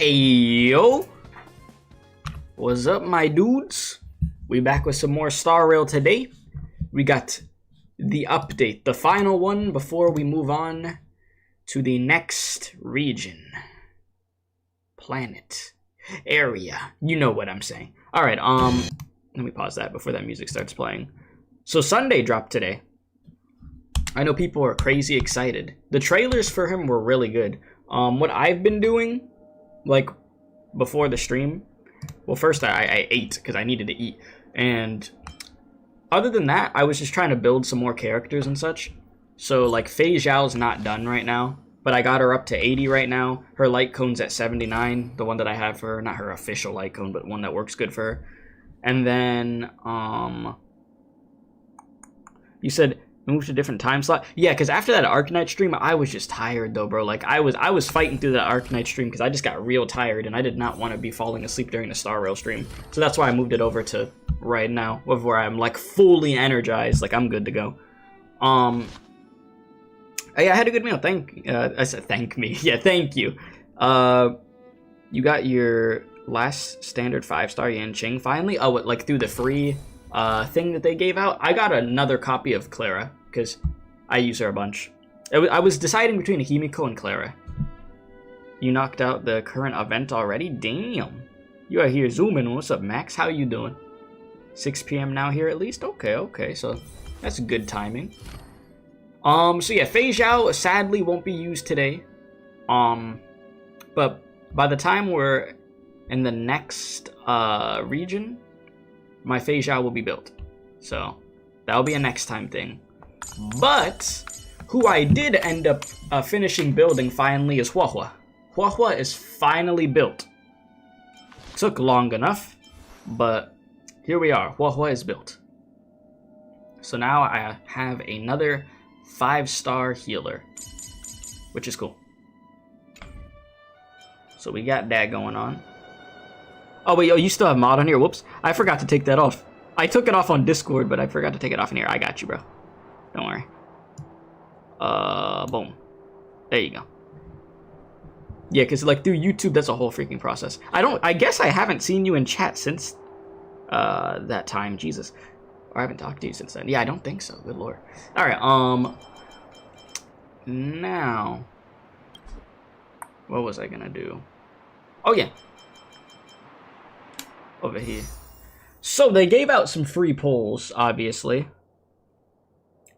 Ayo, what's up, my dudes? We back with some more Star Rail today. We got the update, the final one before we move on to the next region, planet, area. You know what I'm saying. All right, let me pause that before that music starts playing. So Sunday dropped today. I know people are crazy excited. The trailers for him were really good. What I've been doing, like, before the stream, well, first I ate because I needed to eat, and other than that, I was just trying to build some more characters and such. So, like, Fei Zhao's not done right now, but I got her up to 80 right now. Her light cone's at 79, the one that I have for her, not her official light cone, but one that works good for her. And then, you said move to a different time slot? Yeah, because after that Arknight stream, I was just tired though, bro. Like, I was fighting through that Arknight stream because I just got real tired, and I did not want to be falling asleep during the Star Rail stream. So that's why I moved it over to right now, where I'm, like, fully energized. Like, I'm good to go. Yeah, I had a good meal. I said thank me. Yeah, thank you. You got your last standard 5-star Yanqing finally? Oh, like, through the free thing that they gave out? I got another copy of Clara, because I use her a bunch. I was deciding between Himiko and Clara. You knocked out the current event already? Damn. You are here zooming. What's up, Max? How you doing? 6 p.m. now here at least? Okay, so that's good timing. So yeah, Fei Zhao sadly won't be used today. But by the time we're in the next region, my Fei Zhao will be built. So that'll be a next time thing. But who I did end up finishing building finally is Huahua. Huahua is finally built. Took long enough, but here we are. Huahua is built. So now I have another 5-star healer, which is cool. So we got that going on. Oh wait, you still have mod on here. Whoops, I forgot to take that off. I took it off on Discord, but I forgot to take it off in here. I got you, bro. Don't worry. Boom. There you go. Yeah, because, like, through YouTube, that's a whole freaking process. I guess I haven't seen you in chat since that time. Jesus. Or I haven't talked to you since then. Yeah, I don't think so. Good lord. Alright, now, what was I gonna do? Oh, yeah. Over here. So they gave out some free pulls, obviously.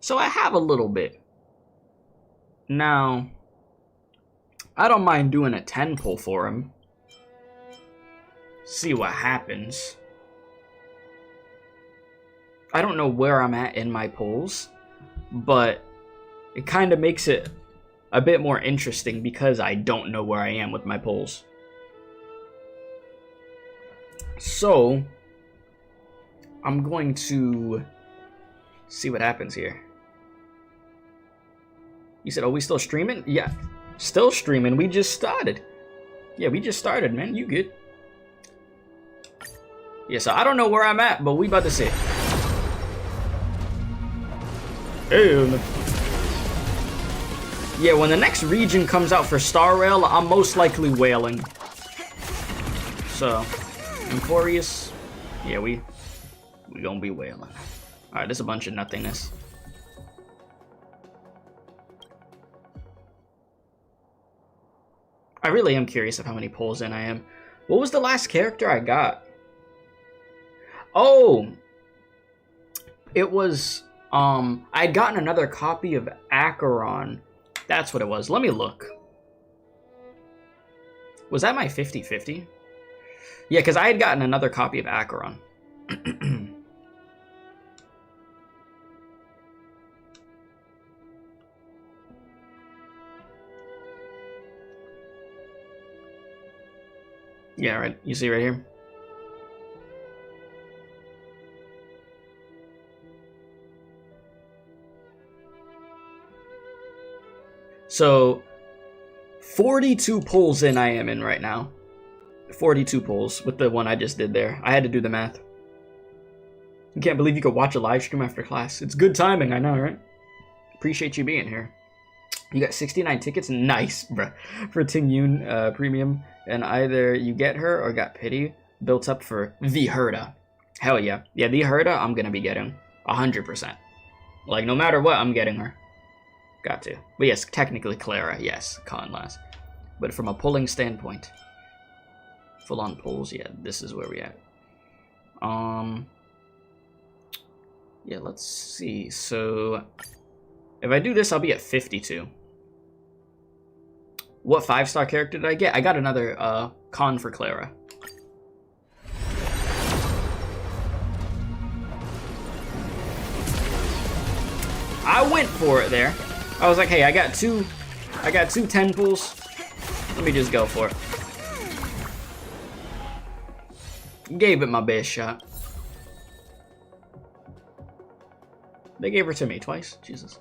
So I have a little bit. Now, I don't mind doing a 10 pull for him. See what happens. I don't know where I'm at in my pulls, but it kind of makes it a bit more interesting because I don't know where I am with my pulls. So, I'm going to see what happens here. You said, are we still streaming? Yeah, still streaming. We just started. Yeah, we just started, man. You good. Yeah, so I don't know where I'm at, but we about to see. Hey. Yeah, when the next region comes out for Star Rail, I'm most likely whaling. So, Emporius, yeah, we gonna be whaling. Alright, there's a bunch of nothingness. I really am curious of how many pulls in I am. What was the last character I got? Oh! It was, I'd gotten another copy of Acheron. That's what it was. Let me look. Was that my 50-50? Yeah, because I had gotten another copy of Acheron. Yeah, right. You see right here? So, 42 pulls in I am in right now. 42 pulls with the one I just did there. I had to do the math. I can't believe you could watch a live stream after class. It's good timing, I know, right? Appreciate you being here. You got 69 tickets? Nice, bruh. For Tingyun Premium. And either you get her or got Pity built up for the Herda. Hell yeah. Yeah, the Herda I'm gonna be getting. 100%. Like, no matter what, I'm getting her. Got to. But yes, technically Clara, yes. Con last. But from a pulling standpoint, full-on pulls, yeah, this is where we at. Yeah, let's see. So, if I do this, I'll be at 52. What 5-star character did I get? I got another con for Clara. I went for it there. I was like, hey, I got two 10 pulls. Let me just go for it. Gave it my best shot. They gave her to me twice. Jesus.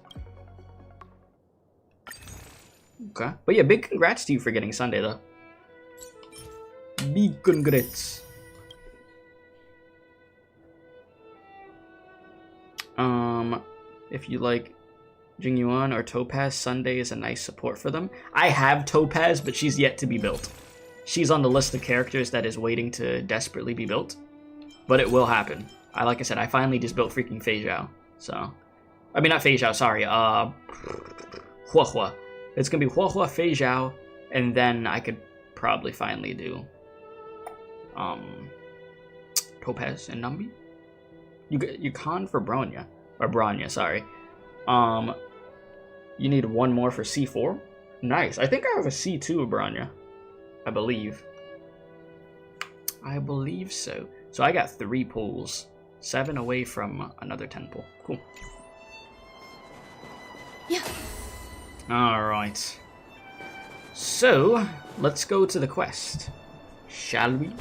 Okay. But yeah, big congrats to you for getting Sunday, though. Big congrats. If you like Jingyuan or Topaz, Sunday is a nice support for them. I have Topaz, but she's yet to be built. She's on the list of characters that is waiting to desperately be built. But it will happen. Like I said, I finally just built freaking Fei Zhao. So, I mean, not Fei Zhao, sorry. Hua Hua. It's gonna be Hua Hua, Fei Zhao, and then I could probably finally do Topaz and Numbi. You con for Bronya. Or Bronya, sorry. You need one more for C4. Nice. I think I have a C2 of Bronya. I believe. I believe so. So I got 3 pulls. 7 away from another 10 pull. Cool. Yeah. Alright. So, let's go to the quest. Shall we?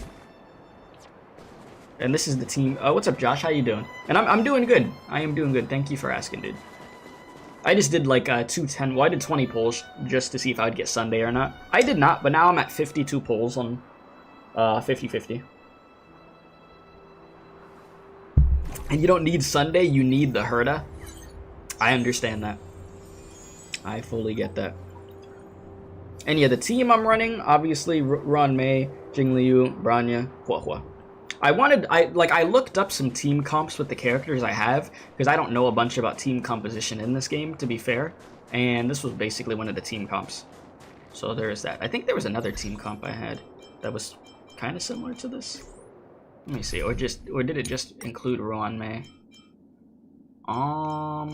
And this is the team. What's up, Josh? How you doing? And I'm doing good. I am doing good. Thank you for asking, dude. I just did like 210. Well, I did 20 pulls just to see if I would get Sunday or not. I did not, but now I'm at 52 pulls on 50-50. And you don't need Sunday, you need the Herda. I understand that. I fully get that. And yeah, the team I'm running, obviously Ruan Mei, Jingliu, Bronya, Hua Hua. I looked up some team comps with the characters I have, because I don't know a bunch about team composition in this game, to be fair. And this was basically one of the team comps. So there is that. I think there was another team comp I had that was kind of similar to this. Let me see, or did it just include Ruan Mei? I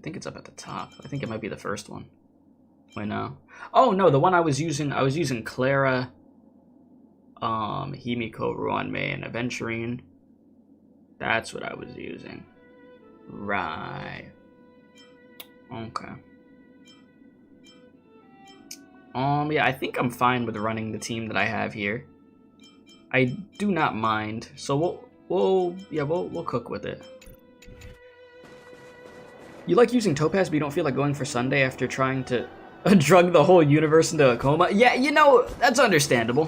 think it's up at the top. I think it might be the first one. Wait, no. Oh no, the one I was using Clara, Himiko, Ruan Mei, and Aventurine. That's what I was using. Right. Okay. Yeah, I think I'm fine with running the team that I have here. I do not mind. So we'll cook with it. You like using Topaz, but you don't feel like going for Sunday after trying to drug the whole universe into a coma? Yeah, you know, that's understandable.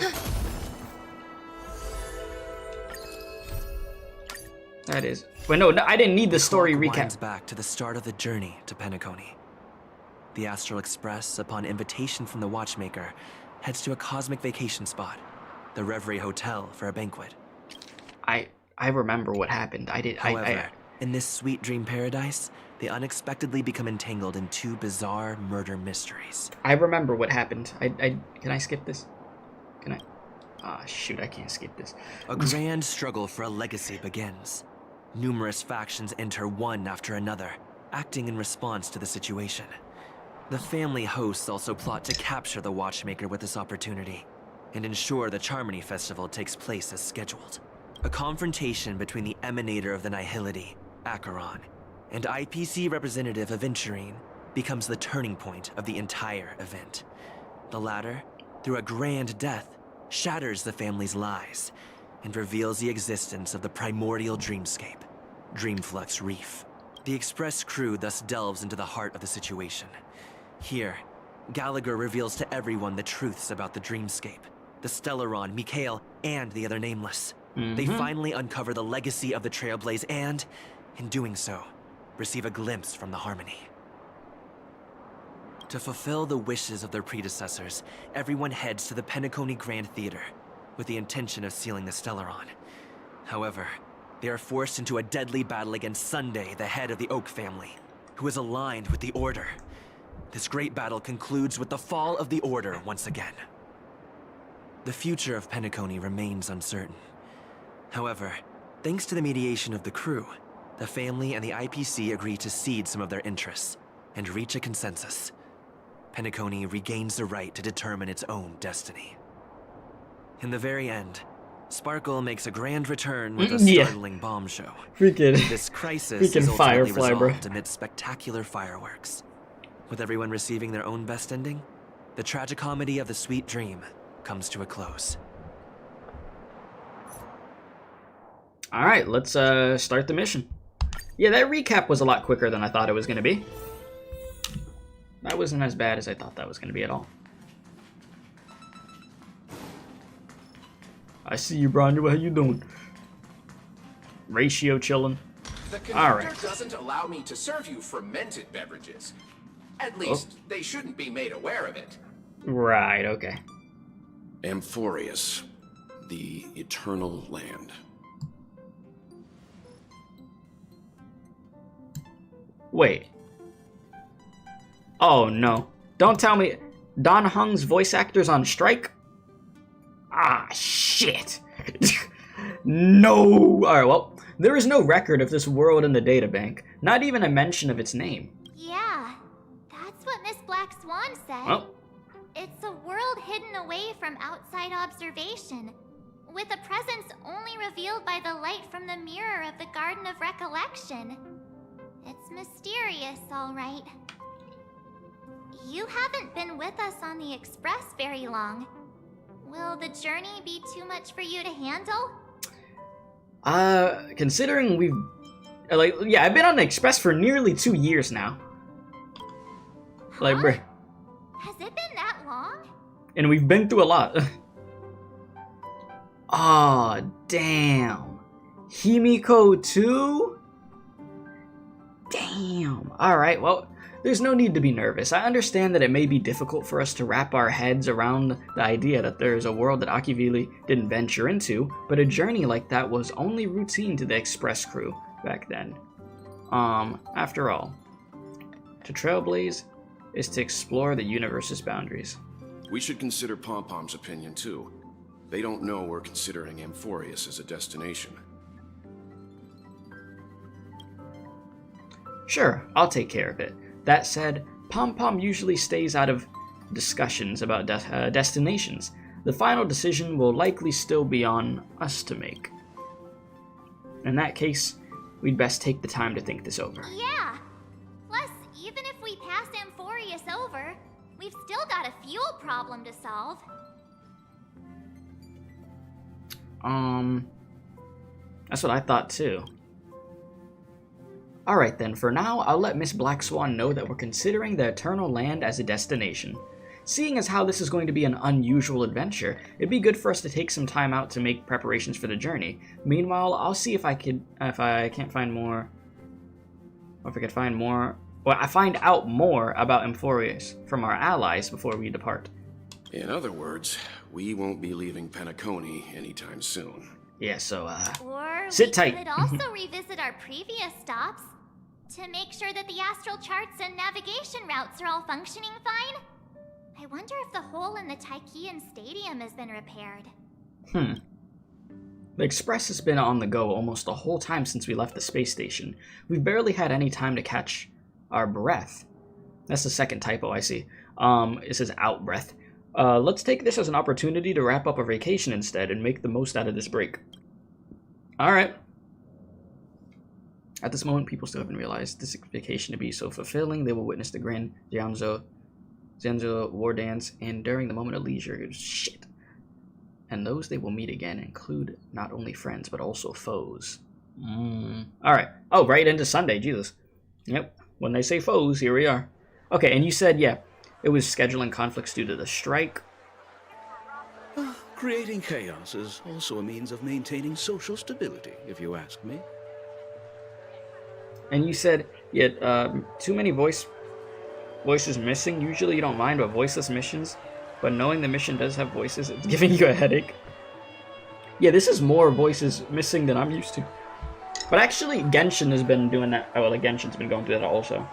That is. Wait, no, I didn't need the story recap. Winds back to the start of the journey to Penacony. The Astral Express, upon invitation from the watchmaker, heads to a cosmic vacation spot, the Reverie Hotel, for a banquet. I remember what happened. However, in this sweet dream paradise, they unexpectedly become entangled in 2 bizarre murder mysteries. I remember what happened. Can I skip this? Can I? Ah, shoot, I can't skip this. A grand struggle for a legacy begins. Numerous factions enter one after another, acting in response to the situation. The family hosts also plot to capture the watchmaker with this opportunity, and ensure the Charmony Festival takes place as scheduled. A confrontation between the emanator of the Nihility, Acheron, and IPC representative Aventurine becomes the turning point of the entire event. The latter, through a grand death, shatters the family's lies, and reveals the existence of the primordial dreamscape, Dreamflux Reef. The Express crew thus delves into the heart of the situation. Here, Gallagher reveals to everyone the truths about the dreamscape, the Stellaron, Mikhail, and the other nameless. They finally uncover the legacy of the trailblaze and, in doing so, receive a glimpse from the harmony. To fulfill the wishes of their predecessors, everyone heads to the Penacony Grand Theater with the intention of sealing the Stellaron. However, they are forced into a deadly battle against Sunday, the head of the Oak family, who is aligned with the Order. This great battle concludes with the fall of the Order once again. The future of Penacony remains uncertain. However, thanks to the mediation of the crew, the family and the IPC agree to cede some of their interests and reach a consensus. Penacony regains the right to determine its own destiny. In the very end, Sparkle makes a grand return with a startling bomb show. This crisis is ultimately resolved amid spectacular fireworks. With everyone receiving their own best ending, the tragicomedy of the sweet dream comes to a close. Alright, let's start the mission. Yeah, that recap was a lot quicker than I thought it was going to be. That wasn't as bad as I thought that was going to be at all. I see you, Brando. How you doing? Ratio chilling. The conductor doesn't allow me to serve you fermented beverages. At least, they shouldn't be made aware of it. Right, okay. Amphorius, the eternal land. Wait. Oh, no. Don't tell me Don Hung's voice actor's on strike? Ah, shit. No. Alright, well, there is no record of this world in the databank. Not even a mention of its name. Yeah, that's what Miss Black Swan said. Well, it's a world hidden away from outside observation, with a presence only revealed by the light from the mirror of the Garden of Recollection. It's mysterious, all right. You haven't been with us on the Express very long. Will the journey be too much for you to handle? Considering we've... yeah, I've been on the Express for nearly 2 years now. Like, bruh. Has it been that long? And we've been through a lot. Aw, oh, damn. Himiko too? Damn. Alright, well, there's no need to be nervous. I understand that it may be difficult for us to wrap our heads around the idea that there's a world that Akivili didn't venture into, but a journey like that was only routine to the Express crew back then. After all, to trailblaze is to explore the universe's boundaries. We should consider Pom-Pom's opinion too. They don't know we're considering Amphorius as a destination. Sure, I'll take care of it. That said, Pom-Pom usually stays out of discussions about destinations. The final decision will likely still be on us to make. In that case, we'd best take the time to think this over. Yeah! Plus, even if we pass Amphorius over, we've still got a fuel problem to solve. That's what I thought too. Alright then, for now, I'll let Miss Black Swan know that we're considering the Eternal Land as a destination. Seeing as how this is going to be an unusual adventure, it'd be good for us to take some time out to make preparations for the journey. Meanwhile, I'll see if I can't find more, or if I could find more, well, I find out more about Amphorius from our allies before we depart. In other words, we won't be leaving Penacony anytime soon. Yeah, so, or sit we tight. could also revisit our previous stops to make sure that the astral charts and navigation routes are all functioning fine. I wonder if the hole in the Taikian Stadium has been repaired. The Express has been on the go almost the whole time since we left the space station. We've barely had any time to catch our breath. That's the second typo I see. It says out breath. Let's take this as an opportunity to wrap up our vacation instead and make the most out of this break. Alright. At this moment, people still haven't realized this vacation to be so fulfilling. They will witness the grand Zenzo war dance, and during the moment of leisure, shit. And those they will meet again include not only friends, but also foes. Alright. Oh, right into Sunday, Jesus. Yep. When they say foes, here we are. Okay, and you said, yeah, it was scheduling conflicts due to the strike. Creating chaos is also a means of maintaining social stability, if you ask me. And you said Yet, too many voices missing. Usually you don't mind with voiceless missions, but knowing the mission does have voices, it's giving you a headache. Yeah, this is more voices missing than I'm used to. But actually, Genshin has been doing that. Oh, well, like Genshin's been going through that also.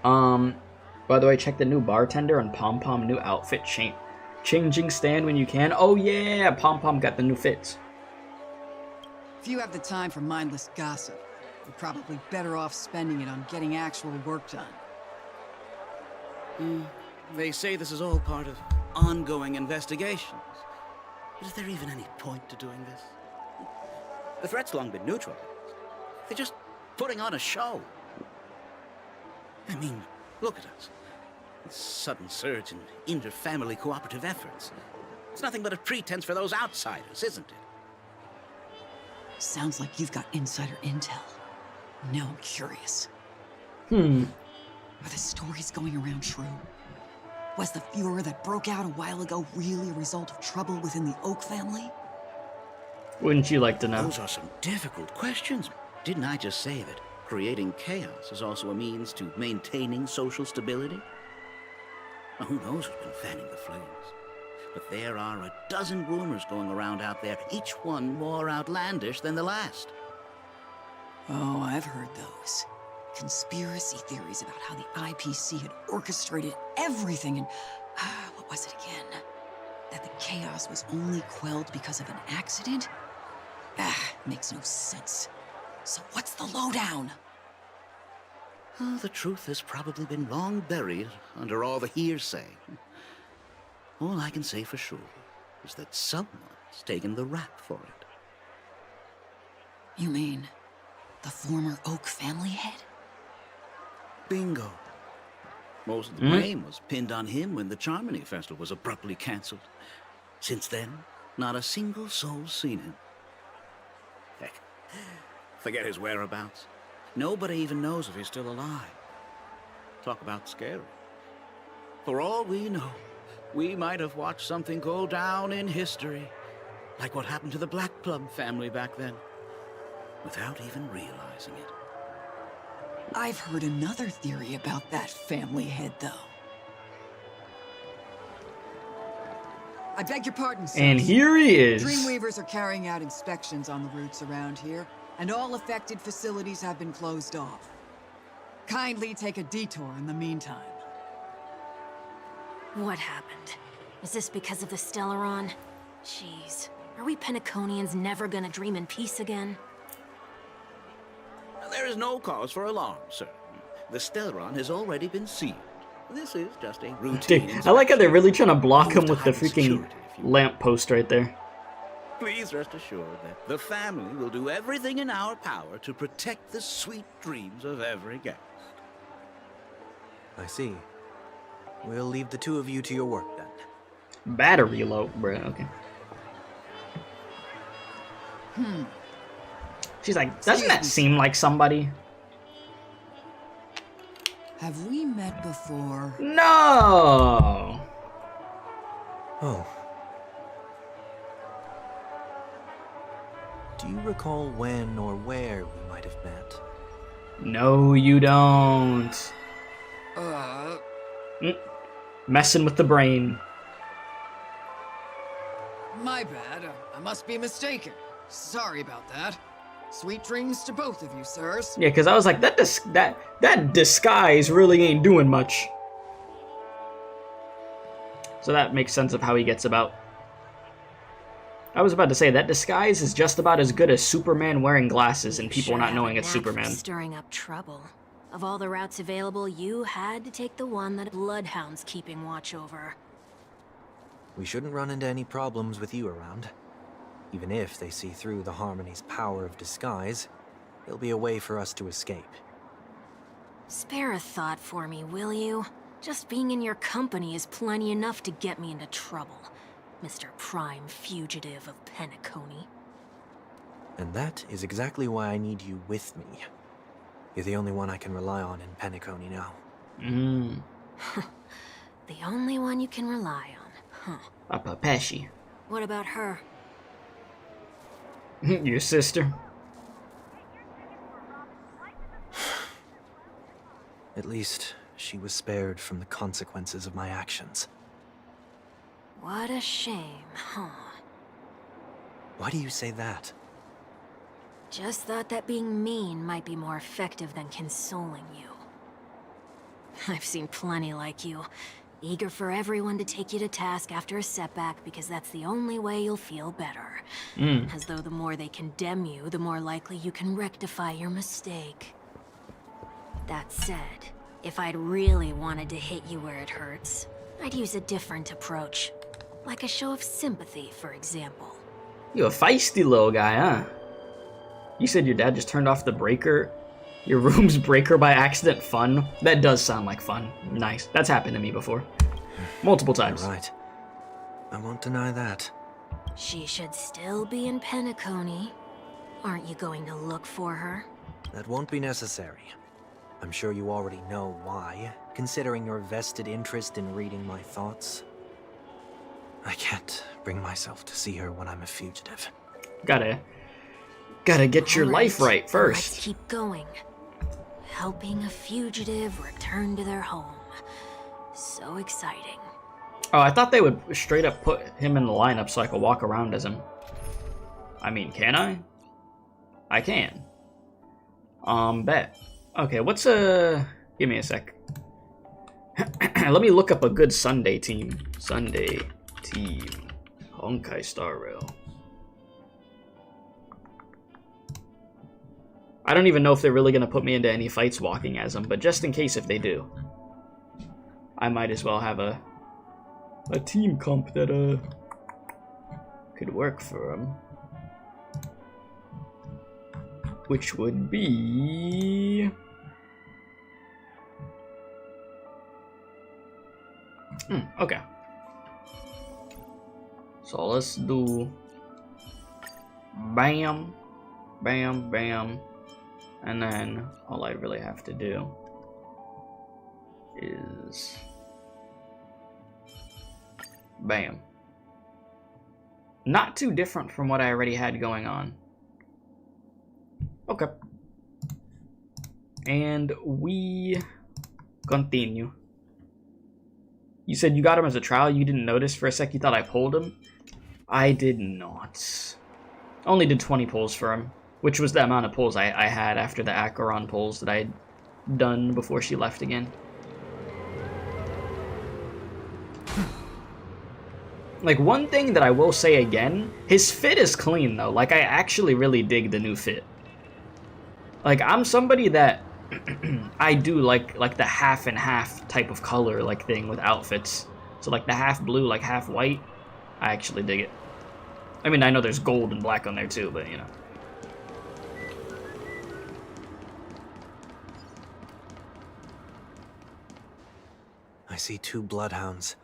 By the way, check the new bartender and Pom Pom new outfit changing stand when you can. Oh yeah, Pom Pom got the new fits. If you have the time for mindless gossip, you're probably better off spending it on getting actual work done. They say this is all part of ongoing investigations. But is there even any point to doing this? The threat's long been neutralized. They're just putting on a show. I mean, look at us. This sudden surge in inter-family cooperative efforts. It's nothing but a pretense for those outsiders, isn't it? Sounds like you've got insider intel. Now I'm curious. Hmm. Are the stories going around true? Was the furor that broke out a while ago really a result of trouble within the Oak family? Wouldn't you like to know? Those are some difficult questions. Didn't I just say that creating chaos is also a means to maintaining social stability? Now, who knows who's been fanning the flames? But there are a dozen rumors going around out there, each one more outlandish than the last. Oh, I've heard those. Conspiracy theories about how the IPC had orchestrated everything and... what was it again? That the chaos was only quelled because of an accident? Makes no sense. So what's the lowdown? Oh, the truth has probably been long buried under all the hearsay. All I can say for sure is that someone's taken the rap for it. You mean the former Oak family head? Bingo. Most of the blame was pinned on him when the Charmony Festival was abruptly cancelled. Since then, not a single soul's seen him. Heck, forget his whereabouts. Nobody even knows if he's still alive. Talk about scary. For all we know, we might have watched something go down in history, like what happened to the Black Plum family back then, without even realizing it. I've heard another theory about that family head, though. I beg your pardon, sir. And here he is. Dreamweavers are carrying out inspections on the routes around here, and all affected facilities have been closed off. Kindly take a detour in the meantime. What happened? Is this because of the Stellaron? Jeez, are we Penaconians never gonna dream in peace again? There is no cause for alarm, sir. The Stellaron has already been sealed. This is just a routine. I like how they're really trying to block him with the freaking lamp post right there. Please rest assured that the family will do everything in our power to protect the sweet dreams of every guest. I see. We'll leave the two of you to your work then. Battery low, bruh. Okay. She's like, doesn't that seem like somebody? Have we met before? No. Oh. Do you recall when or where we might have met? No, you don't. Messing with the brain. My bad. I must be mistaken. Sorry about that. Sweet dreams to both of you, sirs. Yeah, because I was like, that disguise really ain't doing much. So that makes sense of how he gets about. I was about to say, that disguise is just about as good as Superman wearing glasses and people not knowing it's Superman. Stirring up trouble. Of all the routes available, you had to take the one that Bloodhound's keeping watch over. We shouldn't run into any problems with you around. Even if they see through the Harmony's power of disguise, there'll be a way for us to escape. Spare a thought for me, will you? Just being in your company is plenty enough to get me into trouble, Mr. Prime Fugitive of Penacony. And that is exactly why I need you with me. You're the only one I can rely on in Penacony now. The only one you can rely on, huh? Papa Pesci. What about her? Your sister. At least, she was spared from the consequences of my actions. What a shame, huh? Why do you say that? Just thought that being mean might be more effective than consoling you. I've seen plenty like you, eager for everyone to take you to task after a setback because that's the only way you'll feel better. As though the more they condemn you, the more likely you can rectify your mistake. That said, if I'd really wanted to hit you where it hurts, I'd use a different approach. Like a show of sympathy, for example. You a feisty little guy, huh? You said your dad just turned off the breaker. Your room's breaker by accident. Fun. That does sound like fun. Nice. That's happened to me before. Multiple times. You're right. I won't deny that. She should still be in Penacony. Aren't you going to look for her? That won't be necessary. I'm sure you already know why, considering your vested interest in reading my thoughts. I can't bring myself to see her when I'm a fugitive. Gotta get your life right first. Let's keep going. Helping a fugitive return to their home. So exciting. Oh, I thought they would straight up put him in the lineup so I could walk around as him. I mean, can I? I can. Bet. Okay, what's give me a sec. Let me look up a good Sunday team. Sunday team. Honkai Star Rail. I don't even know if they're really going to put me into any fights walking as them, but just in case if they do, I might as well have a team comp that could work for them. Which would be... okay. So let's do... bam, bam, bam. And then all I really have to do is... bam. Not too different from what I already had going on. Okay. And we continue. You said you got him as a trial. You didn't notice for a sec. You thought I pulled him. I did not. Only did 20 pulls for him, which was the amount of pulls I had after the Acheron pulls that I had done before she left again. Like, one thing that I will say again, his fit is clean, though. Like, I actually really dig the new fit. Like, I'm somebody that I do like the half and half type of color like thing with outfits. So like the half blue, like half white, I actually dig it. I mean, I know there's gold and black on there too, but you know. I see 2 bloodhounds.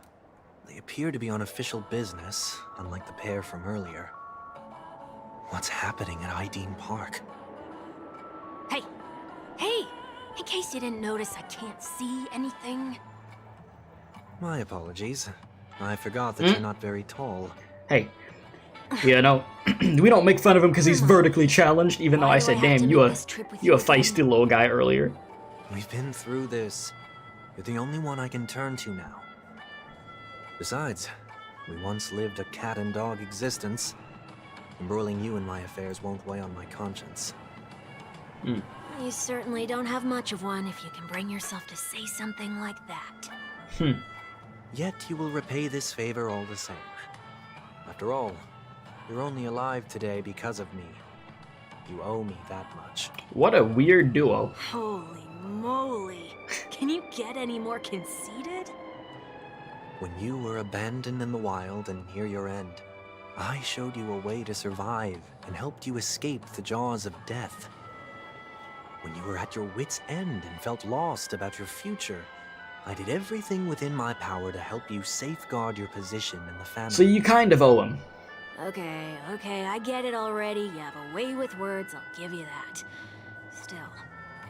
They appear to be on official business, unlike the pair from earlier. What's happening at Ideen Park? Hey! Hey! In case you didn't notice, I can't see anything. My apologies. I forgot that you're not very tall. Hey, you know, we don't make fun of him because he's vertically challenged, even though I said, damn, you a feisty little guy earlier. We've been through this. You're the only one I can turn to now. Besides, we once lived a cat-and-dog existence. Embroiling you in my affairs won't weigh on my conscience. You certainly don't have much of one if you can bring yourself to say something like that. Yet you will repay this favor all the same. After all, you're only alive today because of me. You owe me that much. What a weird duo. Holy moly. Can you get any more conceited? When you were abandoned in the wild and near your end, I showed you a way to survive and helped you escape the jaws of death. When you were at your wit's end and felt lost about your future, I did everything within my power to help you safeguard your position in the family. So you kind of owe him. Okay, I get it already. You have a way with words, I'll give you that. Still,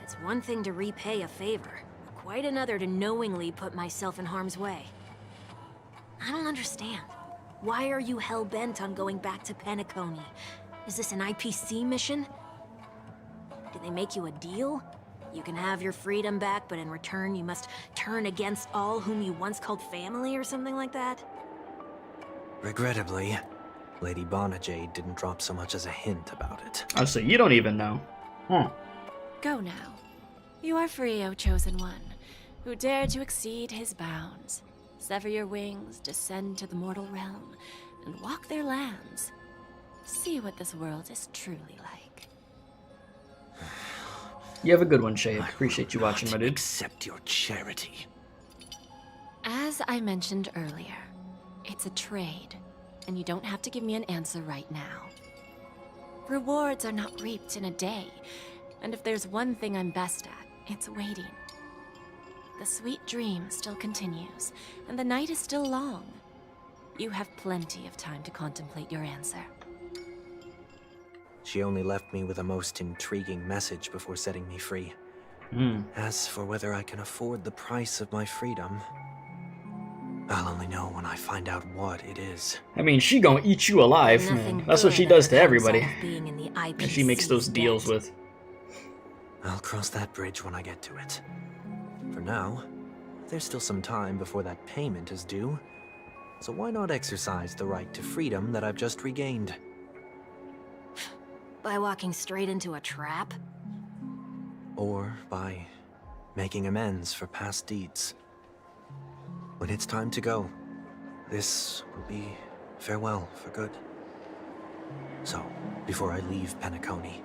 it's one thing to repay a favor, quite another to knowingly put myself in harm's way. I don't understand. Why are you hell-bent on going back to Penacony? Is this an IPC mission? Did they make you a deal? You can have your freedom back, but in return you must turn against all whom you once called family or something like that? Regrettably, Lady Bonajade didn't drop so much as a hint about it. Oh, so you don't even know. Huh. Go now. You are free, O Chosen One, who dare to exceed his bounds. Sever your wings, descend to the mortal realm, and walk their lands. See what this world is truly like. You have a good one, Shay. I appreciate you watching, my dude. Accept your charity. As I mentioned earlier, it's a trade, and you don't have to give me an answer right now. Rewards are not reaped in a day, and if there's one thing I'm best at, it's waiting. The sweet dream still continues, and the night is still long. You have plenty of time to contemplate your answer. She only left me with a most intriguing message before setting me free. As for whether I can afford the price of my freedom, I'll only know when I find out what it is. I mean, she gonna eat you alive, man. That's what she does to everybody. Being in the And she makes those deals with. I'll cross that bridge when I get to it. For now, there's still some time before that payment is due. So why not exercise the right to freedom that I've just regained? By walking straight into a trap? Or by making amends for past deeds. When it's time to go, this will be farewell for good. So, before I leave Penacony,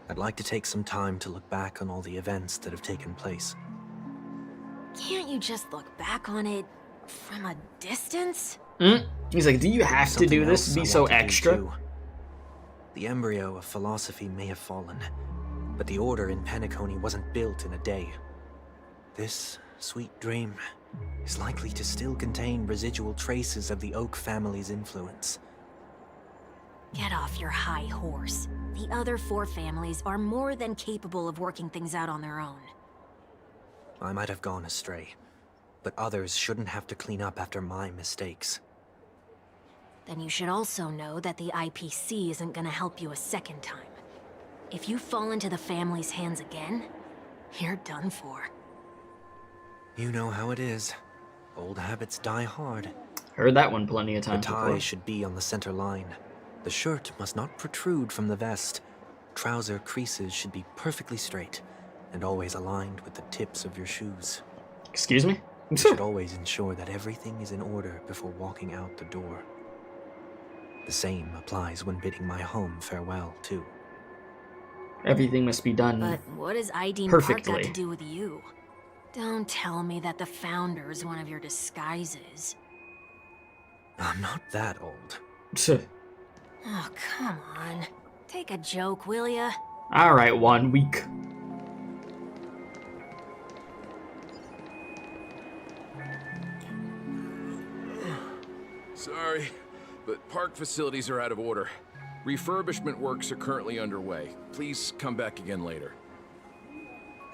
I'd like to take some time to look back on all the events that have taken place. Can't you just look back on it from a distance? He's like, do you have to do this? Be so extra? The embryo of philosophy may have fallen, but the order in Penacony wasn't built in a day. This sweet dream is likely to still contain residual traces of the Oak family's influence. Get off your high horse. The other 4 families are more than capable of working things out on their own. I might have gone astray, but others shouldn't have to clean up after my mistakes. Then you should also know that the IPC isn't gonna help you a second time. If you fall into the family's hands again, you're done for. You know how it is. Old habits die hard. Heard that one plenty of The times tie before. should be on the center line. The shirt must not protrude from the vest. Trouser creases should be perfectly straight, and always aligned with the tips of your shoes. Excuse me? You should always ensure that everything is in order before walking out the door. The same applies when bidding my home farewell, too. Everything must be done But what does Ideen Park got perfectly. to do with you? Don't tell me that the Founder's one of your disguises. I'm not that old. Oh, come on. Take a joke, will ya? Alright, 1 week. Sorry, but park facilities are out of order. Refurbishment works are currently underway. Please come back again later.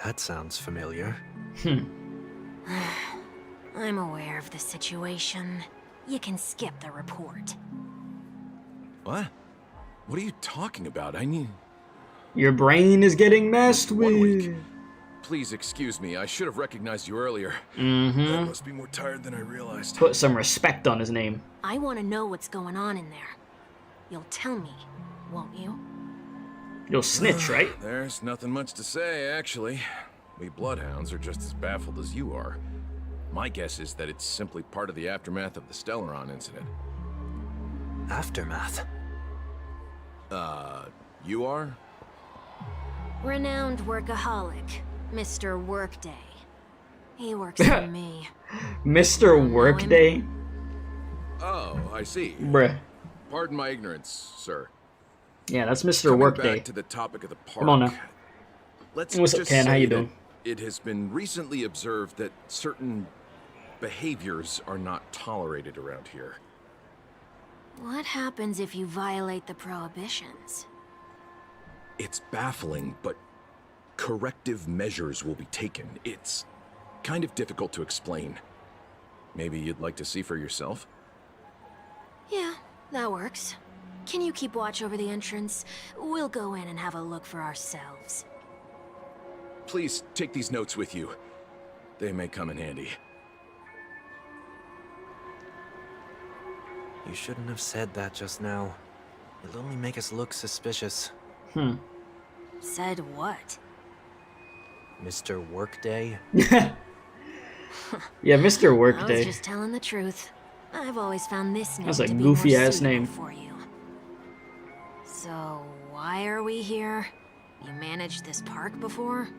That sounds familiar. I'm aware of the situation. You can skip the report. What? What are you talking about? I mean... Your brain is getting messed 1 week. with. Please excuse me, I should have recognized you earlier. I must be more tired than I realized. Put some respect on his name. I want to know what's going on in there. You'll tell me, won't you? You'll snitch, right? There's nothing much to say, actually. We Bloodhounds are just as baffled as you are. My guess is that it's simply part of the aftermath of the Stellaron incident. Aftermath? You are? Renowned workaholic, Mr. Workday. He works for me. Mr. Workday? Oh, I see. Bruh. Pardon my ignorance, sir. Yeah, that's Mr. Coming Workday. back to the topic of the park. Come on now. Let's What's up, just Ken? How say you that doing? It has been recently observed that certain behaviors are not tolerated around here. What happens if you violate the prohibitions? It's baffling, but corrective measures will be taken. It's kind of difficult to explain. Maybe you'd like to see for yourself? Yeah, that works. Can you keep watch over the entrance? We'll go in and have a look for ourselves. please take these notes with you. They may come in handy. You shouldn't have said that just now. It'll only make us look suspicious. Said what? Mr. Workday? Yeah, Mr. I was Workday. just telling the truth. I've always found this name That's a to be goofy more ass suitable name. for you. So, why are we here? You managed this park before?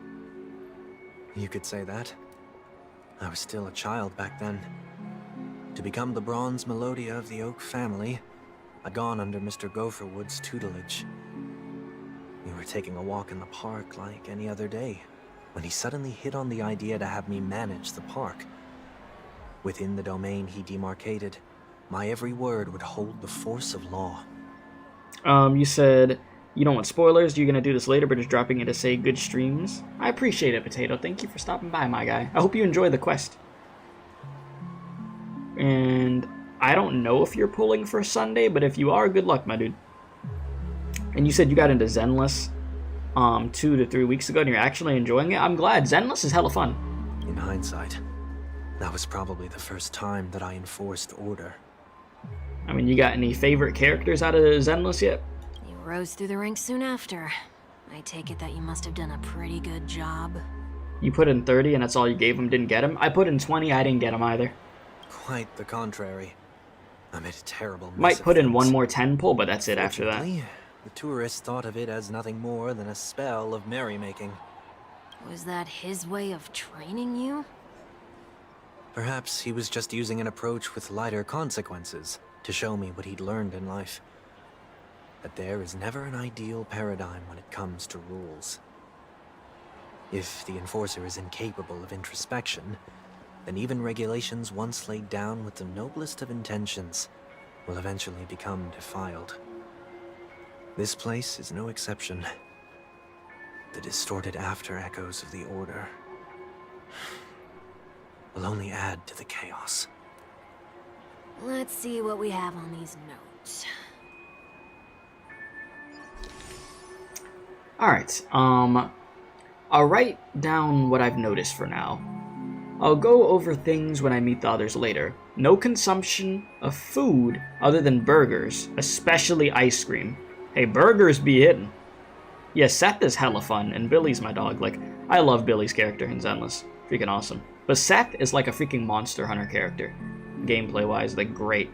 You could say that. I was still a child back then. To become the bronze Melodia of the Oak family, I'd gone under Mr. Gopherwood's tutelage. We were taking a walk in the park like any other day, when he suddenly hit on the idea to have me manage the park. Within the domain he demarcated, my every word would hold the force of law. You said you don't want spoilers. You're gonna do this later, but just dropping it to say good streams. I appreciate it, Potato. Thank you for stopping by, my guy. I hope you enjoy the quest. And I don't know if you're pulling for Sunday, but if you are, good luck, my dude. And you said you got into Zenless 2 to 3 weeks ago, and you're actually enjoying it. I'm glad. Zenless is hella fun. In hindsight, that was probably the first time that I enforced order. I mean, you got any favorite characters out of Zenless yet? You rose through the ranks soon after. I take it that you must have done a pretty good job. You put in 30, and that's all you gave him, didn't get him? I put in 20, I didn't get him either. Quite the contrary. I made a terrible mess Might of put in things. one more 10 pull, but that's it after that. Fortunately, the tourists thought of it as nothing more than a spell of merrymaking. Was that his way of training you? Perhaps he was just using an approach with lighter consequences to show me what he'd learned in life. That there is never an ideal paradigm when it comes to rules. If the enforcer is incapable of introspection, then even regulations once laid down with the noblest of intentions will eventually become defiled. This place is no exception. The distorted after-echoes of the Order will only add to the chaos. Let's see what we have on these notes. Alright, I'll write down what I've noticed for now. I'll go over things when I meet the others later. No consumption of food other than burgers, especially ice cream. Hey, burgers be hitting. Yeah, Seth is hella fun, and Billy's my dog. Like, I love Billy's character in Zenless. Freaking awesome. But Seth is like a freaking Monster Hunter character. Gameplay-wise, like, great.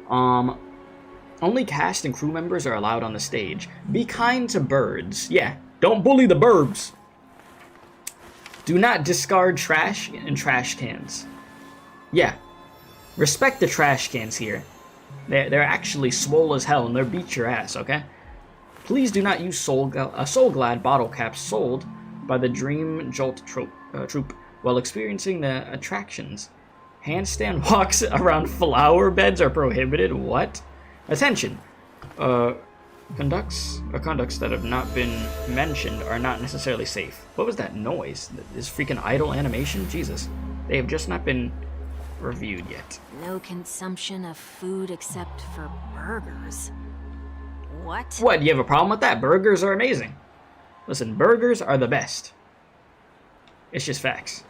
Only cast and crew members are allowed on the stage. Be kind to birds. Yeah, don't bully the burbs. Do not discard trash in trash cans. Yeah, respect the trash cans here. They're actually swole as hell and they'll beat your ass, okay? Please do not use Soul Glad bottle caps sold by the Dream Jolt troop while experiencing the attractions. Handstand walks around flower beds are prohibited. What? Attention. Conducts that have not been mentioned are not necessarily safe. What was that noise? This freaking idle animation? Jesus. They have just not been reviewed yet. No consumption of food except for burgers. What? What, do you have a problem with that? Burgers are amazing. Listen, burgers are the best. It's just facts.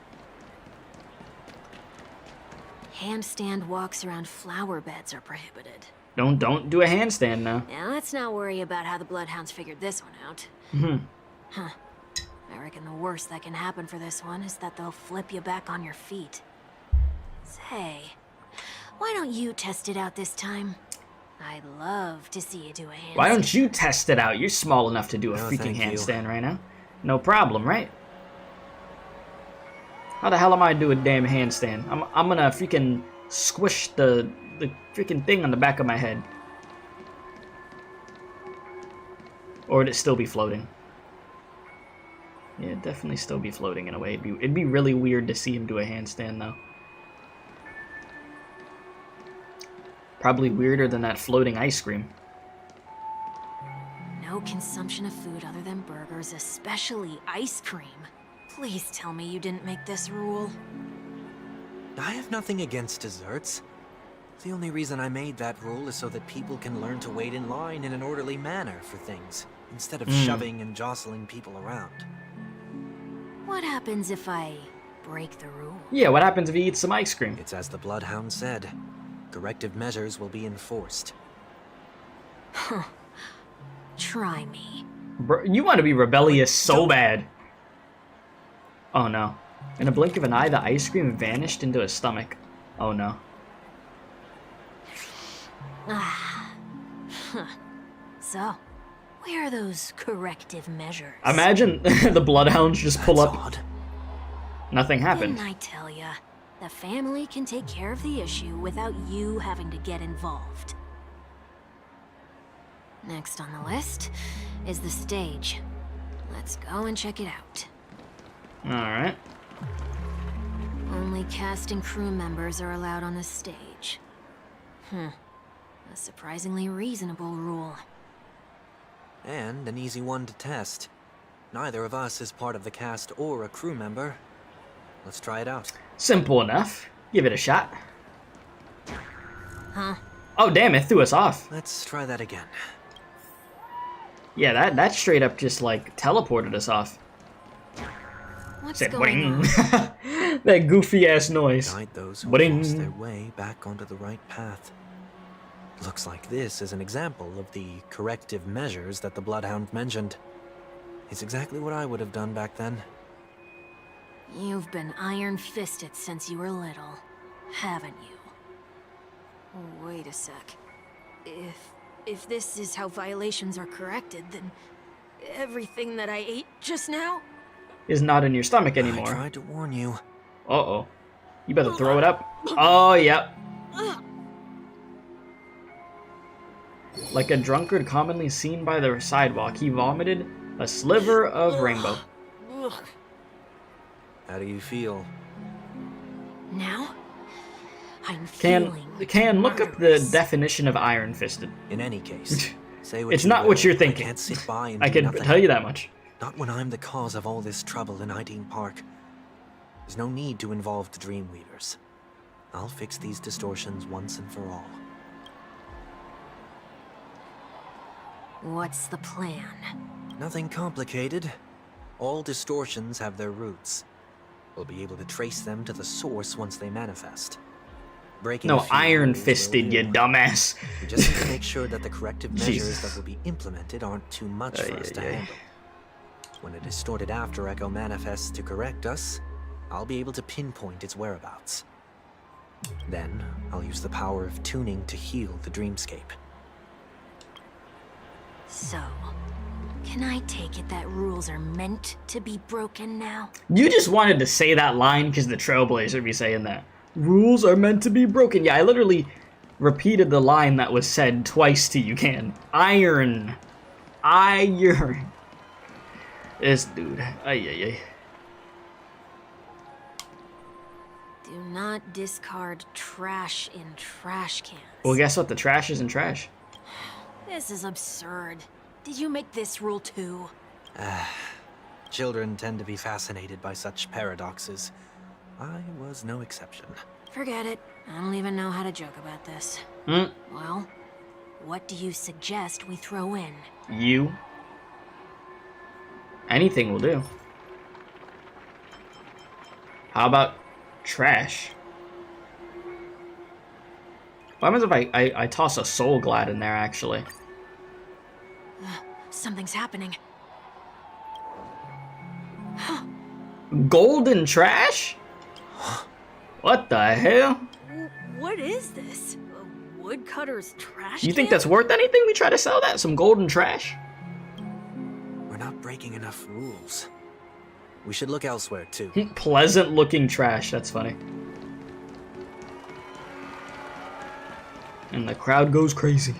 Handstand walks around flower beds are prohibited. Don't do a handstand now. Now let's not worry about how the Bloodhounds figured this one out. Huh. I reckon the worst that can happen for this one is that they'll flip you back on your feet. Say, why don't you test it out this time? I'd love to see you do a handstand. Why don't you test it out? You're small enough to do a No, freaking thank you. handstand right now. No problem, right? How the hell am I doing a damn handstand? I'm gonna freaking squish the freaking thing on the back of my head. Or would it still be floating? Yeah, it'd definitely still be floating in a way. It'd be really weird to see him do a handstand, though. Probably weirder than that floating ice cream. No consumption of food other than burgers, especially ice cream. Please tell me you didn't make this rule. I have nothing against desserts. The only reason I made that rule is so that people can learn to wait in line in an orderly manner for things, instead of shoving and jostling people around. What happens if I break the rule? Yeah, what happens if he eats some ice cream? It's as the Bloodhound said. Corrective measures will be enforced. Huh. Try me. Bro, you want to be rebellious so bad. Oh no. In a blink of an eye, the ice cream vanished into his stomach. Oh no. Ah. Huh. So, where are those corrective measures? Imagine the Bloodhounds just pull That's up. odd. Nothing happened. Didn't I tell ya? The family can take care of the issue without you having to get involved. Next on the list is the stage. Let's go and check it out. Alright. Only cast and crew members are allowed on the stage. A surprisingly reasonable rule. And an easy one to test. Neither of us is part of the cast or a crew member. Let's try it out. Simple enough. Give it a shot. Huh? Oh damn, it threw us off. Let's try that again. Yeah, that straight up just like teleported us off. What's Said going on? that goofy ass noise. Guide those who Boing. lost their way back onto the right path. Looks like this is an example of the corrective measures that the Bloodhound mentioned. It's exactly what I would have done back then. You've been iron-fisted since you were little, haven't you? Wait a sec. If this is how violations are corrected, then everything that I ate just now? Is not in your stomach I anymore. tried to warn you. Uh-oh. You better throw it up. Oh, yep. Like a drunkard commonly seen by the sidewalk, he vomited a sliver of rainbow. How do you feel? Now? I'm Can feeling look up the murderous. definition of iron-fisted. In any case, say what It's you not will, what you're I thinking. can't sit by and I do can nothing. tell you that much. Not when I'm the cause of all this trouble in Ideen Park. There's no need to involve the Dreamweavers. I'll fix these distortions once and for all. What's the plan? Nothing complicated. All distortions have their roots. We'll be able to trace them to the source once they manifest. Breaking a No, few rules will iron-fisted, you do. dumbass. We just need to make sure that the corrective measures Jesus. that will be implemented aren't too much for us to Ay, ay, ay. handle. When a distorted after echo manifests to correct us, I'll be able to pinpoint its whereabouts. Then, I'll use the power of tuning to heal the dreamscape. So, can I take it that rules are meant to be broken now? You just wanted to say that line because the Trailblazer would be saying that. Rules are meant to be broken. Yeah, I literally repeated the line that was said twice to Yukong. Iron. Iron. This dude. Ay, ay, ay. Do not discard trash in trash cans. Well, guess what? The trash isn't trash. This is absurd. Did you make this rule too? Children tend to be fascinated by such paradoxes. I was no exception. Forget it. I don't even know how to joke about this. Well, what do you suggest we throw in? You. Anything will do. How about trash? What happens if I toss a Soul Glad in there, actually? Something's happening. Golden trash? What the hell? What is this? A woodcutter's trash You think can? that's worth anything? We try to sell that? Some golden trash? We're not breaking enough rules. We should look elsewhere, too. Pleasant looking trash. That's funny. And the crowd goes crazy.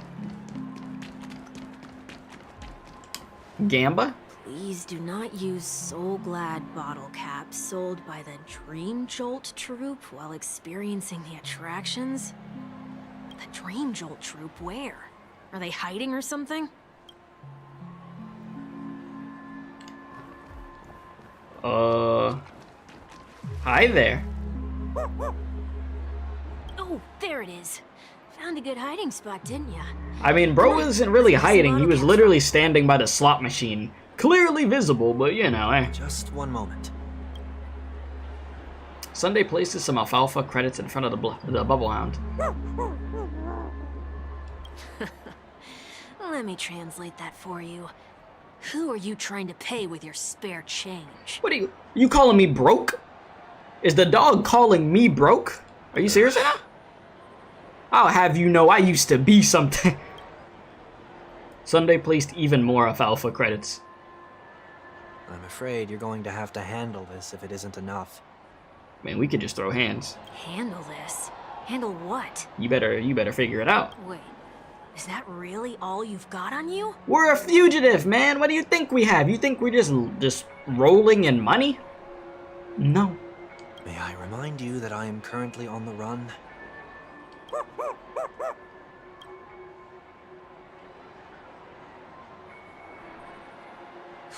Gamba? Please do not use Soul Glad bottle caps sold by the Dream Jolt troupe while experiencing the attractions. The Dream Jolt troupe, where? Are they hiding or something? Hi there. Oh, there it is. Found a good hiding spot, didn't ya? I mean, bro isn't really hiding. He was literally standing by the slot machine. Clearly visible, but you know, eh. Just one moment. Sunday places some alfalfa credits in front of the bubble hound. Let me translate that for you. Who are you trying to pay with your spare change? What are you calling me broke? Is the dog calling me broke? Are you serious right now? I'll have you know I used to be something. Sunday placed even more alfalfa credits. I'm afraid you're going to have to handle this if it isn't enough. Man, we could just throw hands. Handle this? Handle what? You better figure it out. Wait, is that really all you've got on you? We're a fugitive, man. What do you think we have? You think we're just rolling in money? No. May I remind you that I am currently on the run?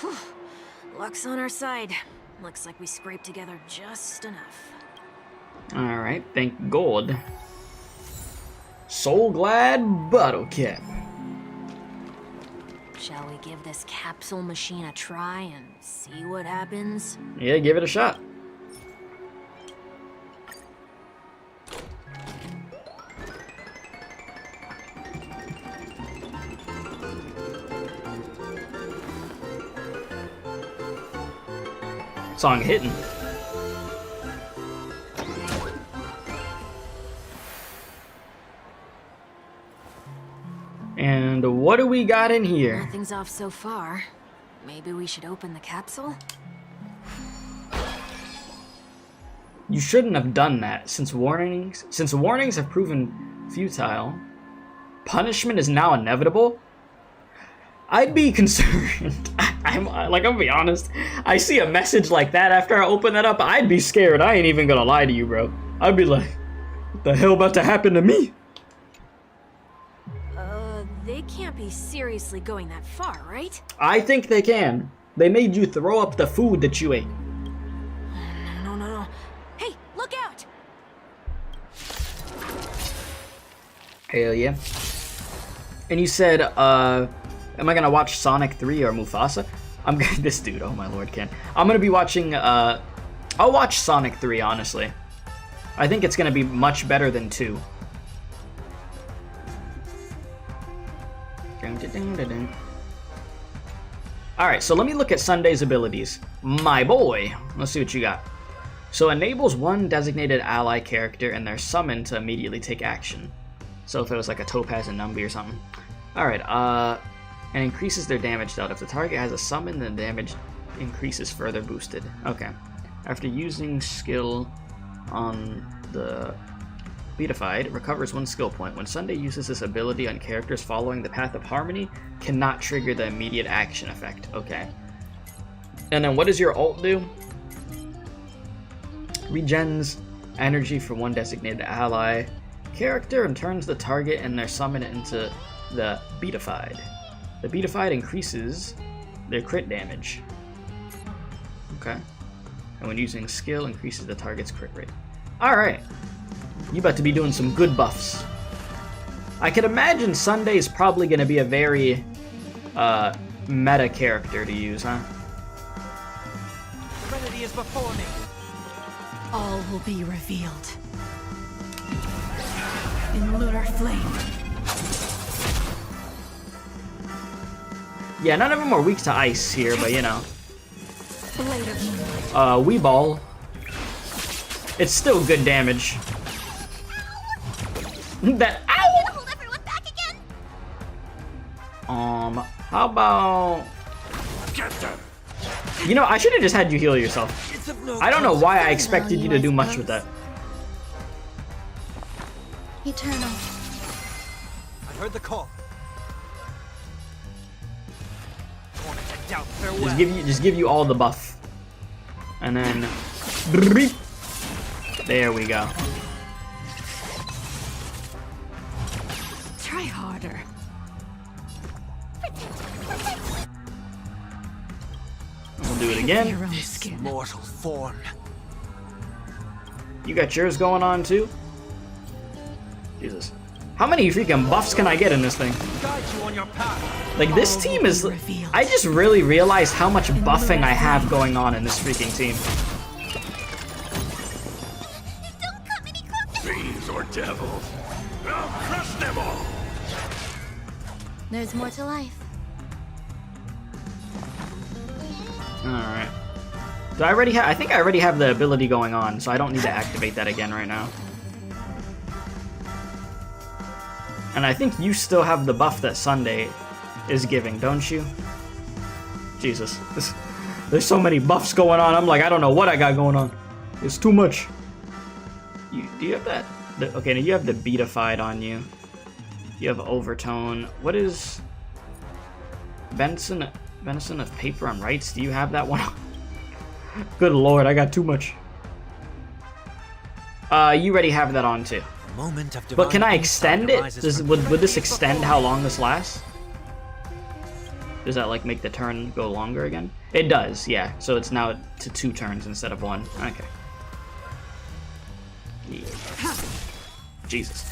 Whew. Luck's on our side. Looks like we scraped together just enough. Alright, thank God. Soul Glad Bottle Cap. Shall we give this capsule machine a try and see what happens? Yeah, give it a shot. Song hitting. And what do we got in here? Nothing's off so far. Maybe we should open the capsule? You shouldn't have done that. Since warnings have proven futile, punishment is now inevitable. I'd be concerned. I'm gonna be honest. I see a message like that after I open that up, I'd be scared. I ain't even gonna lie to you, bro. I'd be like, what the hell about to happen to me? They can't be seriously going that far, right? I think they can. They made you throw up the food that you ate. No. Hey, look out! Hell yeah. And you said, am I gonna watch Sonic 3 or Mufasa? I'm gonna, this dude, oh my lord, Ken. I'm gonna be watching, I'll watch Sonic 3, honestly. I think it's gonna be much better than 2. Alright, so let me look at Sunday's abilities. My boy, let's see what you got. So enables one designated ally character and their summon to immediately take action. So if it was like a Topaz and Numby or something. Alright, and increases their damage dealt. If the target has a summon, then damage increases further boosted. Okay. After using skill on the Beatified, recovers 1 skill point. When Sunday uses this ability on characters following the Path of Harmony, cannot trigger the immediate action effect. Okay. And then what does your ult do? Regens energy for one designated ally character and turns the target and their summon into the Beatified. The Beatified increases their crit damage. Okay. And when using skill, increases the target's crit rate. Alright. You about to be doing some good buffs. I could imagine Sunday's probably going to be a very meta character to use, huh? The remedy is before me. All will be revealed. In lunar flame. Yeah, none of them are weak to ice here, but you know. Blade of moonlight. Wee Ball. It's still good damage. That ow! Hold everyone back again. How about? You know, I should have just had you heal yourself. I don't know why I expected you to do much with that. Eternal. I heard the call. Just give you all the buff, and then there we go. Try harder. We'll do it again. This mortal form. You got yours going on too? Jesus. How many freaking buffs can I get in this thing? Guide you on your path. Like, this team is... I just really realized how much buffing I have going on in this freaking team. devils! I'll crush them all! There's more to life. Alright. Do I already have... I think I already have the ability going on, so I don't need to activate that again right now. And I think you still have the buff that Sunday is giving, don't you? Jesus. There's so many buffs going on, I'm like, I don't know what I got going on. It's too much. Do you have that? Okay, now you have the beatified on you. You have overtone. What is... Venison of Paper and Rights? Do you have that one? Good lord, I got too much. You already have that on too. But can I extend it? Would this extend how long this lasts? Does that like make the turn go longer again? It does, yeah. So it's now to 2 turns instead of 1. Okay. Yeah. Jesus.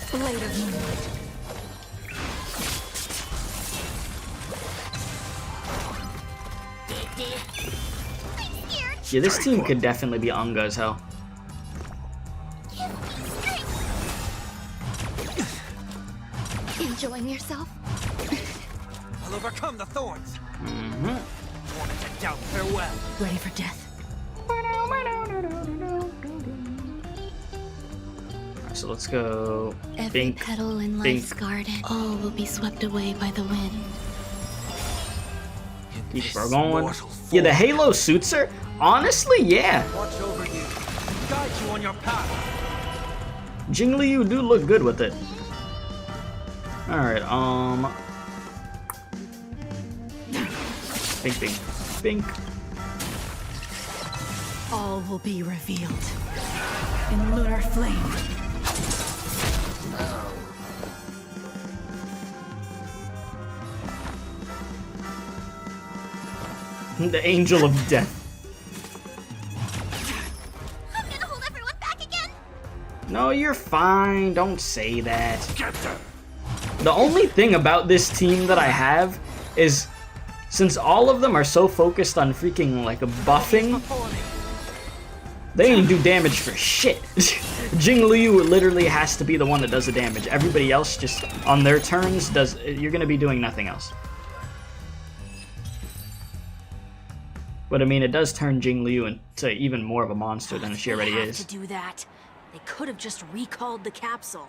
Yeah, this team could definitely be Unga as hell. Enjoying yourself? I'll overcome the thorns. Mm-hmm. Wanted to doubt farewell. Ready for death. Alright, so let's go. Every Bink. petal in Bink. life's garden, all will be swept away by the wind. Keep her going. Yeah, the Halo suits her. Honestly, yeah. Watch over you. Guide you on your path. Jingli, you do look good with it. Alright, Bink, bink, bink. All will be revealed in lunar flame. The Angel of Death. I'm gonna hold everyone back again. No, you're fine. Don't say that. The only thing about this team that I have is, since all of them are so focused on freaking like buffing, they ain't do damage for shit. Jing Liu literally has to be the one that does the damage. Everybody else just on their turns does. You're gonna be doing nothing else. But I mean, it does turn Jing Liu into even more of a monster than she already is. To do that, they could have just recalled the capsule.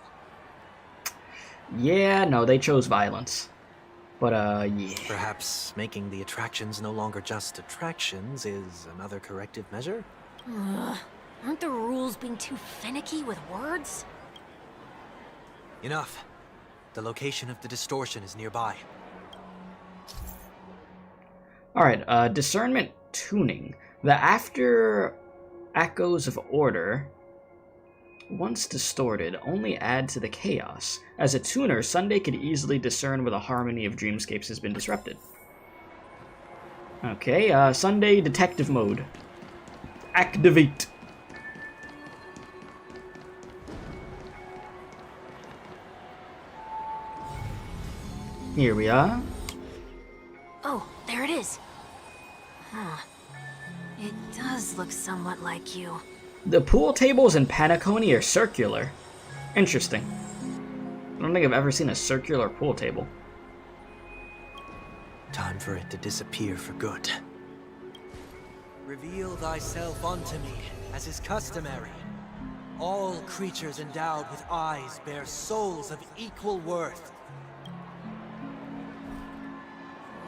Yeah, no, they chose violence. But yeah. Perhaps making the attractions no longer just attractions is another corrective measure? Aren't the rules being too finicky with words? Enough. The location of the distortion is nearby. Alright, discernment tuning. The after echoes of order, once distorted, only add to the chaos. As a tuner, Sunday could easily discern where the harmony of dreamscapes has been disrupted. Okay, Sunday detective mode. Activate. Here we are. Oh, there it is. Huh. It does look somewhat like you. The pool tables in Penacony are circular. Interesting. I don't think I've ever seen a circular pool table. Time for it to disappear for good. Reveal thyself unto me, as is customary. All creatures endowed with eyes bear souls of equal worth.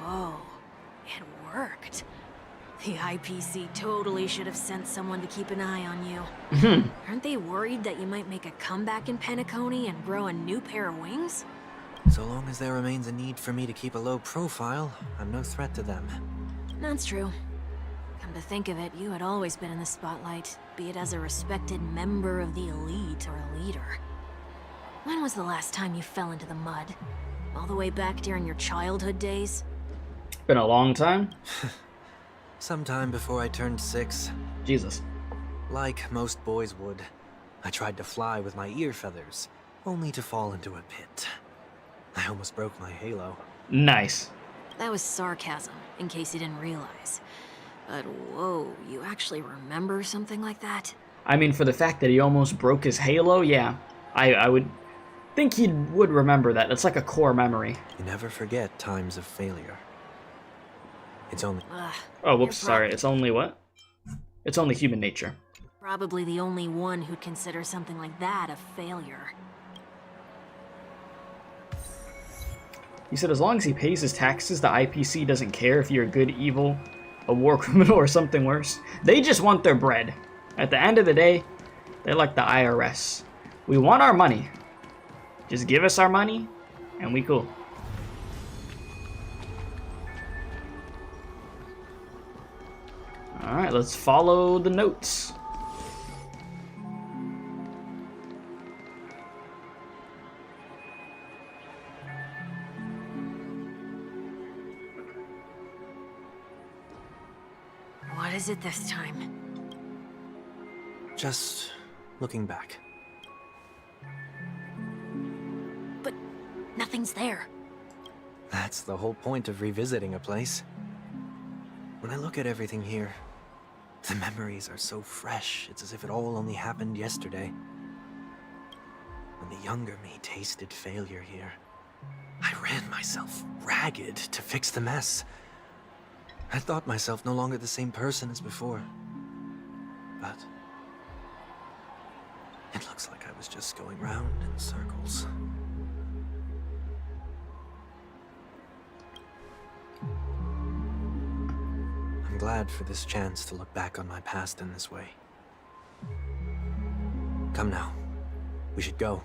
Whoa, it worked. The IPC totally should have sent someone to keep an eye on you. Aren't they worried that you might make a comeback in Penacony and grow a new pair of wings? So long as there remains a need for me to keep a low profile, I'm no threat to them. That's true. Come to think of it, you had always been in the spotlight, be it as a respected member of the elite or a leader. When was the last time you fell into the mud? All the way back during your childhood days? Been a long time. Sometime before I turned 6. Jesus. Like most boys would, I tried to fly with my ear feathers, only to fall into a pit. I almost broke my halo. Nice. That was sarcasm, in case you didn't realize. But whoa, you actually remember something like that? I mean, for the fact that he almost broke his halo, yeah. I would think he would remember that. That's like a core memory. You never forget times of failure. It's only... Oh, whoops, sorry. It's only what? It's only human nature. Probably the only one who'd consider something like that a failure. He said as long as he pays his taxes, the IPC doesn't care if you're good, evil, a war criminal, or something worse. They just want their bread. At the end of the day, they're like the IRS. We want our money. Just give us our money, and we cool. Alright, let's follow the notes. What is it this time? Just looking back. But nothing's there. That's the whole point of revisiting a place. When I look at everything here, the memories are so fresh, it's as if it all only happened yesterday. When the younger me tasted failure here, I ran myself ragged to fix the mess. I thought myself no longer the same person as before. But it looks like I was just going round in circles. I'm glad for this chance to look back on my past in this way. Come now. We should go.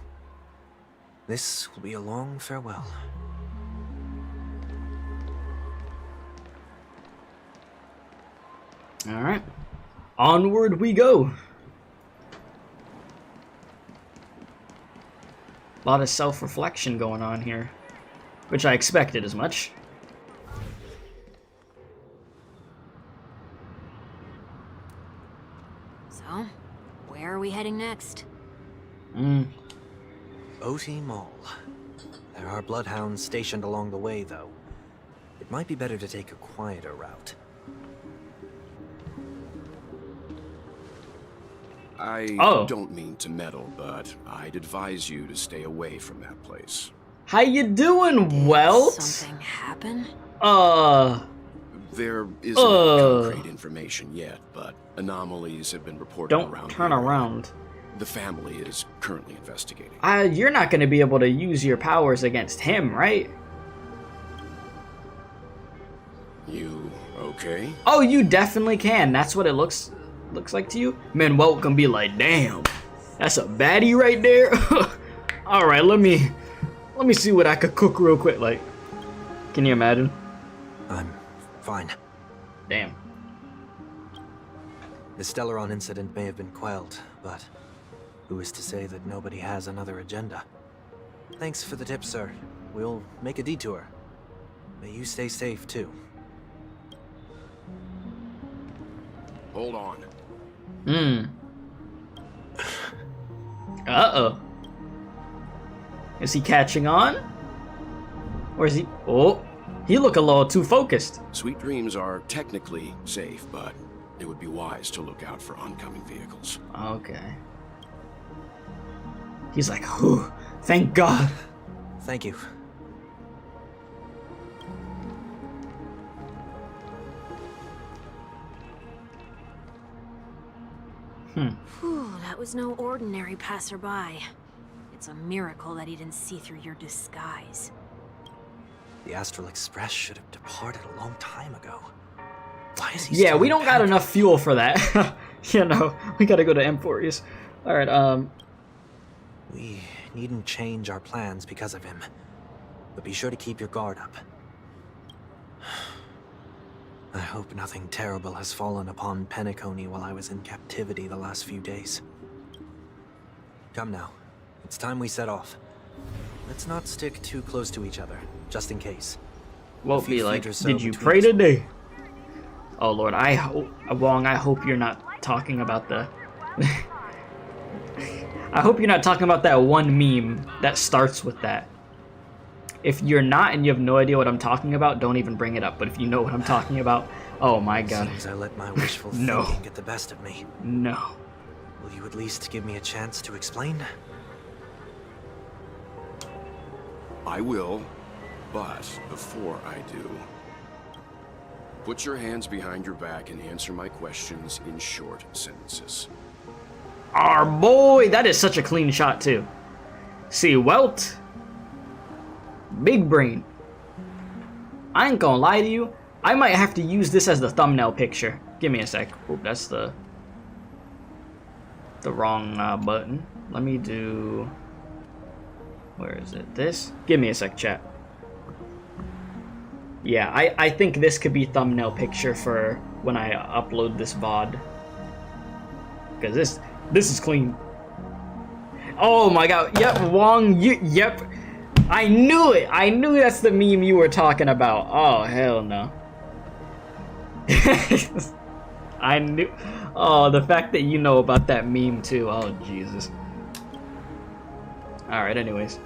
This will be a long farewell. Alright. Onward we go. A lot of self-reflection going on here. Which I expected as much. So, where are we heading next? OT Mall. There are bloodhounds stationed along the way, though. It might be better to take a quieter route. I Oh. don't mean to meddle, but I'd advise you to stay away from that place. How you doing, Welt? Something happen? There isn't concrete information yet, but anomalies have been reported Don't around turn here. around. The family is currently investigating. You're not going to be able to use your powers against him, right? You okay? Oh, you definitely can. That's what it looks like to you. Man, Welt can be like, damn, that's a baddie right there. All right, let me see what I could cook real quick. Like, can you imagine? I'm fine. Damn. The Stellaron incident may have been quelled, but who is to say that nobody has another agenda? Thanks for the tip, sir. We'll make a detour. May you stay safe, too. Hold on. Uh-oh. Is he catching on? Or is he... Oh, he look a little too focused. Sweet dreams are technically safe, but it would be wise to look out for oncoming vehicles. Okay. He's like, whew, thank God. Thank you. Whew, that was no ordinary passerby. It's a miracle that he didn't see through your disguise. The Astral Express should have departed a long time ago. Why is he Yeah, still we in don't got Penacony? enough fuel for that. You know, we gotta go to Emporius. Alright, We needn't change our plans because of him. But be sure to keep your guard up. I hope nothing terrible has fallen upon Penacony while I was in captivity the last few days. Come now. It's time we set off. Let's not stick too close to each other, just in case. won't A few be like, feet or so did you between pray us. today? Oh Lord, I hope, Wong, I hope you're not talking about the... I hope you're not talking about that one meme that starts with that. If you're not and you have no idea what I'm talking about, don't even bring it up. But if you know what I'm talking about, oh my God. Seems I let my wishful No. thinking get the best of me. No. Will you at least give me a chance to explain? I will, but before I do, put your hands behind your back and answer my questions in short sentences. Our boy, that is such a clean shot too. See, Welt, big brain. I ain't gonna lie to you, I might have to use this as the thumbnail picture. Give me a sec. Oh, that's the wrong button. Let me do, where is it? This? Give me a sec, chat. Yeah, I think this could be thumbnail picture for when I upload this VOD. Because this is clean. Oh my god, yep, Wong, yep. I knew it! I knew that's the meme you were talking about. Oh, hell no. I knew. Oh, the fact that you know about that meme too. Oh, Jesus. Alright, anyways.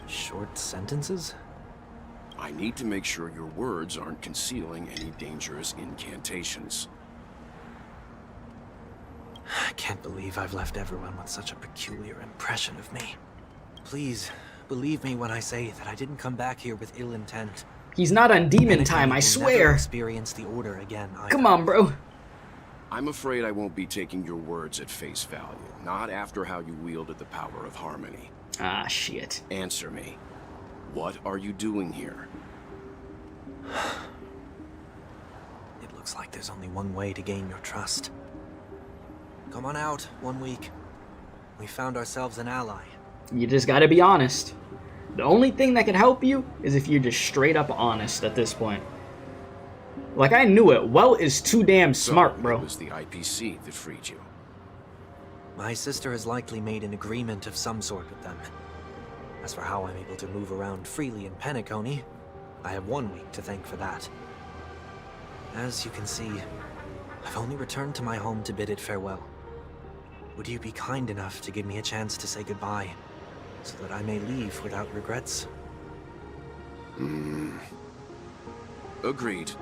Short sentences? I need to make sure your words aren't concealing any dangerous incantations. I can't believe I've left everyone with such a peculiar impression of me. Please, believe me when I say that I didn't come back here with ill intent. He's not on demon time, I Never swear. experience the order again. Come on, bro. I'm afraid I won't be taking your words at face value. Not after how you wielded the power of harmony. Ah, shit. Answer me. What are you doing here? It looks like there's only one way to gain your trust. Come on out, 1 week. We found ourselves an ally. You just gotta be honest. The only thing that can help you is if you're just straight up honest at this point. Like, I knew it. Welt is too damn smart, bro. It was the IPC that freed you. My sister has likely made an agreement of some sort with them. As for how I'm able to move around freely in Penacony, I have 1 week to thank for that. As you can see, I've only returned to my home to bid it farewell. Would you be kind enough to give me a chance to say goodbye, so that I may leave without regrets? Agreed.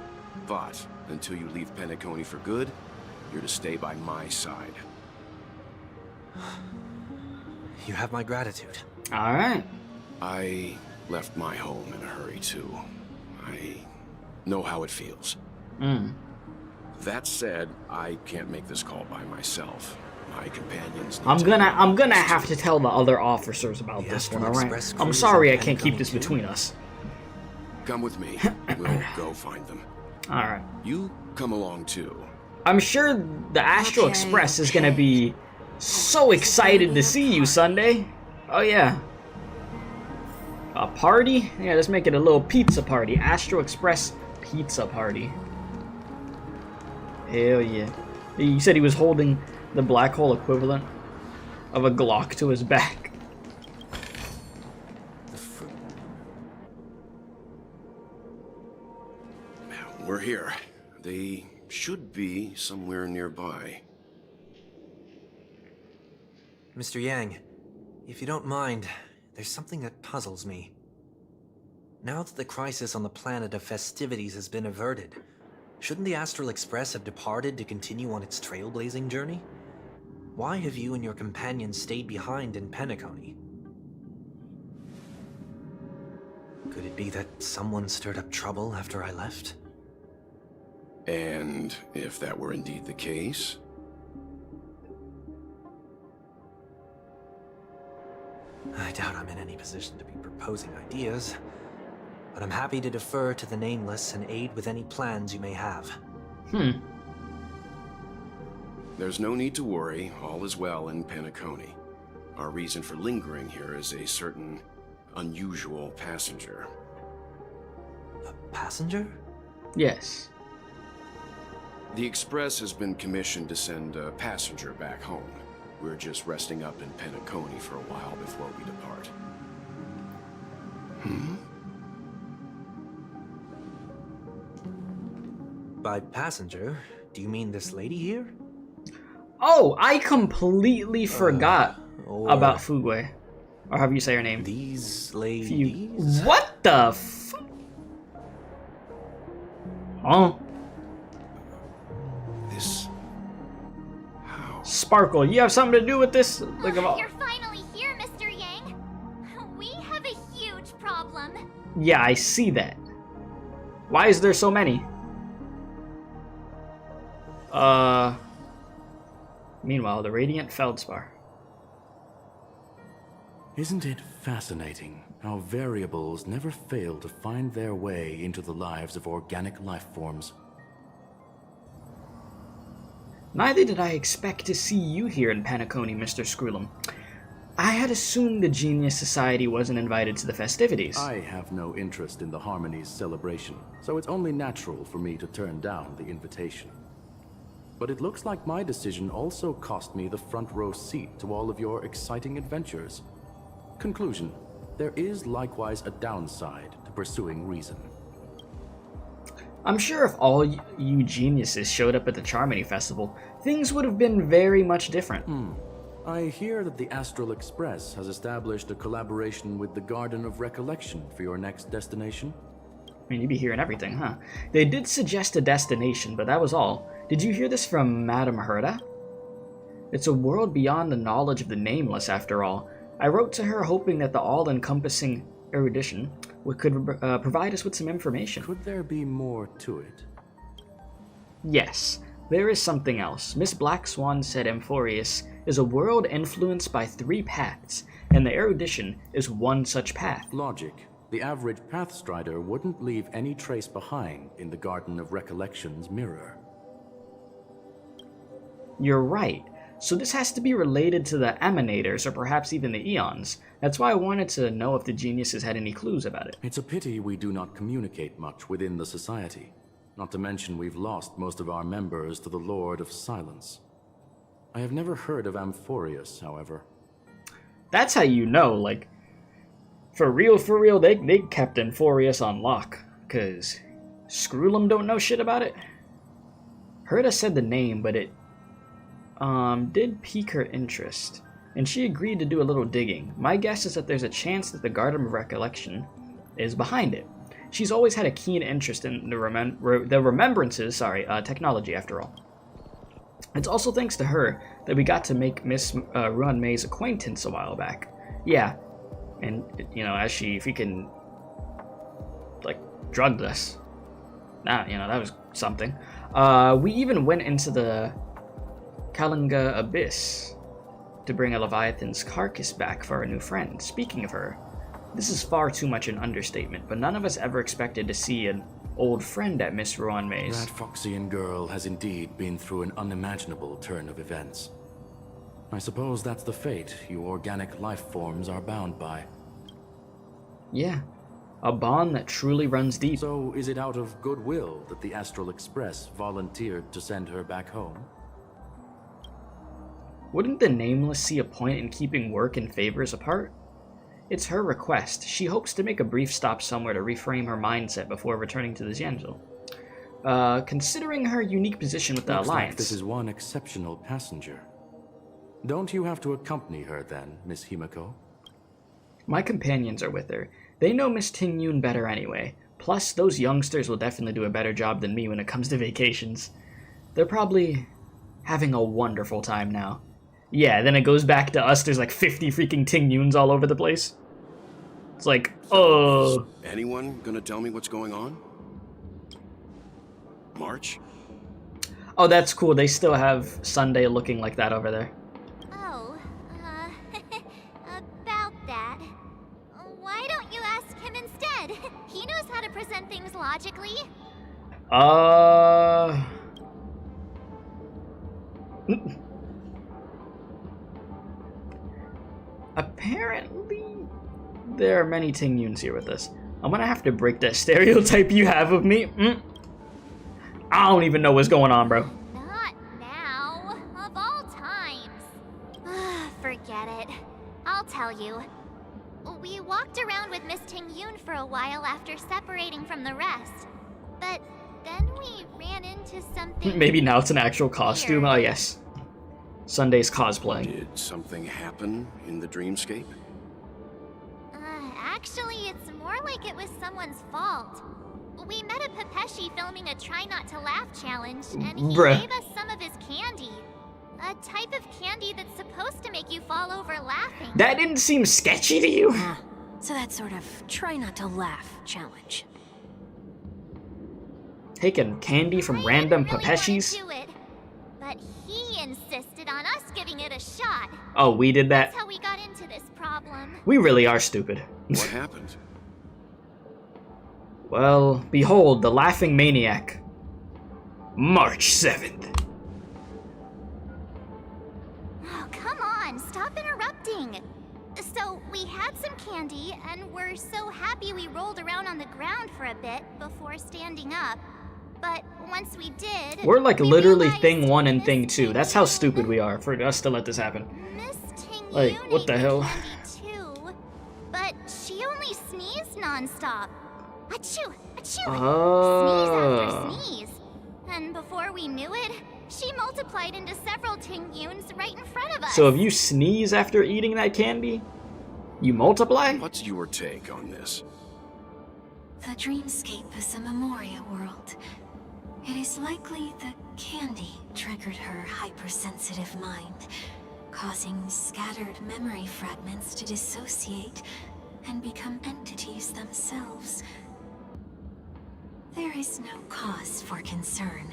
But until you leave Penacony for good, you're to stay by my side. You have my gratitude. Alright. I left my home in a hurry too. I know how it feels. That said, I can't make this call by myself. My companions need I'm to gonna have to tell the other officers about this one, alright? I'm sorry I can't keep this between us. Come with me. We'll go find them. Alright. You come along too. I'm sure the Astral Okay, Express is gonna be so excited to see you Sunday. Oh yeah. A party? Yeah, let's make it a little pizza party. Astral Express pizza party. Hell yeah. He said he was holding the black hole equivalent of a Glock to his back. We're here. They should be somewhere nearby. Mr. Yang, if you don't mind, there's something that puzzles me. Now that the crisis on the planet of festivities has been averted, shouldn't the Astral Express have departed to continue on its trailblazing journey? Why have you and your companions stayed behind in Penacony? Could it be that someone stirred up trouble after I left? And if that were indeed the case? I doubt I'm in any position to be proposing ideas, but I'm happy to defer to the Nameless and aid with any plans you may have. There's no need to worry. All is well in Penacony. Our reason for lingering here is a certain unusual passenger. A passenger? Yes. The Express has been commissioned to send a passenger back home. We're just resting up in Penacony for a while before we depart. By passenger, do you mean this lady here? Oh, I completely forgot Or about Fugue. Or however you say her name. these ladies? What the f... Huh? This... How? Sparkle, you have something to do with this? Look You're about... finally here, Mr. Yang. We have a huge problem. Yeah, I see that. Why is there so many? Meanwhile, the Radiant Feldspar. Isn't it fascinating how variables never fail to find their way into the lives of organic life forms? Neither did I expect to see you here in Penacony, Mr. Scroolum. I had assumed the Genius Society wasn't invited to the festivities. I have no interest in the Harmony's celebration, so it's only natural for me to turn down the invitation. But it looks like my decision also cost me the front row seat to all of your exciting adventures. Conclusion: there is likewise a downside to pursuing reason. I'm sure if all you geniuses showed up at the Charmony Festival, things would have been very much different. I hear that the Astral Express has established a collaboration with the Garden of Recollection for your next destination. I mean, you'd be hearing everything, huh? They did suggest a destination, but that was all. Did you hear this from Madame Herda? It's a world beyond the knowledge of the nameless, after all. I wrote to her hoping that the all-encompassing erudition could provide us with some information. Could there be more to it? Yes, there is something else. Miss Black Swan said Amphorius is a world influenced by 3 paths, and the erudition is one such path. Logic. The average Pathstrider wouldn't leave any trace behind in the Garden of Recollection's mirror. You're right. So this has to be related to the Emanators, or perhaps even the Eons. That's why I wanted to know if the geniuses had any clues about it. It's a pity we do not communicate much within the society. Not to mention we've lost most of our members to the Lord of Silence. I have never heard of Amphorius, however. That's how you know, like, for real, they kept Amphorius on lock, cause Scroolum don't know shit about it. Herda said the name, but it did pique her interest, and she agreed to do a little digging. My guess is that there's a chance that the Garden of Recollection is behind it. She's always had a keen interest in the remembrances, technology after all. It's also thanks to her that we got to make Miss Ruan Mei's acquaintance a while back. Yeah, and, you know, as she freaking, like, drugged us. That was something. We even went into the Kalinga Abyss to bring a Leviathan's carcass back for our new friend. Speaking of her, this is far too much an understatement, but none of us ever expected to see an old friend at Miss Ruan Mei's. That Foxian girl has indeed been through an unimaginable turn of events. I suppose that's the fate you organic life forms are bound by. Yeah, a bond that truly runs deep. So is it out of goodwill that the Astral Express volunteered to send her back home? Wouldn't the Nameless see a point in keeping work and favors apart? It's her request. She hopes to make a brief stop somewhere to reframe her mindset before returning to the Xianzhou. Considering her unique position with the Looks Alliance... like this is one exceptional passenger. Don't you have to accompany her then, Miss Himiko? My companions are with her. They know Miss Tingyun better anyway. Plus, those youngsters will definitely do a better job than me when it comes to vacations. They're probably having a wonderful time now. Yeah, then it goes back to us. There's like 50 freaking Tingyuns all over the place. It's like, oh. Is anyone gonna tell me what's going on? March? Oh, that's cool. They still have Sunday looking like that over there. Oh, about that. Why don't you ask him instead? He knows how to present things logically. Apparently, there are many Tingyuns here with us. I'm gonna have to break that stereotype you have of me. I don't even know what's going on, bro. Not now. Of all times. Forget it. I'll tell you. We walked around with Miss Tingyun for a while after separating from the rest. But then we ran into something... Maybe now it's an actual costume. weird. Oh, yes. Sunday's cosplaying. Did something happen in the dreamscape? Actually, it's more like it was someone's fault. We met a Pepeshi filming a Try Not to Laugh challenge, and he gave us some of his candy. A type of candy that's supposed to make you fall over laughing. That didn't seem sketchy to you? So that sort of try not to laugh challenge. Taking candy from random really Pepeshis? wanna do it, but he insisted on us giving it a shot. Oh, we did that? That's how we got into this problem. We really are stupid. What happened? Well, behold, the Laughing Maniac. March 7th. Oh, come on, stop interrupting. So, we had some candy, and we're so happy we rolled around on the ground for a bit before standing up. But once we did, We're like we literally realized thing 1 and Miss thing 2. That's how Tingyun- stupid we are for us to let this happen. Miss Tingyun Like, what the ate hell? candy too, but she only sneezed nonstop. Achoo! Achoo! Oh. Sneeze after sneeze. And before we knew it, she multiplied into several Tingyuns right in front of us. So if you sneeze after eating that candy, you multiply? What's your take on this? The dreamscape is a Memoria world. It is likely the candy triggered her hypersensitive mind, causing scattered memory fragments to dissociate and become entities themselves. There is no cause for concern.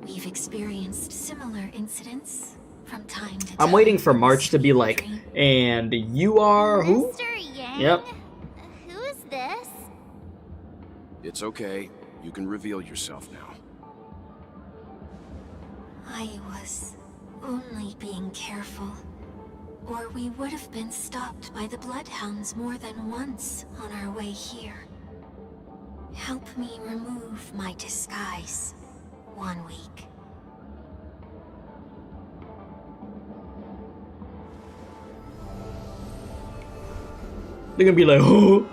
We've experienced similar incidents from time to time. I'm waiting for in the March to be sleep like, dream. and you are who? Mr. Yang? Yep. Who's this? It's okay. You can reveal yourself now. I was only being careful, or we would have been stopped by the Bloodhounds more than once on our way here. Help me remove my disguise 1 week. They're gonna be like, oh,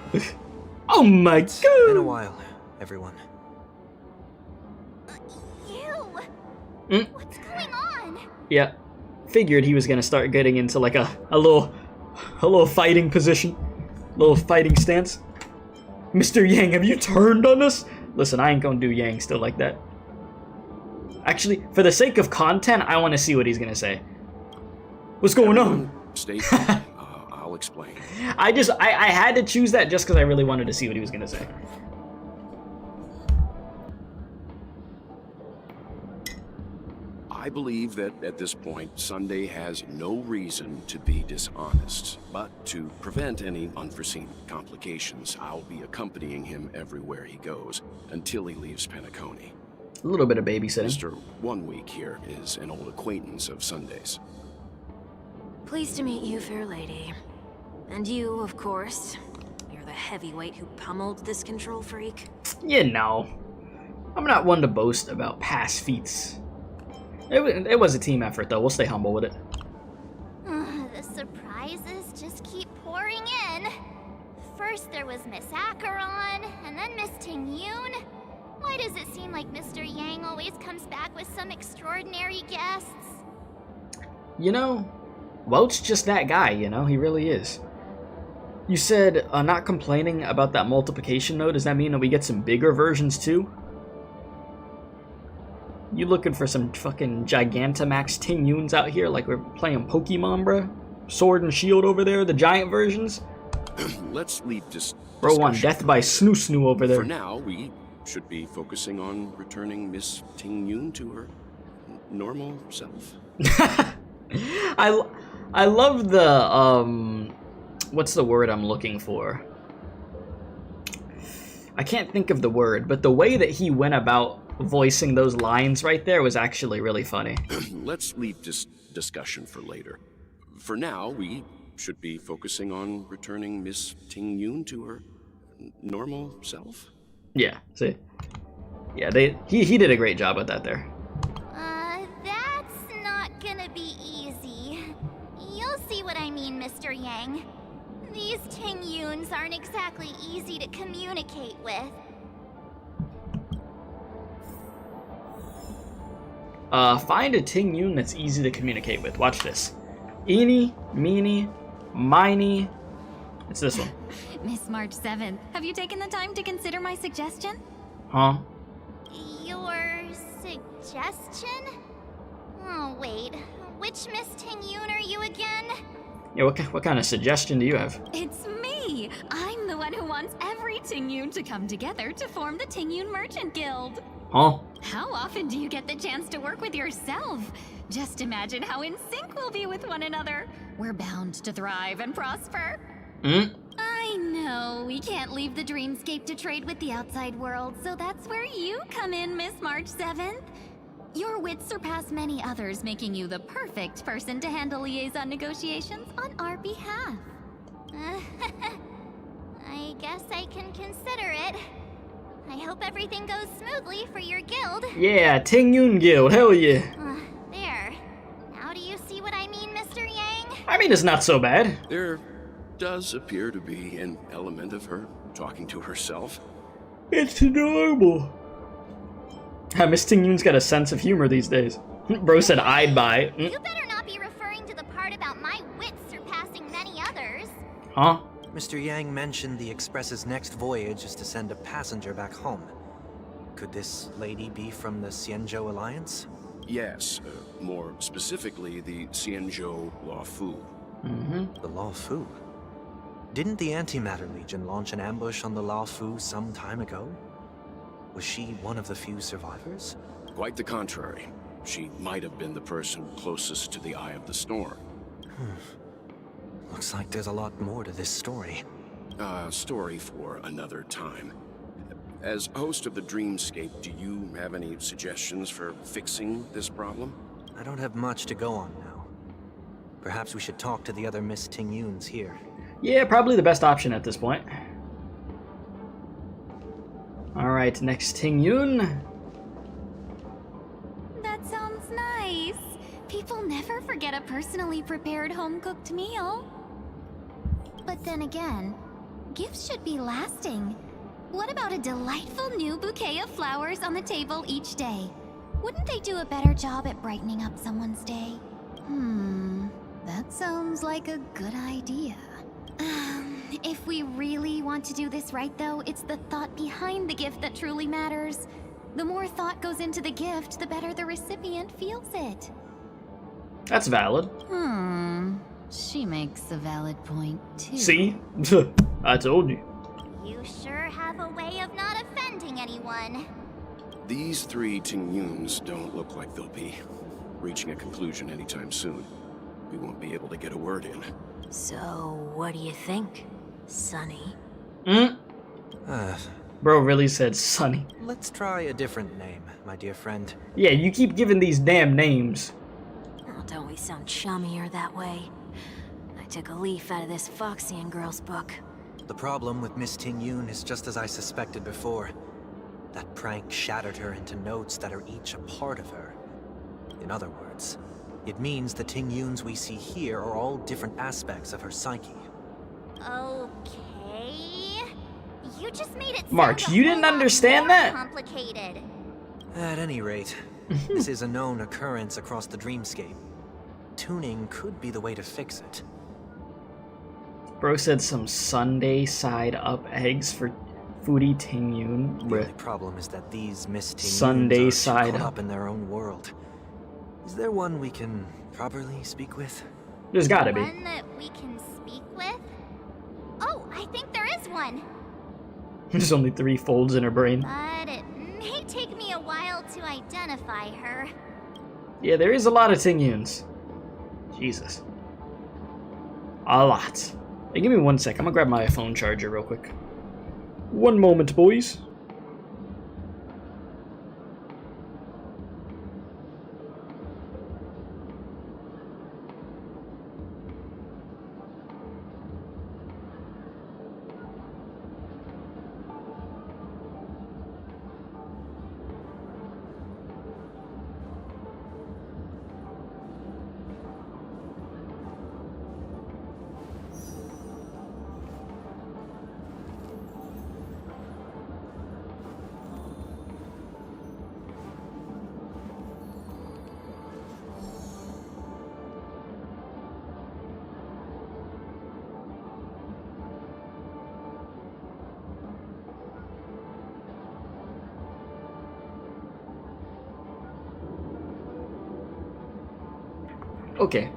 oh my It's been a god. while, everyone. You! Mm. What's going on? Yeah, figured he was gonna start getting into like a little fighting position, little fighting stance. Mr. Yang, have you turned on us? Listen, I ain't gonna do Yang still like that. Actually, for the sake of content, I want to see what he's gonna say. What's going on? Stay calm. I'll explain. I had to choose that just because I really wanted to see what he was gonna say. I believe that at this point, Sunday has no reason to be dishonest. But to prevent any unforeseen complications, I'll be accompanying him everywhere he goes until he leaves Penacony. A little bit of babysitting. Mr. 1 Week here is an old acquaintance of Sunday's. Pleased to meet you, fair lady. And you, of course. You're the heavyweight who pummeled this control freak. You know, I'm not one to boast about past feats. It was a team effort, though. We'll stay humble with it. The surprises just keep pouring in. First there was Miss Acheron, and then Miss Tingyun. Why does it seem like Mr. Yang always comes back with some extraordinary guests? You know, Welt's just that guy, you know? He really is. You said not complaining about that multiplication node. Does that mean that we get some bigger versions, too? You looking for some fucking Gigantamax Tingyuns out here like we're playing Pokemon, bruh? Sword and Shield over there, the giant versions? Let's leave this. Bro, one discussion death by for Snoo Snoo over there. For now, we should be focusing on returning Miss Tingyun to her normal self. I love the what's the word I'm looking for? I can't think of the word, but the way that he went about voicing those lines right there was actually really funny. Let's leave this discussion for later. For now, we should be focusing on returning Miss Tingyun to her normal self. Yeah, see? Yeah, he did a great job with that there. That's not gonna be easy. You'll see what I mean, Mr. Yang. These Tingyuns aren't exactly easy to communicate with. Find a Tingyun that's easy to communicate with. Watch this. Eeny, meeny, miny. It's this one. Miss March 7th, have you taken the time to consider my suggestion? Huh? Your suggestion? Oh, wait. Which Miss Tingyun are you again? Yeah, what kind of suggestion do you have? It's me! me! I'm the one who wants every Tingyun to come together to form the Tingyun Merchant Guild. Huh? How often do you get the chance to work with yourself? Just imagine how in sync we'll be with one another. We're bound to thrive and prosper. I know, we can't leave the dreamscape to trade with the outside world, so that's where you come in, Miss March 7th. Your wits surpass many others, making you the perfect person to handle liaison negotiations on our behalf. I guess I can consider it. I hope everything goes smoothly for your guild. Yeah, Tingyun Guild, hell yeah. There. Now do you see what I mean, Mr. Yang? I mean, it's not so bad. There does appear to be an element of her talking to herself. It's normal. Miss Tingyun's got a sense of humor these days. Bro said I'd buy. You better not be referring to the part about my wits surpassing many others. Huh? Mr. Yang mentioned the Express's next voyage is to send a passenger back home. Could this lady be from the Xianzhou Alliance? Yes, more specifically the Xianzhou Luofu. The Luofu? Didn't the Antimatter Legion launch an ambush on the Luofu some time ago? Was she one of the few survivors? Quite the contrary. She might have been the person closest to the eye of the storm. Looks like there's a lot more to this story. Story for another time. As host of the Dreamscape, do you have any suggestions for fixing this problem? I don't have much to go on now. Perhaps we should talk to the other Miss Tingyuns here. Yeah, probably the best option at this point. Alright, next Tingyun. That sounds nice. People never forget a personally prepared home-cooked meal. But then again, gifts should be lasting. What about a delightful new bouquet of flowers on the table each day? Wouldn't they do a better job at brightening up someone's day? That sounds like a good idea. If we really want to do this right, though, it's the thought behind the gift that truly matters. The more thought goes into the gift, the better the recipient feels it. That's valid. She makes a valid point, too. See? I told you. You sure have a way of not offending anyone. These three Tingyuns don't look like they'll be reaching a conclusion anytime soon. We won't be able to get a word in. So, what do you think, Sonny? Bro really said Sonny. Let's try a different name, my dear friend. Yeah, you keep giving these damn names. Oh, don't we sound chummier that way? I took a leaf out of this Foxian girl's book. The problem with Miss Tingyun is just as I suspected before. That prank shattered her into notes that are each a part of her. In other words, it means the Tingyuns we see here are all different aspects of her psyche. Okay. You just made it March, sound a you whole didn't lot understand more that? complicated. At any rate, this is a known occurrence across the dreamscape. Tuning could be the way to fix it. Bro said some Sunday side up eggs for foodie Tingyun. The only problem is that these Miss Tingyuns Sunday are side caught up. up in their own world. Is there one we can properly speak with? There's gotta be. One that we can speak with? Oh, I think there is one. There's only 3 folds in her brain. But it may take me a while to identify her. Yeah, there is a lot of Tingyuns. Jesus. A lot. Hey, give me 1 sec. I'm gonna grab my phone charger real quick. 1 moment, boys. Okay,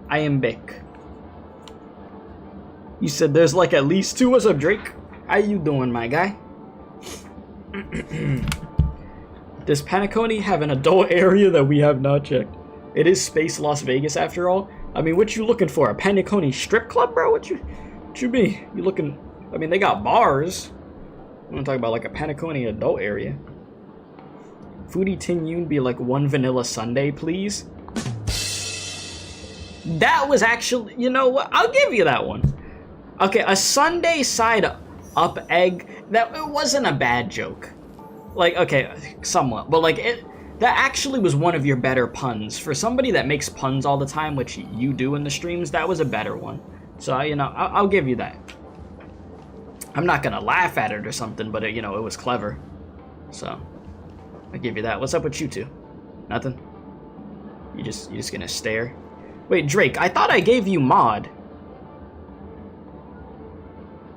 I am back. You said there's like at least 2. What's up, Drake? How you doing, my guy? Does Penacony have an adult area that we have not checked? It is Space Las Vegas after all. I mean, what you looking for? A Penacony strip club, bro? What you mean? You looking... I mean, they got bars. I'm gonna talk about like a Penacony adult area. Foodie Tingyun be like 1 vanilla sundae, please. That was actually... You know what? I'll give you that one. Okay, a sundae side up egg. That it wasn't a bad joke. Like, okay, somewhat. But like, that actually was one of your better puns. For somebody that makes puns all the time, which you do in the streams, that was a better one. So, you know, I'll give you that. I'm not gonna laugh at it or something, but, you know, it was clever. So, I'll give you that. What's up with you two? Nothing? You just gonna stare? Wait, Drake, I thought I gave you mod.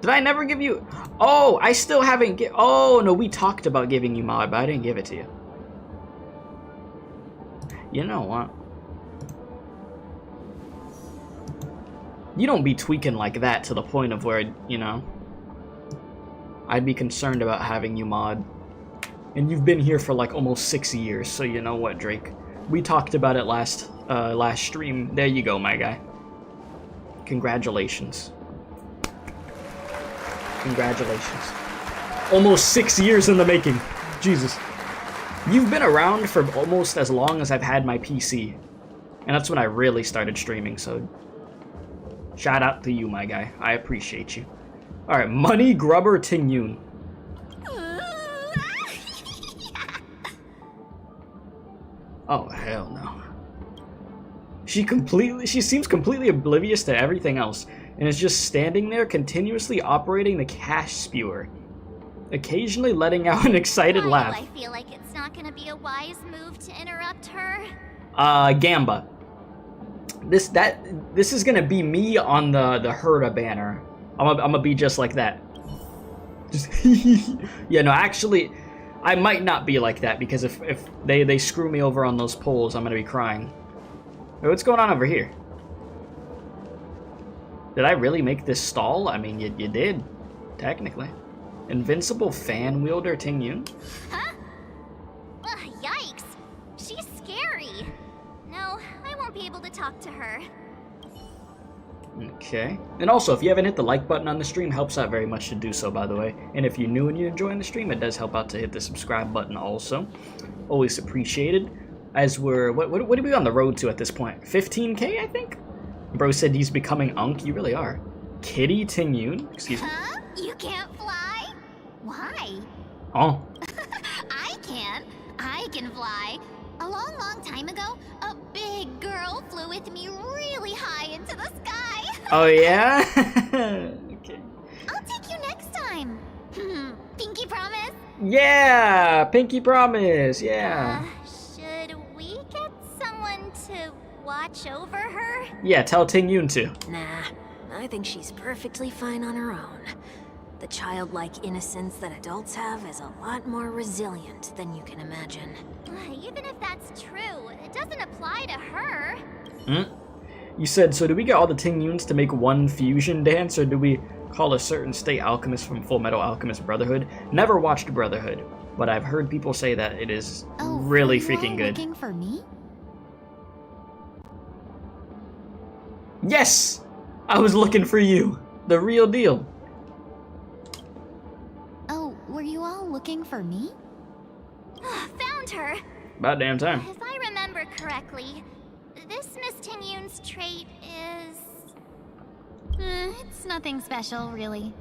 Did I never give you... Oh, I still haven't... Oh, no, we talked about giving you mod, but I didn't give it to you. You know what? You don't be tweaking like that to the point of where, you know... I'd be concerned about having you mod. And you've been here for like almost 6 years, so you know what, Drake? We talked about it last stream. There you go, my guy. Congratulations. Congratulations. Almost 6 years in the making. Jesus. You've been around for almost as long as I've had my PC. And that's when I really started streaming, so... Shout out to you, my guy. I appreciate you. Alright, Money Grubber Tingyun. Oh, hell no. She seems completely oblivious to everything else, and is just standing there continuously operating the cash spewer, occasionally letting out an excited laugh. I feel like it's not gonna be a wise move to interrupt her. Gamba. This is gonna be me on the Herda banner. I'm gonna be just like that. Just yeah, no, actually, I might not be like that, because if they screw me over on those polls, I'm gonna be crying. Wait, what's going on over here? Did I really make this stall? I mean, you did, technically. Invincible fan wielder Tingyun? Huh? Ugh, yikes. She's scary. No, I won't be able to talk to her. Okay. And also, if you haven't hit the like button on the stream, helps out very much to do so, by the way. And if you're new and you're enjoying the stream, it does help out to hit the subscribe button also. Always appreciated. As we're... What are we on the road to at this point? 15k, I think? Bro said he's becoming Unk. You really are. Kitty Tingyun? Excuse me. Huh? You can't fly? Why? Oh. I can. I can fly. A long time ago, a big girl flew with me really high into the sky. Oh, yeah? Okay. I'll take you next time. Pinky promise? Yeah! Pinky promise, yeah. Should we get someone to watch over her? Yeah, tell Tingyun to. Nah, I think she's perfectly fine on her own. The childlike innocence that adults have is a lot more resilient than you can imagine. Even if that's true, it doesn't apply to her. You said, so do we get all the Tingyuns to make one fusion dance, or do we call a certain state alchemist from Full Metal Alchemist Brotherhood? Never watched Brotherhood, but I've heard people say that it is really freaking good. Looking for me? Yes! I was looking for you. The real deal. Oh, were you all looking for me? Found her! About damn time. If I remember correctly, this Miss Tingyun's trait is... It's nothing special, really.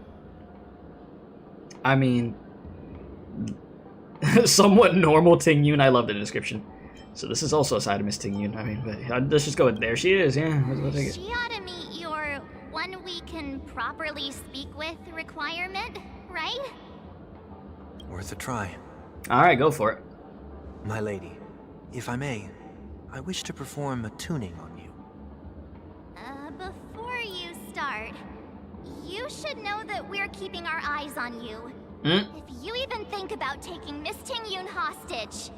I mean... somewhat normal Tingyun. I love the description. So this is also a side of Miss Tingyun. I mean, but let's just go with there she is, yeah. We'll take it. She ought to meet your one we can properly speak with requirement, right? Worth a try. Alright, go for it. My lady, if I may, I wish to perform a tuning on you. Before you start, you should know that we're keeping our eyes on you. If you even think about taking Miss Tingyun hostage...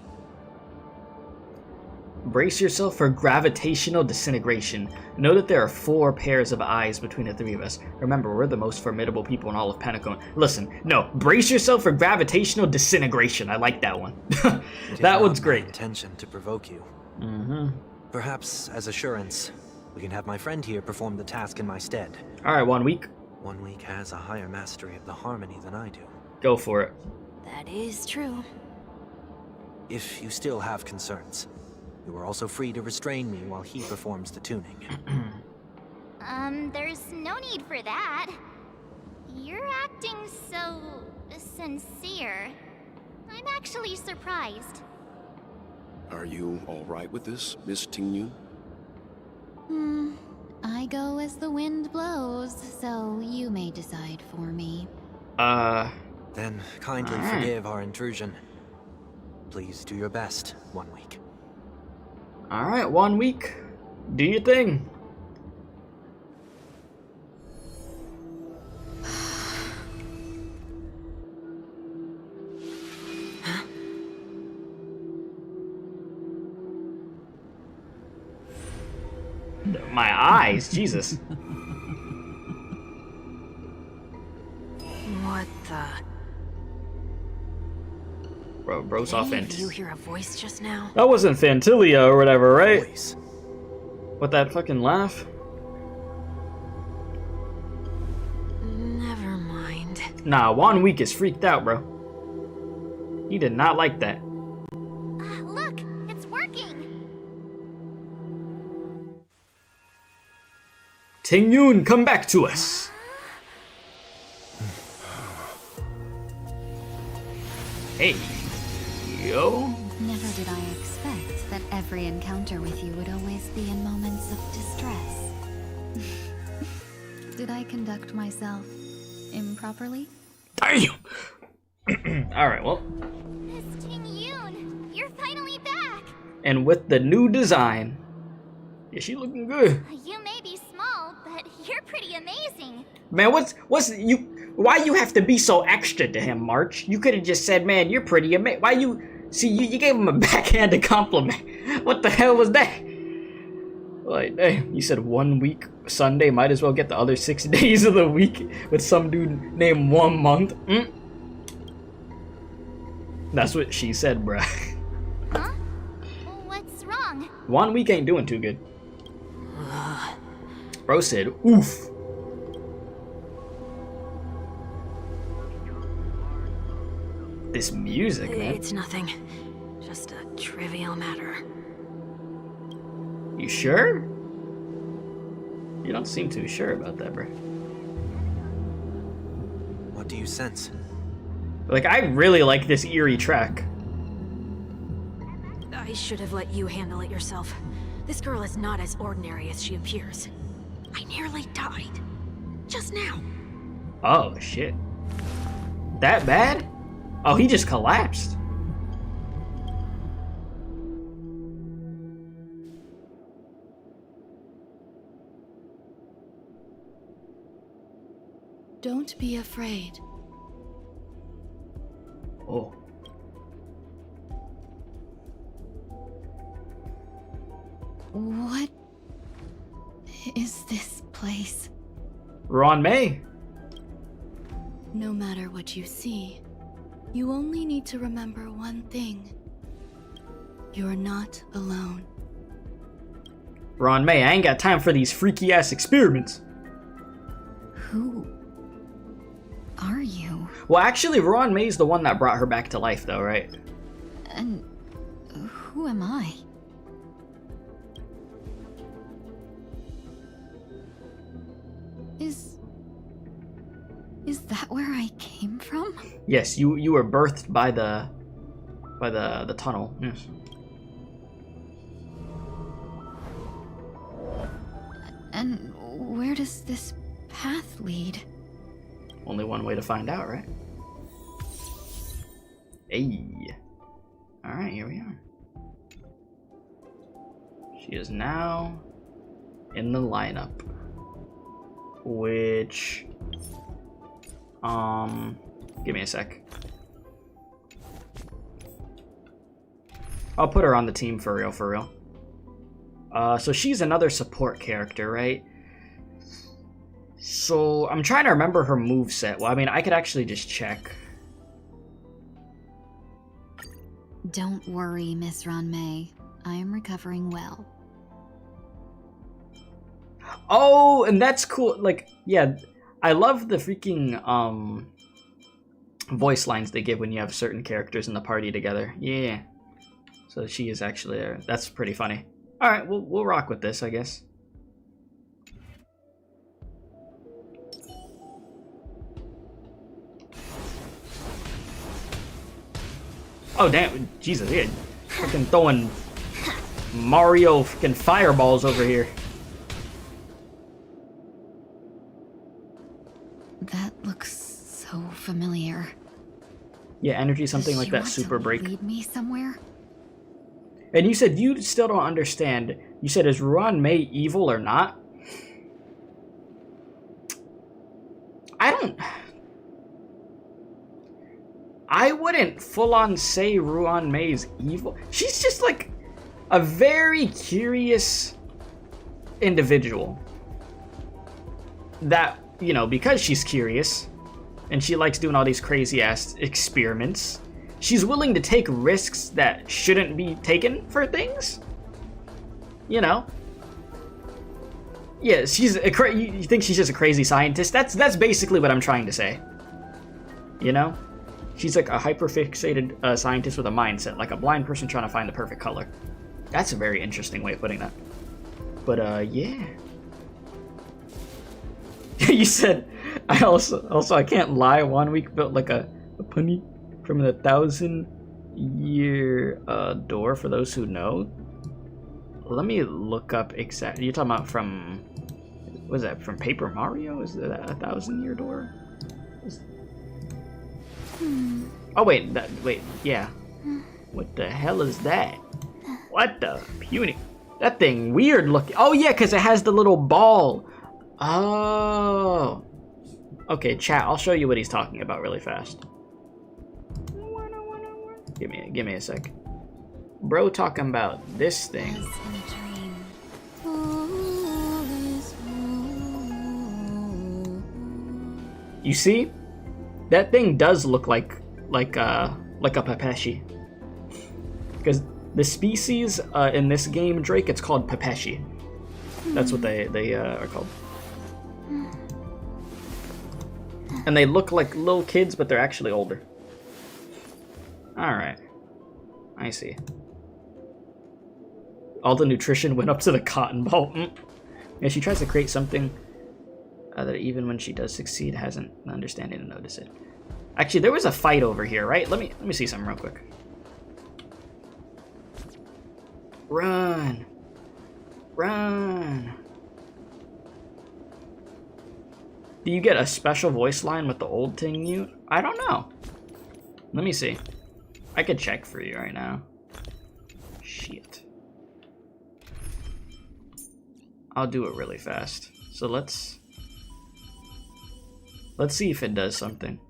Brace yourself for gravitational disintegration. Know that there are 4 pairs of eyes between the 3 of us. Remember, we're the most formidable people in all of Penacony. Listen, no, brace yourself for gravitational disintegration. I like that one. That one's great. My intention to provoke you. Mm-hmm. Perhaps, as assurance, we can have my friend here perform the task in my stead. Alright, 1 week. 1 week has a higher mastery of the harmony than I do. Go for it. That is true. If you still have concerns, you are also free to restrain me while he performs the tuning. There's no need for that. You're acting so sincere. I'm actually surprised. Are you all right with this, Miss Tingyun? I go as the wind blows, so you may decide for me. Then kindly forgive our intrusion. Please do your best, 1 week. Alright, 1 week. Do your thing. My eyes, Jesus. What the? Bro saw Did you hear a voice just now? That wasn't Fantilia or whatever, right? Voice. What, that fucking laugh? Never mind. Nah, 1 week is freaked out, bro. He did not like that. Look, it's working. Tingyun, come back to us. Hey, yo. Never did I expect that every encounter with you would always be in moments of distress. Did I conduct myself improperly? Damn. All right, well. Miss Tingyun, you're finally back. And with the new design, yeah, she looking good. You may be small, but you're pretty amazing. Man, what's you? Why you have to be so extra to him, March? You could have just said, "Man, you're pretty amazing." Why you? See, you gave him a backhanded compliment. What the hell was that? Like, hey, you said 1 week Sunday. Might as well get the other 6 days of the week with some dude named 1 month. That's what she said, bruh. Huh? What's wrong? 1 week ain't doing too good. Bro said, oof. This music, man. It's nothing. Just a trivial matter. You sure? You don't seem too sure about that, bro. What do you sense? Like, I really like this eerie track. I should have let you handle it yourself. This girl is not as ordinary as she appears. I nearly died. Just now. Oh, shit. That bad? Oh, he just collapsed. Don't be afraid. Oh. What is this place? Ruan Mei. No matter what you see, you only need to remember one thing. You're not alone. Ruan Mei, I ain't got time for these freaky ass experiments. Who are you? Well, actually, Ruan Mei's the one that brought her back to life, though, right? And who am I? Is that where I came from? Yes, you were birthed by the tunnel. Yes. And where does this path lead? Only one way to find out, right? Hey. Alright, here we are. She is now in the lineup. Which... give me a sec. I'll put her on the team for real, for real. So she's another support character, right? So I'm trying to remember her moveset. Well, I mean, I could actually just check. Don't worry, Miss Ruan Mei. I am recovering well. Oh, and that's cool. Like, yeah, I love the freaking voice lines they give when you have certain characters in the party together. Yeah. So she is actually there. That's pretty funny. All right, we'll rock with this, I guess. Oh damn! Jesus, yeah, fucking throwing Mario freaking fireballs over here. That looks so familiar. Yeah, energy, something Does like she that want super to break. lead me somewhere? And you said you still don't understand. You said, is Ruan Mei evil or not? I wouldn't full-on say Ruan Mei is evil. She's just like a very curious individual. That, you know, because she's curious and she likes doing all these crazy-ass experiments, she's willing to take risks that shouldn't be taken for things. You know? Yeah, she's a you think she's just a crazy scientist? That's basically what I'm trying to say. You know? She's like a hyper-fixated scientist with a mindset, like a blind person trying to find the perfect color. That's a very interesting way of putting that. But, yeah. You said, I can't lie, 1 week built like a punny from the 1,000-year door, for those who know. Let me look up exactly. You're talking about from, what is that, from Paper Mario? Is that a 1,000-year door? Oh wait, yeah. What the hell is that? What the puny? That thing weird looking. Oh yeah, because it has the little ball. Oh. Okay, chat. I'll show you what he's talking about really fast. Give me a sec. Bro, talking about this thing. You see? That thing does look like a Pepeshi. Because the species in this game, Drake, it's called Pepeshi. That's what they are called. And they look like little kids, but they're actually older. Alright. I see. All the nutrition went up to the cotton ball. Yeah, she tries to create something that even when she does succeed, hasn't an understanding to notice it. Actually, there was a fight over here, right? Let me see something real quick. Run! Run! Do you get a special voice line with the old Tingyun? I don't know. Let me see. I could check for you right now. Shit. I'll do it really fast. So let's see if it does something.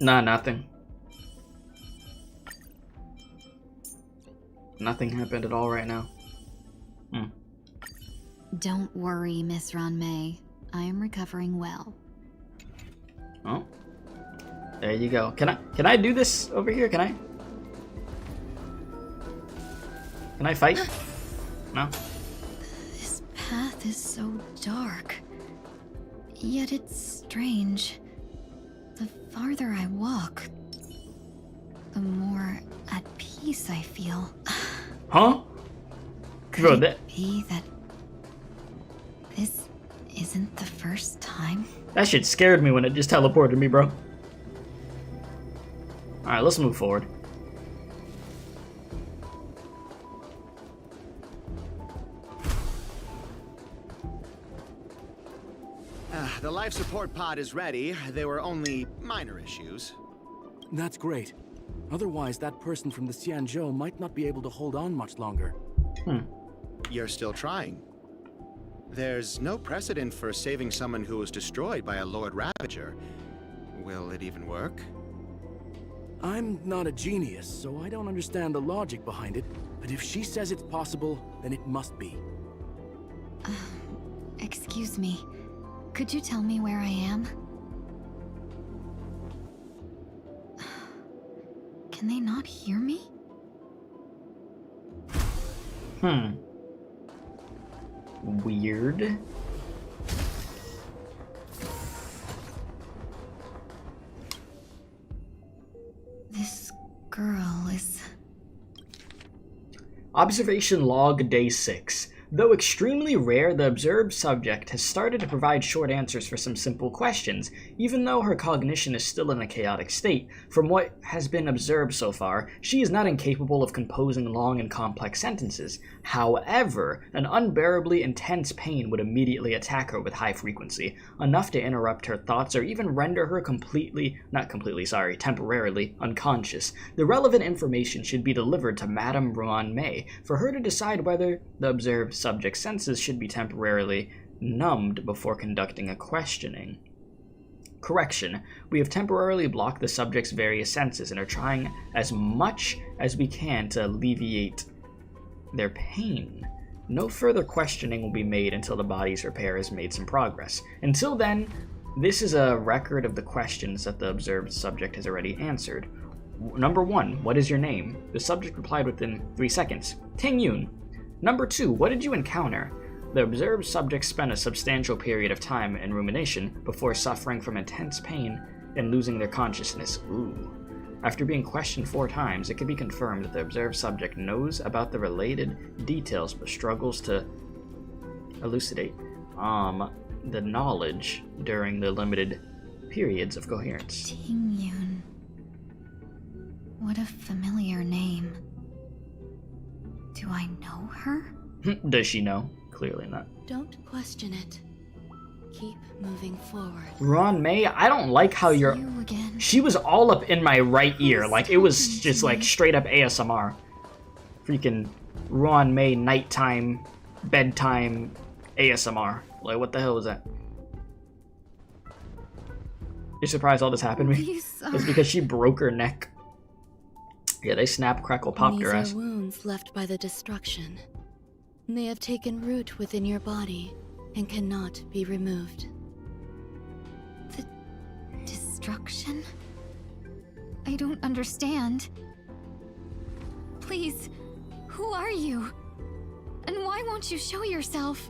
Nah, nothing. Nothing happened at all right now. Don't worry, Miss Ruan Mei. I am recovering well. Oh. There you go. Can I do this over here? Can I fight? No? This path is so dark. Yet it's strange. The farther I walk, the more at peace I feel. Huh? Could it be that this isn't the first time? That shit scared me when it just teleported me, bro. Alright, let's move forward. The life support pod is ready. There were only minor issues. That's great. Otherwise, that person from the Xianzhou might not be able to hold on much longer. You're still trying. There's no precedent for saving someone who was destroyed by a Lord Ravager. Will it even work? I'm not a genius, so I don't understand the logic behind it, but if she says it's possible, then it must be. Excuse me. Could you tell me where I am? Can they not hear me? Weird. This girl is... Observation log day 6. Though extremely rare, the observed subject has started to provide short answers for some simple questions, even though her cognition is still in a chaotic state. From what has been observed so far, she is not incapable of composing long and complex sentences. However, an unbearably intense pain would immediately attack her with high frequency, enough to interrupt her thoughts or even render her temporarily unconscious. The relevant information should be delivered to Madame Ruan Mei for her to decide whether the observed subject's senses should be temporarily numbed before conducting a questioning. Correction. We have temporarily blocked the subject's various senses and are trying as much as we can to alleviate their pain. No further questioning will be made until the body's repair has made some progress. Until then, this is a record of the questions that the observed subject has already answered. Number 1, what is your name? The subject replied within 3 seconds. Tingyun. Number 2, what did you encounter? The observed subject spent a substantial period of time in rumination before suffering from intense pain and losing their consciousness. Ooh. After being questioned 4 times, it can be confirmed that the observed subject knows about the related details but struggles to elucidate the knowledge during the limited periods of coherence. Tingyun. What a familiar name. Do I know her? Does she know? Clearly not. Don't question it. Keep moving forward. Ruan Mei, I don't like how you're... You again. She was all up in my right ear. Like, it was just like straight up ASMR. Freaking Ruan Mei nighttime, bedtime ASMR. Like, what the hell was that? You're surprised all this happened to me? It's because she broke her neck. Yeah, they snap, crackle, popped her ass. These are wounds left by the destruction. They have taken root within your body and cannot be removed. The destruction? I don't understand. Please, who are you? And why won't you show yourself?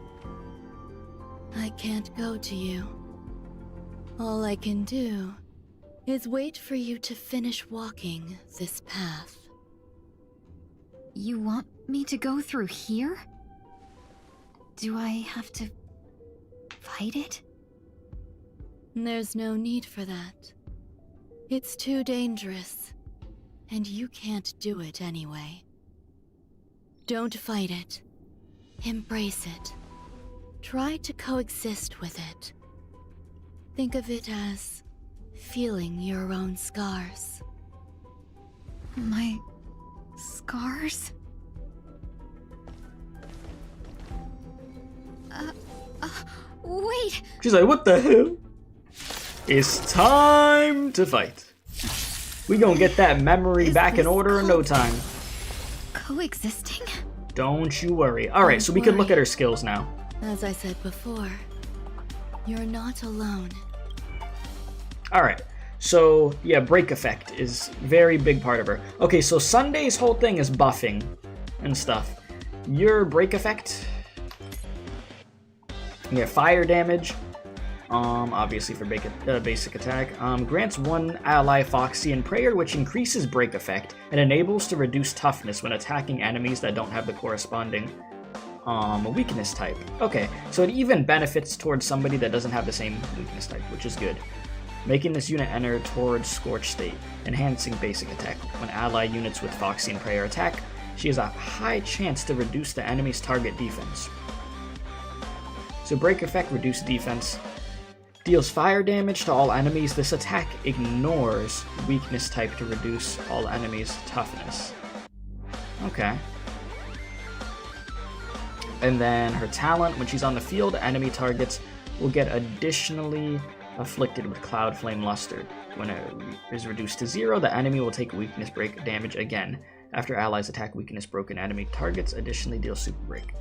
I can't go to you. All I can do is wait for you to finish walking this path. You want me to go through here? Do I have to fight it? There's no need for that. It's too dangerous, and you can't do it anyway. Don't fight it. Embrace it. Try to coexist with it. Think of it as feeling your own scars. My scars? Wait! She's like, what the hell? It's time to fight. We gonna get that memory back in order in no time. Coexisting? Don't you worry. Alright, so we can look at her skills now. As I said before, you're not alone. Alright, so yeah, break effect is very big part of her. Okay, so Sunday's whole thing is buffing and stuff. Your break effect, you get fire damage, obviously for basic attack. Grants one ally Foxian Prayer, which increases break effect and enables to reduce toughness when attacking enemies that don't have the corresponding weakness type. Okay, so it even benefits towards somebody that doesn't have the same weakness type, which is good. Making this unit enter towards Scorch State, enhancing basic attack. When ally units with Foxian Prayer attack, she has a high chance to reduce the enemy's target defense. So break effect, reduce defense. Deals fire damage to all enemies. This attack ignores weakness type to reduce all enemies' toughness. Okay. And then her talent, when she's on the field, enemy targets will get additionally afflicted with Cloud Flame Luster. When it is reduced to 0, the enemy will take weakness break damage again. After allies attack weakness broken enemy targets, additionally deal super break.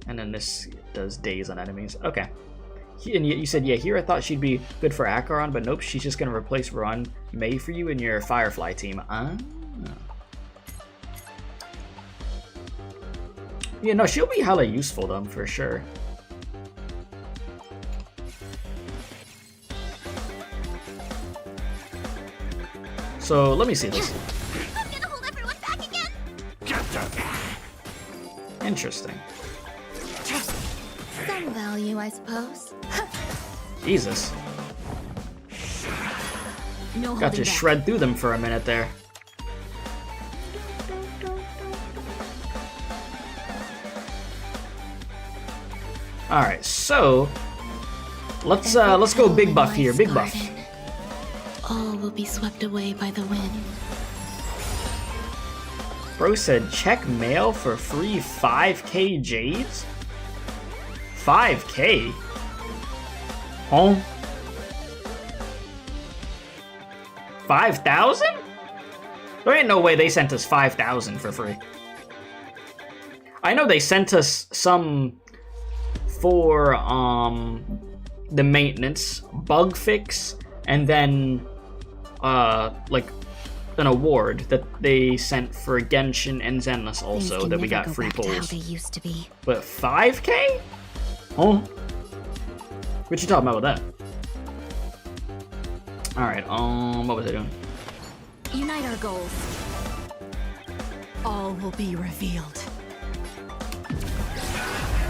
And then this does daze on enemies. Okay. And you said, yeah, here I thought she'd be good for Acheron, but nope, she's just going to replace Ruan Mei for you in your Firefly team. Yeah, no, she'll be hella useful, though, for sure. So, let me see this. I'm gonna hold everyone back again. Interesting. Some value, I suppose. Jesus. No Got holding to back. shred through them for a minute there. Alright, so let's go big buff here, big buff. All will be swept away by the wind. Bro said check mail for free 5k jades? 5k? Home? 5,000? There ain't no way they sent us 5,000 for free. I know they sent us some for the maintenance, bug fix, and then like an award that they sent for Genshin and Zenless also that we got free pulls. How they used to be. But 5k? Oh. What you talking about with that? Alright, what was I doing? Unite our goals. All will be revealed.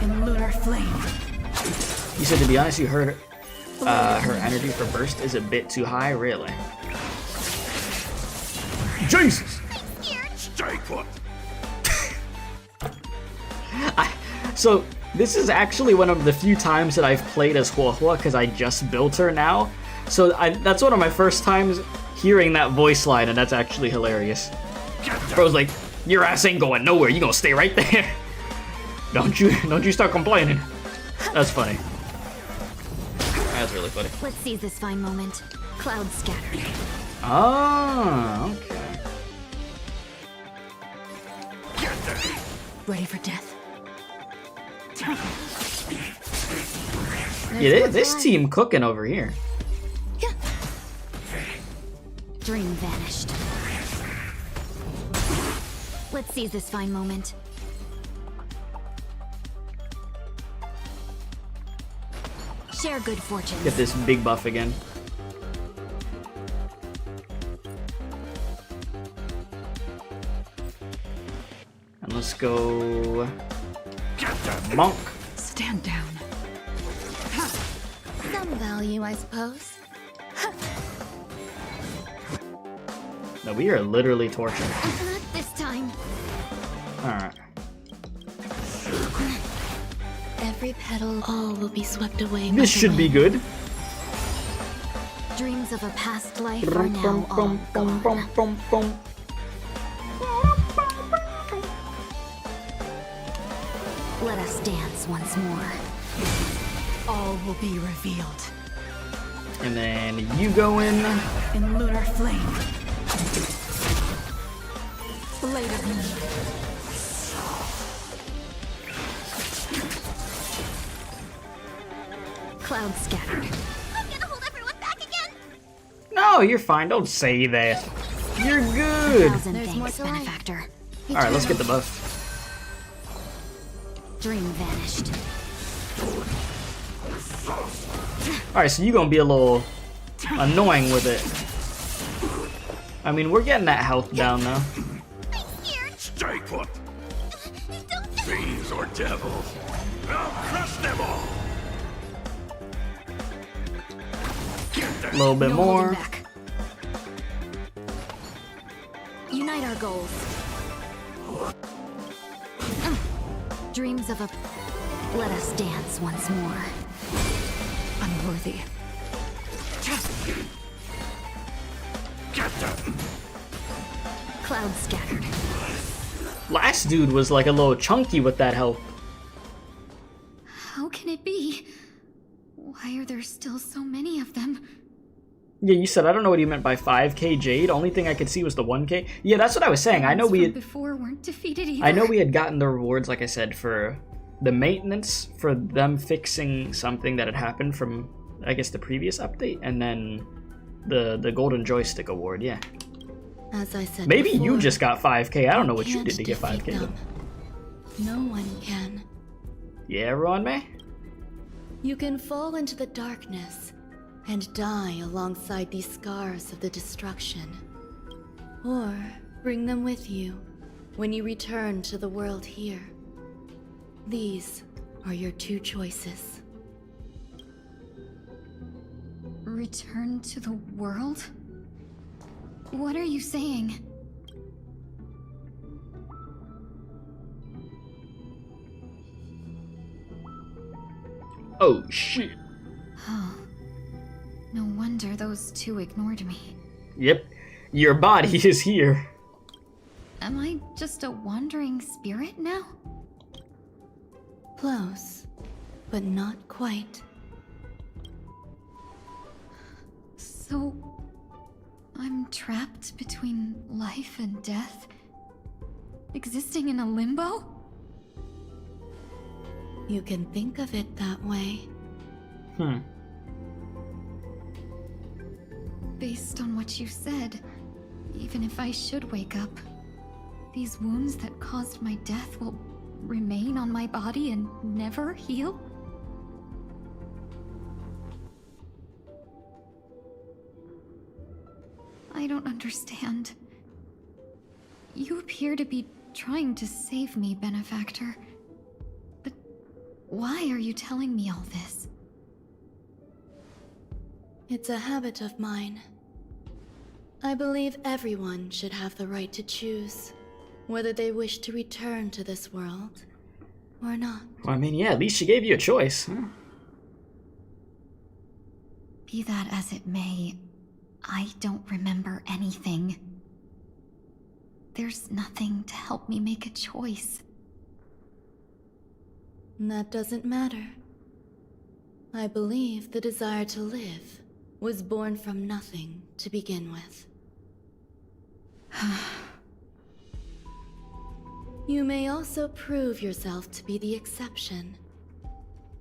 In lunar flame. You said, to be honest, you heard her energy for burst is a bit too high, really? Jesus! Stay put. So, this is actually one of the few times that I've played as Huohua, because I just built her now. So, that's one of my first times hearing that voice line, and that's actually hilarious. Bro's like, your ass ain't going nowhere, you gonna stay right there. Don't you start complaining. That's funny. That's really funny. Let's seize this fine moment. Clouds scattered. Oh, okay. Ready for death. Yeah, this team cooking over here. Dream vanished. Let's seize this fine moment. Share good fortune. Get this big buff again. And let's go Monk. Stand down. Some value, I suppose. No, we are literally tortured. Not this time. Alright. Every petal, all will be swept away. This should be good. Dreams of a past life are now all gone. Let us dance once more. All will be revealed. And then you go in. In lunar flame. Blade of moon. Clouds scattered. I'm gonna hold everyone back again. No, you're fine. Don't say that. You're good. There's more benefactor. Alright, let's get the buff. Dream vanished. Alright, so you're gonna be a little annoying with it. I mean, we're getting that health down now. Stay put. Fiends or devils, I'll crush them all. A little bit more. Unite our goals. Dreams of a... Let us dance once more. Unworthy. Clouds scattered. Last dude was like a little chunky with that health. How can it be? Why are there still so many of them? Yeah, you said I don't know what you meant by 5k Jade. Only thing I could see was the 1k. Yeah, that's what I was saying. I know we had, before weren't defeated either. I know we had gotten the rewards, like I said, for the maintenance, for them fixing something that had happened from, I guess, the previous update, and then the golden joystick award. Yeah. As I said Maybe before, you just got 5k. I don't know what you did to get 5k. them. No one can. Yeah, Ruan Mei? You can fall into the darkness and die alongside these scars of the destruction. Or bring them with you when you return to the world here. These are your two choices. Return to the world? What are you saying? Oh, shit. Oh. No wonder those two ignored me. Yep. Your body is here. Am I just a wandering spirit now? Close, but not quite. So, I'm trapped between life and death? Existing in a limbo? You can think of it that way. Based on what you said, even if I should wake up, these wounds that caused my death will remain on my body and never heal? I don't understand. You appear to be trying to save me, Benefactor. But why are you telling me all this? It's a habit of mine. I believe everyone should have the right to choose whether they wish to return to this world or not. Well, I mean, yeah, at least she gave you a choice. Huh? Be that as it may, I don't remember anything. There's nothing to help me make a choice. That doesn't matter. I believe the desire to live was born from nothing to begin with. You may also prove yourself to be the exception.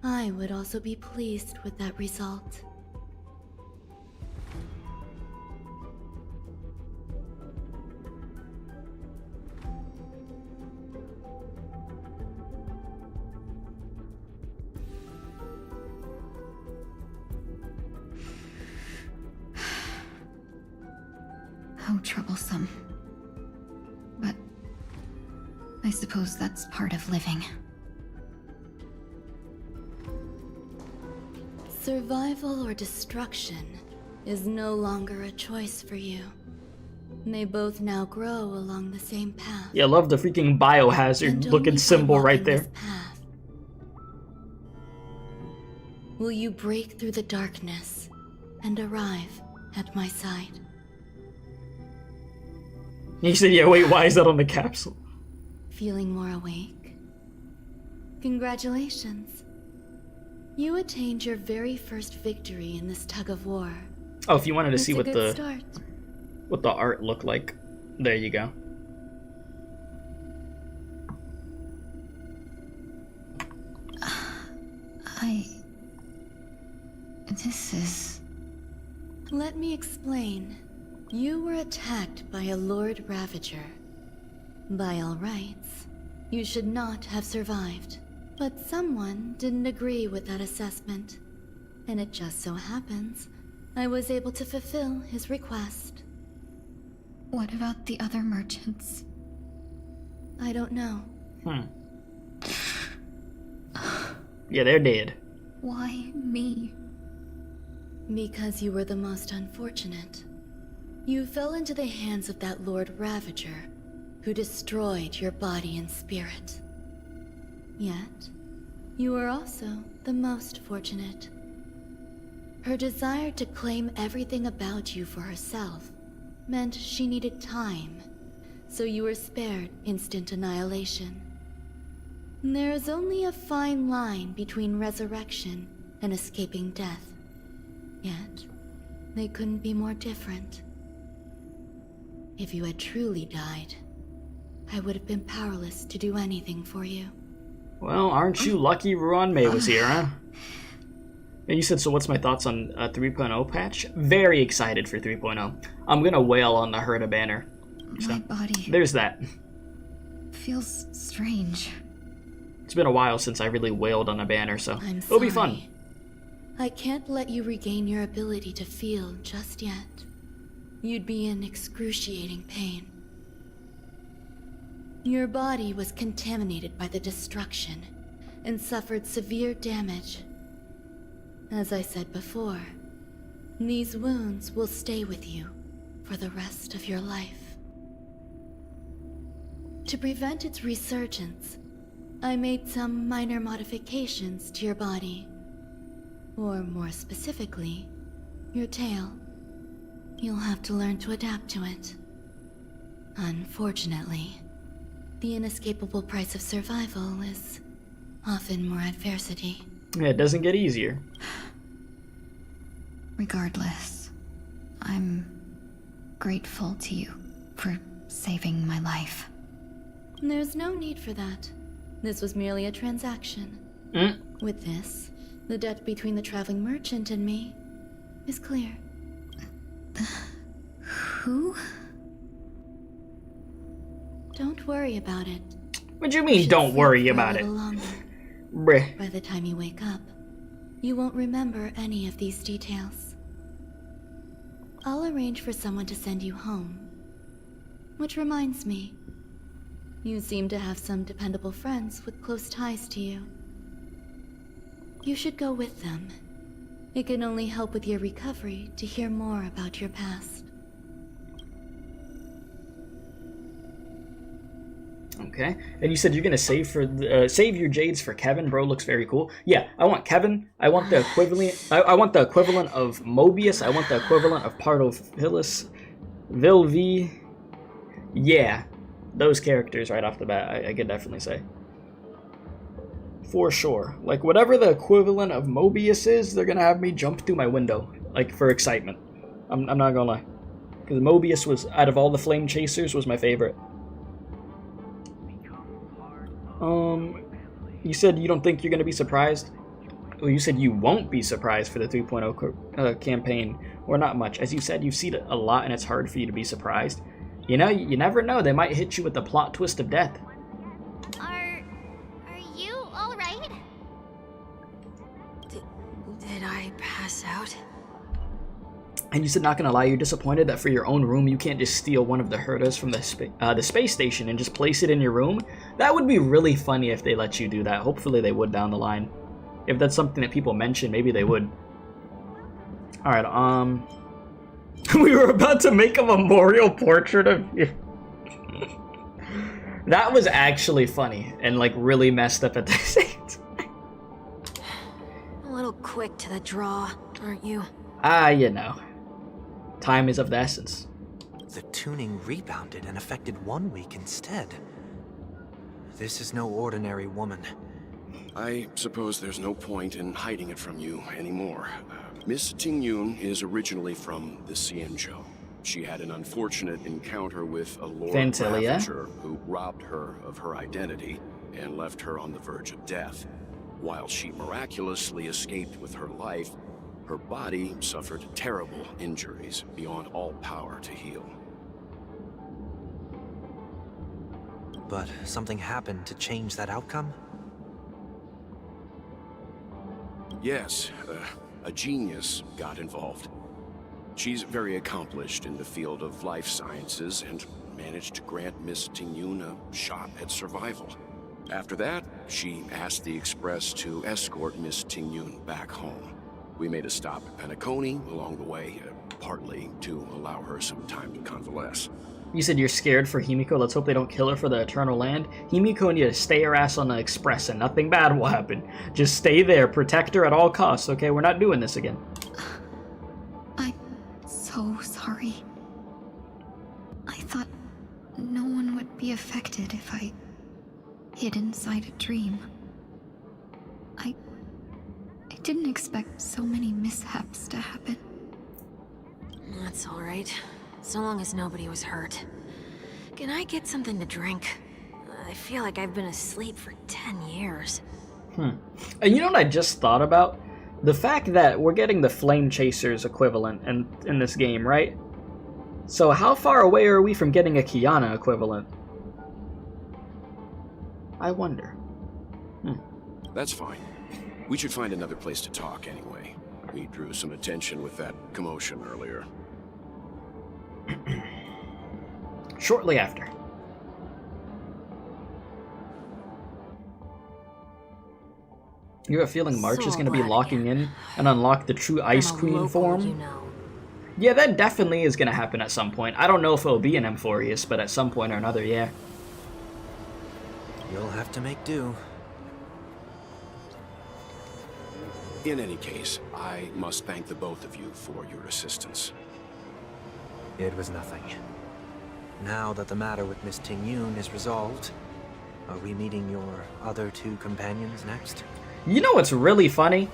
I would also be pleased with that result. How troublesome. But I suppose that's part of living. Survival or destruction is no longer a choice for you. They both now grow along the same path. Yeah, I love the freaking biohazard looking symbol right there. Will you break through the darkness and arrive at my side? He said, yeah, wait, why is that on the capsule? Feeling more awake? Congratulations. You attained your very first victory in this tug of war. Oh, if you wanted to see It's a what good start. what the art looked like, there you go. This is... Let me explain. You were attacked by a Lord Ravager. By all rights, you should not have survived. But someone didn't agree with that assessment. And it just so happens, I was able to fulfill his request. What about the other merchants? I don't know. Yeah, they're dead. Why me? Because you were the most unfortunate. You fell into the hands of that Lord Ravager, who destroyed your body and spirit. Yet, you were also the most fortunate. Her desire to claim everything about you for herself meant she needed time, so you were spared instant annihilation. There is only a fine line between resurrection and escaping death. Yet, they couldn't be more different. If you had truly died, I would have been powerless to do anything for you. Well, aren't you lucky Ruan Mei was here, huh? And you said, so what's my thoughts on 3.0 patch? Very excited for 3.0. I'm gonna wail on the Herta banner. So, My body there's that. feels strange. It's been a while since I really wailed on a banner, so I'm it'll be fun. I can't let you regain your ability to feel just yet. You'd be in excruciating pain. Your body was contaminated by the destruction and suffered severe damage. As I said before, these wounds will stay with you for the rest of your life. To prevent its resurgence, I made some minor modifications to your body. Or more specifically, your tail. You'll have to learn to adapt to it. Unfortunately, the inescapable price of survival is often more adversity. Yeah, it doesn't get easier. Regardless, I'm grateful to you for saving my life. There's no need for that. This was merely a transaction. With this, the debt between the traveling merchant and me is clear. Who? Don't worry about it. What do you mean, don't worry about it? Bruh. By the time you wake up, you won't remember any of these details. I'll arrange for someone to send you home. Which reminds me, you seem to have some dependable friends with close ties to you. You should go with them. It can only help with your recovery to hear more about your past. Okay, and you said you're gonna save your jades for Kevin. Bro, looks very cool. Yeah, I want Kevin. I want the equivalent. I want the equivalent of Mobius. I want the equivalent of Pardophilus, Vilvi. Yeah, those characters right off the bat. I could definitely say for sure. Like whatever the equivalent of Mobius is, they're gonna have me jump through my window like for excitement. I'm not gonna lie, because Mobius was out of all the flame chasers was my favorite. You said you don't think you're going to be surprised? Well, you said you won't be surprised for the 3.0 campaign, or not much. As you said, you've seen it a lot and it's hard for you to be surprised. You know, you never know. They might hit you with the plot twist of death. Are you alright? Did I pass out? And you said, not gonna lie, you're disappointed that for your own room you can't just steal one of the Hertas from the space station and just place it in your room? That would be really funny if they let you do that. Hopefully they would down the line. If that's something that people mention, maybe they would. Alright, we were about to make a memorial portrait of you. That was actually funny and like really messed up at the same time. A little quick to the draw, aren't you? You know. Time is of the essence. The tuning rebounded and affected 1 week instead. This is no ordinary woman. I suppose there's no point in hiding it from you anymore. Miss Tingyun is originally from the Xianzhou. She had an unfortunate encounter with a Lord Ravager who robbed her of her identity and left her on the verge of death. While she miraculously escaped with her life, her body suffered terrible injuries beyond all power to heal. But something happened to change that outcome? Yes, a genius got involved. She's very accomplished in the field of life sciences and managed to grant Miss Tingyun a shot at survival. After that, she asked the Express to escort Miss Tingyun back home. We made a stop at Penacony along the way, partly to allow her some time to convalesce. You said you're scared for Himiko. Let's hope they don't kill her for the Eternal Land. Himiko need to stay her ass on the Express and nothing bad will happen. Just stay there, protect her at all costs, okay? We're not doing this again. I'm so sorry. I thought no one would be affected if I hid inside a dream. I didn't expect so many mishaps to happen. That's alright. So long as nobody was hurt. Can I get something to drink? I feel like I've been asleep for 10 years. And you know what I just thought about? The fact that we're getting the Flame Chasers equivalent in this game, right? So how far away are we from getting a Kiana equivalent? I wonder. That's fine. We should find another place to talk anyway. We drew some attention with that commotion earlier. Shortly after. You have a feeling March is going to be locking in and unlock the true Ice Queen form? You know. Yeah, that definitely is going to happen at some point. I don't know if it'll be an Amphorius, but at some point or another, yeah. You'll have to make do. In any case, I must thank the both of you for your assistance. It was nothing. Now that the matter with Miss Tingyun is resolved, are we meeting your other two companions next? You know what's really funny?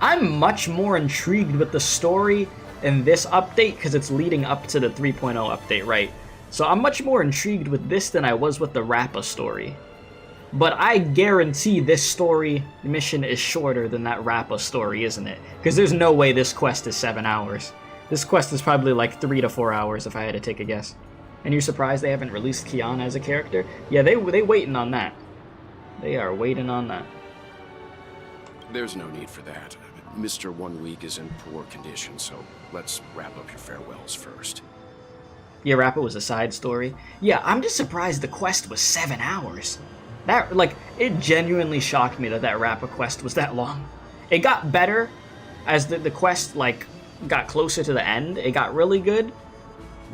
I'm much more intrigued with the story in this update because it's leading up to the 3.0 update, right? So I'm much more intrigued with this than I was with the Rappa story. But I guarantee this story mission is shorter than that Rappa story, isn't it? Because there's no way this quest is 7 hours. This quest is probably like 3 to 4 hours if I had to take a guess. And you're surprised they haven't released Kiana as a character? Yeah, they waiting on that. They are waiting on that. There's no need for that. Mr. 1 Week is in poor condition, so let's wrap up your farewells first. Yeah, Rappa was a side story. Yeah, I'm just surprised the quest was 7 hours. That, like, it genuinely shocked me that Rappa quest was that long. It got better as the quest, like, got closer to the end. It got really good.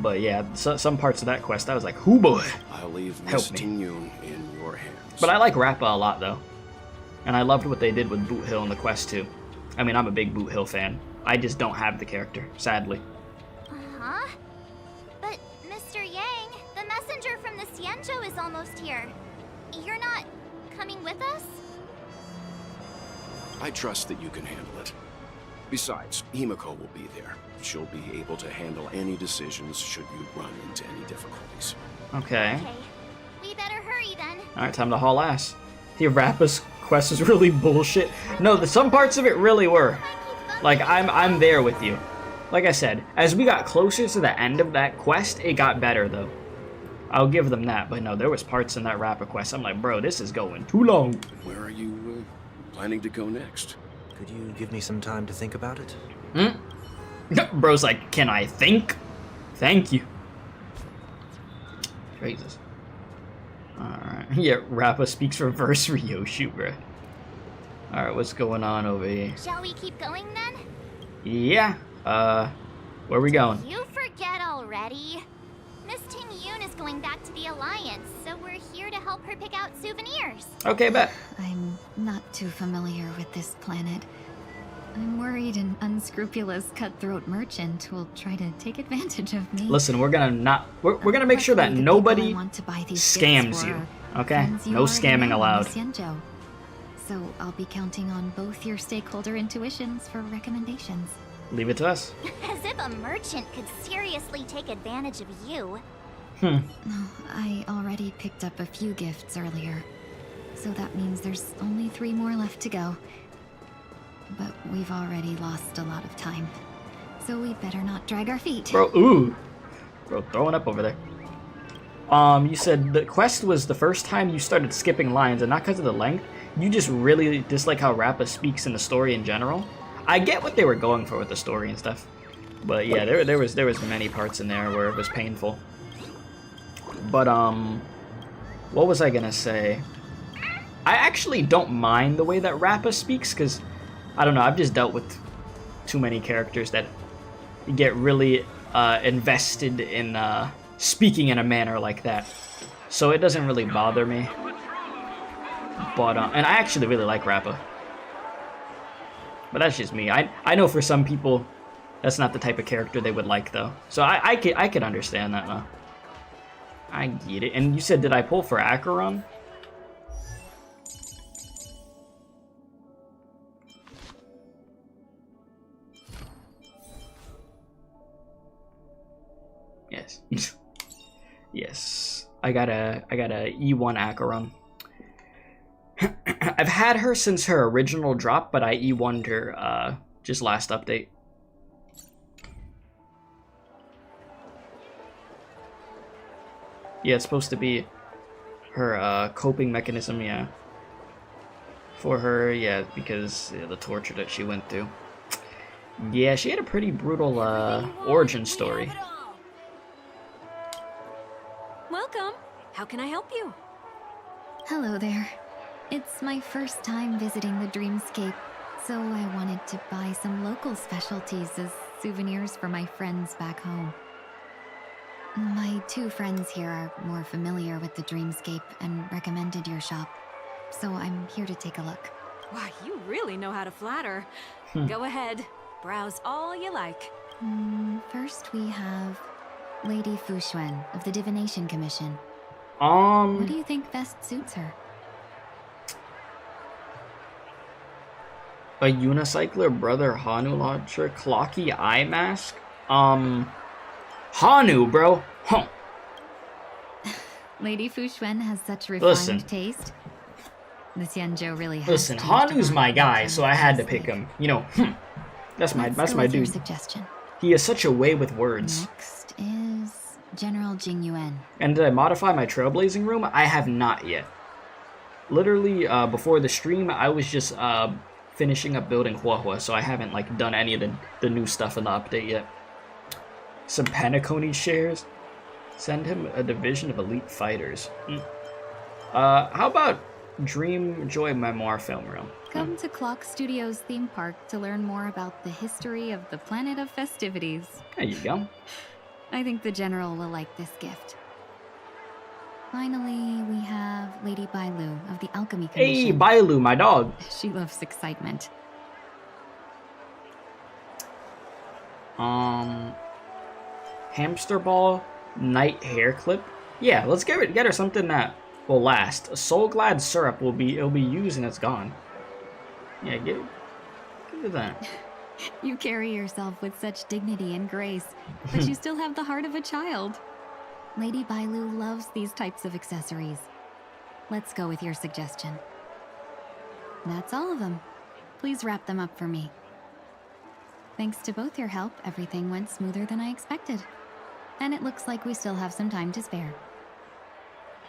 But yeah, some parts of that quest, I was like, hoo boy. I'll leave Miss Tingyun in your hands. But I like Rappa a lot, though. And I loved what they did with Boot Hill in the quest, too. I mean, I'm a big Boot Hill fan. I just don't have the character, sadly. Uh-huh. But, Mr. Yang, the messenger from the Xianzhou is almost here. You're not coming with us? I trust that you can handle it. Besides, Himiko will be there. She'll be able to handle any decisions should you run into any difficulties. Okay. We better hurry then. Alright, time to haul ass. The Rappa's quest is really bullshit. No, some parts of it really were. Like, I'm there with you. Like I said, as we got closer to the end of that quest, it got better, though. I'll give them that, but no, there was parts in that Rappa quest. I'm like, bro, this is going too long. Where are you planning to go next? Could you give me some time to think about it? Bro's like, can I think? Thank you. Jesus. Alright. Yeah, Rappa speaks reverse Ryoshu, bro. Alright, what's going on over here? Shall we keep going then? Yeah. Where are we going? You forget already. Miss Tingyun is going back to the Alliance, so we're here to help her pick out souvenirs. Okay, bet. I'm not too familiar with this planet. I'm worried an unscrupulous cutthroat merchant will try to take advantage of me. Listen, we're gonna make sure that nobody scams you. Okay? No scamming allowed. So I'll be counting on both your stakeholder intuitions for recommendations. Leave it to us. As if a merchant could seriously take advantage of you. I already picked up a few gifts earlier, so that means there's only 3 more left to go. But we've already lost a lot of time, so we better not drag our feet. Bro, Bro, throwing up over there. You said the quest was the first time you started skipping lines, and not because of the length. You just really dislike how Rappa speaks in the story in general. I get what they were going for with the story and stuff, but yeah, there was many parts in there where it was painful. But what was I gonna say? I actually don't mind the way that Rappa speaks, because I don't know, I've just dealt with too many characters that get really invested in speaking in a manner like that, so it doesn't really bother me. But and I actually really like Rappa. But that's just me. I know for some people, that's not the type of character they would like, though. So I could understand that, though. I get it. And you said, did I pull for Yes. Yes. I got a E1 Acheron. I've had her since her original drop, but I E1'd her just last update. Yeah, it's supposed to be her coping mechanism, yeah. For her, yeah, because the torture that she went through. Yeah, she had a pretty brutal origin story. Welcome. How can I help you? Hello there. It's my first time visiting the Dreamscape, so I wanted to buy some local specialties as souvenirs for my friends back home. My 2 friends here are more familiar with the Dreamscape and recommended your shop, so I'm here to take a look. Why, you really know how to flatter. Go ahead. Browse all you like. First we have Lady Fu Xuan of the Divination Commission. What do you think best suits her? A unicycler, brother, Hanu launcher, clocky eye mask? Hanu, bro. Huh. Lady Fu Xuan has such refined taste. The Xianzhou really has. Listen, Hanu's my guy, so I had to pick him. You know, that's my dude. Suggestion. He has such a way with words. Next is General Jing Yuan. And did I modify my trailblazing room? I have not yet. Literally, before the stream, I was just finishing up building Huahua, so I haven't like done any of the new stuff in the update yet. Some Penacony shares. Send him a division of elite fighters. How about Dream Joy Memoir Film Reel? Come to Clock Studios theme park to learn more about the history of the planet of festivities. There you go. I think the General will like this gift. Finally, we have Lady Bailu of the Alchemy Commission. Hey, Bailu, my dog. She loves excitement. Hamster ball, night hair clip. Yeah, let's get her something that will last. Soul Glad syrup it'll be used and it's gone. Yeah, give it that. You carry yourself with such dignity and grace, but you still have the heart of a child. Lady Bailu loves these types of accessories. Let's go with your suggestion. That's all of them. Please wrap them up for me. Thanks to both your help, everything went smoother than I expected. And it looks like we still have some time to spare.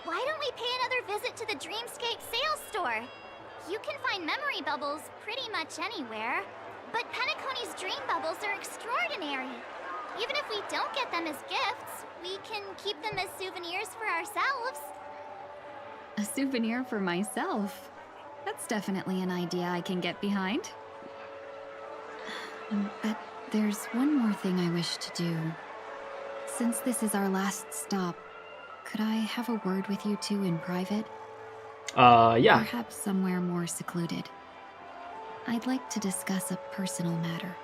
Why don't we pay another visit to the Dreamscape sales store? You can find memory bubbles pretty much anywhere, but Penacony's dream bubbles are extraordinary. Even if we don't get them as gifts, we can keep them as souvenirs for ourselves. A souvenir for myself? That's definitely an idea I can get behind. But there's one more thing I wish to do. Since this is our last stop, could I have a word with you two in private? Yeah. Perhaps somewhere more secluded. I'd like to discuss a personal matter.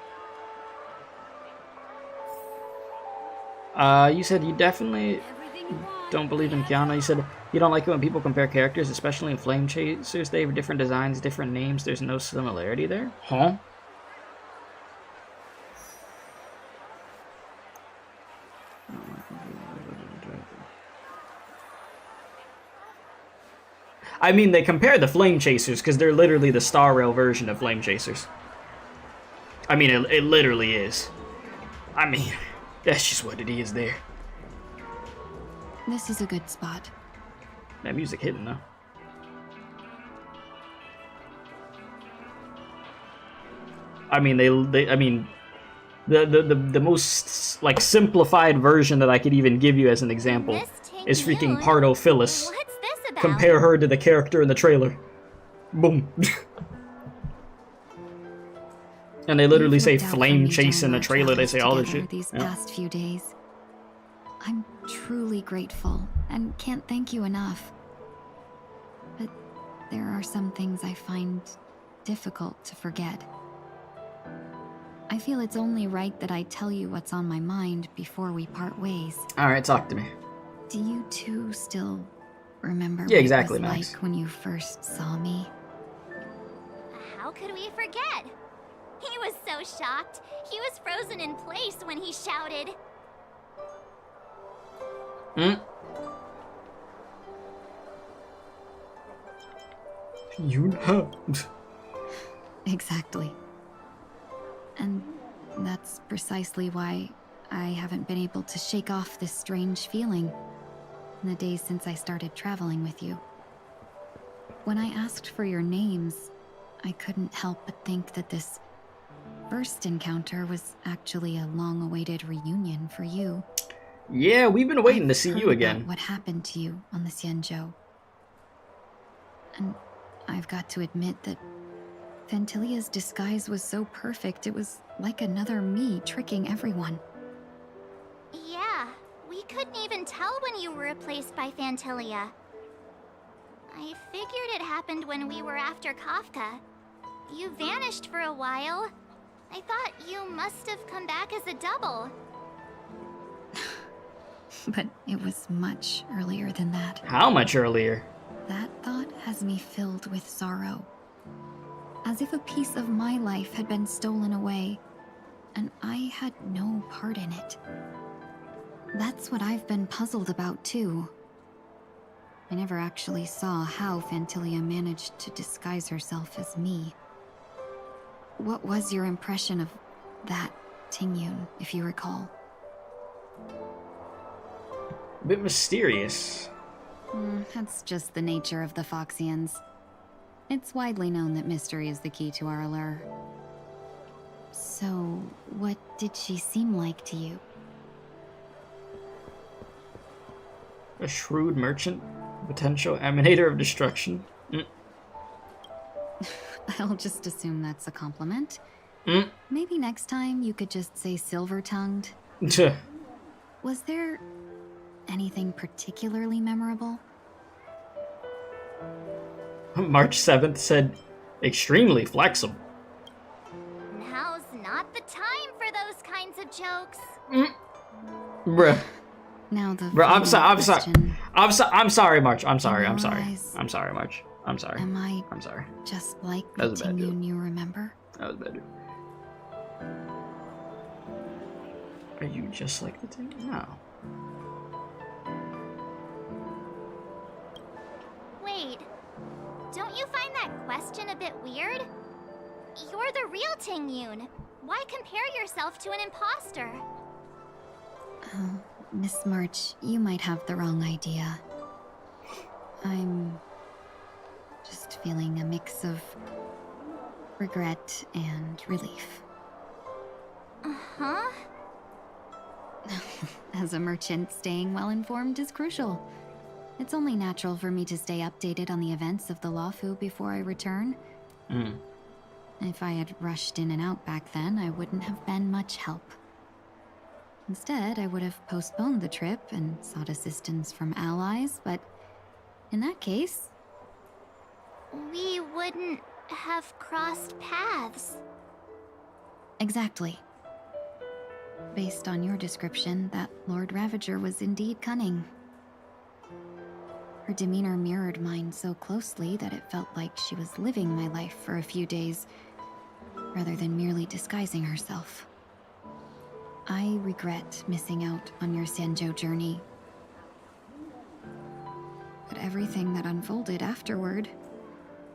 You said you definitely don't believe in Kiana. You said you don't like it when people compare characters, especially in Flame Chasers. They have different designs, different names. There's no similarity there. Huh? I mean, they compare the Flame Chasers because they're literally the Star Rail version of Flame Chasers. I mean, it literally is. I mean, that's just what it is there. This is a good spot. That music hitting though. I mean, the most like simplified version that I could even give you as an example is freaking Pardo Phyllis. Compare her to the character in the trailer. Boom. And they literally say flame chase in the trailer. They say all this shit. These past few days, I'm truly grateful and can't thank you enough. But there are some things I find difficult to forget. I feel it's only right that I tell you what's on my mind before we part ways. Alright, talk to me. Do you two still remember yeah, exactly, what it was Max. like when you first saw me? How could we forget? He was so shocked. He was frozen in place when he shouted. You know. Exactly. And that's precisely why I haven't been able to shake off this strange feeling in the days since I started traveling with you. When I asked for your names, I couldn't help but think that this first encounter was actually a long-awaited reunion for you. Yeah, we've been waiting to see you again. What happened to you on the Xianzhou? And I've got to admit that Fantilia's disguise was so perfect, it was like another me tricking everyone. Yeah, we couldn't even tell when you were replaced by Fantilia. I figured it happened when we were after Kafka. You vanished for a while. I thought you must have come back as a double. But it was much earlier than that. How much earlier? That thought has me filled with sorrow. As if a piece of my life had been stolen away, and I had no part in it. That's what I've been puzzled about, too. I never actually saw how Fantilia managed to disguise herself as me. What was your impression of that Tingyun, if you recall? A bit mysterious. That's just the nature of the Foxians. It's widely known that mystery is the key to our allure. So, what did she seem like to you? A shrewd merchant, potential emanator of destruction. I'll just assume that's a compliment. Maybe next time you could just say silver-tongued. Was there anything particularly memorable? March 7th said, extremely flexible. Now's not the time for those kinds of jokes. Bruh. Now the Bruh, I'm sorry, March. I'm sorry, March. I'm sorry. Am I I'm sorry. just like That the was a bad joke. Tingyun you remember? That was better. Are you just like the thing? No. Wait, don't you find that question a bit weird? You're the real Tingyun. Why compare yourself to an imposter? Oh, Miss March, you might have the wrong idea. I'm just feeling a mix of regret and relief. Uh-huh. As a merchant, staying well-informed is crucial. It's only natural for me to stay updated on the events of the Luofu before I return. If I had rushed in and out back then, I wouldn't have been much help. Instead, I would have postponed the trip and sought assistance from allies, but in that case... We wouldn't have crossed paths. Exactly. Based on your description, that Lord Ravager was indeed cunning. Her demeanor mirrored mine so closely that it felt like she was living my life for a few days, rather than merely disguising herself. I regret missing out on your Xianzhou journey. But everything that unfolded afterward,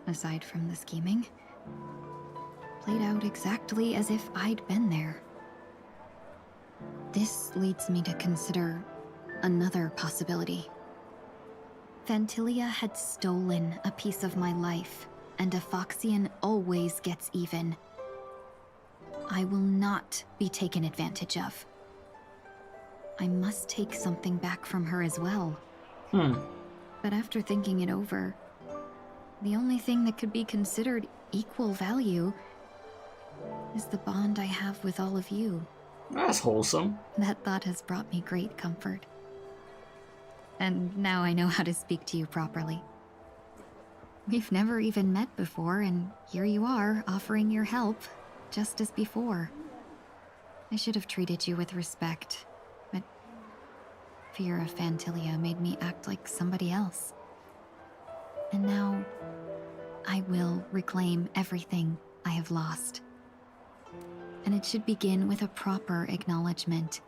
aside from the scheming, played out exactly as if I'd been there. This leads me to consider another possibility. Fantilia had stolen a piece of my life, and a Foxian always gets even. I will not be taken advantage of. I must take something back from her as well. But after thinking it over, the only thing that could be considered equal value is the bond I have with all of you. That's wholesome. That thought has brought me great comfort. And now I know how to speak to you properly. We've never even met before, and here you are, offering your help, just as before. I should have treated you with respect, but fear of Fantilia made me act like somebody else. And now, I will reclaim everything I have lost. And it should begin with a proper acknowledgement.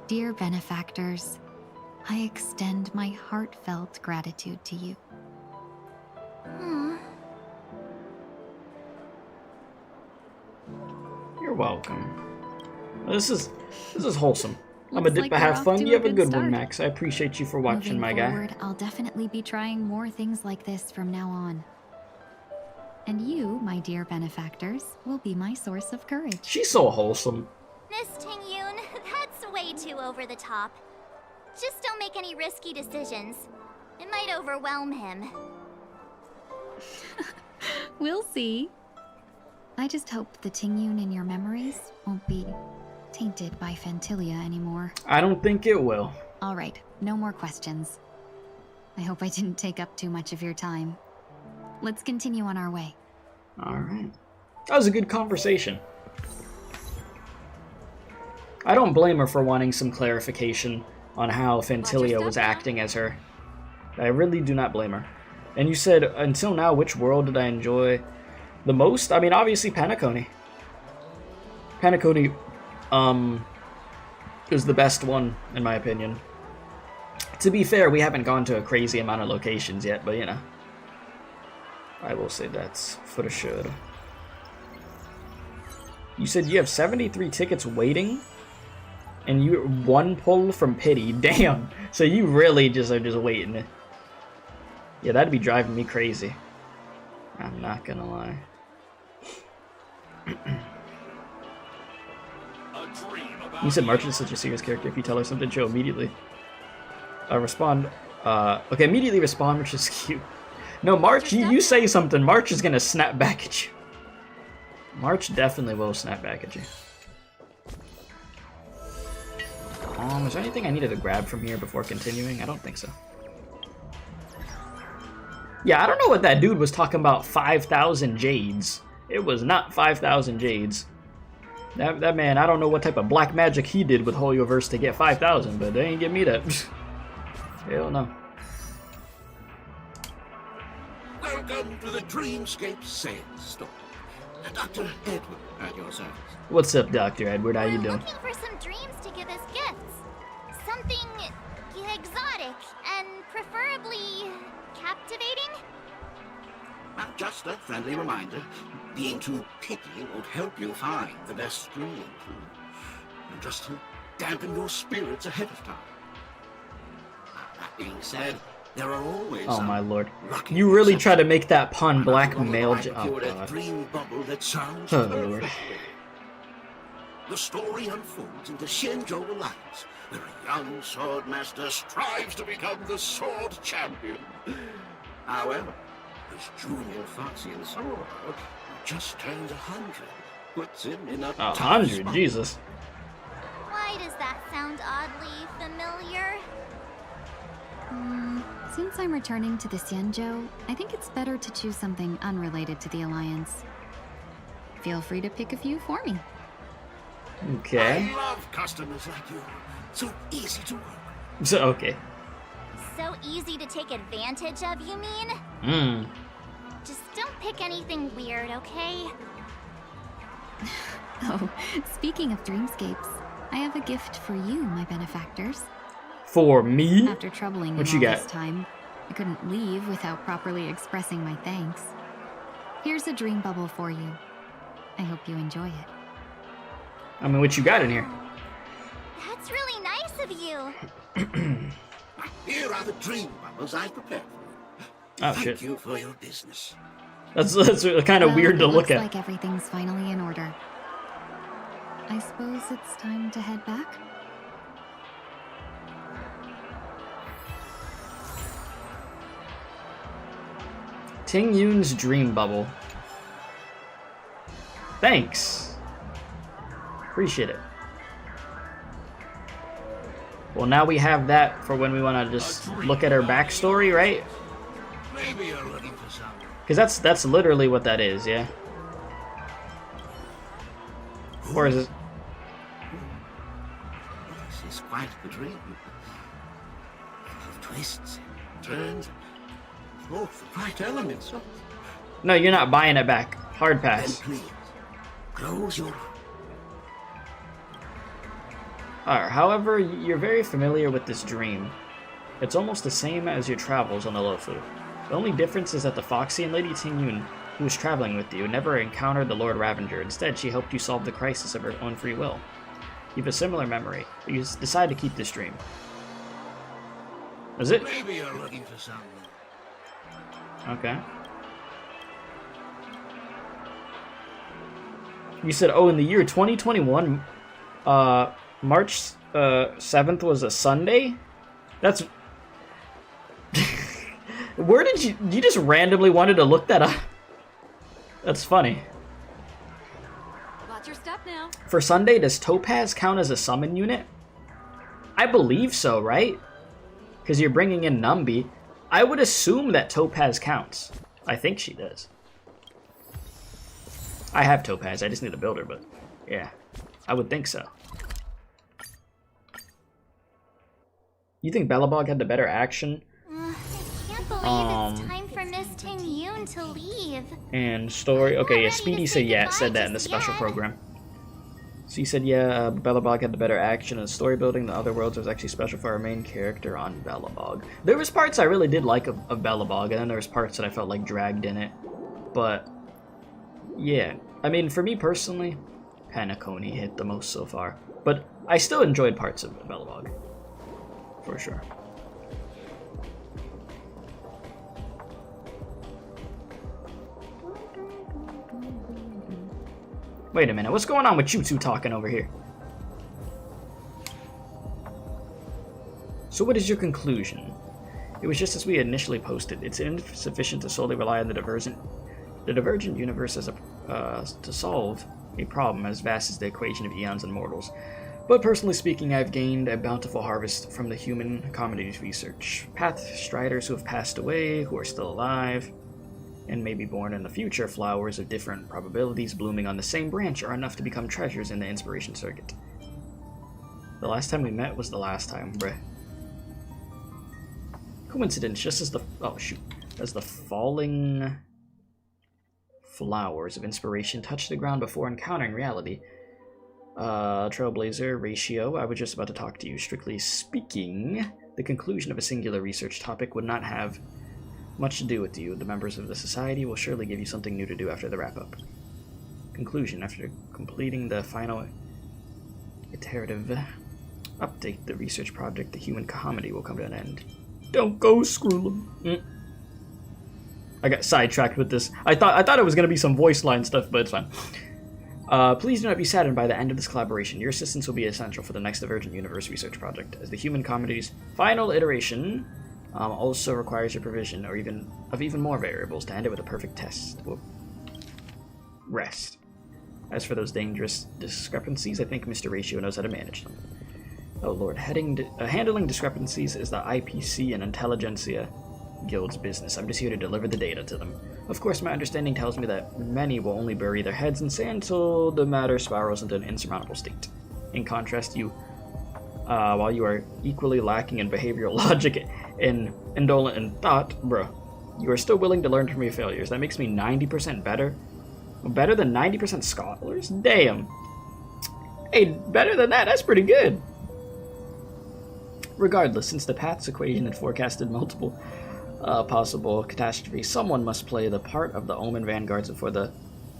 Dear benefactors, I extend my heartfelt gratitude to you. You're welcome. This is wholesome. I'm a Looks dip like to we're have off fun. to You a have a good good one, start. Max. I appreciate you for watching, Moving my forward, guy. I'll definitely be trying more things like this from now on. And you, my dear benefactors, will be my source of courage. She's so wholesome. Miss Tingyun, that's way too over the top. Just don't make any risky decisions. It might overwhelm him. We'll see. I just hope the Tingyun in your memories won't be tainted by Phantilia anymore. I don't think it will. All right, no more questions. I hope I didn't take up too much of your time. Let's continue on our way. All right. That was a good conversation. I don't blame her for wanting some clarification on how Phantilia was acting as her. I really do not blame her. And you said, until now, which world did I enjoy the most? I mean, obviously Penacony. Penacony, is the best one, in my opinion. To be fair, we haven't gone to a crazy amount of locations yet, but you know. I will say that's for sure. You said you have 73 tickets waiting? And you one pull from pity. Damn. So you really just are just waiting. Yeah, that'd be driving me crazy. I'm not gonna lie. You said March is such a serious character. If you tell her something, she'll immediately respond. Okay, immediately respond, which is cute. No, March, you say something. March is gonna snap back at you. March definitely will snap back at you. Is there anything I needed to grab from here before continuing? I don't think so. Yeah, I don't know what that dude was talking about 5,000 jades. It was not 5,000 jades. That man, I don't know what type of black magic he did with Hoyoverse to get 5,000, but they ain't give me that. Hell no. Welcome to the Dreamscape Sandstorm. Dr. Edward at your service. What's up, Dr. Edward? How you doing? Looking for some dreams to give us gifts. Something exotic and preferably captivating. Just a friendly reminder. Being too picky won't help you find the best dream. Just to dampen your spirits ahead of time. That being said, there are always Oh my lord. You really try to make that pun blackmail. Oh god. Dream bubble that sounds Oh lord. The story unfolds in the Shenzhou Alliance, where a young swordmaster strives to become the sword champion. However, his junior Foxian sword, who just turned 100, puts him in a 100, Jesus. Why does that sound oddly familiar? Since I'm returning to the Xianzhou, I think it's better to choose something unrelated to the Alliance. Feel free to pick a few for me. Okay. I love customers like you. So easy to work. So, okay. So easy to take advantage of, you mean? Just don't pick anything weird, okay? Oh, speaking of dreamscapes, I have a gift for you, my benefactors. For me? After troubling What you you all got? this time, I couldn't leave without properly expressing my thanks. Here's a dream bubble for you. I hope you enjoy it. I mean, what you got in here? That's really nice of you. Here are the dream bubbles I prepared for you. Oh, Thank shit. you for your business. That's kind of Well, weird to it look looks at. like everything's finally in order. I suppose it's time to head back? Tingyun's dream bubble. Thanks. Appreciate it. Well, now we have that for when we want to just look at her backstory, right? Maybe you're looking for some. Because that's literally what that is, yeah? Or is it... This is quite the dream. Full of twists, turns, both the right elements. No, you're not buying it back. Hard pass. Then please, close your However, you're very familiar with this dream. It's almost the same as your travels on the Lofu. The only difference is that the Foxy and Lady Tingyun, who was traveling with you, never encountered the Lord Ravager. Instead, she helped you solve the crisis of her own free will. You have a similar memory, but you decide to keep this dream. Is it? Maybe you're looking for something. Okay. You said, oh, in the year 2021, March 7th was a Sunday? That's... Where did you just randomly wanted to look that up? That's funny. Watch your step now. For Sunday, does Topaz count as a summon unit? I believe so, right? Because you're bringing in Numby. I would assume that Topaz counts. I think she does. I have Topaz, I just need to build her, but yeah, I would think so. You think Belobog had the better action? I can't believe it's time for Miss Tingyun to leave. And story, okay, yeah, Speedy said yeah, said that in the special program. So you said, yeah, Belobog had the better action and story building. The other worlds was actually special for our main character on Belobog. There was parts I really did like of Belobog, and then there was parts that I felt like dragged in it. But, yeah. I mean, for me personally, Penacony hit the most so far. But I still enjoyed parts of Belobog. For sure. Wait a minute, what's going on with you two talking over here? So what is your conclusion? It was just as we initially posted. It's insufficient to solely rely on the divergent universe as to solve a problem as vast as the equation of eons and mortals. But personally speaking, I've gained a bountiful harvest from the human community's research. Path striders who have passed away, who are still alive, and may be born in the future, flowers of different probabilities blooming on the same branch are enough to become treasures in the inspiration circuit. The last time we met was the last time, bruh. Coincidence, just as the... oh, shoot. As the falling flowers of inspiration touch the ground before encountering reality. Trailblazer, ratio, I was just about to talk to you. Strictly speaking, the conclusion of a singular research topic would not have much to do with you. The members of the society will surely give you something new to do after the wrap-up. Conclusion, after completing the final iterative update, the research project, the human comedy, will come to an end. Don't go, Skrullum. I got sidetracked with this. I thought it was going to be some voice line stuff, but it's fine. Please do not be saddened by the end of this collaboration. Your assistance will be essential for the next Divergent Universe research project, as the human comedy's final iteration also requires your provision of even more variables to end it with a perfect test. Whoop. Rest. As for those dangerous discrepancies, I think Mr. Ratio knows how to manage them. Oh lord, handling discrepancies is the IPC and Intelligentsia Guild's business. I'm just here to deliver the data to them. Of course, my understanding tells me that many will only bury their heads in sand till the matter spirals into an insurmountable state. In contrast, while you are equally lacking in behavioral logic and indolent in thought, bruh, you are still willing to learn from your failures. That makes me 90% better. Better than 90% scholars? Damn. Hey, better than that, that's pretty good. Regardless, since the path's equation had forecasted multiple possible catastrophes, someone must play the part of the Omen Vanguards before the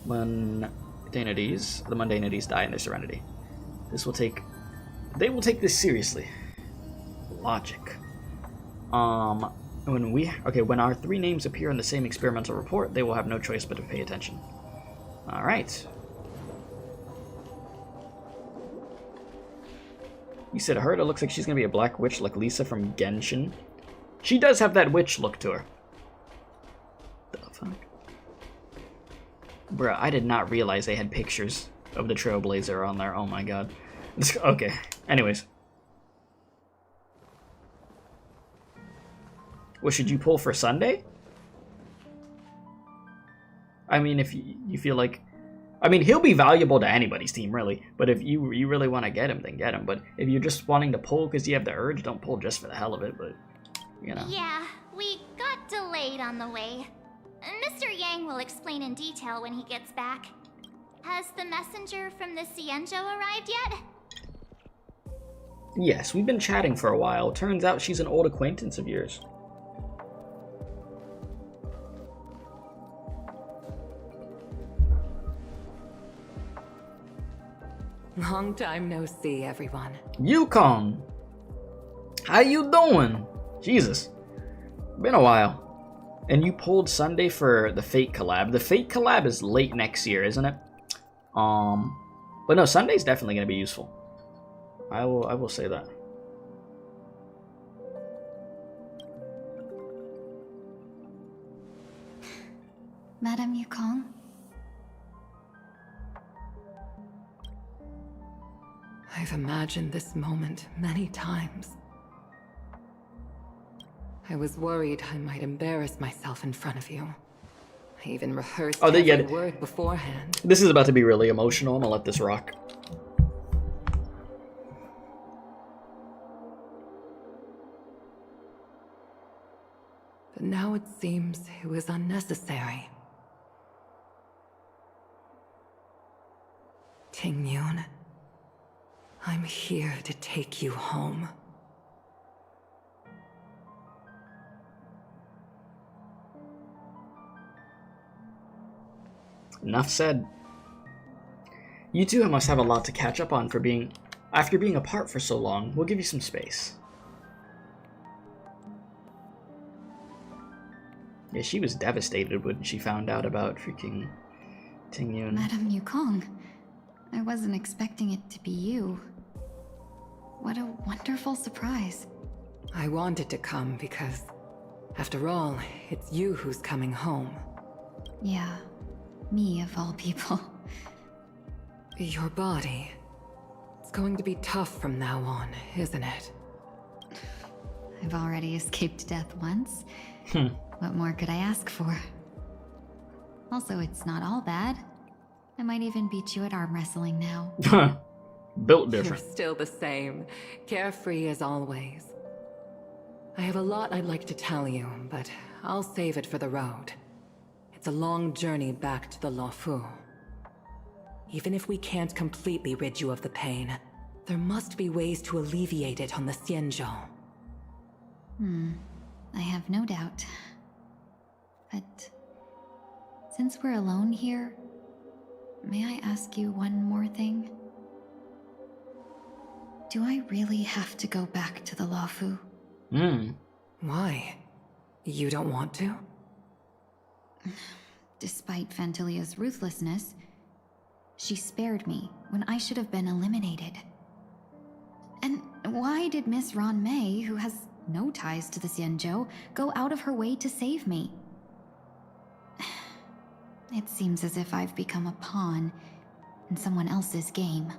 mundanities die in their serenity. They will take this seriously. Logic. When our three names appear in the same experimental report, they will have no choice but to pay attention. Alright. You said her? It looks like she's gonna be a black witch like Lisa from Genshin. She does have that witch look to her. The fuck? Bruh, I did not realize they had pictures of the Trailblazer on there. Oh my god. Okay, anyways. What should you pull for Sunday? I mean, if you feel like... I mean, he'll be valuable to anybody's team, really. But if you really want to get him, then get him. But if you're just wanting to pull because you have the urge, don't pull just for the hell of it, but... You know. Yeah, we got delayed on the way. Mr. Yang will explain in detail when he gets back. Has the messenger from the Cienjo arrived yet? Yes, we've been chatting for a while. Turns out she's an old acquaintance of yours. Long time no see, everyone. Yukong! How you doing? Jesus. Been a while. And you pulled Sunday for the Fate collab. The Fate collab is late next year, isn't it? But no, Sunday's definitely going to be useful. I will say that. Madame Yukong? I've imagined this moment many times. I was worried I might embarrass myself in front of you. I even rehearsed every word beforehand. This is about to be really emotional. I'm gonna let this rock. But now it seems it was unnecessary. Tingyun, I'm here to take you home. Enough said. You two must have a lot to catch up on after being apart for so long. We'll give you some space. Yeah, she was devastated when she found out about freaking Tingyun. Madame Yukong, I wasn't expecting it to be you. What a wonderful surprise. I wanted to come because, after all, it's you who's coming home. Yeah, me of all people. Your body. It's going to be tough from now on, isn't it? I've already escaped death once. What more could I ask for? Also, it's not all bad. I might even beat you at arm wrestling now. Built different. You're still the same, carefree as always. I have a lot I'd like to tell you, but I'll save it for the road. It's a long journey back to the Luofu. Even if we can't completely rid you of the pain, there must be ways to alleviate it on the Xianzhou. I have no doubt. But since we're alone here, may I ask you one more thing? Do I really have to go back to the Luofu? Why? You don't want to? Despite Fantilia's ruthlessness, she spared me when I should have been eliminated. And why did Miss Ruan Mei, who has no ties to the Xianzhou, go out of her way to save me? It seems as if I've become a pawn in someone else's game.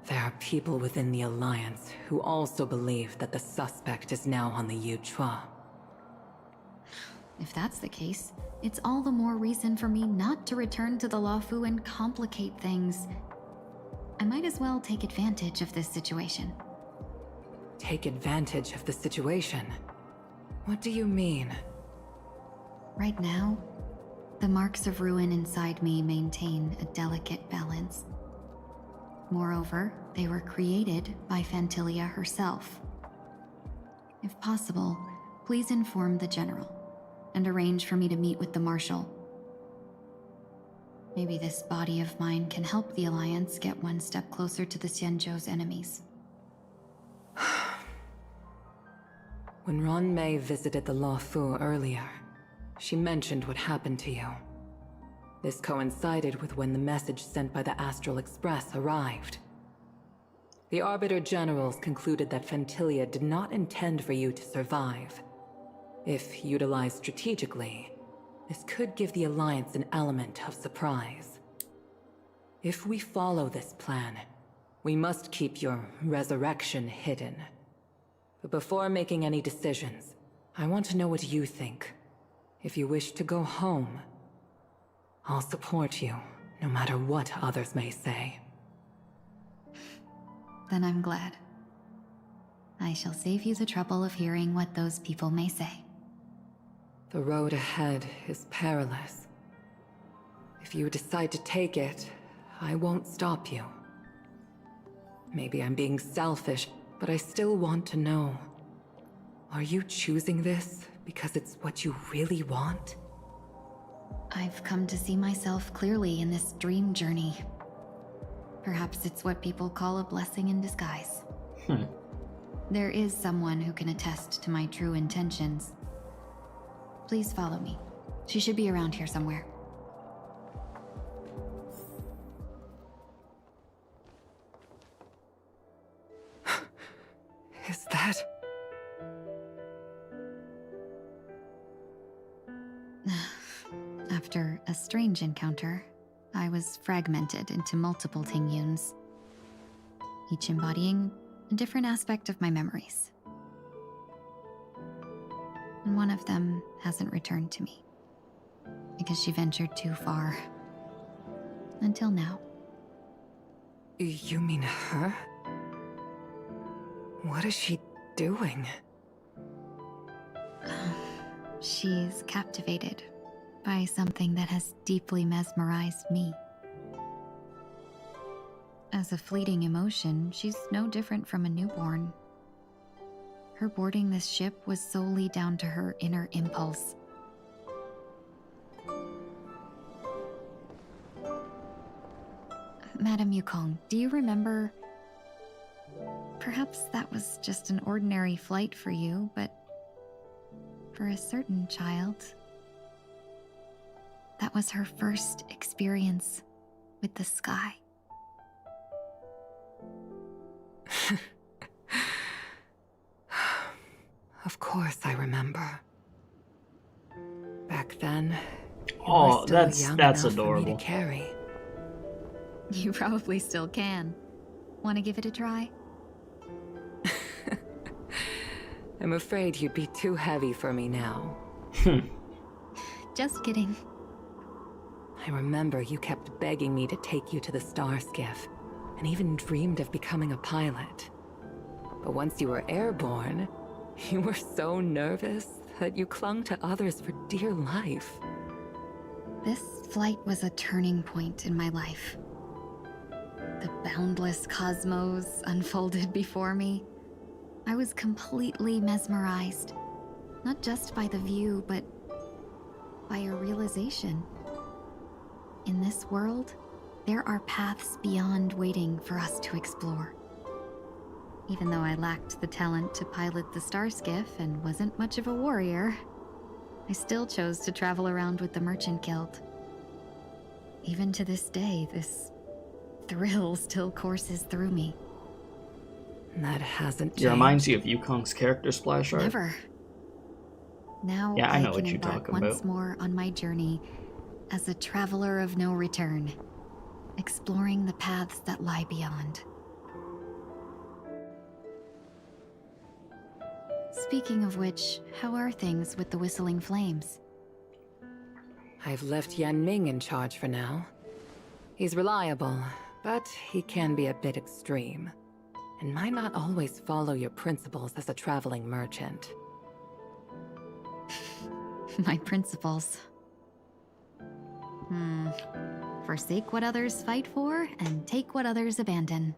There are people within the Alliance who also believe that the suspect is now on the Yuchua. If that's the case, it's all the more reason for me not to return to the Luofu and complicate things. I might as well take advantage of this situation. Take advantage of the situation? What do you mean? Right now, the marks of ruin inside me maintain a delicate balance. Moreover, they were created by Fantilia herself. If possible, please inform the General and arrange for me to meet with the Marshal. Maybe this body of mine can help the Alliance get one step closer to the Xianzhou's enemies. When Ruan Mei visited the Luofu earlier, she mentioned what happened to you. This coincided with when the message sent by the Astral Express arrived. The Arbiter Generals concluded that Fantilia did not intend for you to survive. If utilized strategically, this could give the Alliance an element of surprise. If we follow this plan, we must keep your resurrection hidden. But before making any decisions, I want to know what you think. If you wish to go home, I'll support you, no matter what others may say. Then I'm glad. I shall save you the trouble of hearing what those people may say. The road ahead is perilous. If you decide to take it, I won't stop you. Maybe I'm being selfish, but I still want to know. Are you choosing this because it's what you really want? I've come to see myself clearly in this dream journey. Perhaps it's what people call a blessing in disguise. There is someone who can attest to my true intentions. Please follow me. She should be around here somewhere. Is that... After a strange encounter, I was fragmented into multiple Tingyuns, each embodying a different aspect of my memories. And one of them hasn't returned to me, because she ventured too far. Until now. You mean her? What is she doing? She's captivated by something that has deeply mesmerized me. As a fleeting emotion, she's no different from a newborn. Her boarding this ship was solely down to her inner impulse. Madam Yukong, do you remember? Perhaps that was just an ordinary flight for you, but for a certain child, that was her first experience with the sky. Of course I remember. Back then, Oh, you were still young that's enough adorable. For me to carry. You probably still can. Want to give it a try? I'm afraid you'd be too heavy for me now. Just kidding. I remember you kept begging me to take you to the star skiff, and even dreamed of becoming a pilot. But once you were airborne, you were so nervous that you clung to others for dear life. This flight was a turning point in my life. The boundless cosmos unfolded before me. I was completely mesmerized, not just by the view, but by a realization. In this world, there are paths beyond waiting for us to explore. Even though I lacked the talent to pilot the star skiff and wasn't much of a warrior, I still chose to travel around with the Merchant Guild. Even to this day, this thrill still courses through me. That hasn't changed. It reminds you of Yukong's character splash art. Never. Now Yeah, I know can what you're embark talking once about. more on my journey as a traveler of no return, exploring the paths that lie beyond. Speaking of which, how are things with the Whistling Flames? I've left Yan Ming in charge for now. He's reliable, but he can be a bit extreme, and might not always follow your principles as a traveling merchant. My principles. Forsake what others fight for, and take what others abandon.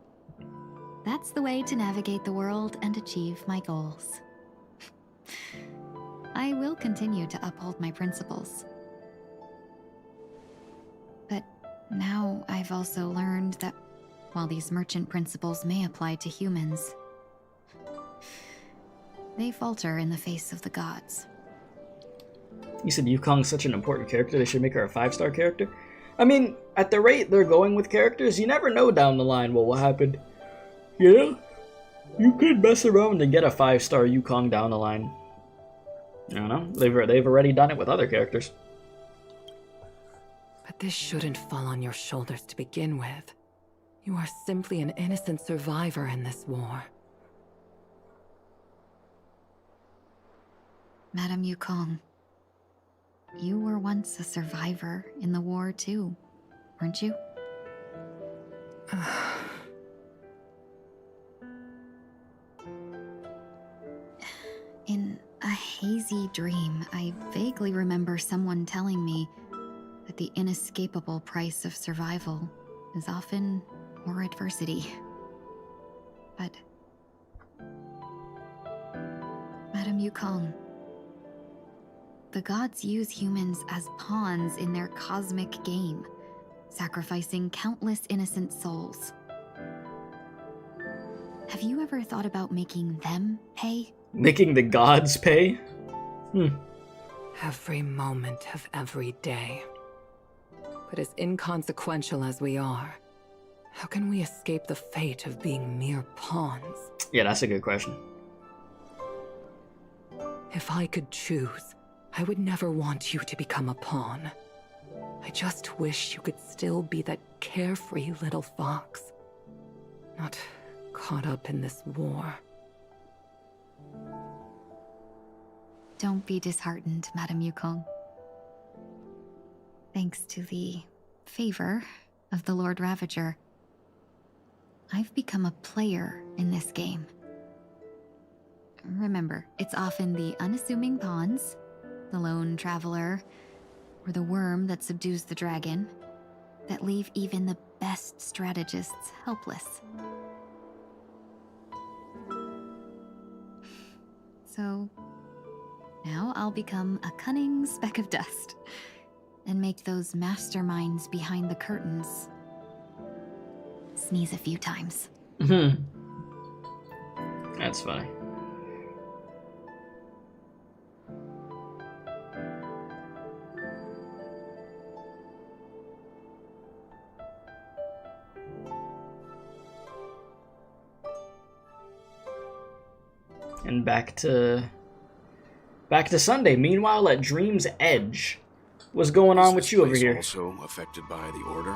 That's the way to navigate the world and achieve my goals. I will continue to uphold my principles. But now I've also learned that while these merchant principles may apply to humans, they falter in the face of the gods. You said Yukong's such an important character, they should make her a 5-star character? I mean, at the rate they're going with characters, you never know down the line what will happen. You know? You could mess around and get a 5-star Yukong down the line. I don't know. They've already done it with other characters. But this shouldn't fall on your shoulders to begin with. You are simply an innocent survivor in this war. Madam Yukong, you were once a survivor in the war too, weren't you? In a hazy dream, I vaguely remember someone telling me that the inescapable price of survival is often more adversity. But... Madam Yukong, the gods use humans as pawns in their cosmic game, sacrificing countless innocent souls. Have you ever thought about making them pay? Making the gods pay? Every moment of every day. But as inconsequential as we are, how can we escape the fate of being mere pawns? Yeah, that's a good question. If I could choose, I would never want you to become a pawn. I just wish you could still be that carefree little fox. Not caught up in this war. Don't be disheartened, Madam Yukong. Thanks to the favor of the Lord Ravager, I've become a player in this game. Remember, it's often the unassuming pawns, the lone traveler, or the worm that subdues the dragon, that leave even the best strategists helpless. So, now I'll become a cunning speck of dust, and make those masterminds behind the curtains sneeze a few times. That's funny. And back to Sunday. Meanwhile, at Dream's Edge, what's going on with you over here? Also affected by the order?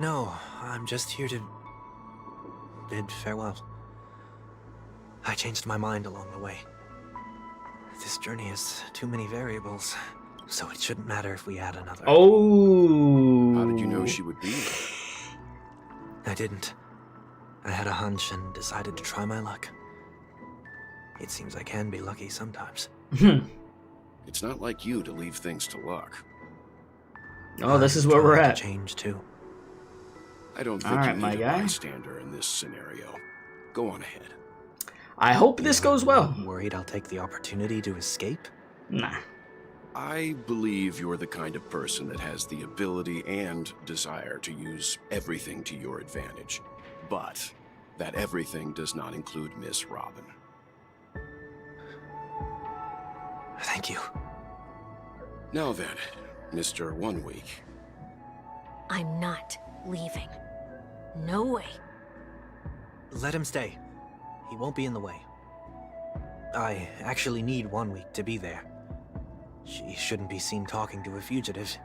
No, I'm just here to bid farewell. I changed my mind along the way. This journey has too many variables, so it shouldn't matter if we add another. Oh. How did you know she would be? I didn't. I had a hunch and decided to try my luck. It seems I can be lucky sometimes. It's not like you to leave things to luck. Oh, this is where we're at. Change too. I don't think you need a bystander in this scenario. Go on ahead. I hope this goes well. Worried I'll take the opportunity to escape? Nah. I believe you're the kind of person that has the ability and desire to use everything to your advantage. But that everything does not include Miss Robin. Thank you. Now then, Mr. 1 Week. I'm not leaving. No way. Let him stay. He won't be in the way. I actually need 1 week to be there. She shouldn't be seen talking to a fugitive,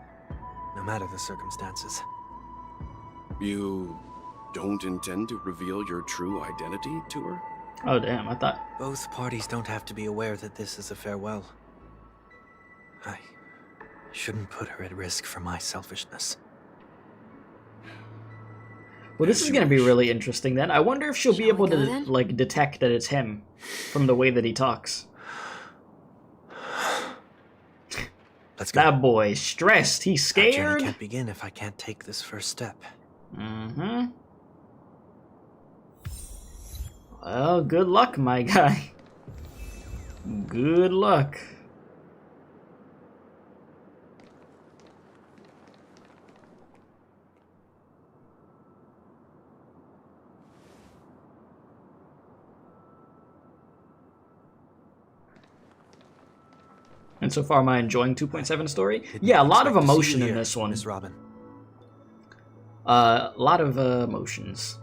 no matter the circumstances. You don't intend to reveal your true identity to her? Oh damn, I thought... Both parties don't have to be aware that this is a farewell. I shouldn't put her at risk for my selfishness. Well, this is going to be really interesting then. I wonder if she'll be able to, like, detect that it's him from the way that he talks. Let's go. That boy's stressed. He's scared. Our journey can't begin if I can't take this first step. Mm-hmm. Well, good luck, my guy. Good luck. And so far, am I enjoying 2.7 story? Yeah, a lot of emotion in this one. Miss Robin. A lot of emotions.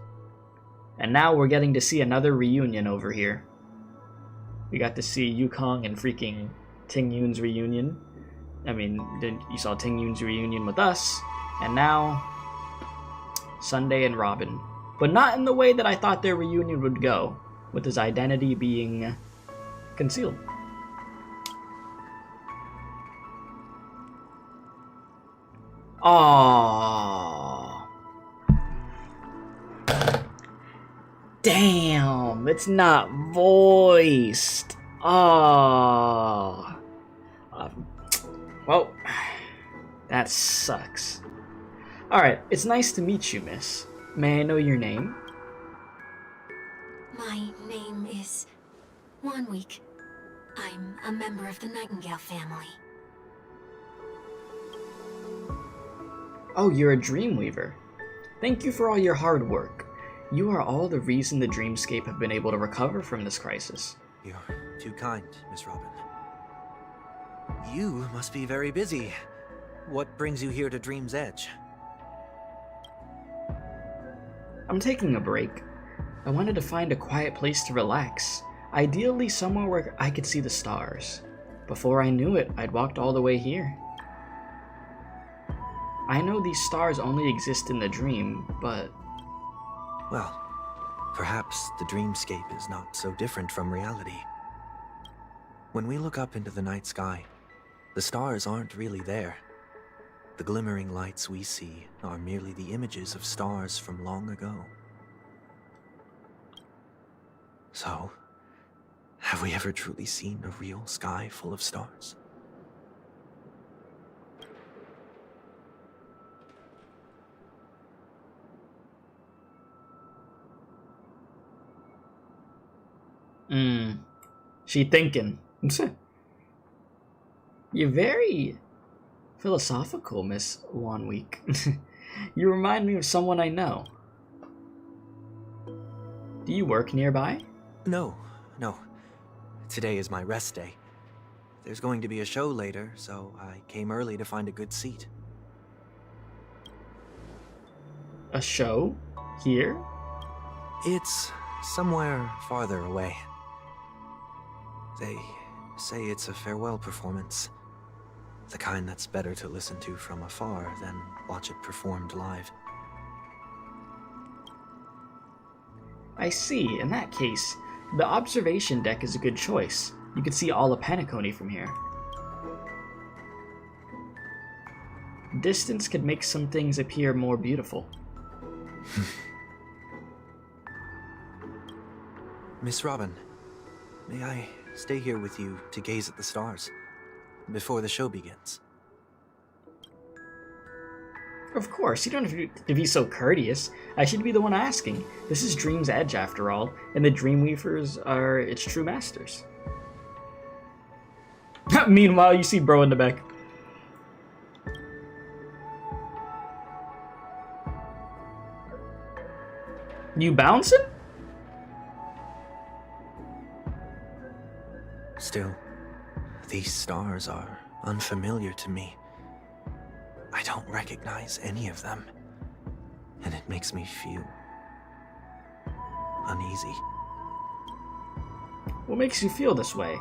And now we're getting to see another reunion over here. We got to see Yukong and freaking Tingyun's reunion. I mean, you saw Tingyun's reunion with us, and now Sunday and Robin. But not in the way that I thought their reunion would go, with his identity being concealed. Aww. Damn, it's not voiced. Aww. Well, that sucks. Alright, it's nice to meet you, miss. May I know your name? My name is Ruan Mei. I'm a member of the Nightingale family. Oh, you're a Dreamweaver. Thank you for all your hard work. You are all the reason the Dreamscape have been able to recover from this crisis. You're too kind, Miss Robin. You must be very busy. What brings you here to Dream's Edge? I'm taking a break. I wanted to find a quiet place to relax, ideally somewhere where I could see the stars. Before I knew it, I'd walked all the way here. I know these stars only exist in the dream, but... Well, perhaps the dreamscape is not so different from reality. When we look up into the night sky, the stars aren't really there. The glimmering lights we see are merely the images of stars from long ago. So, have we ever truly seen a real sky full of stars? She thinking. You're very philosophical, Miss Ruan Mei. You remind me of someone I know. Do you work nearby? No. Today is my rest day. There's going to be a show later, so I came early to find a good seat. A show? Here? It's somewhere farther away. They say it's a farewell performance. The kind that's better to listen to from afar than watch it performed live. I see. In that case, the observation deck is a good choice. You can see all of Penacony from here. Distance could make some things appear more beautiful. Miss Robin, may I stay here with you to gaze at the stars before the show begins? Of course, you don't have to be so courteous. I should be the one asking. This is Dream's Edge, after all, and the Dreamweavers are its true masters. Meanwhile, you see Bro in the back. You bouncing? Still, these stars are unfamiliar to me. I don't recognize any of them, and it makes me feel uneasy. What makes you feel this way?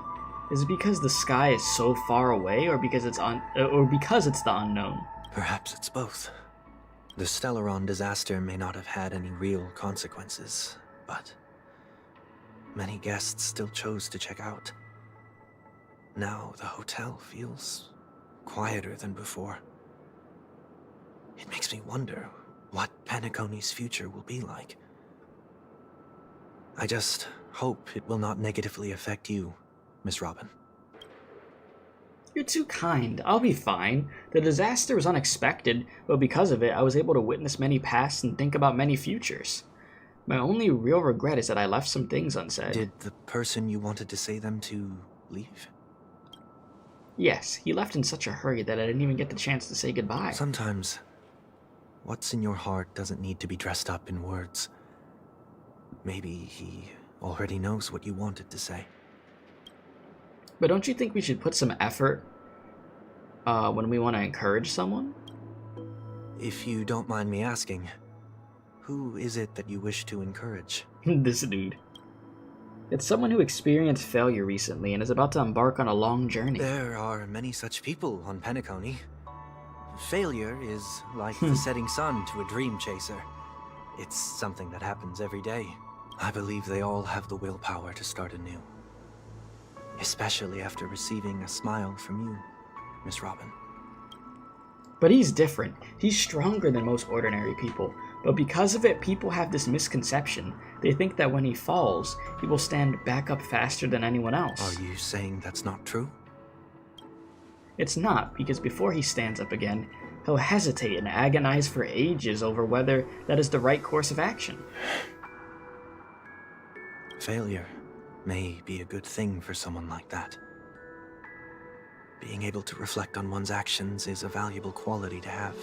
Is it because the sky is so far away, or because it's the unknown? Perhaps it's both. The Stellaron disaster may not have had any real consequences, but many guests still chose to check out. Now the hotel feels quieter than before. It makes me wonder what Penacony's future will be like. I just hope it will not negatively affect you, Miss Robin. You're too kind. I'll be fine. The disaster was unexpected, but because of it, I was able to witness many pasts and think about many futures. My only real regret is that I left some things unsaid. Did the person you wanted to say them to leave? Yes, he left in such a hurry that I didn't even get the chance to say goodbye. Sometimes, what's in your heart doesn't need to be dressed up in words. Maybe he already knows what you wanted to say. But don't you think we should put some effort when we want to encourage someone? If you don't mind me asking, who is it that you wish to encourage? This dude. It's someone who experienced failure recently and is about to embark on a long journey. There are many such people on Penacony. Failure is like the setting sun to a dream chaser. It's something that happens every day. I believe they all have the willpower to start anew. Especially after receiving a smile from you, Miss Robin. But he's different. He's stronger than most ordinary people. But because of it, people have this misconception. They think that when he falls, he will stand back up faster than anyone else. Are you saying that's not true? It's not, because before he stands up again, he'll hesitate and agonize for ages over whether that is the right course of action. Failure may be a good thing for someone like that. Being able to reflect on one's actions is a valuable quality to have.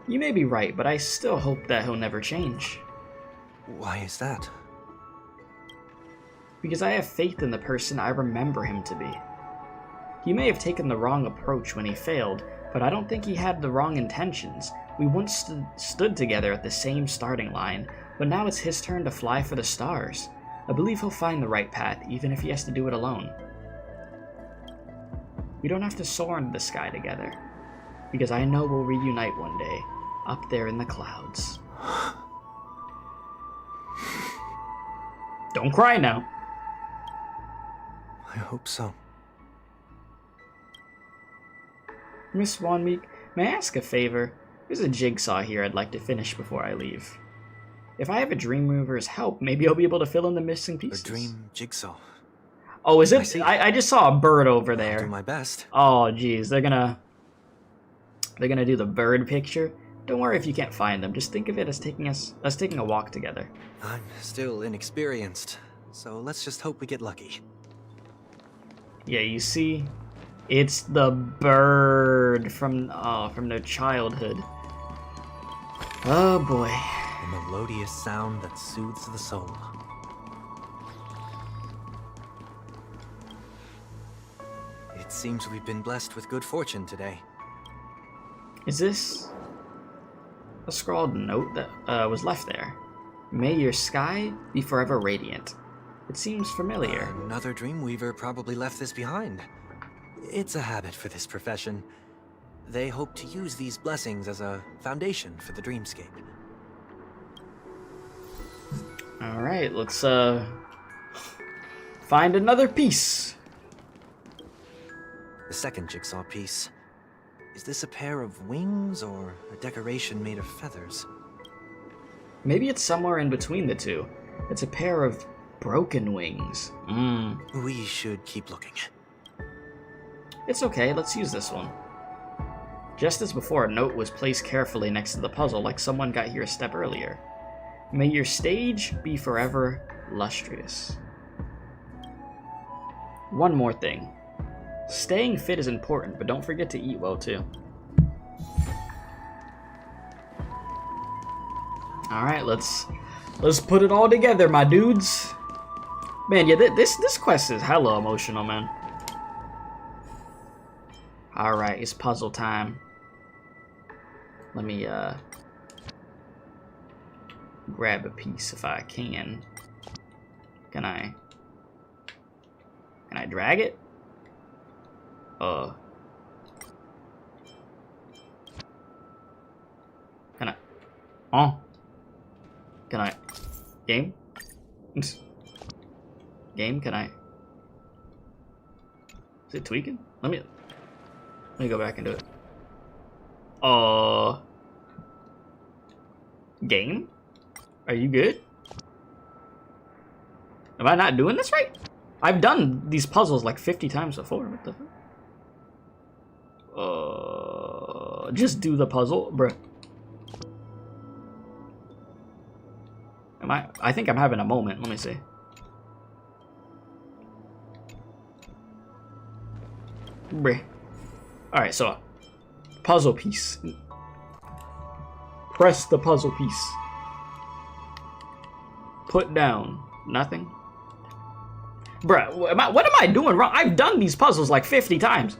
You may be right, but I still hope that he'll never change. Why is that? Because I have faith in the person I remember him to be. He may have taken the wrong approach when he failed, but I don't think he had the wrong intentions. We once stood together at the same starting line, but now it's his turn to fly for the stars. I believe he'll find the right path, even if he has to do it alone. We don't have to soar into the sky together, because I know we'll reunite one day, up there in the clouds. Don't cry now. I hope so. Miss Ruan Mei, may I ask a favor? There's a jigsaw here I'd like to finish before I leave. If I have a dream remover's help, maybe I'll be able to fill in the missing pieces. A dream jigsaw. Oh, is it? I just saw a bird over there. I'll do my best. Oh, geez, they're gonna do the bird picture. Don't worry if you can't find them. Just think of it as taking a walk together. I'm still inexperienced, so let's just hope we get lucky. Yeah, you see, it's the bird from their childhood. Oh boy. A melodious sound that soothes the soul. It seems we've been blessed with good fortune today. Is this a scrawled note that was left there? May your sky be forever radiant. It seems familiar. Another Dreamweaver probably left this behind. It's a habit for this profession. They hope to use these blessings as a foundation for the dreamscape. Alright, let's find another piece. The second jigsaw piece. Is this a pair of wings or a decoration made of feathers? Maybe it's somewhere in between the two. It's a pair of broken wings. We should keep looking. It's okay, let's use this one. Just as before, a note was placed carefully next to the puzzle, like someone got here a step earlier. May your stage be forever lustrous. One more thing. Staying fit is important, but don't forget to eat well too. Alright, let's put it all together, my dudes. Man, yeah, this quest is hella emotional, man. Alright, it's puzzle time. Let me grab a piece if I can. Can I drag it? Can I? Oh. Can I? Game? Game, can I? Is it tweaking? Let me go back and do it. Game? Are you good? Am I not doing this right? I've done these puzzles like 50 times before. What the fuck? Just do the puzzle, bruh. I think I'm having a moment. Let me see. Bruh. Alright, so puzzle piece. Press the puzzle piece. Put down. Nothing. Bruh, what am I doing wrong? I've done these puzzles like 50 times.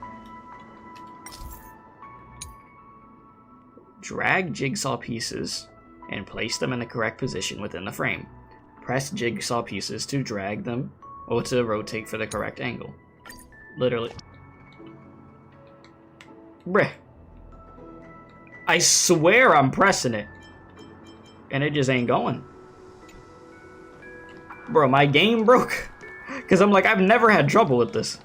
Drag jigsaw pieces and place them in the correct position within the frame. Press jigsaw pieces to drag them or to rotate for the correct angle. Literally. Bruh. I swear I'm pressing it. And it just ain't going. Bro, my game broke. Because I'm like, I've never had trouble with this.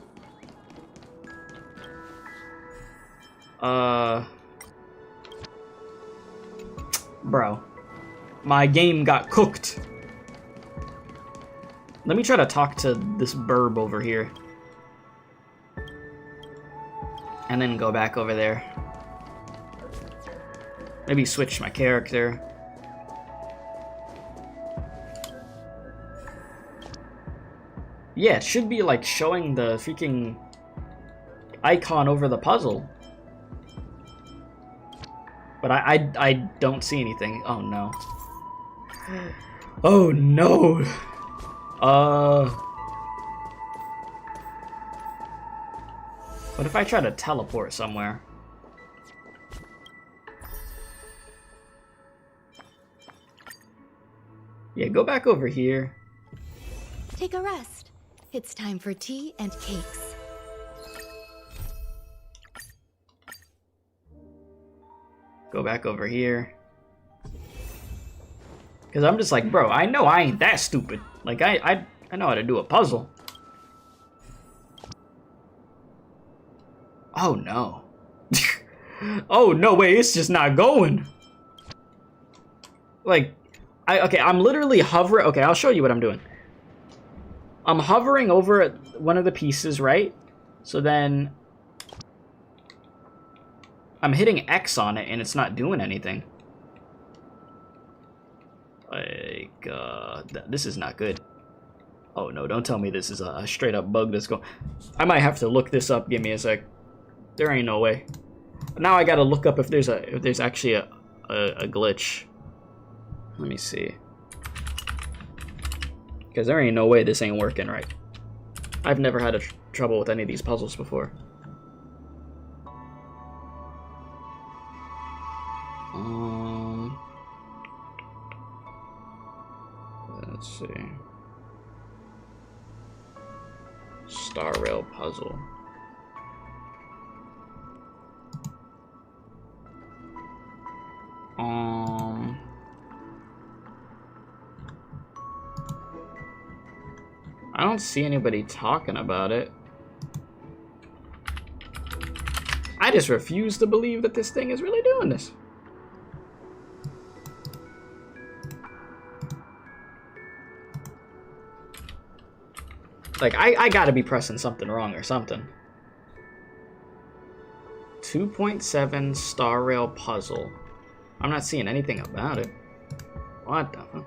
Bro. My game got cooked. Let me try to talk to this burb over here. And then go back over there. Maybe switch my character. Yeah, it should be like showing the freaking icon over the puzzle. But I don't see anything. Oh no. Oh no. What if I try to teleport somewhere? Yeah, go back over here. Take a rest. It's time for tea and cakes. Go back over here. Because I'm just like, bro, I know I ain't that stupid. Like, I know how to do a puzzle. Oh, no. Oh, no way, it's just not going. Like, okay, I'm literally hovering. Okay, I'll show you what I'm doing. I'm hovering over one of the pieces, right? So then I'm hitting X on it and it's not doing anything. Like, this is not good. Oh no, don't tell me this is a straight up bug that's going. I might have to look this up. Give me a sec. There ain't no way. Now I gotta look up if there's actually a glitch. Let me see. Because there ain't no way this ain't working right. I've never had trouble with any of these puzzles before. Let's see. Star Rail puzzle. I don't see anybody talking about it. I just refuse to believe that this thing is really doing this. Like, I gotta be pressing something wrong or something. 2.7 Star Rail puzzle. I'm not seeing anything about it. What the fuck?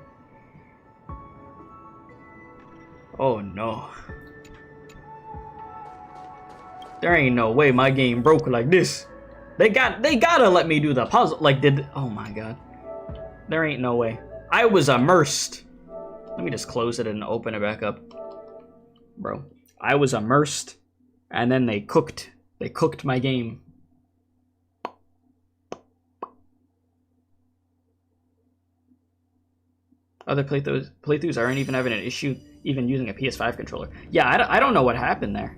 Oh no. There ain't no way my game broke like this. They gotta let me do the puzzle. Like, oh my god. There ain't no way. I was immersed. Let me just close it and open it back up. Bro, I was immersed and then they cooked my game. Other playthroughs aren't even having an issue even using a PS5 controller. Yeah, I don't know what happened there.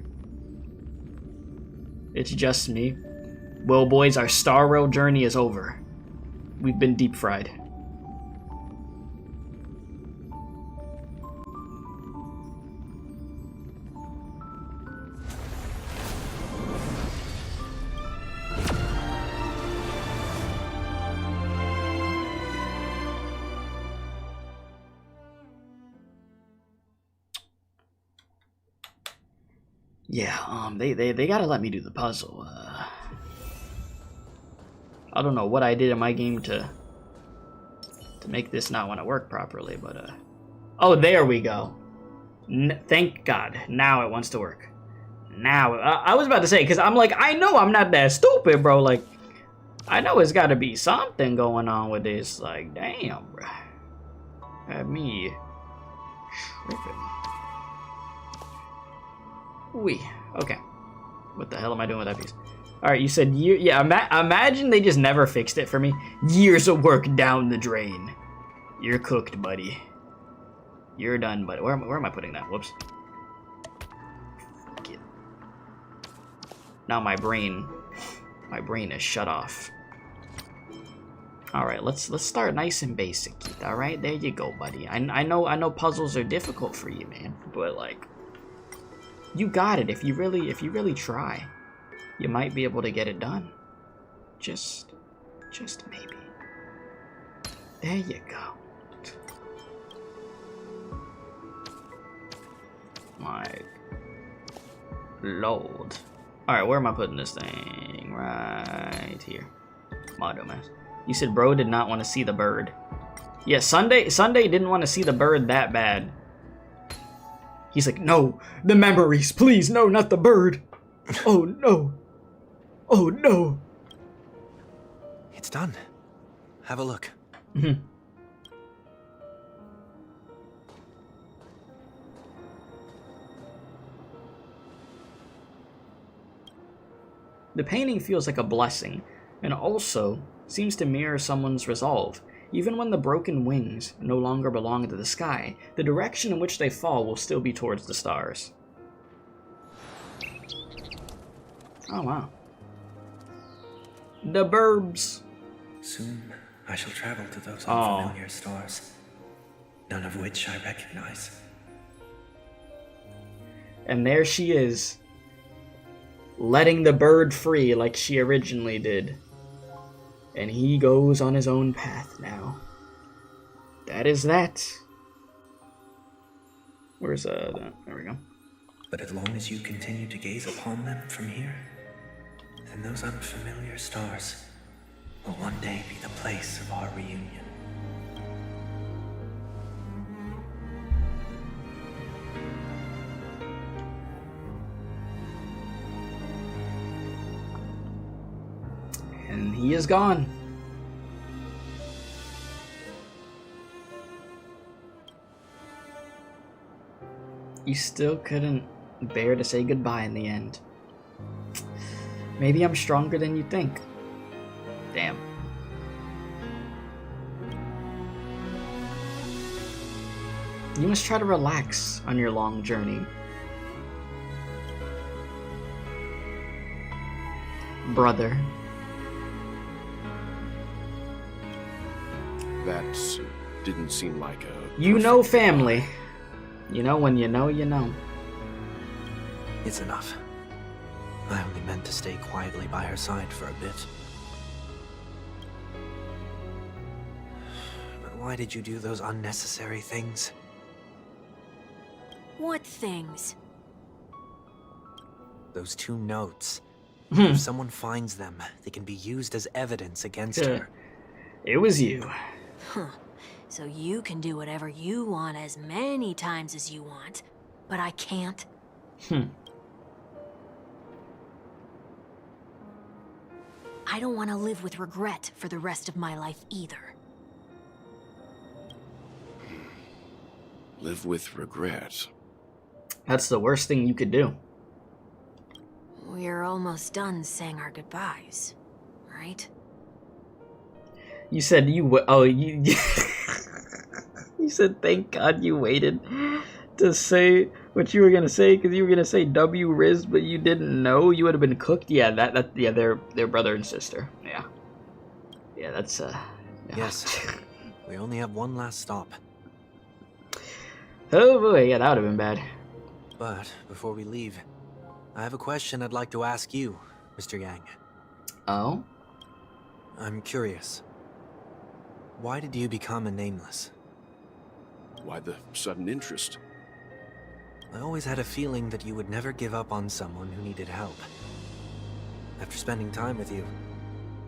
It's just me. Well, boys, our Star Rail journey is over. We've been deep fried. Yeah, they gotta let me do the puzzle. I don't know what I did in my game to make this not want to work properly, but oh, there we go. Thank God, now it wants to work. Now, I was about to say, because I'm like, I know I'm not that stupid, bro. Like, I know it's got to be something going on with this. Like, damn, bro. Had me tripping. Okay. What the hell am I doing with that piece? Alright, you said yeah, imagine they just never fixed it for me. Years of work down the drain. You're cooked, buddy. You're done, buddy. Where am I putting that? Whoops. Fuck it. Now my brain is shut off. Alright, let's start nice and basic. Alright, there you go, buddy. I know puzzles are difficult for you, man, but like, you got it. If you really try, you might be able to get it done. Just maybe. There you go. My Lord. Alright, where am I putting this thing? Right here. Motto Mass. You said bro did not want to see the bird. Yeah, Sunday didn't want to see the bird that bad. He's like, no, the memories, please, no, not the bird. Oh no. Oh no. It's done. Have a look. Mm-hmm. The painting feels like a blessing, and also seems to mirror someone's resolve. Even when the broken wings no longer belong to the sky, the direction in which they fall will still be towards the stars. Oh wow. The burbs. Soon I shall travel to those unfamiliar stars, none of which I recognize. And there she is, letting the bird free like she originally did. And he goes on his own path now. That is that. Where's there we go. But as long as you continue to gaze upon them from here, then those unfamiliar stars will one day be the place of our reunion. And he is gone. You still couldn't bear to say goodbye in the end. Maybe I'm stronger than you think. Damn. You must try to relax on your long journey. Brother. That didn't seem like a... You know family. You know when you know, you know. It's enough. I only meant to stay quietly by her side for a bit. But why did you do those unnecessary things? What things? Those 2 notes. If someone finds them, they can be used as evidence against her. It was you. Huh. So you can do whatever you want as many times as you want, but I can't? I don't want to live with regret for the rest of my life either. Live with regret? That's the worst thing you could do. We're almost done saying our goodbyes, right? You said you you said thank God you waited to say what you were gonna say because you were gonna say W Riz, but you didn't know. You would have been cooked. Yeah, yeah, they're brother and sister. Yeah, that's yeah. Yes. We only have one last stop. Oh boy, yeah, that would have been bad. But before we leave, I have a question I'd like to ask you, Mr. Yang. Oh? I'm curious. Why did you become a nameless? Why the sudden interest? I always had a feeling that you would never give up on someone who needed help. After spending time with you,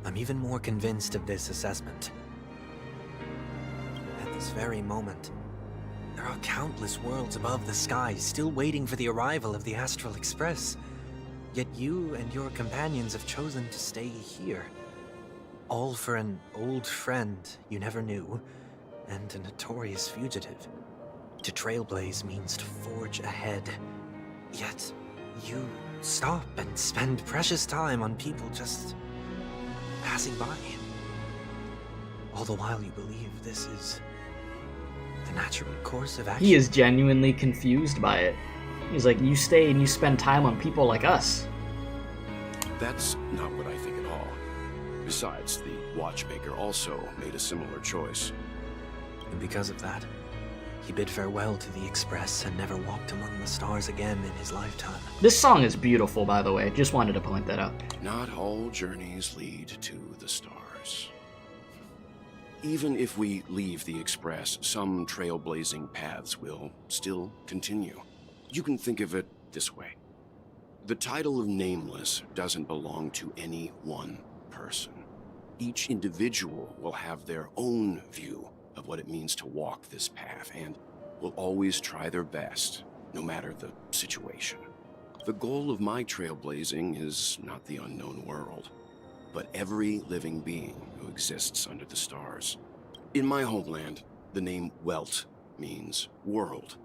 I'm even more convinced of this assessment. At this very moment, there are countless worlds above the sky still waiting for the arrival of the Astral Express. Yet you and your companions have chosen to stay here. All for an old friend you never knew, and a notorious fugitive. To trailblaze means to forge ahead. Yet, you stop and spend precious time on people just passing by. All the while you believe this is the natural course of action. He is genuinely confused by it. He's like, you stay and you spend time on people like us. That's not what I think at all. Besides, the watchmaker also made a similar choice. And because of that, he bid farewell to the Express and never walked among the stars again in his lifetime. This song is beautiful, by the way. Just wanted to point that out. Not all journeys lead to the stars. Even if we leave the Express, some trailblazing paths will still continue. You can think of it this way. The title of Nameless doesn't belong to any one person. Each individual will have their own view of what it means to walk this path, and will always try their best no matter the situation. The goal of my trailblazing is not the unknown world, but every living being who exists under the stars. In my homeland, the name Welt means world.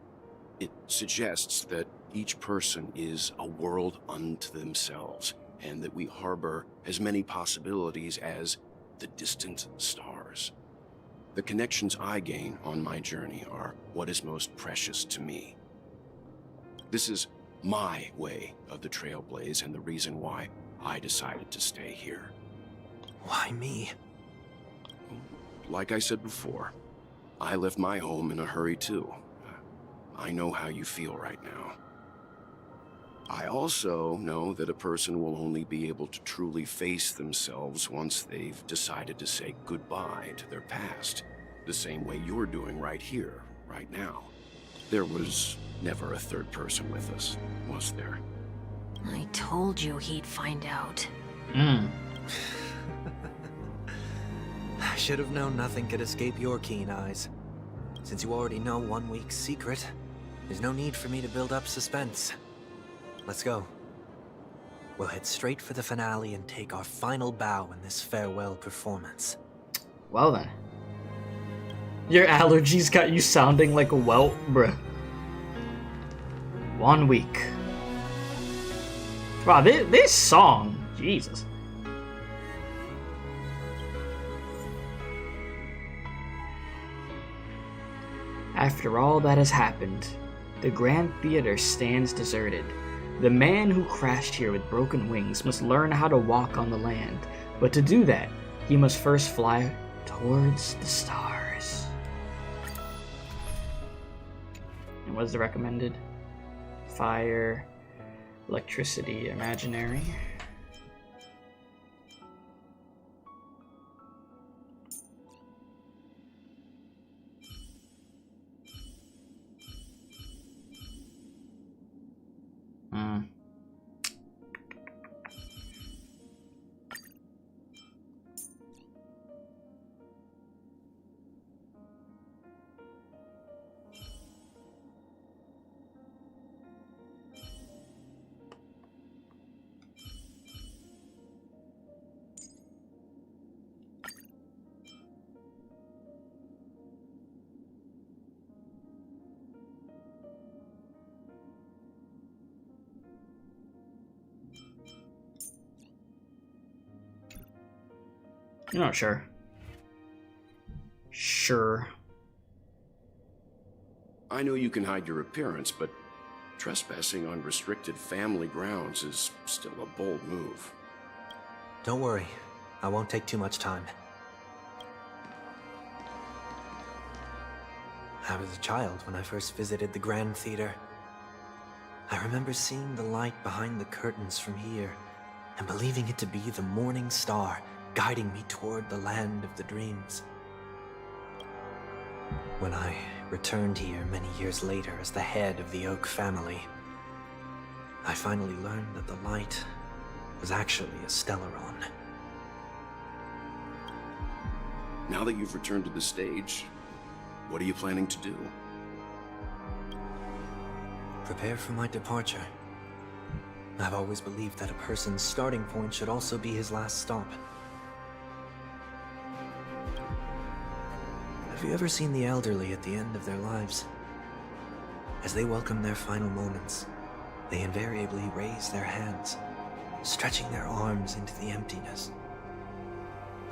It suggests that each person is a world unto themselves, and that we harbor as many possibilities as the distant stars. The connections I gain on my journey are what is most precious to me. This is my way of the trailblaze and the reason why I decided to stay here. Why me? Like I said before, I left my home in a hurry too. I know how you feel right now. I also know that a person will only be able to truly face themselves once they've decided to say goodbye to their past, the same way you're doing right here, right now. There was never a third person with us, was there? I told you he'd find out. I should have known nothing could escape your keen eyes. Since you already know 1 week's secret, there's no need for me to build up suspense. Let's go. We'll head straight for the finale and take our final bow in this farewell performance. Well then. Your allergies got you sounding like a whelp, bruh. 1 week. Wow, this song, Jesus. After all that has happened, the Grand Theater stands deserted. The man who crashed here with broken wings must learn how to walk on the land, but to do that, he must first fly towards the stars. And what is the recommended? Fire, electricity, imaginary. You're not sure. Sure. I know you can hide your appearance, but trespassing on restricted family grounds is still a bold move. Don't worry. I won't take too much time. I was a child when I first visited the Grand Theater. I remember seeing the light behind the curtains from here and believing it to be the morning star guiding me toward the land of the dreams. When I returned here many years later as the head of the Oak family, I finally learned that the light was actually a Stellaron. Now that you've returned to the stage, what are you planning to do? Prepare for my departure. I've always believed that a person's starting point should also be his last stop. Have you ever seen the elderly at the end of their lives? As they welcome their final moments, they invariably raise their hands, stretching their arms into the emptiness.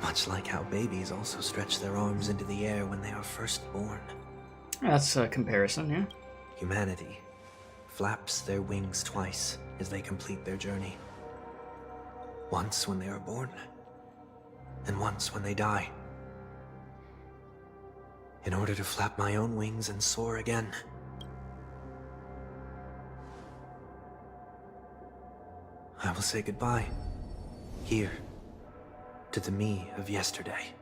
Much like how babies also stretch their arms into the air when they are first born. That's a comparison, yeah. Humanity flaps their wings twice as they complete their journey. Once when they are born, and once when they die. In order to flap my own wings and soar again. I will say goodbye, here, to the me of yesterday.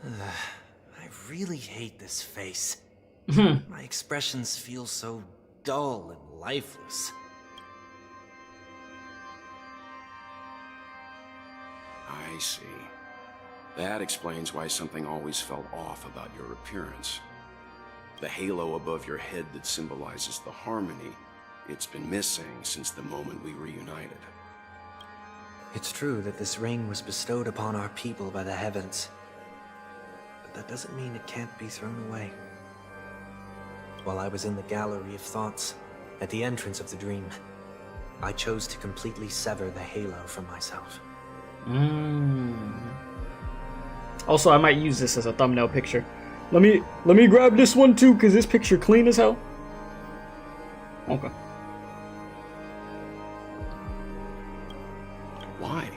I really hate this face. My expressions feel so dull and lifeless. I see. That explains why something always felt off about your appearance. The halo above your head that symbolizes the harmony, it's been missing since the moment we reunited. It's true that this ring was bestowed upon our people by the heavens. But that doesn't mean it can't be thrown away. While I was in the gallery of thoughts, at the entrance of the dream, I chose to completely sever the halo from myself. Also, I might use this as a thumbnail picture. Let me grab this one too, cause this picture clean as hell. Okay. Why?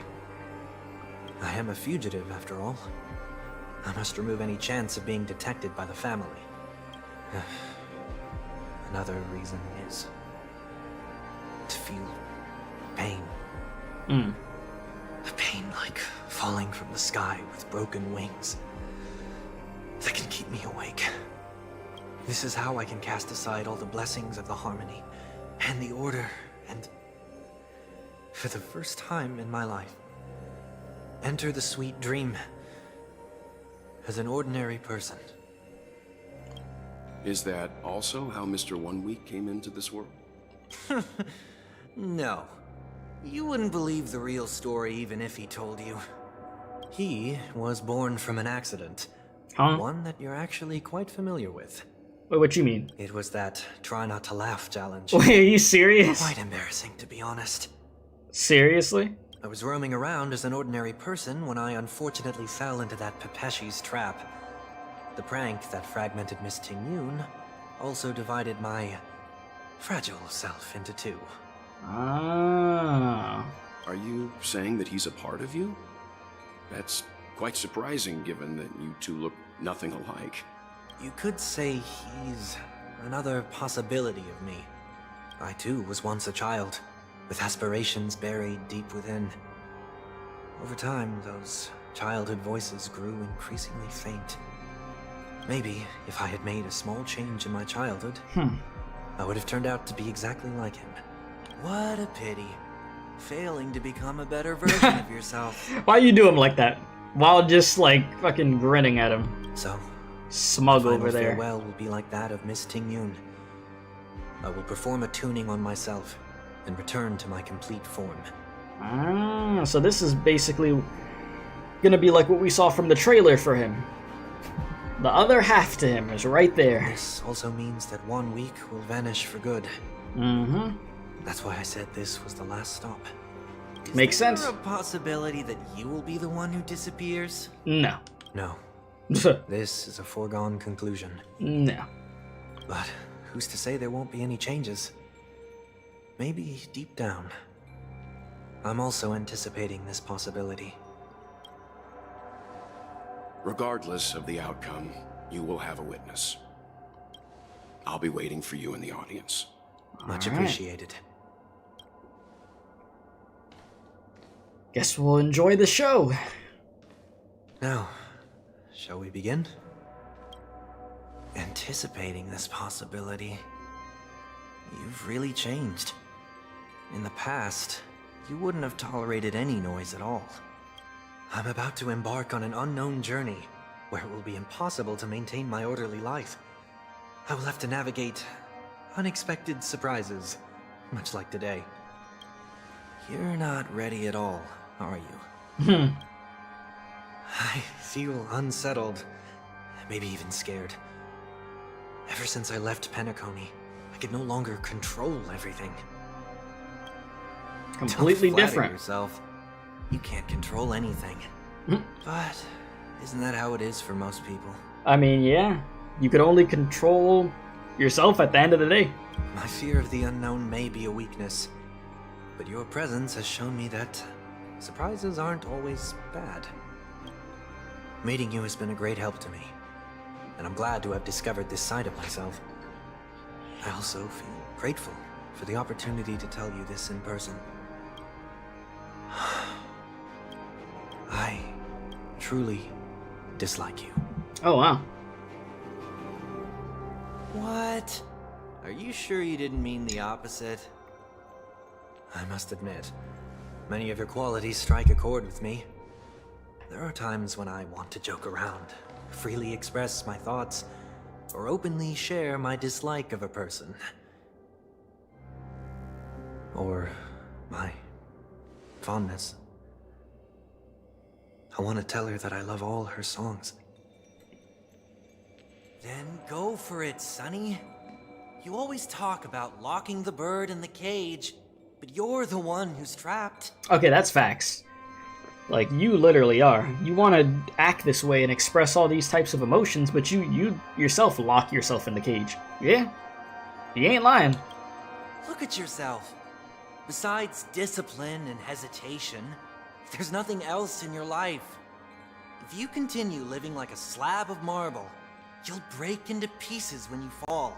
I am a fugitive, after all. I must remove any chance of being detected by the family. Another reason is to feel pain. A pain like falling from the sky with broken wings that can keep me awake. This is how I can cast aside all the blessings of the harmony and the order and, for the first time in my life, enter the sweet dream as an ordinary person. Is that also how Mr. 1 Week came into this world? No. You wouldn't believe the real story even if he told you. He was born from an accident. One that you're actually quite familiar with. Wait, what you mean? It was that try not to laugh challenge. Wait, are you serious? Quite embarrassing, to be honest. Seriously? I was roaming around as an ordinary person when I unfortunately fell into that Pepeshi's trap. The prank that fragmented Miss Tingyun also divided my fragile self into two. Ah. Are you saying that he's a part of you? That's quite surprising given that you two look nothing alike. You could say he's another possibility of me. I too was once a child, with aspirations buried deep within. Over time, those childhood voices grew increasingly faint. Maybe if I had made a small change in my childhood, I would have turned out to be exactly like him. What a pity. Failing to become a better version of yourself. Why you do him like that? While just like fucking grinning at him. So, smug the over final there. farewell will be like that of Miss Tingyun. I will perform a tuning on myself and return to my complete form. Ah, so this is basically gonna be like what we saw from the trailer for him. The other half to him is right there. This also means that 1 week will vanish for good. That's why I said this was the last stop. Makes sense. Is there a possibility that you will be the one who disappears? No. No. This is a foregone conclusion. No. But who's to say there won't be any changes? Maybe deep down, I'm also anticipating this possibility. Regardless of the outcome, you will have a witness. I'll be waiting for you in the audience. Much appreciated. Guess we'll enjoy the show. Now, shall we begin? Anticipating this possibility, you've really changed. In the past, you wouldn't have tolerated any noise at all. I'm about to embark on an unknown journey, where it will be impossible to maintain my orderly life. I will have to navigate unexpected surprises, much like today. You're not ready at all, are you? I feel unsettled, maybe even scared. Ever since I left Penacony, I could no longer control everything. Completely Don't flatter different. yourself. You can't control anything. But isn't that how it is for most people? I mean, yeah. You could only control yourself at the end of the day. My fear of the unknown may be a weakness, but your presence has shown me that surprises aren't always bad. Meeting you has been a great help to me, and I'm glad to have discovered this side of myself. I also feel grateful for the opportunity to tell you this in person. I truly dislike you. Oh, wow. What? Are you sure you didn't mean the opposite? I must admit, many of your qualities strike a chord with me. There are times when I want to joke around, freely express my thoughts, or openly share my dislike of a person. Or my fondness. I want to tell her that I love all her songs. Then go for it, Sonny. You always talk about locking the bird in the cage, but you're the one who's trapped. Okay, that's facts. Like, you literally are. You want to act this way and express all these types of emotions, but you yourself lock yourself in the cage. Yeah? You ain't lying. Look at yourself. Besides discipline and hesitation, there's nothing else in your life. If you continue living like a slab of marble, you'll break into pieces when you fall.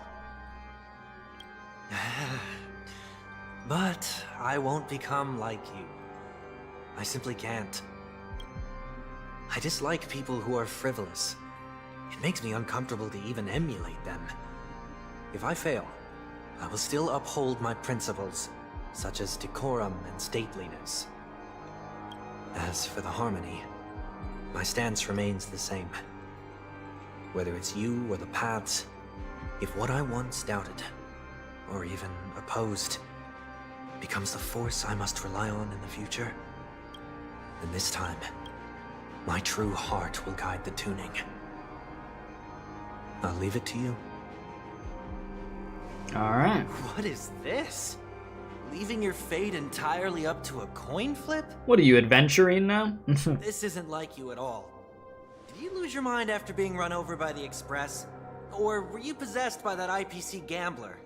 But I won't become like you. I simply can't. I dislike people who are frivolous. It makes me uncomfortable to even emulate them. If I fail, I will still uphold my principles, such as decorum and stateliness. As for the harmony, my stance remains the same. Whether it's you or the paths, if what I once doubted, or even opposed, becomes the force I must rely on in the future, then this time, my true heart will guide the tuning. I'll leave it to you. Alright. What is this? Leaving your fate entirely up to a coin flip? What are you, adventuring now? This isn't like you at all. Did you lose your mind after being run over by the Express? Or were you possessed by that IPC gambler?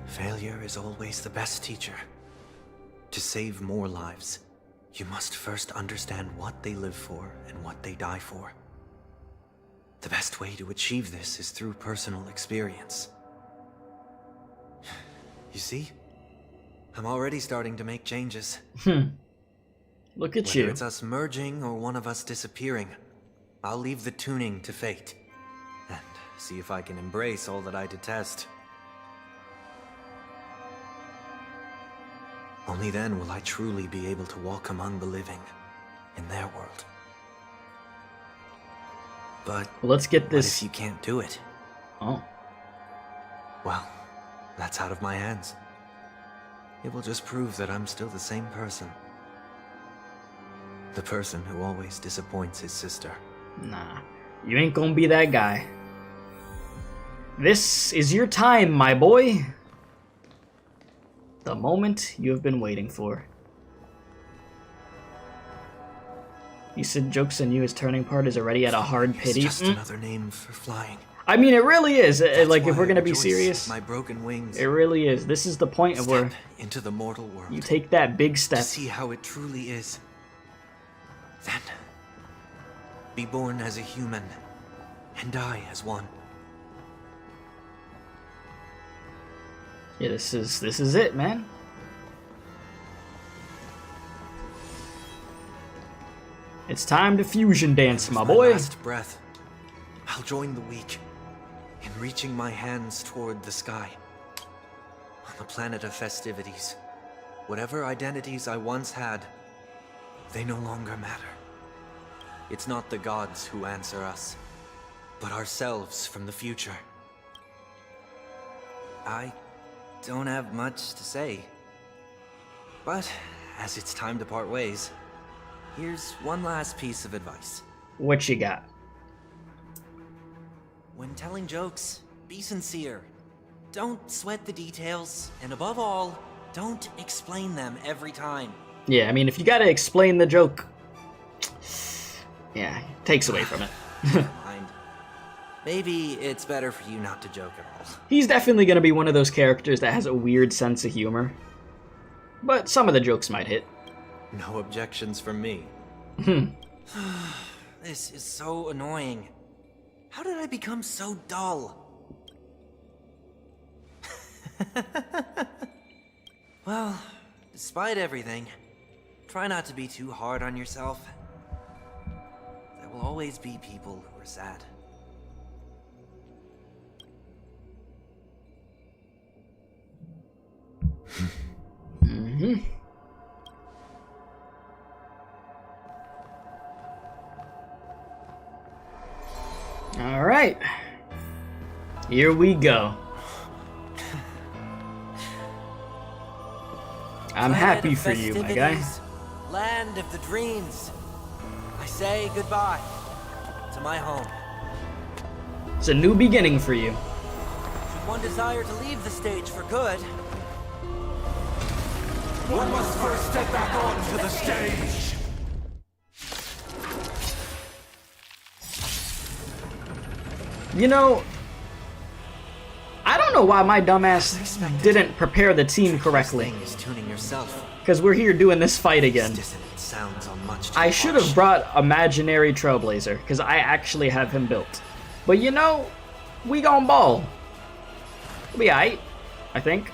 Failure is always the best teacher. To save more lives, you must first understand what they live for and what they die for. The best way to achieve this is through personal experience. You see? I'm already starting to make changes. Look at Whether you. it's us merging or one of us disappearing, I'll leave the tuning to fate. And see if I can embrace all that I detest. Only then will I truly be able to walk among the living in their world. But well, let's get what this. if you can't do it? Oh. Well, that's out of my hands. It will just prove that I'm still the same person. The person who always disappoints his sister. Nah, you ain't gonna be that guy. This is your time, my boy. The moment you have been waiting for. You said jokes on you, his turning part is already at a hard pity. It's just another name for flying. I mean, it really is. Like, if we're gonna be Rejoice serious, my broken wings. it really is. This is the point of where into the mortal world. you take that big step. To see how it truly is. Then, be born as a human, and die as one. Yeah, this is it, man. It's time to fusion dance, my boy. Last breath, I'll join the weak in reaching my hands toward the sky. On the planet of festivities, whatever identities I once had, they no longer matter. It's not the gods who answer us, but ourselves from the future. I don't have much to say, but as it's time to part ways, here's one last piece of advice. What you got? When telling jokes, be sincere. Don't sweat the details, and above all, don't explain them every time. Yeah, I mean, if you gotta explain the joke, yeah, it takes away from it. Mind. Maybe it's better for you not to joke at all. He's definitely gonna be one of those characters that has a weird sense of humor. But some of the jokes might hit. No objections from me. This is so annoying. How did I become so dull? Well, despite everything, try not to be too hard on yourself. There will always be people who are sad. Alright. Here we go. I'm happy for you, my guy. Land of the dreams. I say goodbye to my home. It's a new beginning for you. Should one desire to leave the stage for good, one must first step back onto the stage. You know, I don't know why my dumbass didn't prepare the team correctly. Because we're here doing this fight again. I should have brought imaginary trailblazer, because I actually have him built. But you know, we gon' ball. We'll be aight, I think.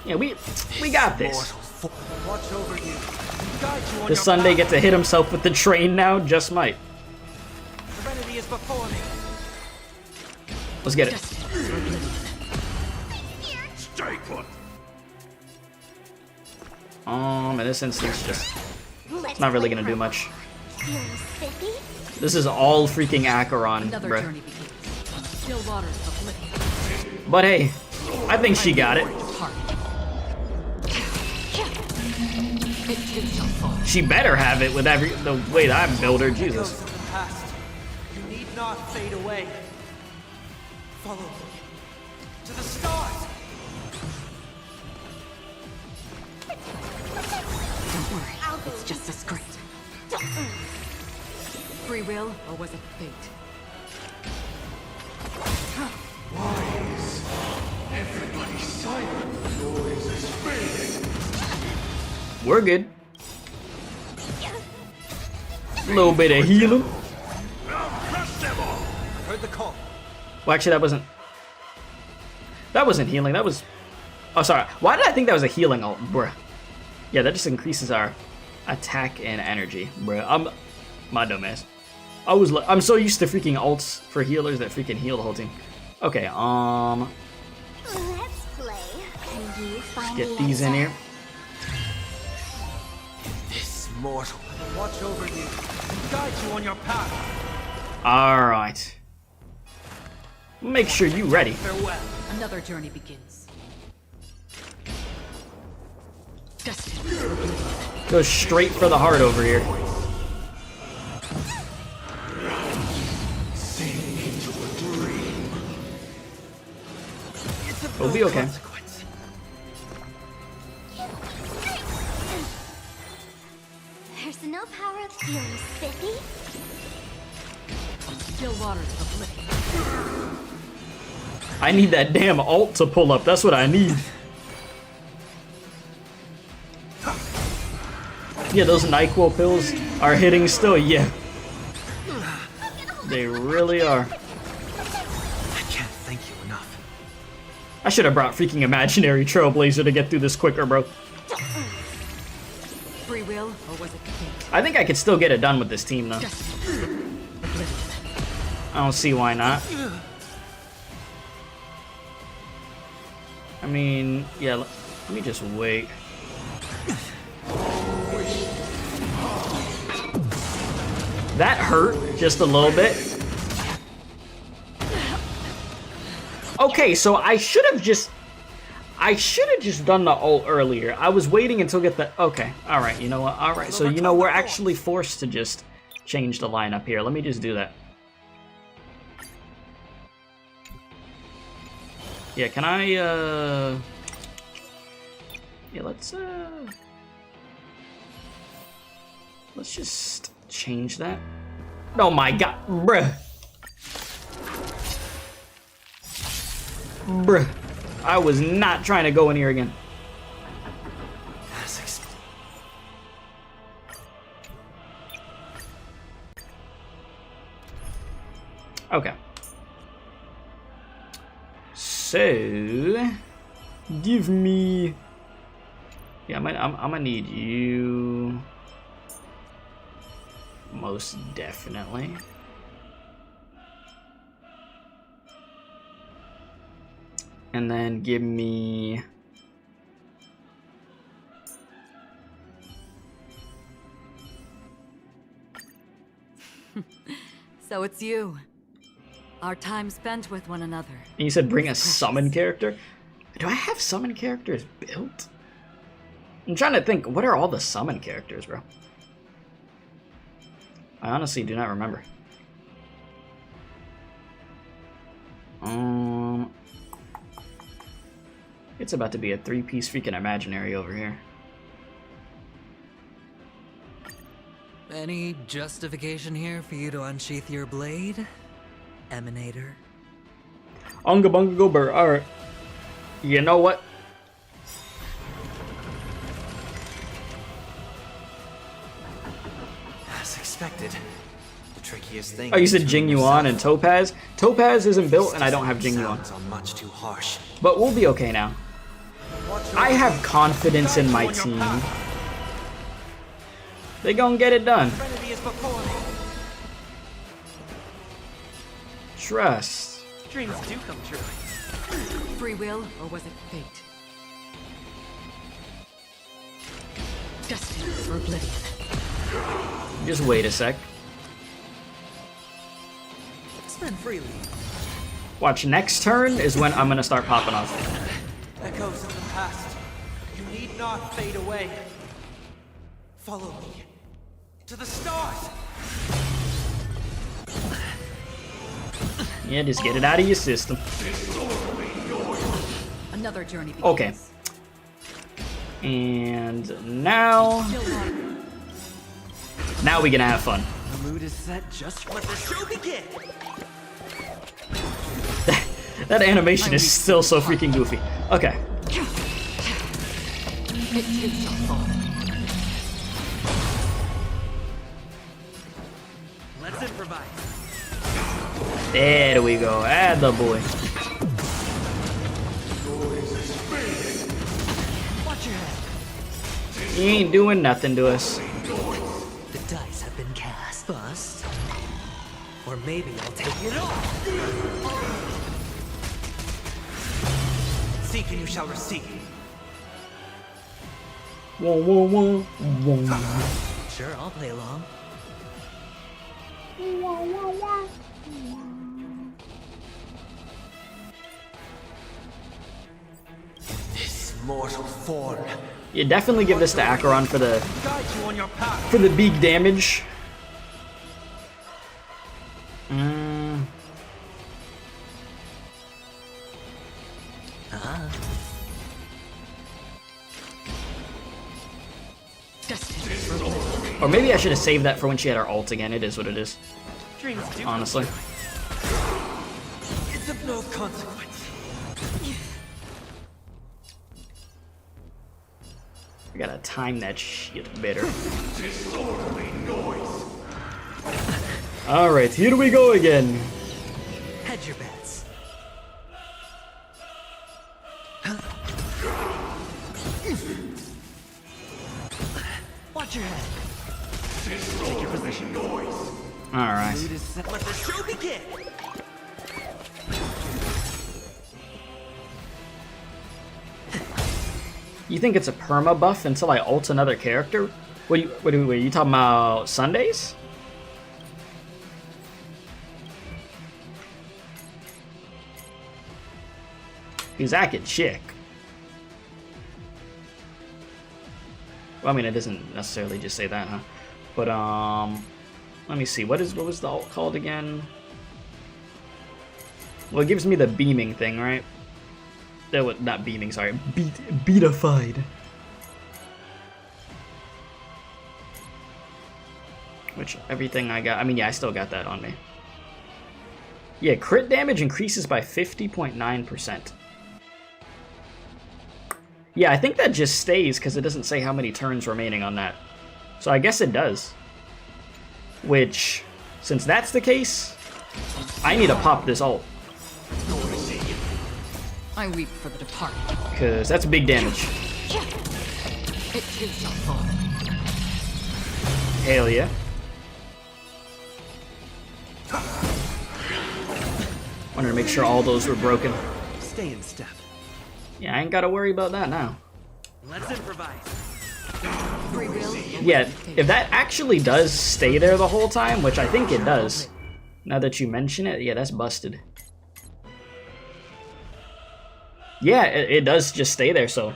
Yeah, we got this. Does Sunday get to hit himself with the train now? Just might. Serenity is before me. Let's get it. Stay put. In this instance, it's not really gonna do much. This is all freaking Acheron, bruh. But hey, I think she got it. She better have it with the way that I build her, Jesus. You need not fade away. Follow me to the stars. Don't worry, it's just a script. Free will, or was it fate? Wise. Everybody silent. The noise is fading. We're good. A little bit of healing. Heard the call. Well, actually, that wasn't healing. That was. Oh, sorry. Why did I think that was a healing ult, bruh? Yeah, that just increases our attack and energy, bruh. I'm my dumbass. I'm so used to freaking ults for healers that freaking heal the whole team. Okay, Let's play. Can you find get these in here. This mortal will watch over you and guide you on your path. All right. Make sure you ready. Farewell. Another journey begins. Go straight for the heart over here. We'll be okay. There's no power of feeling spiffy. Still waters of living. I need that damn ult to pull up. That's what I need. Yeah, those NyQuil pills are hitting still. Yeah. They really are. I can't thank you enough. I should have brought freaking imaginary trailblazer to get through this quicker, bro. Free will, or was it fate? I think I could still get it done with this team, though. I don't see why not. I mean, yeah, let me just wait. That hurt just a little bit. Okay, so I should have just done the ult earlier. I was waiting until get the okay. All right, you know what? All right, so you know we're actually forced to just change the lineup here. Let me just do that. Yeah, can I yeah, let's just change that. Oh my god, bruh. Bruh. I was not trying to go in here again. Okay. So, give me. Yeah, I'm gonna need you. Most definitely. And then give me. So it's you. Our time spent with one another. And you said bring a summon character? Do I have summon characters built? I'm trying to think, what are all the summon characters, bro? I honestly do not remember. It's about to be a 3-piece freaking imaginary over here. Any justification here for you to unsheath your blade, Emanator? Unga bunga go burr. Alright. You know what? As expected. The trickiest thing. Oh, you said Tingyun and Topaz? Topaz isn't built and I don't have Tingyun. Much too harsh. But we'll be okay now. I have confidence in my team. They gonna get it done. Trust. Dreams do come true. Free will, or was it fate? Destined for oblivion. Just wait a sec. Spend freely. Watch, next turn is when I'm gonna start popping off. Echoes of the past. You need not fade away. Follow me. To the stars! Yeah, just get it out of your system. Another journey begins. Okay. And now we gonna have fun. The mood is set just for the show begin. That animation is still so freaking goofy. Okay. Let's improvise. There we go. Add the boy. Watch your head. He ain't doing nothing to us. The dice have been cast. Bust. Or maybe I'll take it off. Seek and you shall receive. Whoa, whoa, whoa, whoa. Sure, I'll play along. This mortal form. Yeah, definitely give this to Acheron for the big damage. Or maybe I should have saved that for when she had her ult again. It is what it is. Honestly. It's of no consequence. I gotta time that shit better. Alright, here we go again. Hedge your bets. Watch your head. Take your position. Alright. Let the show begin. You think it's a perma buff until I ult another character? What are you talking about? Sundays? Because I could check. Well, I mean, it doesn't necessarily just say that, huh? But let me see. What was the ult called again? Well, it gives me the beaming thing, right? That was not beaming. Sorry, beatified. Which everything I got. I mean, yeah, I still got that on me. Yeah, crit damage increases by 50.9%. Yeah, I think that just stays because it doesn't say how many turns remaining on that. So I guess it does. Which, since that's the case, I need to pop this ult. I weep for the departed. Because that's big damage. It too shall fall. Hell yeah. Wanted to make sure all those were broken. Stay in step. Yeah, I ain't gotta worry about that now. Let's improvise. Yeah, if that actually does stay there the whole time, which I think it does, Now that you mention it, yeah, that's busted. Yeah, it does just stay there, so.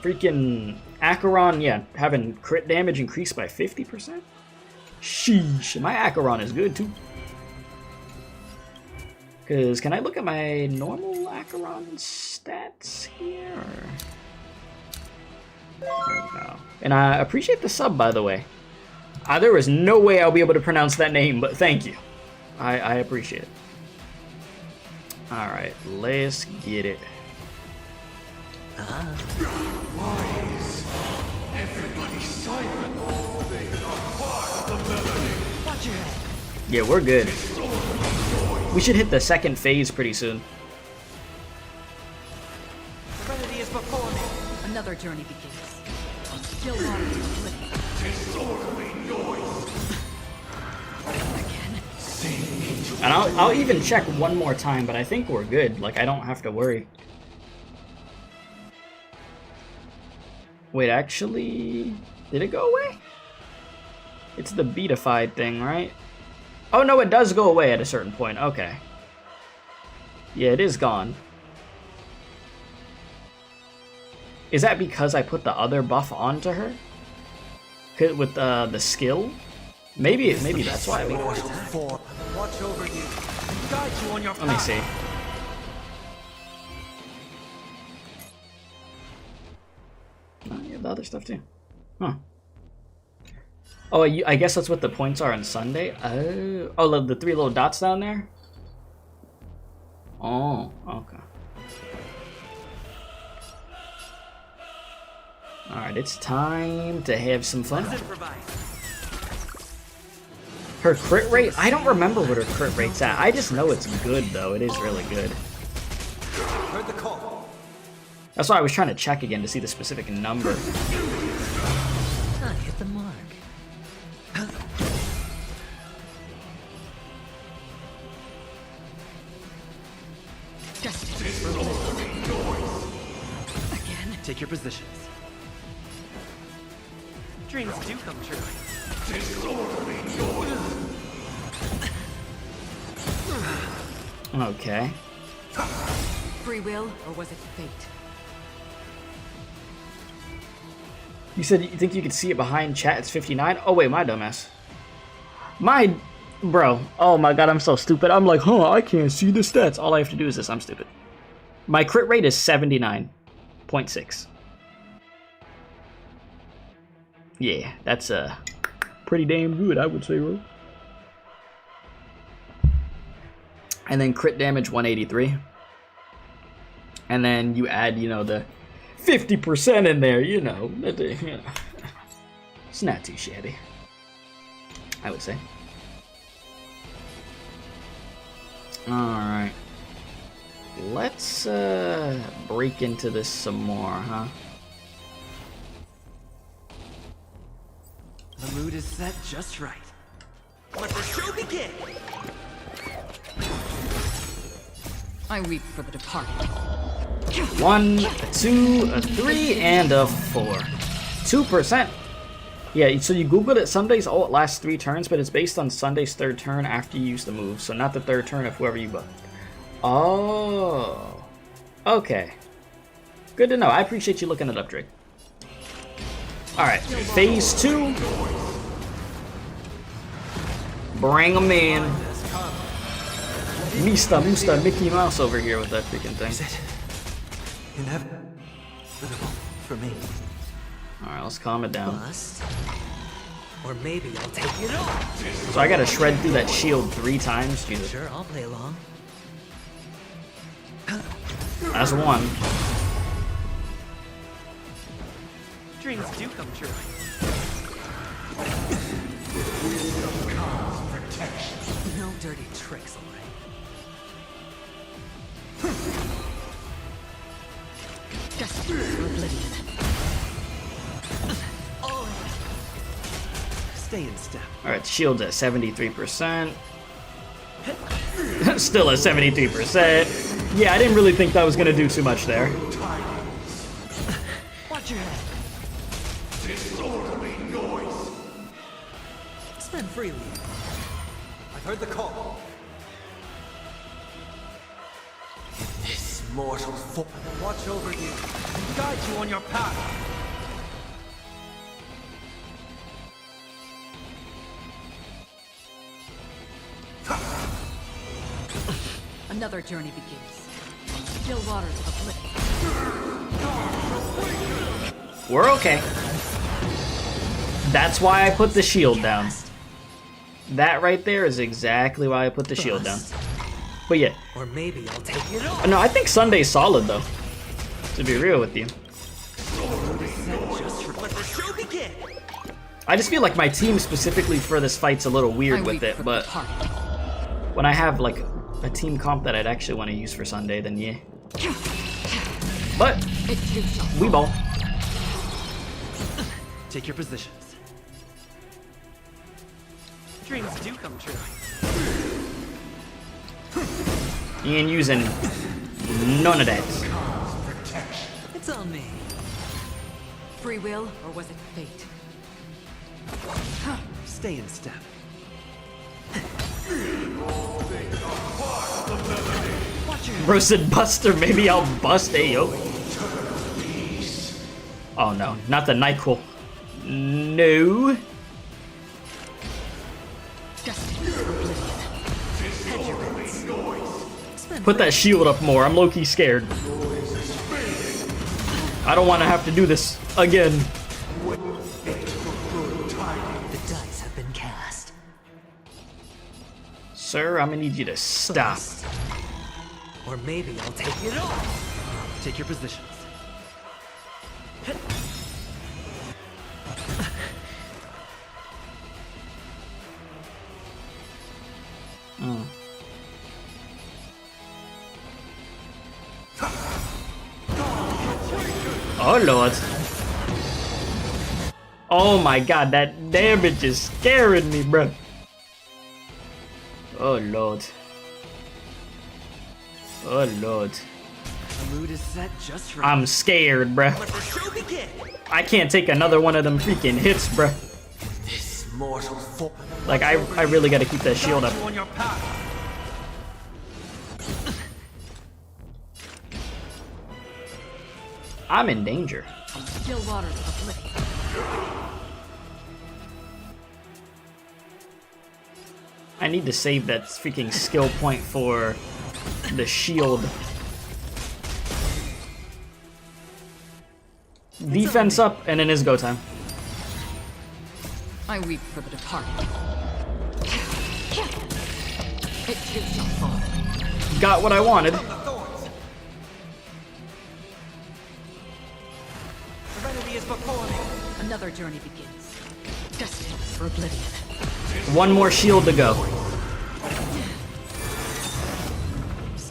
Freaking Acheron, yeah, having crit damage increased by 50%? Sheesh, my Acheron is good too. Because, can I look at my normal Acheron stats here? No. And I appreciate the sub, by the way. There was no way I'll be able to pronounce that name, but thank you. I appreciate it. Alright, let's get it. Everybody silent. They are part of the melody. Watch your head. Yeah, we're good. We should hit the second phase pretty soon. Serenity is before me. Another journey begins. A still water oblivion. Disorderly noise. And I'll even check one more time, but I think we're good. Like, I don't have to worry. Wait, actually, did it go away? It's the beatified thing, right? Oh no, it does go away at a certain point. Okay. Yeah, it is gone. Is that because I put the other buff onto her? With the skill? Maybe that's why. Watch over you. Guide you on your path. Let me see. Oh, you have the other stuff too. Huh. Oh, I guess that's what the points are on Sunday. Oh, the 3 little dots down there? Oh, okay. Alright, it's time to have some fun. Her crit rate? I don't remember what her crit rate's at. I just know it's good, though. It is really good. Heard the call. That's why I was trying to check again to see the specific number. I hit the mark. Again. Take your positions. Dreams do come true. Disorderly noise. Okay. Free will, or was it fate? You said you think you could see it behind chat? It's 59? Oh, wait, my dumbass. Bro. Oh my god, I'm so stupid. I'm like, I can't see the stats. All I have to do is this. I'm stupid. My crit rate is 79.6. Yeah, that's pretty damn good, I would say, bro. And then crit damage 183. And then you add, the 50% in there, It's not too shabby, I would say. Alright. Let's break into this some more, huh? The mood is set just right. Let the show begin! I weep for the departed. 1, a 2, a 3, and a 4. 2%. Yeah, so you googled it. Sunday's ult lasts 3 turns, but it's based on Sunday's 3rd turn after you use the move. So not the 3rd turn of whoever you buffed. Oh. Okay. Good to know. I appreciate you looking it up, Drake. Alright, phase 2. Bring them in. Mr. Mickey Mouse over here with that freaking thing. Is it inevitable for me? Alright, let's calm it down. Or maybe I'll take it off. So I gotta shred through that shield 3 times? Jesus. Sure, I'll play along. That's 1. Dreams do come true. No dirty tricks, alright. Oblivion. Stay in step. Alright, shield's at 73%. Still at 73%. Yeah, I didn't really think that was gonna do too much there. Watch your head. Disorderly noise. Spend freely. I've heard the call. mortal foe watch over you, guide you on your path. Another journey begins. Still waters of oblivion. We're okay. That's why I put the shield down. That right there is exactly why I put the shield down. But yeah. Or maybe I'll take it off. No, I think Sunday's solid though. To be real with you. I just feel like my team specifically for this fight's a little weird with it, but when I have like a team comp that I'd actually want to use for Sunday, then yeah. But we ball. Take your positions. Dreams do come true. You ain't using none of that. It's on me. Free will, or was it fate? Stay in step. Bro said Buster, maybe I'll bust Ayo. Oh no, not the NyQuil. No. Put that shield up more, I'm low-key scared. I don't want to have to do this again. The dice have been cast. Sir, I'm gonna need you to stop. Or maybe I'll take it off. Take your positions. Oh lord. Oh my god, that damage is scaring me, bro. Oh lord. Oh lord. The mood is set just right. I'm scared, bruh. I can't take another one of them freaking hits, bruh. This mortal foe. Like, I really gotta keep that shield up. On your path. I'm in danger. Still waters of oblivion. I need to save that freaking skill point for the shield. Defense up, and then it's go time. I weep for the departed. It too shall fall. Got what I wanted. Serenity is before me. Another journey begins. Destined for oblivion. One more shield to go.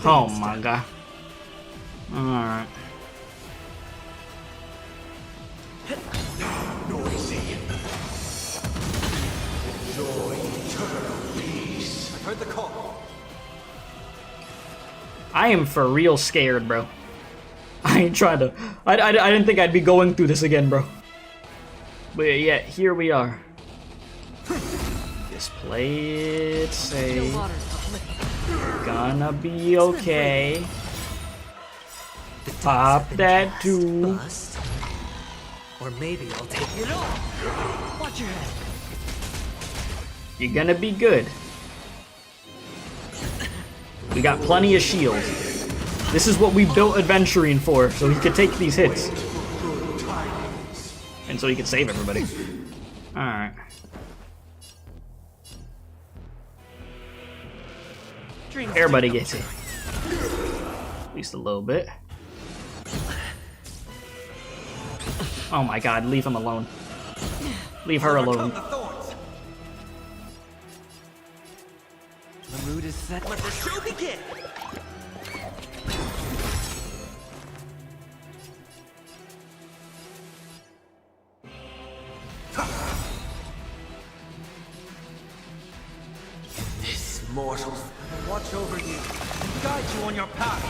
Oh my god. Alright. I've heard the call. I am for real scared, bro. I ain't trying to. I didn't think I'd be going through this again, bro. But yeah, here we are. Just play it safe. Gonna be okay. Pop that too. Or maybe I'll take it off. Watch your head. You're gonna be good. We got plenty of shield. This is what we built Adventuring for, so he could take these hits. And so he could save everybody. Alright. Everybody gets it. At least a little bit. Oh my god, leave him alone. Leave her alone. The mood is set. Let the show begin. This mortal will watch over you and guide you on your path.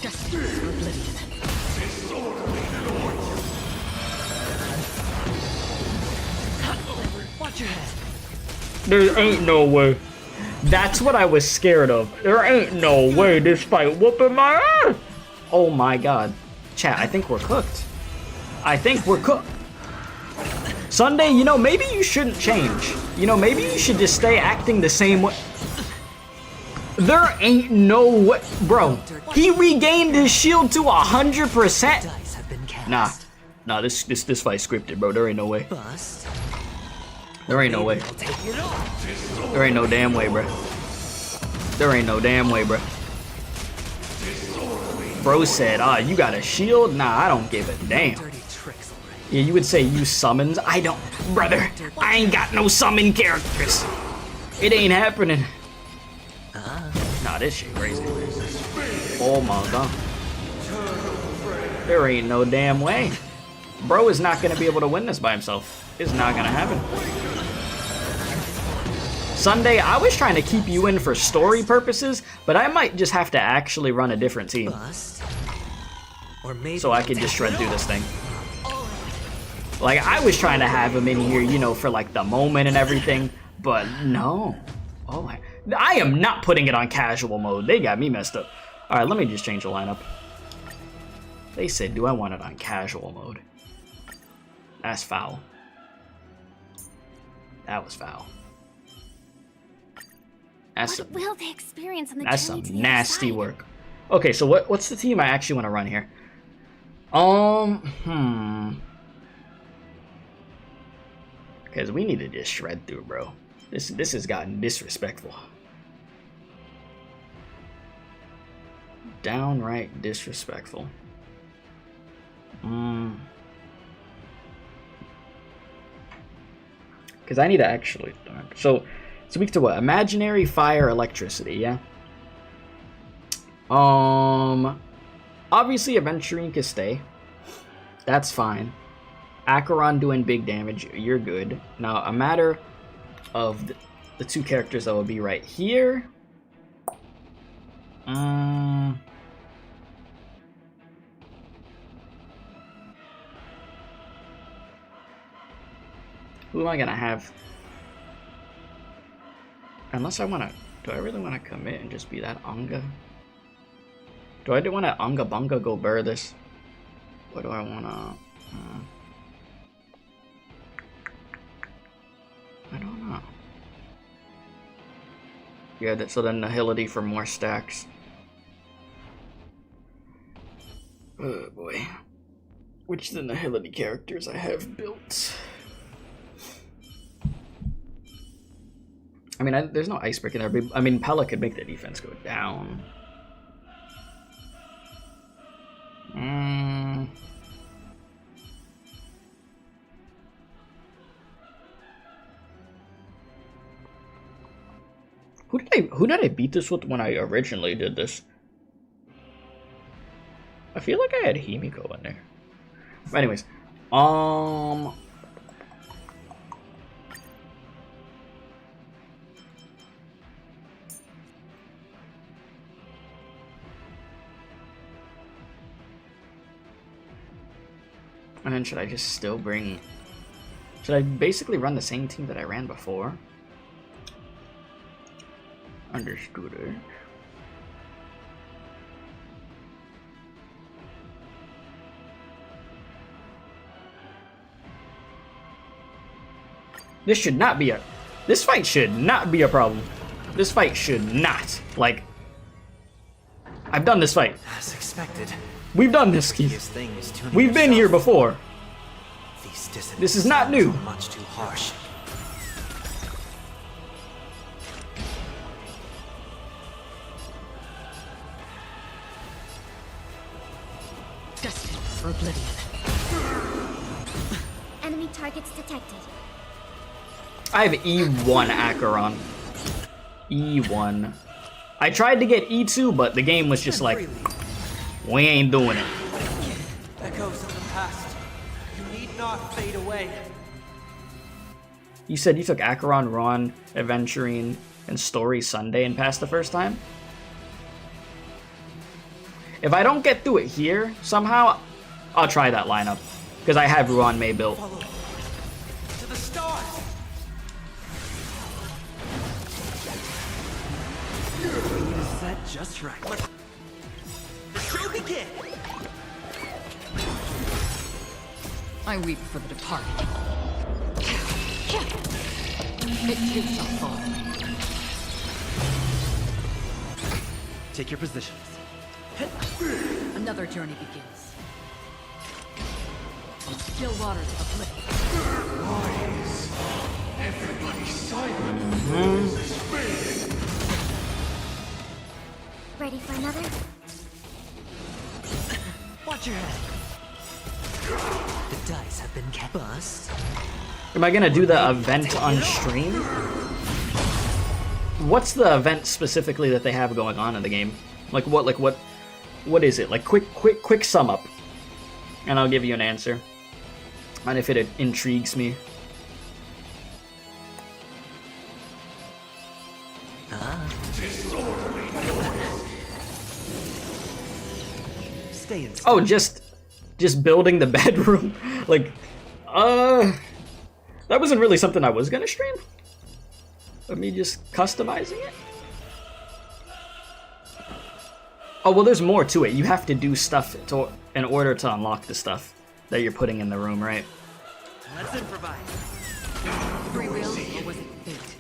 Destined for oblivion. Watch your head. There ain't no way. That's what I was scared of. There ain't no way this fight whooping my ass. Oh my god. Chat, I think we're cooked. I think we're cooked. Sunday, you know, maybe you shouldn't change. You know, maybe you should just stay acting the same way. There ain't no way. Bro, he regained his shield to 100%. Nah, this fight's scripted, bro. There ain't no way. There ain't no way. There ain't no damn way, bro. There ain't no damn way, bro. Bro said, you got a shield? Nah, I don't give a damn. Yeah, you would say use summons. I don't, brother. I ain't got no summon characters. It ain't happening. Nah, this shit crazy. Oh my god. There ain't no damn way. Bro is not gonna be able to win this by himself. It's not gonna happen. Sunday, I was trying to keep you in for story purposes, but I might just have to actually run a different team. So I could just shred through this thing. Like, I was trying to have him in here, you know, for like the moment and everything, but no. Oh, I am not putting it on casual mode. They got me messed up. All right, let me just change the lineup. They said, do I want it on casual mode? That's foul. That was foul. That's what will they experience on the that's some nasty work. Okay, so what's the team I actually want to run here? Because we need to just shred through, bro. This has gotten disrespectful. Downright disrespectful. Because I need to actually... So speak to what? Imaginary, fire, electricity, yeah? Obviously, Aventurine can stay. That's fine. Acheron doing big damage, you're good. Now, a matter of the two characters that will be right here. Who am I gonna have? Unless I wanna... Do I really wanna commit and just be that Anga? Do I want to Unga Bunga go burr this? What do I wanna... I don't know. Yeah, so then Nihility for more stacks. Oh boy. Which of the Nihility characters I have built? I mean, there's no Icebreaker in there, but I mean, Pella could make the defense go down. Who did I beat this with when I originally did this? I feel like I had Himiko in there. But anyways, and then should I just still bring... Should I basically run the same team that I ran before? Understood it. This should not be a... This fight should not be a problem. This fight should not. Like... I've done this fight. As expected. We've done this, Keith. We've been here before. This is not new. Much too harsh. Destined for oblivion. Enemy targets detected. I have E1 Acheron. E1. I tried to get E2, but the game was just like, we ain't doing it. Echoes of the past. You need not fade away. You said you took Acheron, Ruan, Aventurine, and Story Sunday and passed the first time? If I don't get through it here, somehow, I'll try that lineup. Because I have Ruan Mei built. To the stars. set just right. Let the show begin! I weep for the departed. It too shall fall. Take your positions. Another journey begins. Still waters of bliss. Everybody silent. Ready for another? Watch your head. The dice have been bust. Am I gonna do the event on stream? What's the event specifically that they have going on in the game? Like what is it? Like quick sum up. And I'll give you an answer. And if it intrigues me. Stay in. Oh, just building the bedroom. Like, that wasn't really something I was gonna stream. But me just customizing it. Oh well, there's more to it. You have to do stuff in order to unlock the stuff that you're putting in the room, right? Let's improvise. Free will, or was it fate?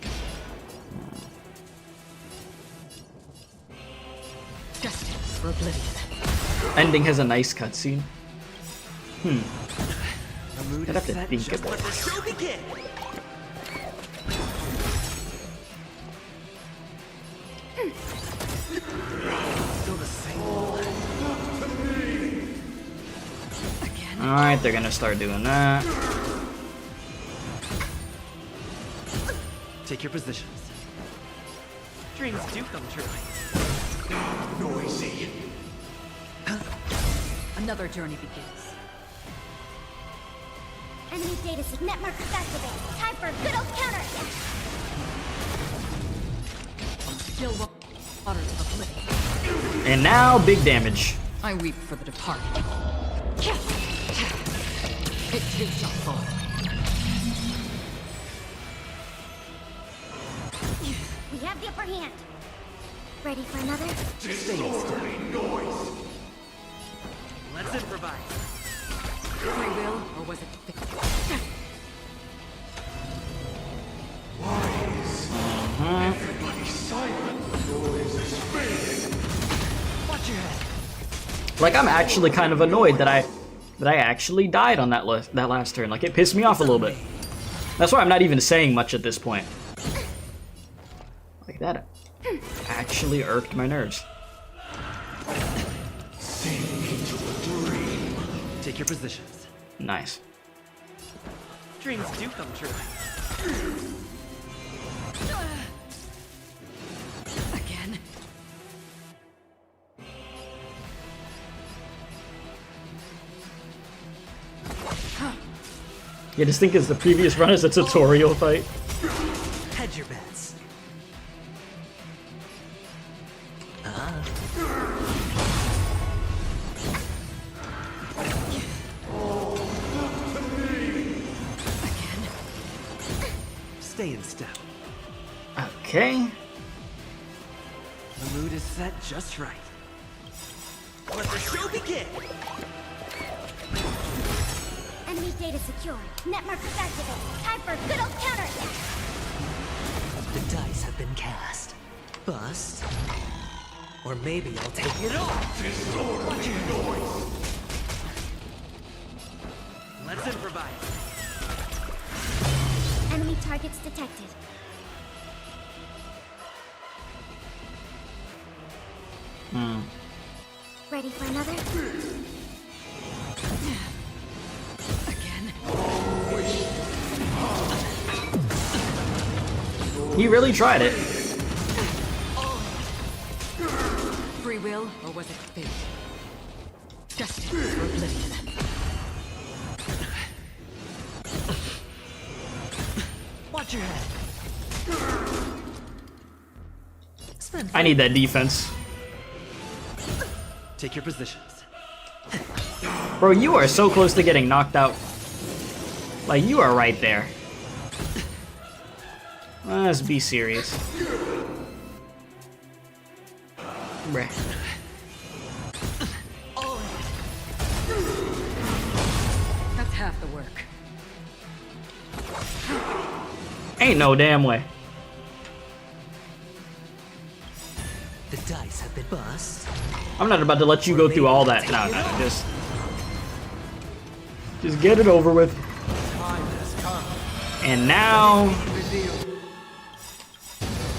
Destined for oblivion. Ending has a nice cutscene. The mood I'd have to is set. think Just about let the show begin. Still the same. Alright, they're gonna start doing that. Take your positions. Dreams do come true. Noisy. Another journey begins. Enemy data net markers activated. Time for a good old counter. Still waters of oblivion. And now, big damage. I weep for the departed. It too shall fall. We have the upper hand. Ready for another? Disorderly noise. Let's improvise. Free will, or was it fate? Everybody silent. Noise is fading. Watch your head. Like, I'm actually kind of annoyed that I actually died on that last turn. Like, it pissed me off a little bit. That's why I'm not even saying much at this point. Like, that actually irked my nerves. Sink into a dream. Take your positions. Nice. Dreams do come true. Again. Yeah, just think as the previous run is a tutorial fight. Hedge your bets. Stay in step. Okay. The mood is set just right. Let the show begin! Enemy data secure. Net markers activated. Time for a good old counterattack. The dice have been cast. Bust. Or maybe I'll take it all. Watch your noise. Let's improvise. Enemy targets detected. Ready for another? He really tried it. Free will, or was it fate? Destined for oblivion. Watch your head. I need that defense. Take your positions. Bro, you are so close to getting knocked out. Like, you are right there. Let's be serious. Bruh. That's half the work. Ain't no damn way. The dice have been bust. I'm not about to let you go through all that. No, just get it over with. And now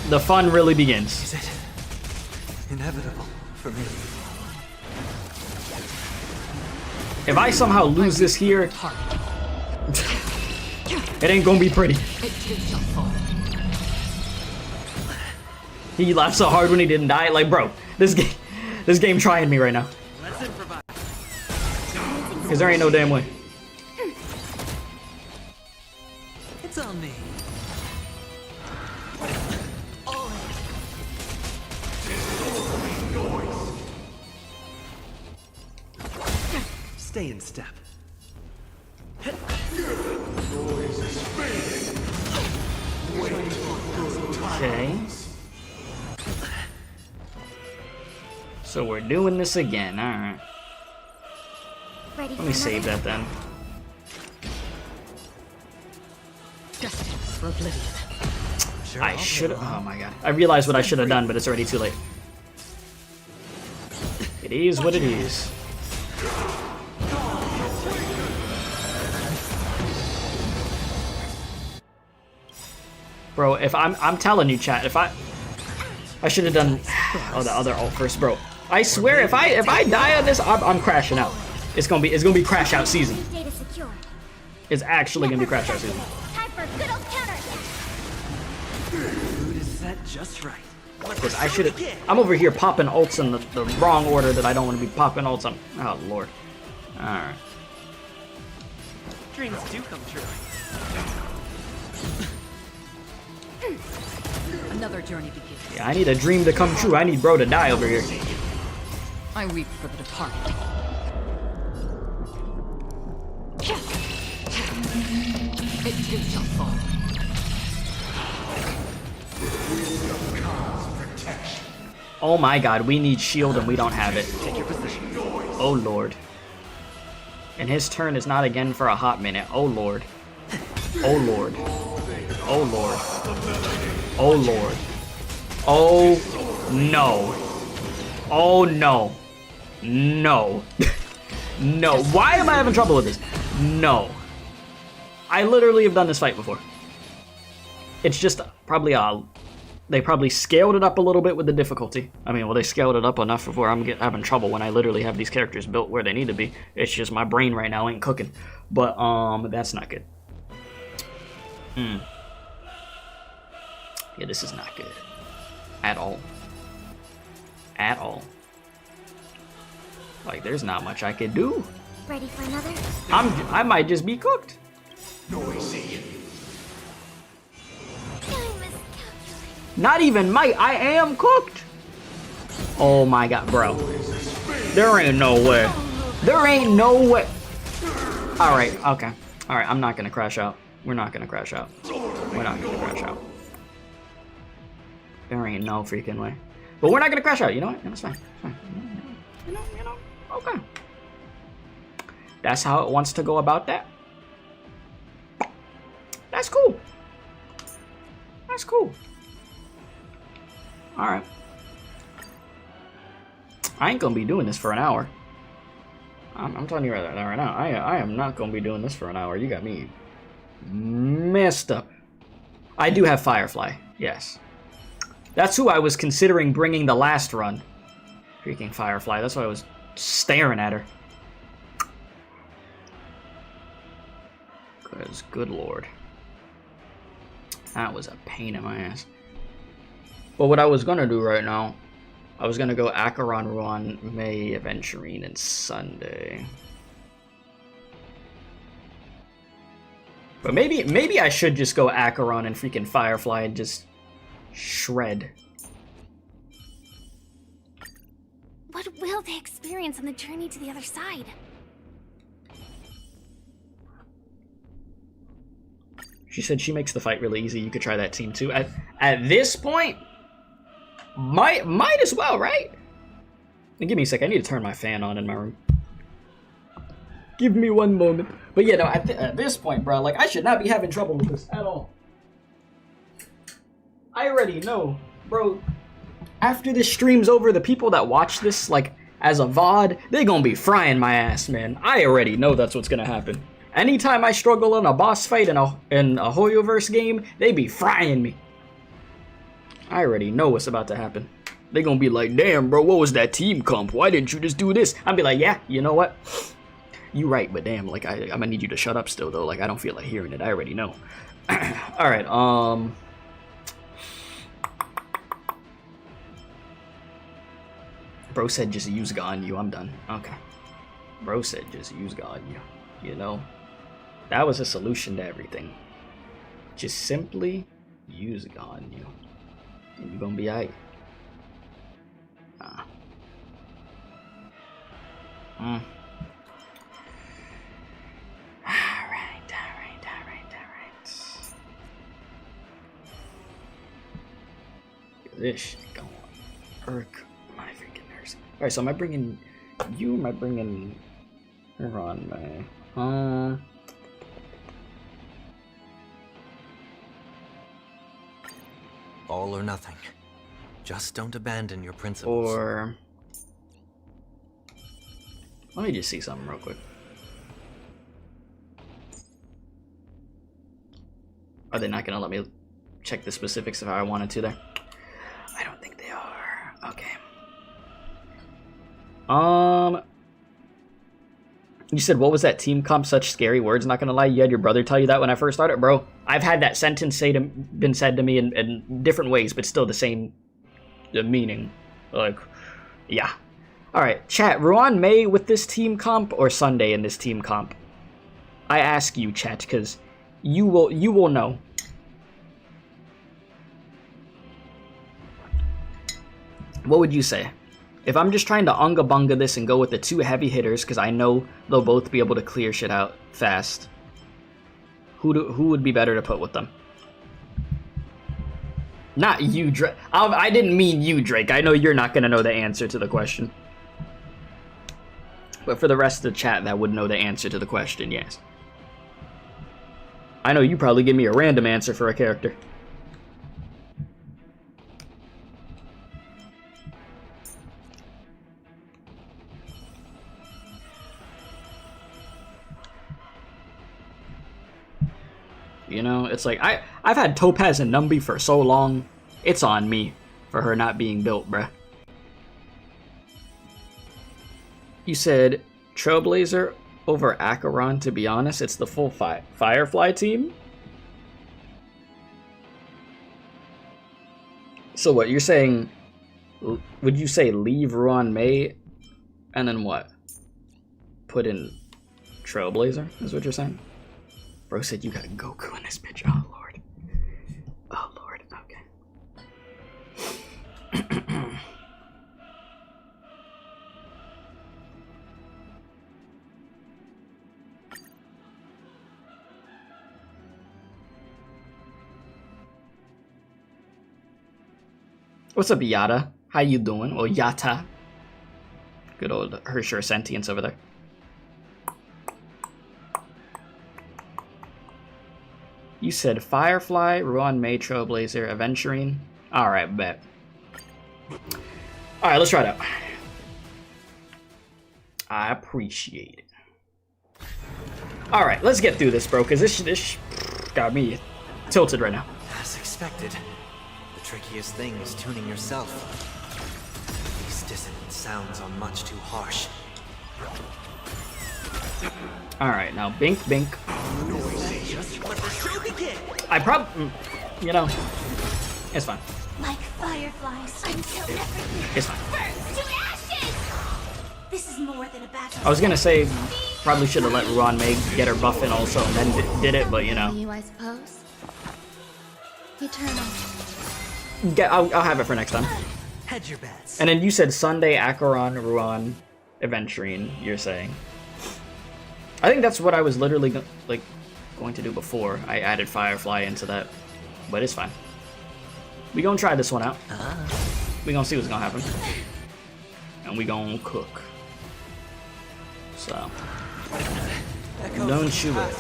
the fun really begins. Is it inevitable for me? If I somehow lose this here, it ain't gonna be pretty. He laughed so hard when he didn't die. Like, bro, this game trying me right now. Cause there ain't no damn way. It's on me. Stay in step. Okay. So we're doing this again. All right. Let me save that then. Destined for oblivion. I should. Oh my god! I realized what I should have done, but it's already too late. It is what it is. Bro, if I'm telling you, chat, if I should have done the other ult first, bro. I swear, if I die on this, I'm crashing out. It's gonna be crash out season. It's actually gonna be crash out season. Food is set just right. Because I should have. I'm over here popping ults in the wrong order that I don't want to be popping ults on. Oh lord. All right. Dreams do come true. Another journey begins. Yeah, I need a dream to come true. I need bro to die over here. I weep for the departed. It too shall fall. Oh my god, we need shield and we don't have it. Take your position. Oh lord. And his turn is not again for a hot minute. Oh lord. Oh lord. Oh lord. Oh lord. Oh no. Oh no. No. No. Why am I having trouble with this? No. I literally have done this fight before. It's just probably they probably scaled it up a little bit with the difficulty. I mean, well, they scaled it up enough before I'm having trouble when I literally have these characters built where they need to be. It's just my brain right now ain't cooking. But that's not good. Yeah, this is not good. At all. At all. Like, there's not much I could do. Ready for another? I might just be cooked. Noisy. Not even might. I am cooked. Oh my god, bro. There ain't no way. There ain't no way. Alright, okay. Alright, I'm not gonna crash out. We're not gonna crash out. We're not gonna crash out. There ain't no freaking way. But we're not gonna crash out. You know what? No, it's fine. It's fine. You know. Okay. That's how it wants to go about that. That's cool. That's cool. Alright. I ain't gonna be doing this for an hour. I'm telling you right now. I am not gonna be doing this for an hour. You got me messed up. I do have Firefly. Yes. That's who I was considering bringing the last run. Freaking Firefly. That's why I was staring at her. Because, good lord. That was a pain in my ass. But what I was gonna do right now, I was gonna go Acheron, Ruan Mei, Aventurine, and Sunday. But maybe I should just go Acheron and freaking Firefly and just shred. What will they experience on the journey to the other side? She said she makes the fight really easy. You could try that team too. At this point, might as well, right? Give me a sec. I need to turn my fan on in my room. Give me one moment. But yeah, no, at this point, bro, like, I should not be having trouble with this at all. I already know, bro. After this stream's over, the people that watch this, like, as a VOD, they gonna be frying my ass, man. I already know that's what's gonna happen. Anytime I struggle in a boss fight in a Hoyoverse game, they be frying me. I already know what's about to happen. They gonna be like, damn, bro, what was that team comp? Why didn't you just do this? I'll be like, yeah, you know what? You right, but damn, like, I'm gonna need you to shut up still, though. Like, I don't feel like hearing it. I already know. Alright, Bro said just use God you. I'm done. Okay. Bro said just use God you. You know? That was a solution to everything. Just simply use God you. And you're gonna be alright. Alright. This shit gonna irk my freaking nerves. Alright, so am I bringing you? Am I bringing Ruan Mei? All or nothing. Just don't abandon your principles. Or let me just see something real quick. Are they not gonna let me check the specifics if I wanted to there? I don't think they are. Okay. You said, what was that team comp? Such scary words, not gonna lie. You had your brother tell you that when I first started? Bro, I've had that sentence been said to me in different ways, but still the same meaning. Like, yeah. Alright, chat, Ruan Mei with this team comp or Sunday in this team comp? I ask you, chat, because you will know. What would you say? If I'm just trying to unga bunga this and go with the two heavy hitters, because I know they'll both be able to clear shit out fast, who would be better to put with them? Not you, Drake. I didn't mean you, Drake. I know you're not going to know the answer to the question. But for the rest of the chat that would know the answer to the question, yes. I know you probably give me a random answer for a character. You know, it's like, I've had Topaz and Numby for so long, it's on me for her not being built, bruh. You said Trailblazer over Acheron. To be honest, it's the full Firefly team. So what, you're saying, would you say leave Ruan Mei and then what? Put in Trailblazer, is what you're saying? Bro said you got Goku in this bitch. Oh, Lord. Oh, Lord. Okay. What's up, Yata? How you doing? Or Yata. Good old Hersher sentience over there. You said Firefly, Ruan Mei, Trailblazer, Aventurine. Alright, bet. Alright, let's try it out. I appreciate it. Alright, let's get through this, bro, because this got me tilted right now. As expected. The trickiest thing is tuning yourself. These dissonant sounds are much too harsh. Alright, now bink, bink. I you know, it's fine. Like fireflies until everything It's fine. burns to ashes. This is more than a battle. I was gonna say, probably should have let Ruan Mei get her buff in also and then did it, but you know. You, I suppose. Eternal. I'll have it for next time. Hedge your bets. And then you said Sunday, Acheron, Ruan, Aventurine, you're saying. I think that's what I was literally going to do before I added Firefly into that, but it's fine. We gonna try this one out. We gonna see what's gonna happen. and we gonna cook. So, don't you worry.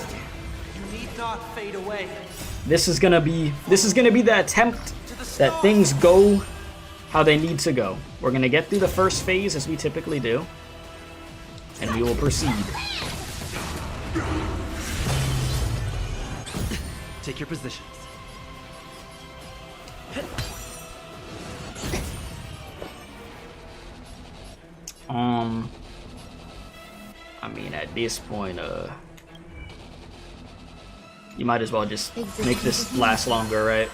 You need not fade away. This is gonna be the attempt that things go how they need to go. We're gonna get through the first phase as we typically do, and we will proceed. Take your positions. I mean, at this point, you might as well just make this last longer, right?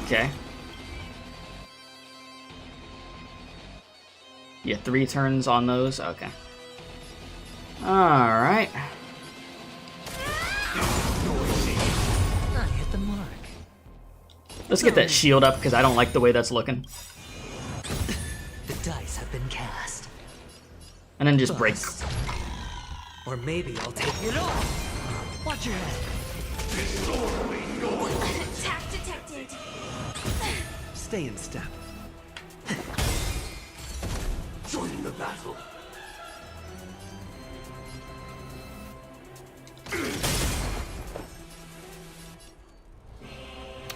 Okay. Yeah, 3 turns on those? Okay. Alright. Hit the mark. Let's get that shield up, because I don't like the way that's looking. The dice have been cast. And then just break. Or maybe I'll take it off. Watch your head. Attack detected. Stay in step. Join the battle.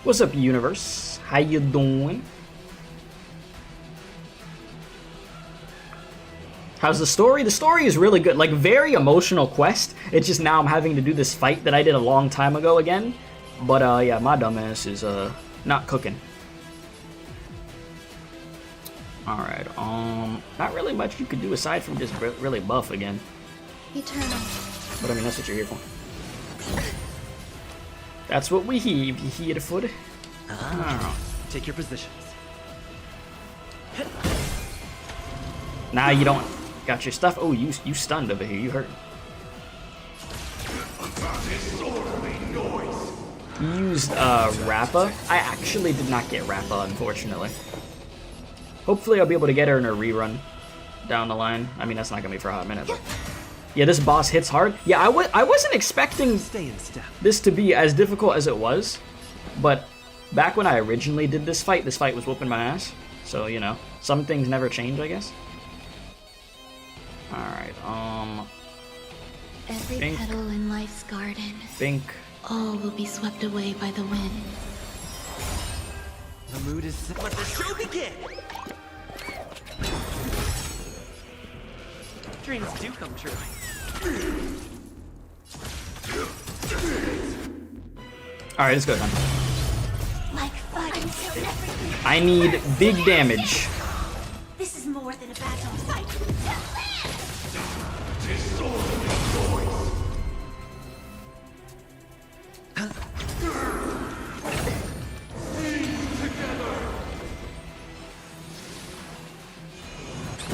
What's up, universe? How you doing? How's the story? The story is really good. Like, very emotional quest. It's just now I'm having to do this fight that I did a long time ago again. But, yeah, my dumbass is, not cooking. Alright, not really much you could do aside from just really buff again. Eternal. But I mean, that's what you're here for. That's what we here for. Take your positions. Now you don't got your stuff. Oh, you stunned over here. You hurt. You used Rappa. I actually did not get Rappa, unfortunately. Hopefully I'll be able to get her in a rerun down the line. I mean, that's not gonna be for a hot minute, but yeah, this boss hits hard. Yeah, I wasn't expecting this to be as difficult as it was, but back when I originally did this fight was whooping my ass. So, you know, some things never change, I guess. Alright, Every Bink. petal in life's garden. Bink. All will be swept away by the wind. The mood is set. Let the show begin! Dreams do come true. Alright, let's go, Tom. Like fire until everything. I need big damage. This is more than a battle fight.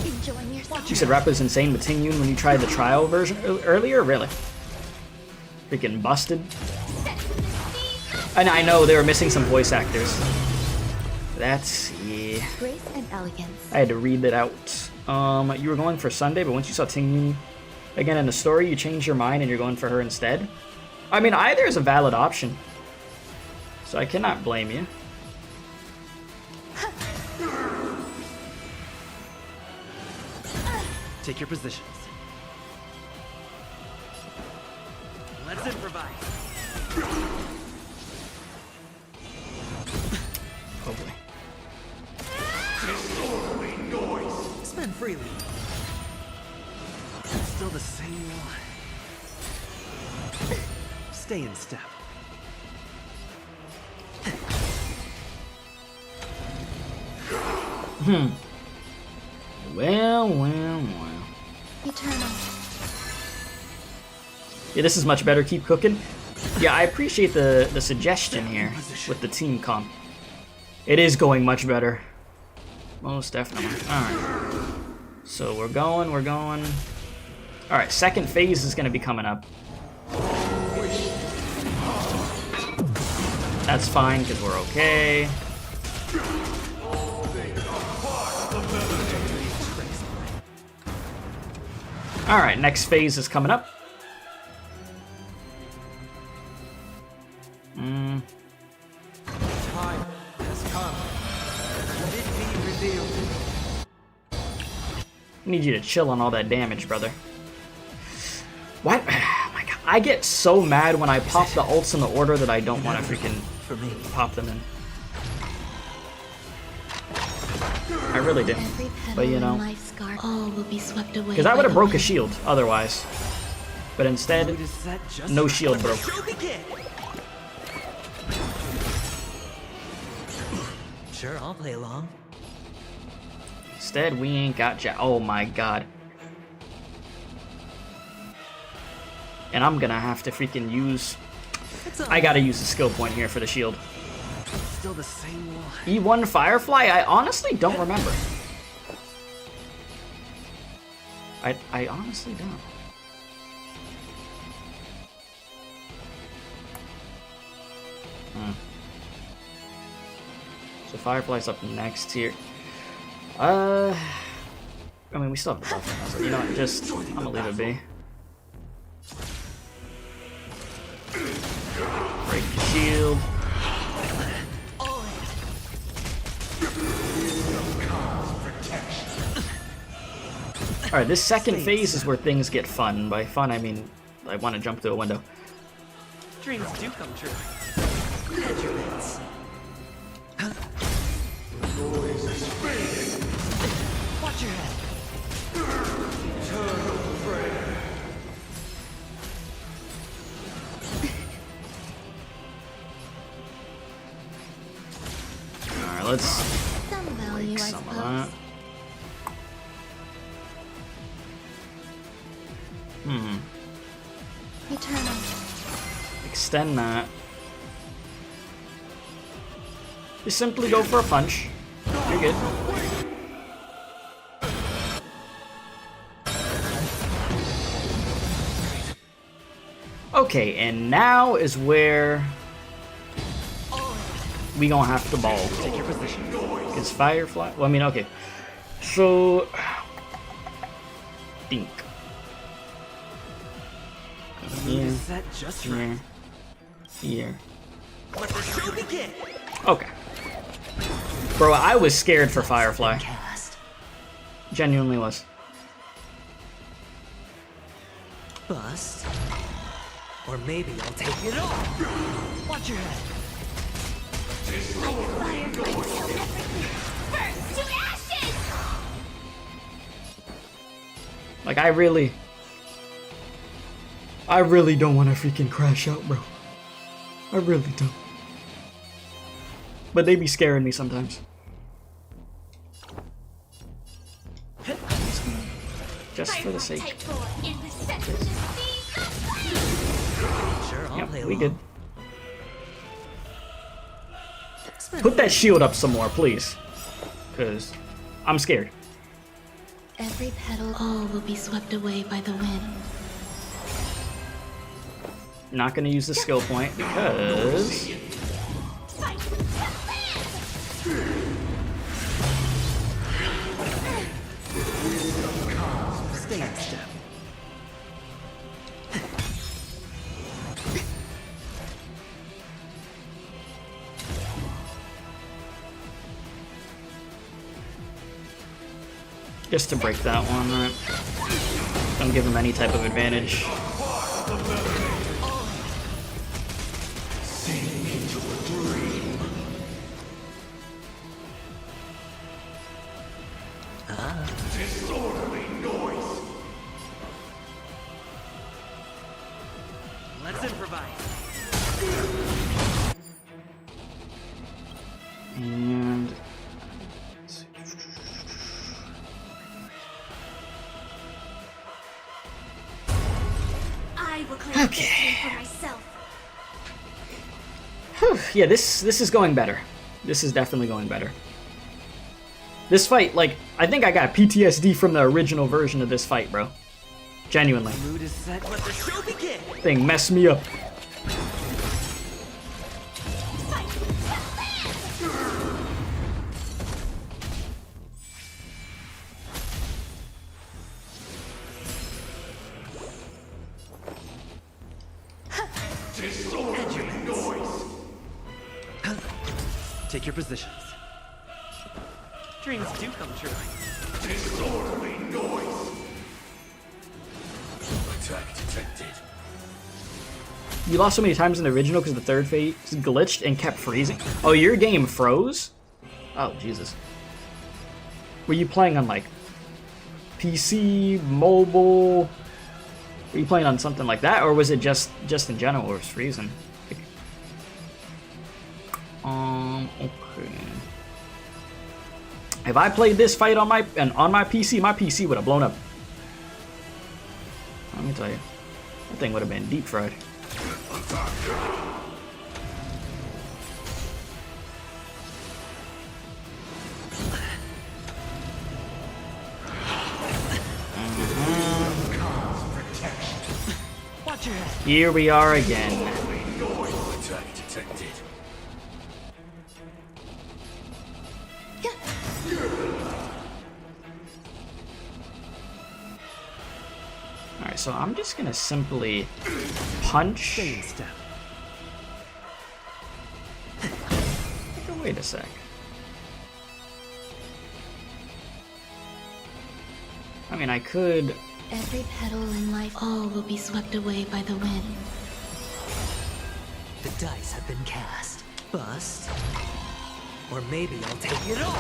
Enjoying yourself. You said Rappa's insane with Tingyun when you tried the trial version earlier? Really? Freaking busted. And I know they were missing some voice actors. That's, yeah. Grace and elegance. I had to read that out. You were going for Sunday, but once you saw Tingyun again in the story, you changed your mind and you're going for her instead? I mean, either is a valid option. So I cannot blame you. Take your positions. Let's improvise. Oh boy. Spend freely. Still the same. Stay in step. Well. Eternal. Yeah, this is much better. Keep cooking. Yeah, I appreciate the suggestion here with the team comp. It is going much better. Most definitely. Alright. So we're going. Alright, second phase is going to be coming up. That's fine, because we're okay. Alright, next phase is coming up. Time has come. Let it be revealed. I need you to chill on all that damage, brother. Why? Oh my god. I get so mad when I pop the ults in the order that I don't want to freaking pop them in. I really do. But you know. All will be swept away. Because I would have broke a shield otherwise. But instead, no shield broke. Sure, I'll play along. Instead, we ain't got oh my god. And I'm gonna have to freaking use... I gotta use the skill point here for the shield. Still the same one. E1 Firefly? I honestly don't remember. I honestly don't. So Firefly's up next here. I mean, we still have the buff now, so you know what, just, I'm gonna leave it be. Break the shield. Alright, this second phase is where things get fun. By fun, I mean, I want to jump through a window. Dreams do come true. Watch your head. Eternal prayer. Alright, let's value, break some of that. Eternal. Extend that. Just simply go for a punch. You're good. Okay, and now is where we gonna have to ball. Take your position. It's Firefly. Well, I mean, okay. So, think. Here, here, here. Let the show begin. Okay. Bro, I was scared for Firefly. Genuinely was. Bust. Or maybe I'll take it all. Watch your head. Burst to ashes! Like, I really don't want to freaking crash out, bro. I really don't. But they be scaring me sometimes. Just for the sake. Sure, I'll Yep, play we along. good. Put that shield up some more, please. Because I'm scared. Every petal, all will be swept away by the wind. Not gonna use the skill point because Stay in step. just to break that one, right? Don't give him any type of advantage. Disorderly noise. Let's improvise. And I will claim victory for myself. Whew, yeah, this is going better. This is definitely going better. This fight, like, I think I got PTSD from the original version of this fight, bro. Genuinely. Mood is set. Let the show begin. Thing messed me up. Disorderly noise. Take your positions. Dreams do come true. Disorderly noise. Attack detected. You lost so many times in the original because the third phase glitched and kept freezing. Oh, your game froze? Oh, Jesus. Were you playing on, like, PC, mobile? Were you playing on something like that? Or was it just in general where it was freezing? Okay. If I played this fight on my PC would have blown up. Let me tell you. That thing would have been deep fried. Here we are again. Alright, so I'm just gonna simply punch. Wait a sec. I mean, I could. Every petal in life, all will be swept away by the wind. The dice have been cast. Bust. Or maybe I'll take it all.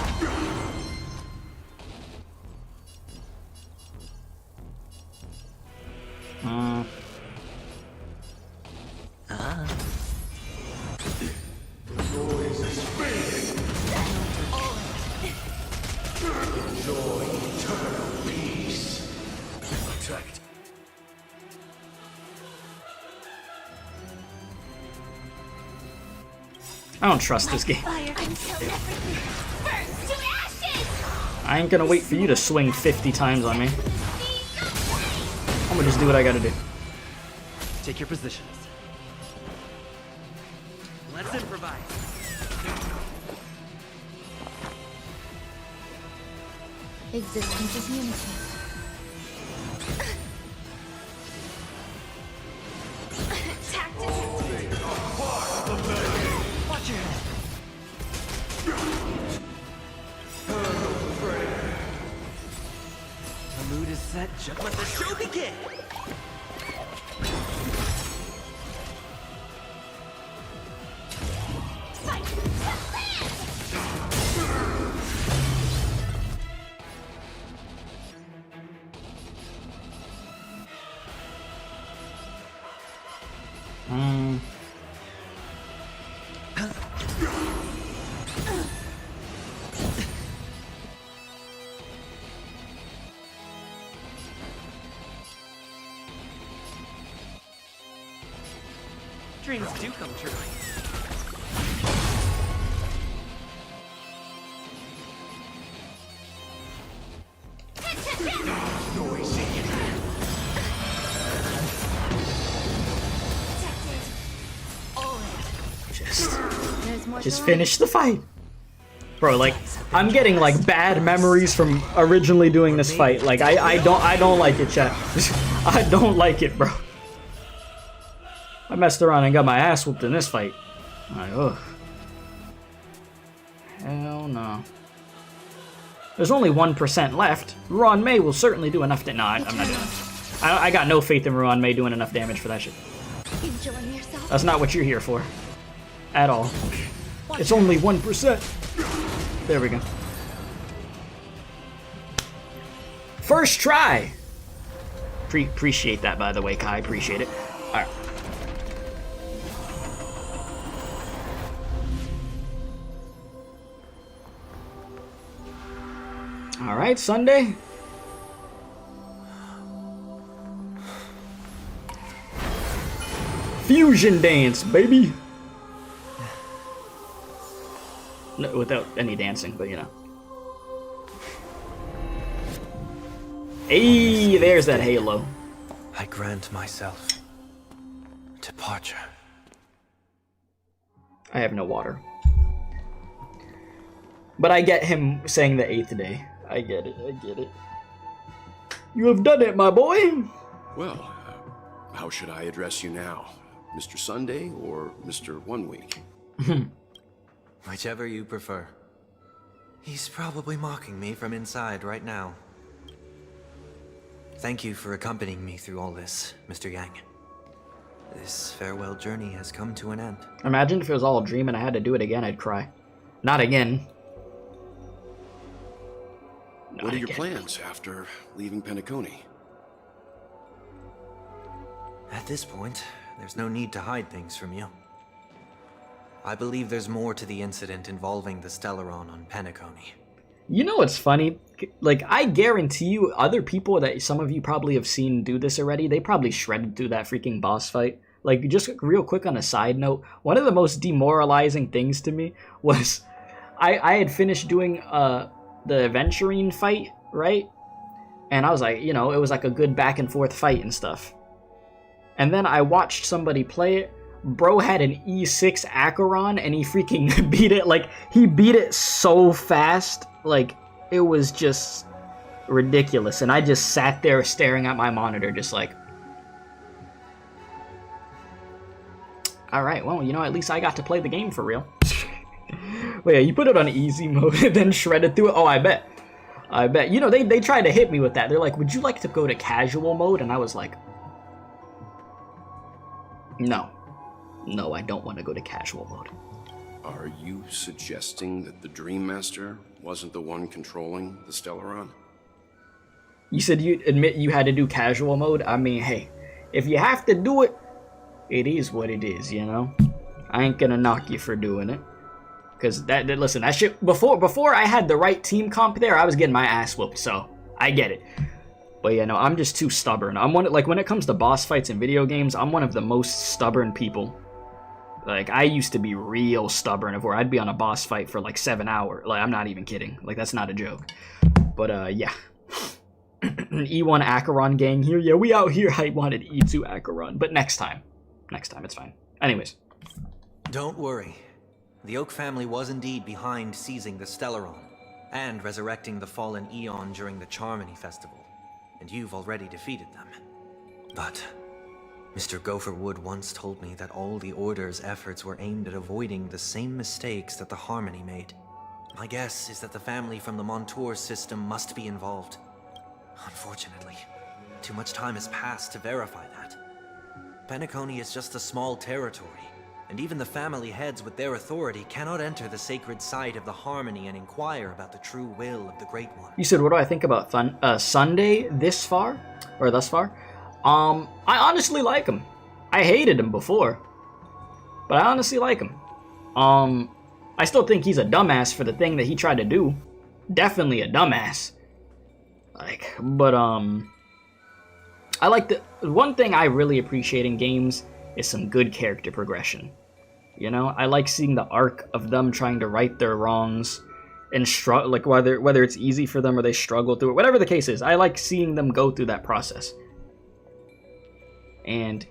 Noise is fading. Enjoy eternal peace. Protect. I don't trust this game. Fire can kill everything. Burst to ashes! I ain't gonna wait for you to swing 50 times on me. I'm gonna just do what I gotta do. Take your positions. Let's improvise. Existence is unity. Attack detected. Watch your head. The mood is set. Just let the show begin. Dreams do come true. Just finish the fight. Bro, like, I'm getting, like, bad memories from originally doing this fight. Like, I don't like it, chat. I don't like it, bro. I messed around and got my ass whooped in this fight. I'm like, ugh. Hell no. There's only 1% left. Ruan Mei will certainly do enough to— Nah, I'm not doing it. I got no faith in Ruan Mei doing enough damage for that shit. Enjoying yourself? That's not what you're here for. At all. It's only 1%. There we go. First try! Appreciate that, by the way, Kai. Appreciate it. Alright. Alright, Sunday. Fusion dance, baby! No, without any dancing, but you know. Hey, there's that halo. I grant myself departure. I have no water. But I get him saying the 8th day. I get it, I get it. You have done it, my boy! Well, how should I address you now? Mr. Sunday or Mr. 1 Week? Whichever you prefer. He's probably mocking me from inside right now. Thank you for accompanying me through all this, Mr. Yang. This farewell journey has come to an end. Imagine if it was all a dream and I had to do it again, I'd cry. Not again. What are your plans after leaving Penacony? At this point, there's no need to hide things from you. I believe there's more to the incident involving the Stellaron on Penacony. You know what's funny? Like, I guarantee you, other people that some of you probably have seen do this already, they probably shredded through that freaking boss fight. Like, just real quick on a side note, one of the most demoralizing things to me was I had finished doing the Aventurine fight, right? And I was like, you know, it was like a good back and forth fight and stuff. And then I watched somebody play it. Bro had an E6 Acheron and he freaking beat it. Like, he beat it so fast. Like, it was just ridiculous. And I just sat there staring at my monitor just like, alright, well, you know, at least I got to play the game for real. Wait, yeah, you put it on easy mode and then shredded through it? Oh, I bet. I bet. You know, they tried to hit me with that. They're like, would you like to go to casual mode? And I was like, no. No, I don't want to go to casual mode. Are you suggesting that the Dream Master wasn't the one controlling the Stellaron? You said you admit you had to do casual mode? I mean, hey, if you have to do it, it is what it is, you know? I ain't gonna knock you for doing it. Because, listen, that shit, before I had the right team comp there, I was getting my ass whooped, so I get it. But yeah, no, I'm just too stubborn. I'm like, when it comes to boss fights in video games, I'm one of the most stubborn people. Like, I used to be real stubborn of where I'd be on a boss fight for like 7 hours. Like, I'm not even kidding. Like, that's not a joke. But, yeah. E1 Acheron gang here. Yeah, we out here. I wanted E2 Acheron. But next time. Next time, it's fine. Anyways. Don't worry. The Oak family was indeed behind seizing the Stellaron and resurrecting the fallen Eon during the Charmony Festival. And you've already defeated them. But Mr. Gopherwood once told me that all the Order's efforts were aimed at avoiding the same mistakes that the Harmony made. My guess is that the family from the Montour system must be involved. Unfortunately, too much time has passed to verify that. Penacony is just a small territory, and even the family heads with their authority cannot enter the sacred site of the Harmony and inquire about the true will of the Great One. You said, what do I think about Sunday thus far? I honestly like him. I hated him before, but I honestly like him. I still think he's a dumbass for the thing that he tried to do. Definitely a dumbass. Like, but I like the one thing I really appreciate in games is some good character progression. You know, I like seeing the arc of them trying to right their wrongs and struggle, like whether it's easy for them or they struggle through it, whatever the case is. I like seeing them go through that process. And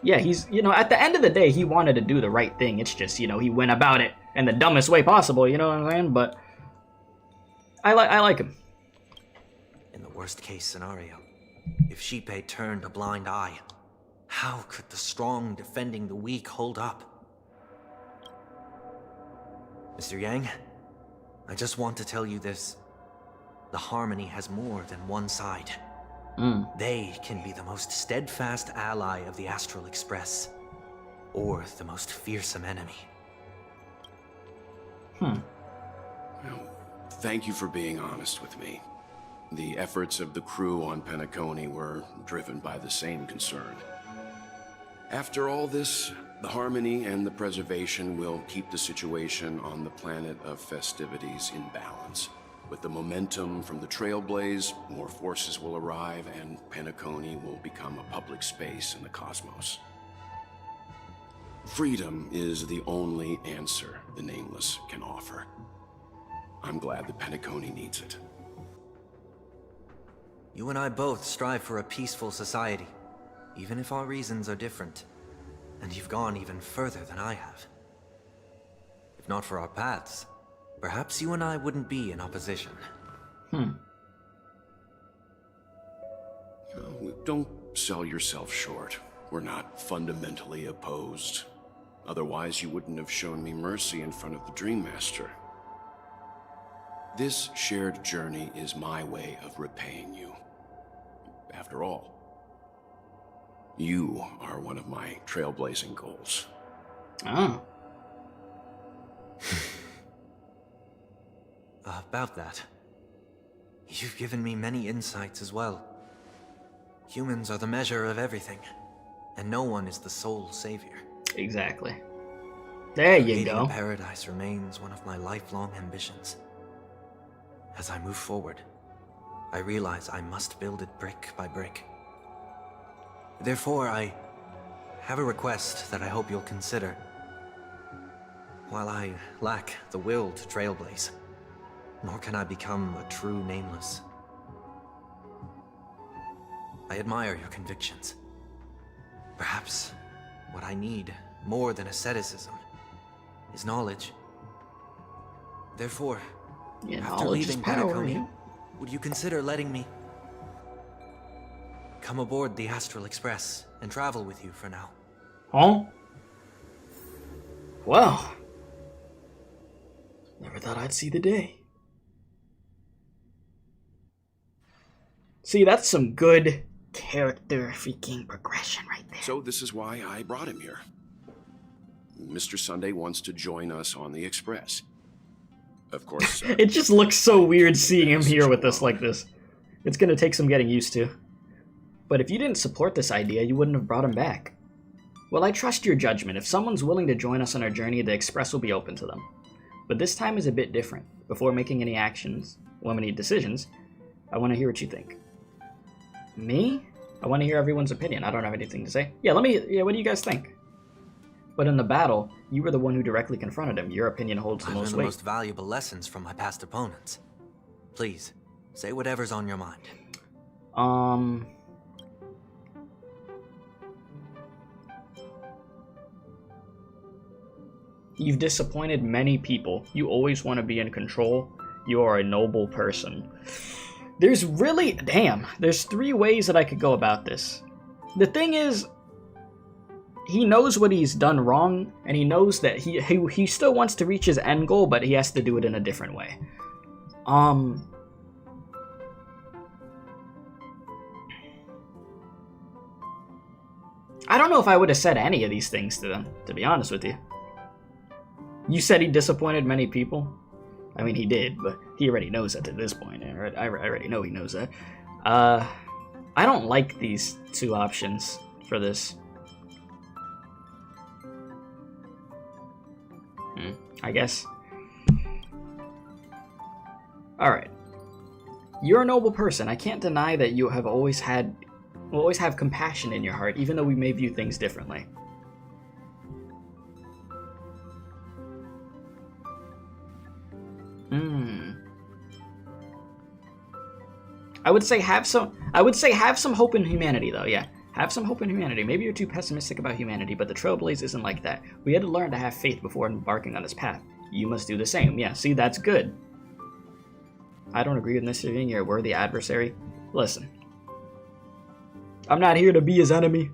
yeah, he's, you know, at the end of the day, he wanted to do the right thing. It's just, you know, he went about it in the dumbest way possible, you know what I'm saying? But I like him. In the worst case scenario, if Shippei turned a blind eye, how could the strong defending the weak hold up? Mr. Yang, I just want to tell you this. The Harmony has more than one side. They can be the most steadfast ally of the Astral Express, or the most fearsome enemy. Well, thank you for being honest with me. The efforts of the crew on Penacony were driven by the same concern. After all this, the Harmony and the Preservation will keep the situation on the planet of festivities in balance. With the momentum from the trailblaze, more forces will arrive and Penacony will become a public space in the cosmos. Freedom is the only answer the Nameless can offer. I'm glad that Penacony needs it. You and I both strive for a peaceful society, even if our reasons are different. And you've gone even further than I have. If not for our paths, perhaps you and I wouldn't be in opposition. Don't sell yourself short. We're not fundamentally opposed. Otherwise, you wouldn't have shown me mercy in front of the Dream Master. This shared journey is my way of repaying you. After all, you are one of my trailblazing goals. Oh. About that, you've given me many insights as well. Humans are the measure of everything, and no one is the sole savior. Exactly. There you Creating go. a paradise remains one of my lifelong ambitions. As I move forward, I realize I must build it brick by brick. Therefore, I have a request that I hope you'll consider. While I lack the will to trailblaze, nor can I become a true nameless. I admire your convictions. Perhaps what I need, more than asceticism, is knowledge. Therefore, yeah, after leaving Penacony, would you consider letting me come aboard the Astral Express and travel with you for now? Huh? Well, never thought I'd see the day. See, that's some good character freaking progression right there. So this is why I brought him here. Mr. Sunday wants to join us on the Express. Of course. It just looks so weird seeing him here with us like this. It's gonna take some getting used to. But if you didn't support this idea, you wouldn't have brought him back. Well, I trust your judgment. If someone's willing to join us on our journey, the Express will be open to them. But this time is a bit different. Before making any decisions, I want to hear what you think. Me? I want to hear everyone's opinion. I don't have anything to say. Yeah, what do you guys think? But in the battle, you were the one who directly confronted him. Your opinion holds the I've most learned weight. the most valuable lessons from my past opponents. Please, say whatever's on your mind. You've disappointed many people. You always want to be in control. You are a noble person. There's three ways that I could go about this. The thing is, he knows what he's done wrong, and he knows that he still wants to reach his end goal, but he has to do it in a different way. I don't know if I would have said any of these things to them, to be honest with you. You said he disappointed many people. I mean, he did, but he already knows that at this point. I already know he knows that. I don't like these two options for this. I guess. Alright. You're a noble person. I can't deny that you have always have compassion in your heart, even though we may view things differently. I would say have some hope in humanity, though. Yeah, have some hope in humanity. Maybe you're too pessimistic about humanity, but the Trailblaze isn't like that. We had to learn to have faith before embarking on this path. You must do the same. Yeah, see, that's good. I don't agree with Mr. Ying. You're a worthy adversary. Listen, I'm not here to be his enemy.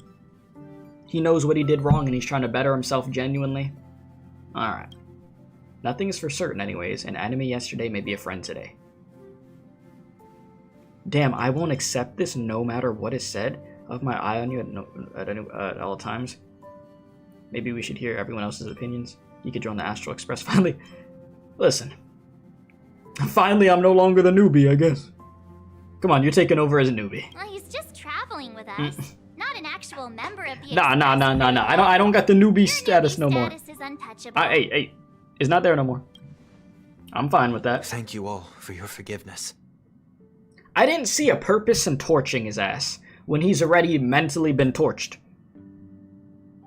He knows what he did wrong, and he's trying to better himself genuinely. All right. Nothing is for certain, anyways. An enemy yesterday may be a friend today. Damn, I won't accept this no matter what is said. I have my eye on you at all times. Maybe we should hear everyone else's opinions. You could join the Astral Express finally. Listen. Finally, I'm no longer the newbie, I guess. Come on, you're taking over as a newbie. Well, he's just traveling with us. Not an actual member of the Nah. I don't got the newbie status no more. Status is untouchable. Hey. It's not there no more. I'm fine with that. Thank you all for your forgiveness. I didn't see a purpose in torching his ass when he's already mentally been torched.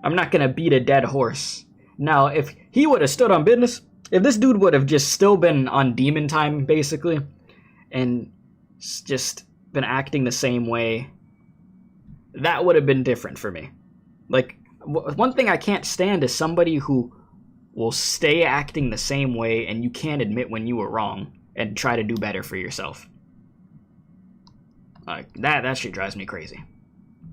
I'm not gonna beat a dead horse. Now, if he would have stood on business, if this dude would have just still been on demon time, basically, and just been acting the same way, that would have been different for me. Like, one thing I can't stand is somebody who will stay acting the same way and you can't admit when you were wrong and try to do better for yourself. Like, that shit drives me crazy.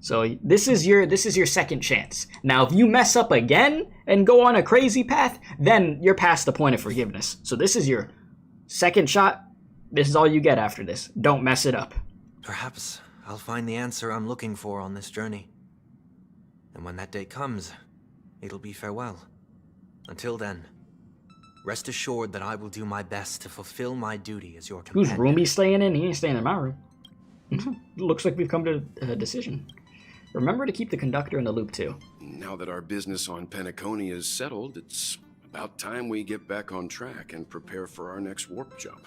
So this is your second chance. Now, if you mess up again and go on a crazy path, then you're past the point of forgiveness. So this is your second shot. This is all you get after this. Don't mess it up. Perhaps I'll find the answer I'm looking for on this journey. And when that day comes, it'll be farewell. Until then, rest assured that I will do my best to fulfill my duty as your companion. Whose room he's staying in? He ain't staying in my room. Looks like we've come to a decision. Remember to keep the conductor in the loop, too. Now that our business on Penacony is settled, it's about time we get back on track and prepare for our next warp jump.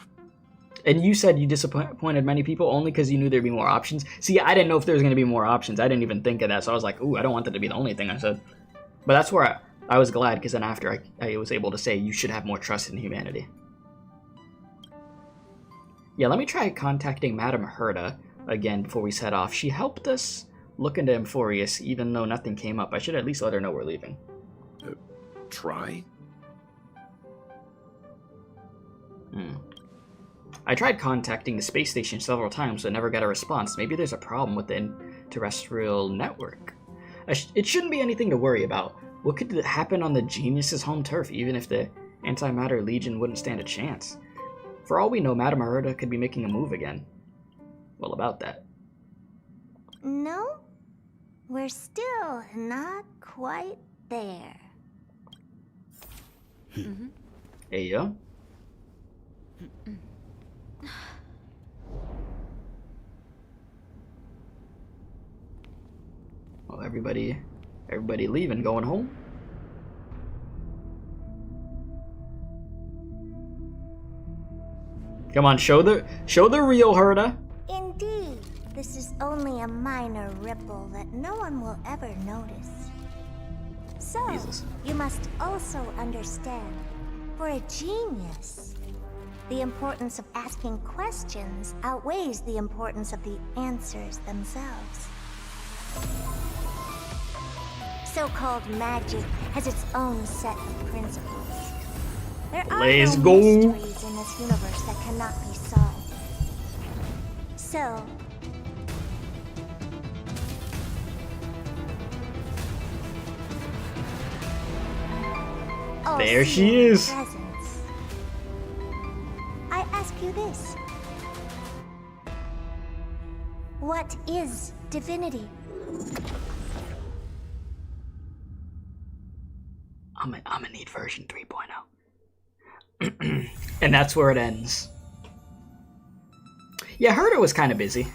And you said you disappointed many people only because you knew there'd be more options. See, I didn't know if there was going to be more options. I didn't even think of that, so I was like, ooh, I don't want that to be the only thing I said. But that's where I was glad, because then after I was able to say you should have more trust in humanity. Yeah, let me try contacting Madame Herta again before we set off. She helped us look into Emphorius, even though nothing came up. I should at least let her know we're leaving. Try? I tried contacting the space station several times, but never got a response. Maybe there's a problem with the terrestrial network. It shouldn't be anything to worry about. What could happen on the Genius's home turf, even if the Antimatter Legion wouldn't stand a chance? For all we know, Madame Herta could be making a move again. Well, about that. No, we're still not quite there. Hey, yo. Well, everybody leaving, going home. Come on, show the real Herta. Indeed, this is only a minor ripple that no one will ever notice. So, Jesus. You must also understand, for a genius, the importance of asking questions outweighs the importance of the answers themselves. So-called magic has its own set of principles. There are Let's no go. mysteries in this universe that cannot be solved. So, There she is. Presence. I ask you this. What is divinity? I'm gonna need version 3.0. And that's where it ends. Yeah, Herta was kind of busy.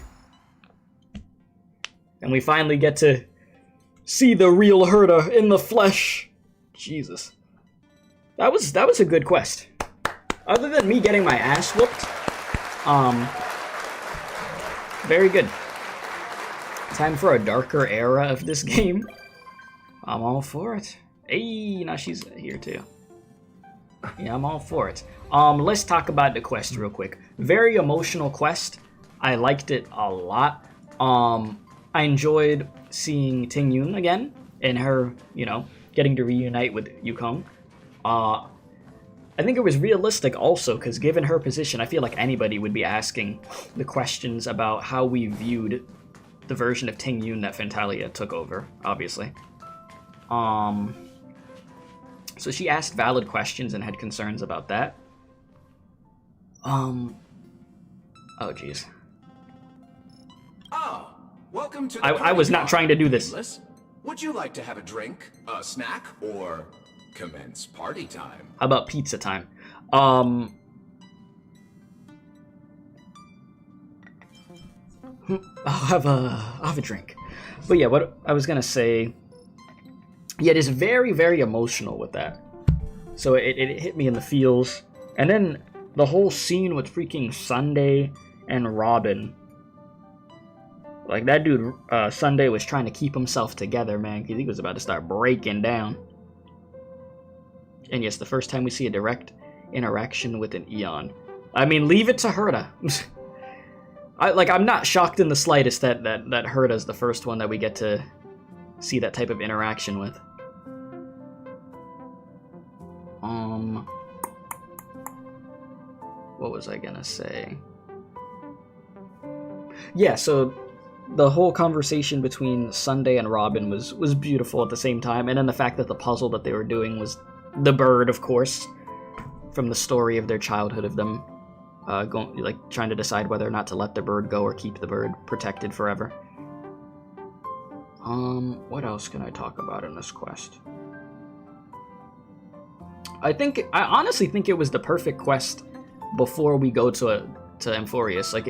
And we finally get to see the real Herta in the flesh. Jesus. That was a good quest. Other than me getting my ass whooped, very good. Time for a darker era of this game. I'm all for it. Hey, now she's here too. Yeah, I'm all for it. Let's talk about the quest real quick. Very emotional quest. I liked it a lot. I enjoyed seeing Tingyun again and her, getting to reunite with Yukong. I think it was realistic also, because given her position, I feel like anybody would be asking the questions about how we viewed the version of Tingyun that Fentalia took over, obviously. So she asked valid questions and had concerns about that. Oh, jeez. Ah, welcome to the I was not trying to do this. Would you like to have a drink, a snack, or commence party time? How about pizza time? I'll have a drink. But yeah, what I was gonna say. Yeah, it is very, very emotional with that. So it hit me in the feels. And then the whole scene with freaking Sunday and Robin. Like, that dude, Sunday, was trying to keep himself together, man, because he was about to start breaking down. And yes, the first time we see a direct interaction with an Eon. I mean, leave it to Herta. I'm not shocked in the slightest that Herta's the first one that we get to see that type of interaction with. What was I gonna say? Yeah, so the whole conversation between Sunday and Robin was beautiful at the same time, and then the fact that the puzzle that they were doing was the bird, of course, from the story of their childhood of them going, like, trying to decide whether or not to let the bird go or keep the bird protected forever. What else can I talk about in this quest? I honestly think it was the perfect quest before we go to Amphorius. Like,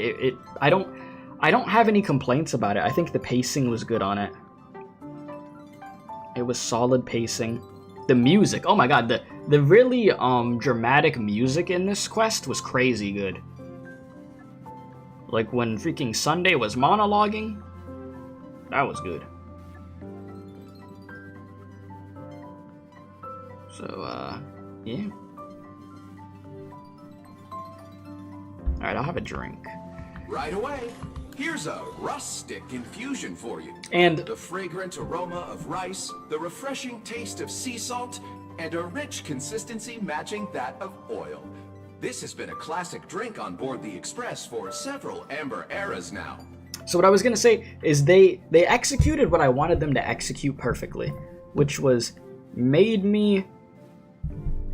I don't have any complaints about it. I think the pacing was good on it. It was solid pacing. The music, oh my god, the really dramatic music in this quest was crazy good. Like when freaking Sunday was monologuing, that was good. So, yeah. Alright, I'll have a drink. Right away. Here's a rustic infusion for you. And the fragrant aroma of rice, the refreshing taste of sea salt, and a rich consistency matching that of oil. This has been a classic drink on board the Express for several Amber eras now. So what I was gonna say is they executed what I wanted them to execute perfectly, which was made me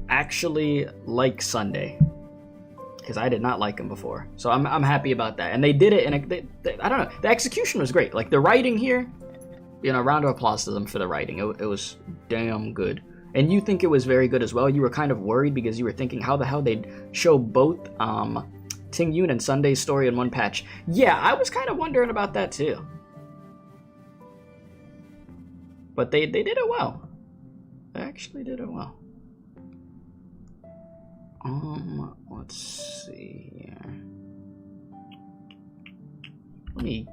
actually like Sunday, because I did not like him before. So I'm happy about that, and they did it. And I don't know, the execution was great. Like the writing here, you know, round of applause to them for the writing. It was damn good. And you think it was very good as well. You were kind of worried because you were thinking how the hell they'd show both Tingyun and Sunday's story in one patch. Yeah, I was kind of wondering about that too. But they did it well. They actually did it well. Let's see here. Let me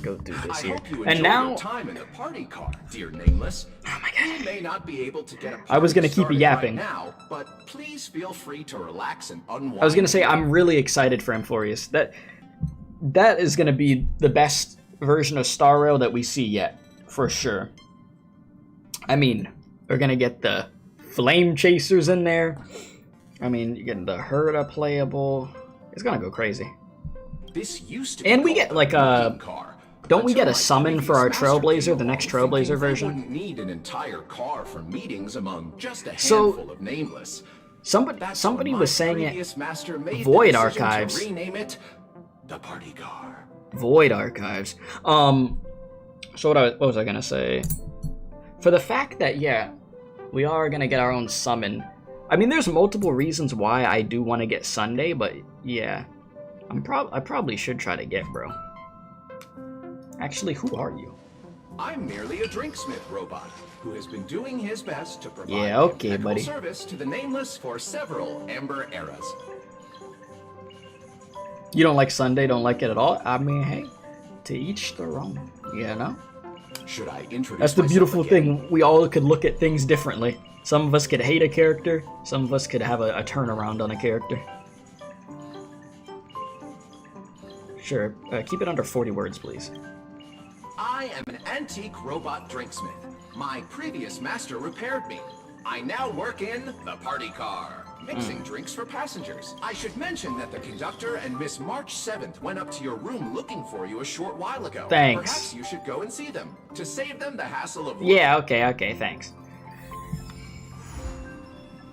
go through this here. And now, your time in the party car, dear Nameless. Oh my god. You may not be able to get a I was gonna keep yapping. Right now, but please feel free to relax and unwind. I was gonna say I'm really excited for Amphorius. That is gonna be the best version of Star Rail that we see yet, for sure. I mean, we're gonna get the flame chasers in there. I mean, you're getting the Herda playable. It's gonna go crazy. This used to be and we get like a don't we get a summon for our Trailblazer, the next Trailblazer version? Wouldn't need an entire car for meetings among just a handful of Nameless. Somebody was saying it. Void Archives. Rename it the Party Car. Void Archives. So what was I gonna say? For the fact that yeah, we are gonna get our own summon. I mean, there's multiple reasons why I do want to get Sunday, but yeah, I probably should try to get bro. Actually, who are you? I'm merely a drinksmith robot who has been doing his best to provide buddy. service to the Nameless for several Amber eras. You don't like Sunday? Don't like it at all? I mean, hey, to each their own. You know. Should I introduce That's the beautiful again? thing. We all could look at things differently. Some of us could hate a character. Some of us could have a turnaround on a character. Sure. Keep it under 40 words, please. I am an antique robot drinksmith. My previous master repaired me. I now work in the party car, mixing drinks for passengers. I should mention that the conductor and Miss March 7th went up to your room looking for you a short while ago. Thanks. Perhaps you should go and see them to save them the hassle of work. Yeah, okay, thanks.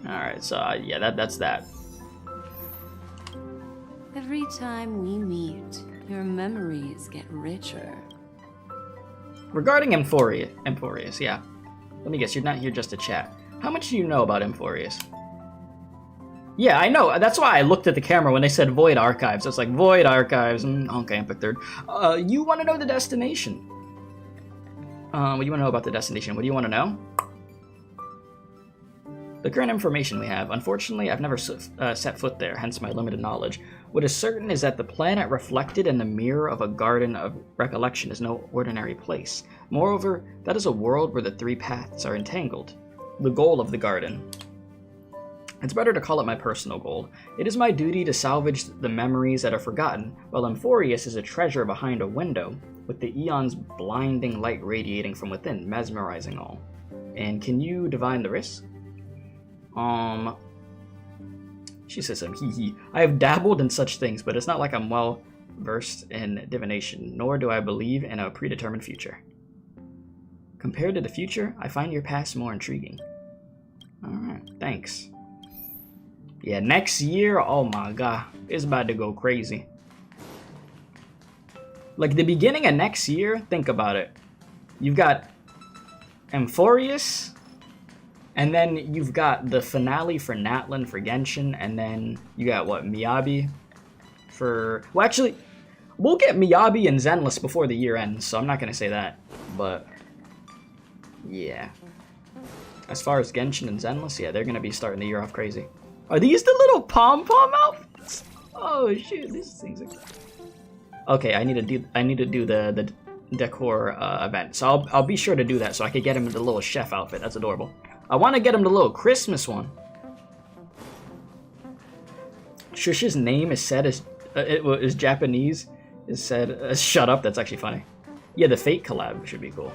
Alright, so yeah, that's that. Every time we meet, your memories get richer. Regarding Amphorius, yeah. Let me guess, you're not here just to chat. How much do you know about Amphorius? Yeah, I know. That's why I looked at the camera when they said Void Archives. I was like, Void Archives. Okay, I'm picked third. You want to know the destination? What do you want to know about the destination? What do you want to know? The current information we have. Unfortunately, I've never set foot there, hence my limited knowledge. What is certain is that the planet reflected in the mirror of a garden of recollection is no ordinary place. Moreover, that is a world where the three paths are entangled. The goal of the garden. It's better to call it my personal goal. It is my duty to salvage the memories that are forgotten, while Amphorius is a treasure behind a window, with the eon's blinding light radiating from within, mesmerizing all. And can you divine the risk? She says some hee hee. I have dabbled in such things, but it's not like I'm well versed in divination, nor do I believe in a predetermined future. Compared to the future, I find your past more intriguing. Alright, thanks. Yeah, next year, oh my god, it's about to go crazy. Like, the beginning of next year, think about it. You've got Amphorius, and then you've got the finale for Natlan for Genshin, and then you got, what, Miyabi for... Well, actually, we'll get Miyabi and Zenless before the year ends, so I'm not going to say that, but... Yeah. As far as Genshin and Zenless, yeah, they're going to be starting the year off crazy. Are these the little pom-pom outfits? Oh, shit, these things are... Okay, I need to do the decor event, so I'll be sure to do that so I can get him the little chef outfit. That's adorable. I want to get him the little Christmas one. Shusha's name is said as is Japanese. Is said as shut up. That's actually funny. Yeah, the Fate collab should be cool.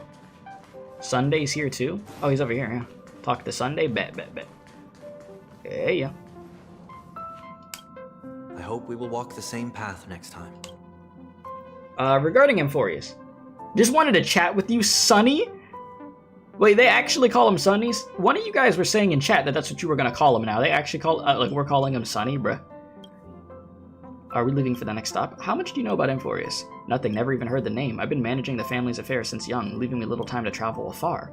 Sunday's here too. Oh, he's over here. Yeah. Talk to Sunday. Bet. Yeah. I hope we will walk the same path next time. Regarding Amphorius, just wanted to chat with you, Sonny. Wait, they actually call him Sonnies? One of you guys were saying in chat that that's what you were gonna call him now. They actually call, like, we're calling him Sonny, bruh. Are we leaving for the next stop? How much do you know about Amphorius? Nothing, never even heard the name. I've been managing the family's affairs since young, leaving me little time to travel afar.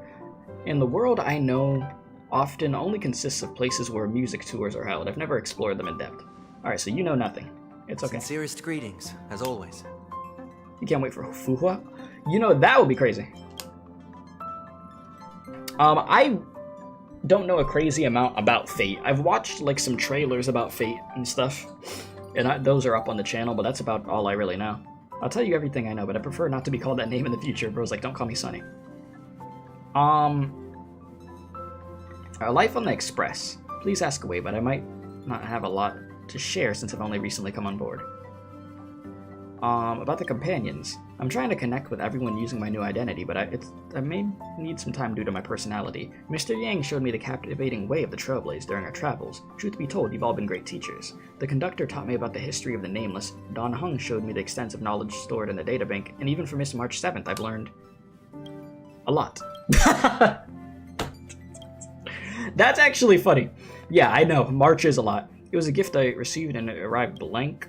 And the world I know often only consists of places where music tours are held. I've never explored them in depth. Alright, so you know nothing. It's okay. Sincerest greetings, as always. You can't wait for Fuhua? You know, that would be crazy. I don't know a crazy amount about Fate. I've watched, like, some trailers about Fate and stuff. And those are up on the channel, but that's about all I really know. I'll tell you everything I know, but I prefer not to be called that name in the future. Bro's like, don't call me Sonny. Life on the Express. Please ask away, but I might not have a lot to share since I've only recently come on board. About the companions. I'm trying to connect with everyone using my new identity, but I may need some time due to my personality. Mr. Yang showed me the captivating way of the trailblaze during our travels. Truth be told, you've all been great teachers. The conductor taught me about the history of the Nameless. Don Hung showed me the extensive knowledge stored in the databank, and even from Miss March 7th, I've learned a lot. That's actually funny. Yeah, I know. March is a lot. It was a gift I received and it arrived blank.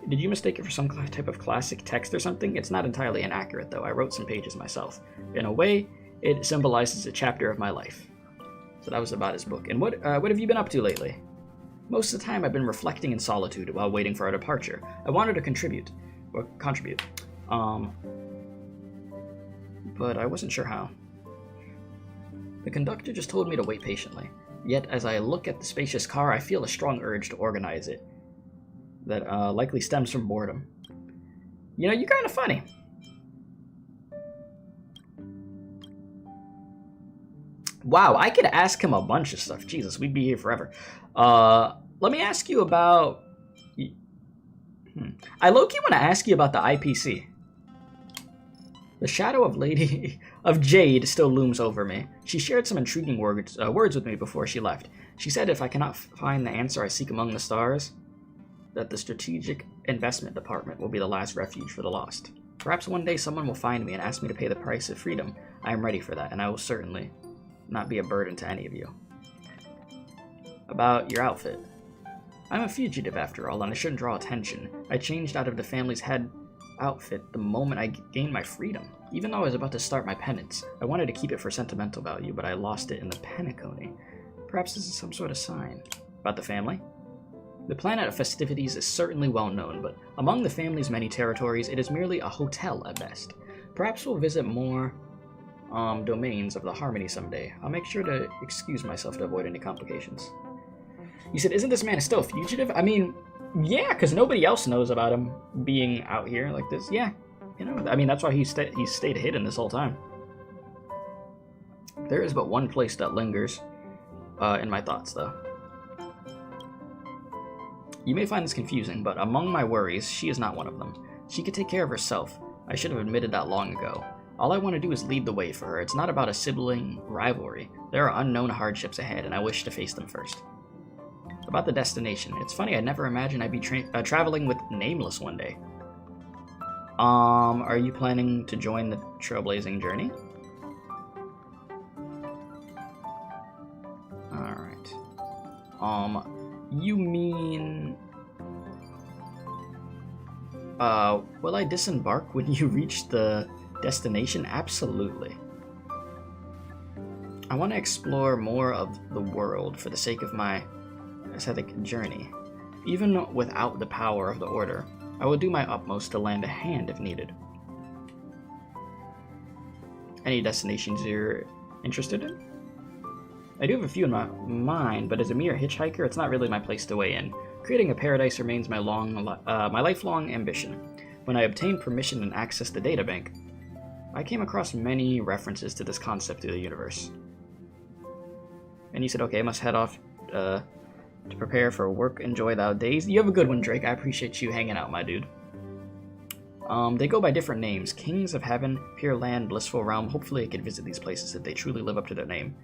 Did you mistake it for some type of classic text or something? It's not entirely inaccurate, though. I wrote some pages myself. In a way, it symbolizes a chapter of my life. So that was about his book. And what have you been up to lately? Most of the time, I've been reflecting in solitude while waiting for our departure. I wanted to contribute. But I wasn't sure how. The conductor just told me to wait patiently. Yet, as I look at the spacious car, I feel a strong urge to organize it. That likely stems from boredom. You know, you're kind of funny. Wow, I could ask him a bunch of stuff. Jesus, we'd be here forever. Let me ask you about... I low-key want to ask you about the IPC. The shadow of Lady of Jade still looms over me. She shared some intriguing words with me before she left. She said if I cannot find the answer I seek among the stars, that the Strategic Investment Department will be the last refuge for the lost. Perhaps one day someone will find me and ask me to pay the price of freedom. I am ready for that, and I will certainly not be a burden to any of you. About your outfit. I'm a fugitive after all, and I shouldn't draw attention. I changed out of the family's head outfit the moment I gained my freedom. Even though I was about to start my penance, I wanted to keep it for sentimental value, but I lost it in the Penacony. Perhaps this is some sort of sign. About the family? The planet of festivities is certainly well known, but among the family's many territories, it is merely a hotel at best. Perhaps we'll visit more domains of the Harmony someday. I'll make sure to excuse myself to avoid any complications. You said, isn't this man still a fugitive? I mean, yeah, because nobody else knows about him being out here like this. Yeah, you know, I mean, that's why he stayed hidden this whole time. There is but one place that lingers in my thoughts, though. You may find this confusing, but among my worries, she is not one of them. She could take care of herself. I should have admitted that long ago. All I want to do is lead the way for her. It's not about a sibling rivalry. There are unknown hardships ahead, and I wish to face them first. About the destination. It's funny, I never imagined I'd be traveling with Nameless one day. Are you planning to join the trailblazing journey? Alright. You mean... will I disembark when you reach the destination? Absolutely. I want to explore more of the world for the sake of my ascetic journey. Even without the power of the Order, I will do my utmost to lend a hand if needed. Any destinations you're interested in? I do have a few in my mind, but as a mere hitchhiker, it's not really my place to weigh in. Creating a paradise remains my lifelong ambition. When I obtained permission and access the databank, I came across many references to this concept through the universe. And you said, okay, I must head off to prepare for work. Enjoy thou days. You have a good one, Drake. I appreciate you hanging out, my dude. They go by different names. Kings of Heaven, Pure Land, Blissful Realm. Hopefully I could visit these places if they truly live up to their name.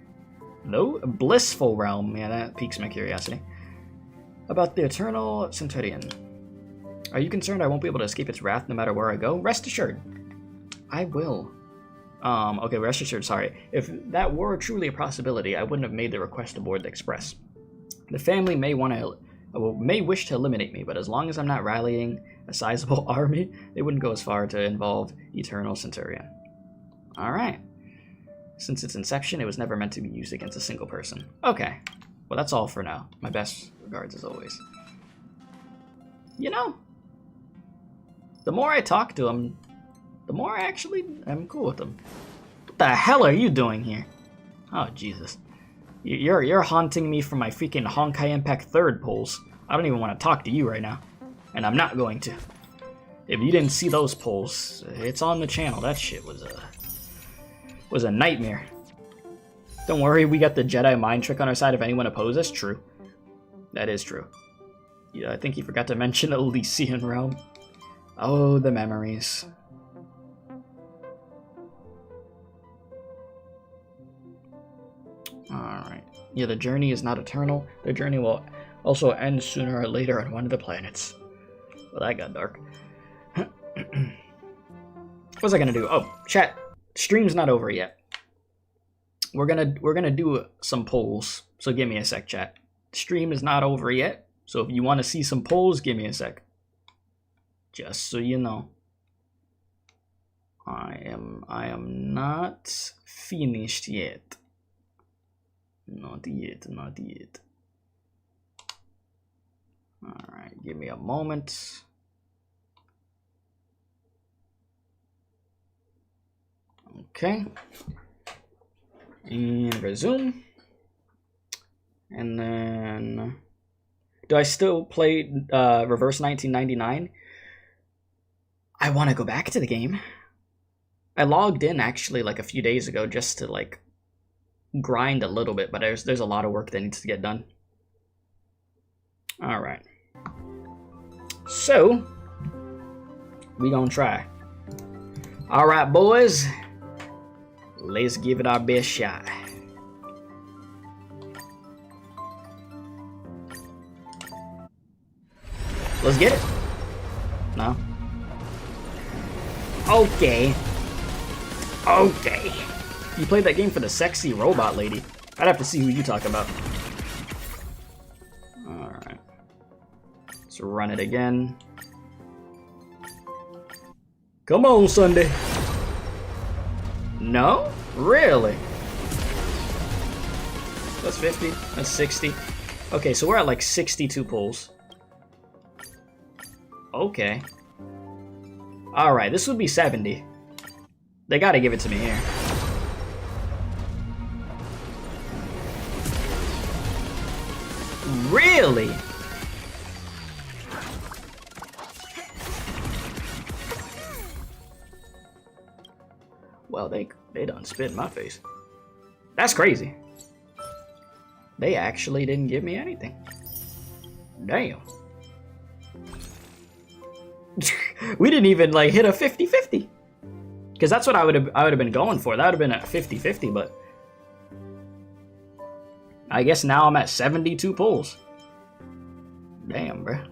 Though, Blissful Realm. Yeah, that piques my curiosity. About the Eternal Centurion. Are you concerned I won't be able to escape its wrath no matter where I go? Rest assured. I will. Okay, rest assured, sorry. If that were truly a possibility, I wouldn't have made the request aboard the Express. The family may wish to eliminate me, but as long as I'm not rallying a sizable army, they wouldn't go as far to involve Eternal Centurion. Alright. Since its inception, it was never meant to be used against a single person. Okay. Well, that's all for now. My best regards as always. You know, the more I talk to him, the more I actually am cool with him. What the hell are you doing here? Oh, Jesus. You're haunting me for my freaking Honkai Impact 3rd polls. I don't even want to talk to you right now. And I'm not going to. If you didn't see those polls, it's on the channel. That shit was a nightmare. Don't worry, we got the Jedi mind trick on our side if anyone opposes us. True. That is true. Yeah, I think you forgot to mention Elysian Realm. Oh, the memories. Alright. Yeah, the journey is not eternal. The journey will also end sooner or later on one of the planets. Well, that got dark. What was I gonna do? Oh, chat. Stream's not over yet. We're gonna do some polls. So give me a sec, chat. Stream is not over yet. So if you want to see some polls, give me a sec. Just so you know. I am not finished yet. Not yet, not yet. Alright, give me a moment. Okay. And resume. And then... Do I still play Reverse 1999? I want to go back to the game. I logged in actually like a few days ago just to like grind a little bit, but there's a lot of work that needs to get done. Alright. So, we gonna try. Alright, boys. Let's give it our best shot. Let's get it. No. Okay. Okay. You played that game for the sexy robot lady. I'd have to see who you talk about. Alright. Let's run it again. Come on, Sunday. No? Really? That's 50. That's 60. Okay, so we're at like 62 pulls. Okay. Alright, this would be 70. They gotta give it to me here. Really? Well, they done spit in my face. That's crazy. They actually didn't give me anything. Damn. We didn't even like hit a 50-50. Because that's what I would have been going for. That would have been a 50-50, but I guess now I'm at 72 pulls. Damn, bro.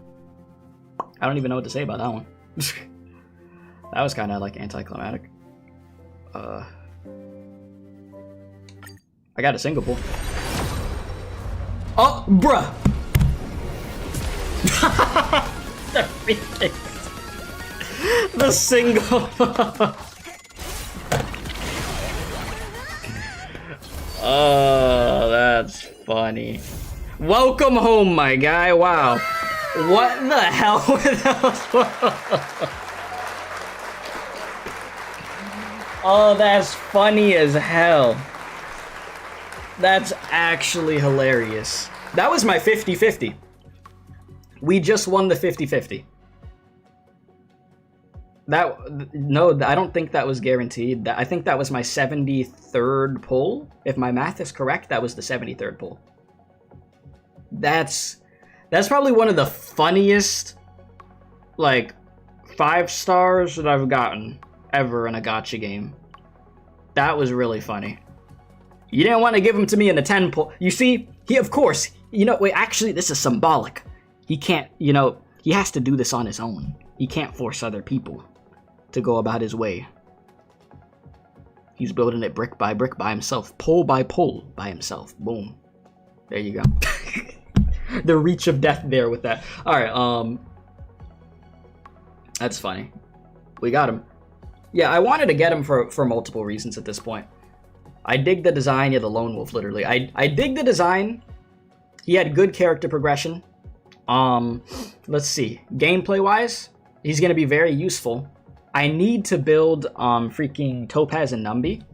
I don't even know what to say about that one. That was kind of like anticlimactic. I got a single pull. Oh, bruh! The single. Oh, that's funny. Welcome home, my guy. Wow. What the hell were those? Oh, that's funny as hell. That's actually hilarious. That was my 50-50. We just won the 50-50. No, I don't think that was guaranteed. I think that was my 73rd pull. If my math is correct, that was the 73rd pull. That's probably one of the funniest, like, 5 stars that I've gotten ever in a gacha game. That was really funny. You didn't want to give him to me in the 10 pull. You see, of course, wait, actually, this is symbolic. He can't, he has to do this on his own. He can't force other people to go about his way. He's building it brick by himself, pole by pole by himself. Boom. There you go. The reach of death there with that. Alright, that's funny. We got him. Yeah, I wanted to get him for multiple reasons at this point. I dig the design, yeah, the lone wolf, literally. I dig the design. He had good character progression. Let's see. Gameplay-wise, he's gonna be very useful. I need to build freaking Topaz and Numby.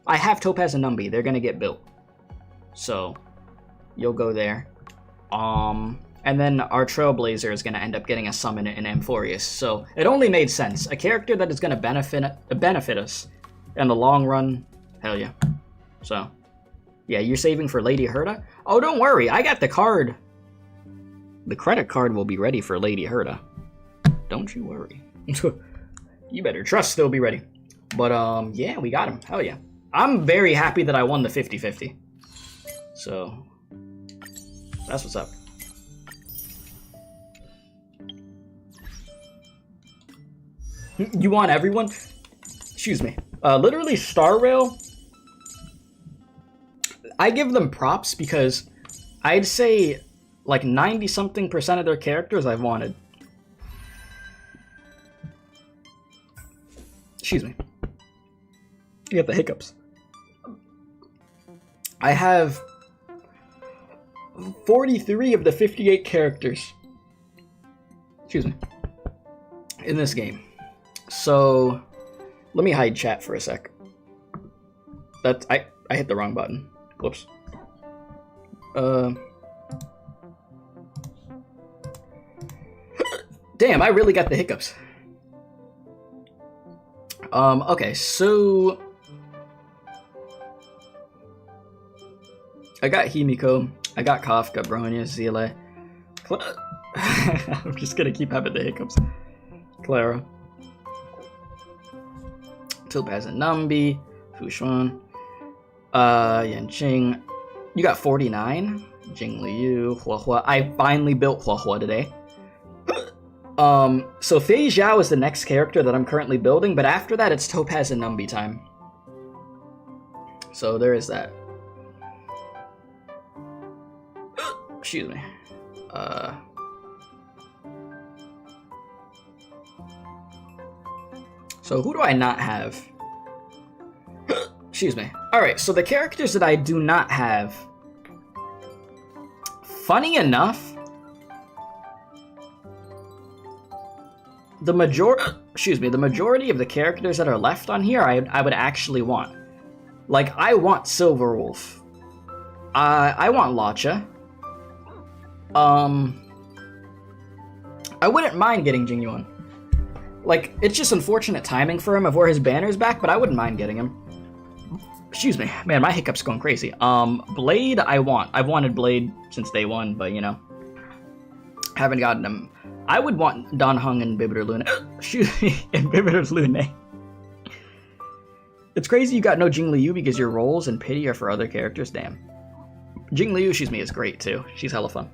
I have Topaz and Numby. They're gonna get built. So, you'll go there. And then our Trailblazer is gonna end up getting a summon in Amphorius. So, it only made sense. A character that is gonna benefit us in the long run, hell yeah. So, yeah, you're saving for Lady Herta? Oh, don't worry. I got the card. The credit card will be ready for Lady Herta. Don't you worry. You better trust they'll be ready. But, yeah, we got him. Hell yeah. I'm very happy that I won the 50-50. So, that's what's up. You want everyone? Excuse me. Literally, Star Rail, I give them props because I'd say like 90-something% of their characters I've wanted. Excuse me. You got the hiccups. I have 43 of the 58 characters. Excuse me. In this game. So, let me hide chat for a sec. I hit the wrong button. Whoops. Damn, I really got the hiccups. Okay, so I got Himiko, I got Kafka, Bronya, Zile. I'm just gonna keep having the hiccups. Clara. Topaz and Numby, Fushuan, Yanqing. You got 49. Jing Liu, Huahua. I finally built Huahua today. So Fei Zhao is the next character that I'm currently building, but after that it's Topaz and Numby time. So there is that. Excuse me. So who do I not have? Excuse me. Alright, so the characters that I do not have, funny enough, the majority of the characters that are left on here I would actually want. Like, I want Silverwolf. I want Lacha. I wouldn't mind getting Tingyun. Like, it's just unfortunate timing for him of where his banner's back, but I wouldn't mind getting him. Excuse me. Man, my hiccup's going crazy. Blade, I want. I've wanted Blade since day one, but, you know, haven't gotten him. I would want Dan Heng and Bibiter Lune. Excuse me, and Bibiter Lune. It's crazy you got no Jing Liu because your roles and pity are for other characters. Damn. Jing Liu, excuse me, is great too. She's hella fun.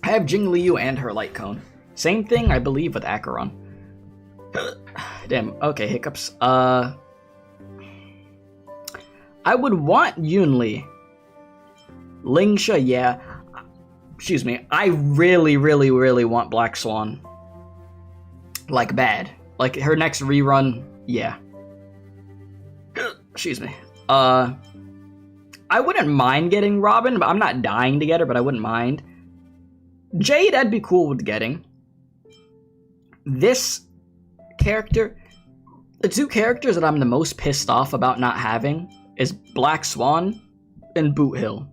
I have Jing Liu and her light cone. Same thing, I believe, with Acheron. Damn, okay, hiccups. I would want Yunli. Lingsha, yeah. Excuse me. I really, really, really want Black Swan. Like, bad. Like, her next rerun, yeah. Excuse me. I wouldn't mind getting Robin, but I'm not dying to get her, but I wouldn't mind. Jade, I'd be cool with getting. This character, the two characters that I'm the most pissed off about not having is Black Swan and Boot Hill.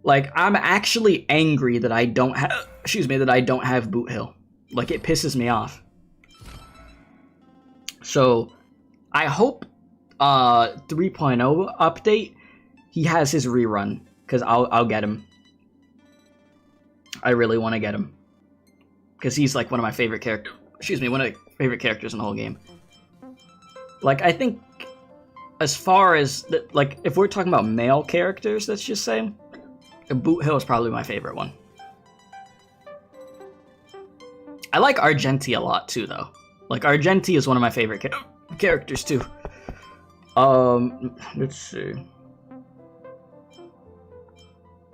Like, I'm actually angry that I don't have, that I don't have Boot Hill. Like, it pisses me off. So, I hope 3.0 update, he has his rerun, because I'll get him. I really want to get him. Because he's like one of my favorite characters. One of the favorite characters in the whole game. Like, I think, as far as, like, if we're talking about male characters, let's just say, Boot Hill is probably my favorite one. I like Argenti a lot, too, though. Like, Argenti is one of my favorite characters, too. Let's see.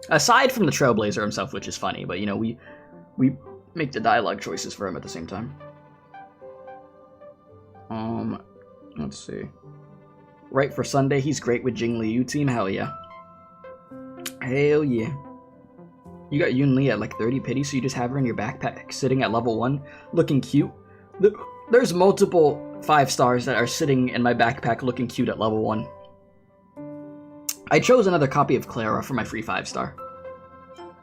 Aside from the Trailblazer himself, which is funny, but, you know, we make the dialogue choices for him at the same time. Let's see. Right for Sunday, he's great with Jing Liu team, hell yeah. Hell yeah. You got Yun Li at like 30 pity, so you just have her in your backpack sitting at level 1, looking cute. There's multiple 5 stars that are sitting in my backpack looking cute at level 1. I chose another copy of Clara for my free 5-star.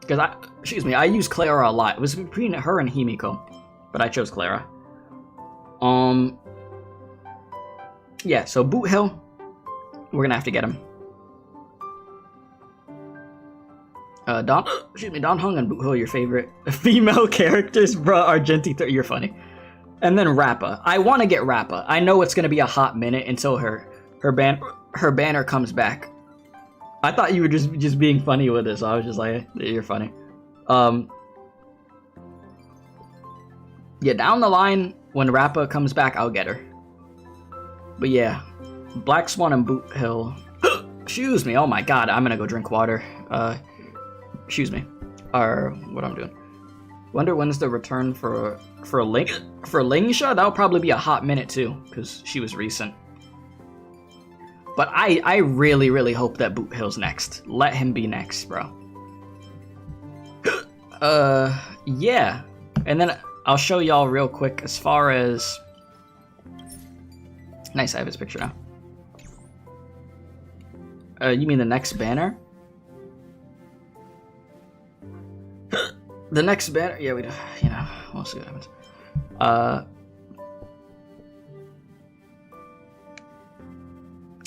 Because I use Clara a lot. It was between her and Himiko, but I chose Clara. Yeah, so Boot Hill, we're gonna have to get him. Don Hung and Boot Hill, your favorite female characters, bro. Argenti, you're funny. And then Rappa. I want to get Rappa. I know it's gonna be a hot minute until her banner comes back. I thought you were just being funny with it, so I was just like, you're funny. Yeah, down the line, when Rappa comes back, I'll get her. But yeah, Black Swan and Boot Hill. Excuse me, oh my god, I'm gonna go drink water. Excuse me. Or what I'm doing. Wonder when's the return for Lingsha? That'll probably be a hot minute too, because she was recent. But I really, really hope that Boot Hill's next. Let him be next, bro. Yeah. And then I'll show y'all real quick as far as... Nice, I have his picture now. You mean the next banner? The next banner? Yeah, we'll see what happens.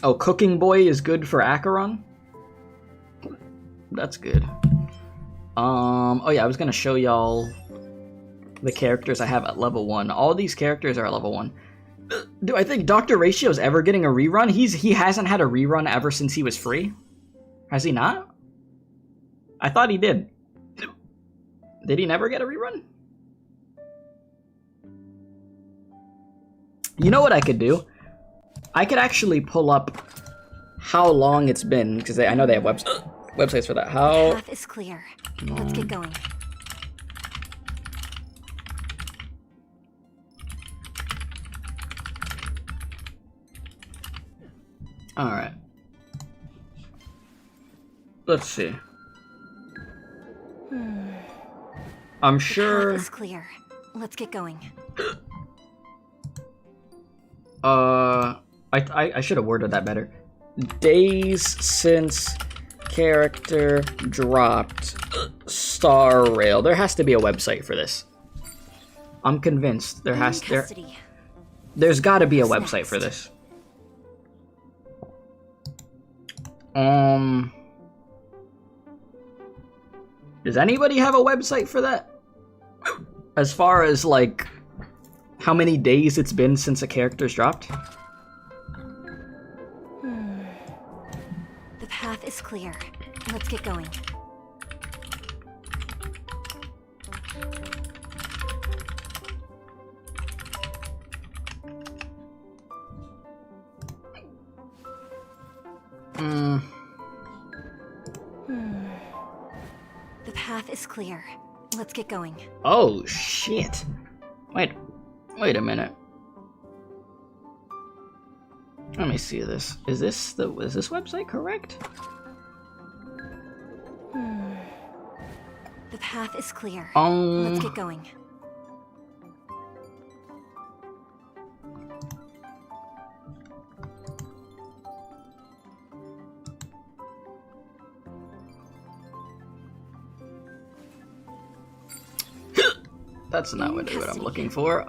Oh, Cooking Boy is good for Acheron? That's good. Oh yeah, I was gonna show y'all the characters I have at level 1. All these characters are at level 1. Do I think Dr. Ratio's ever getting a rerun? He hasn't had a rerun ever since he was free? Has he not? I thought he did. Did he never get a rerun? You know what I could do? I could actually pull up how long it's been, because I know they have websites for that. How... The path is clear. Let's get going. Alright. Let's see. I'm sure... The path is clear. Let's get going. I should have worded that better. Days since character dropped Star Rail. There has to be a website for this. I'm convinced there's got to be a website for this. Does anybody have a website for that? As far as like how many days it's been since a character's dropped? The path is clear. Let's get going. path is clear. Let's get going. Oh shit! Wait a minute. Let me see this. Is this website correct? The path is clear. Um, Let's get going. That's not what I'm looking for.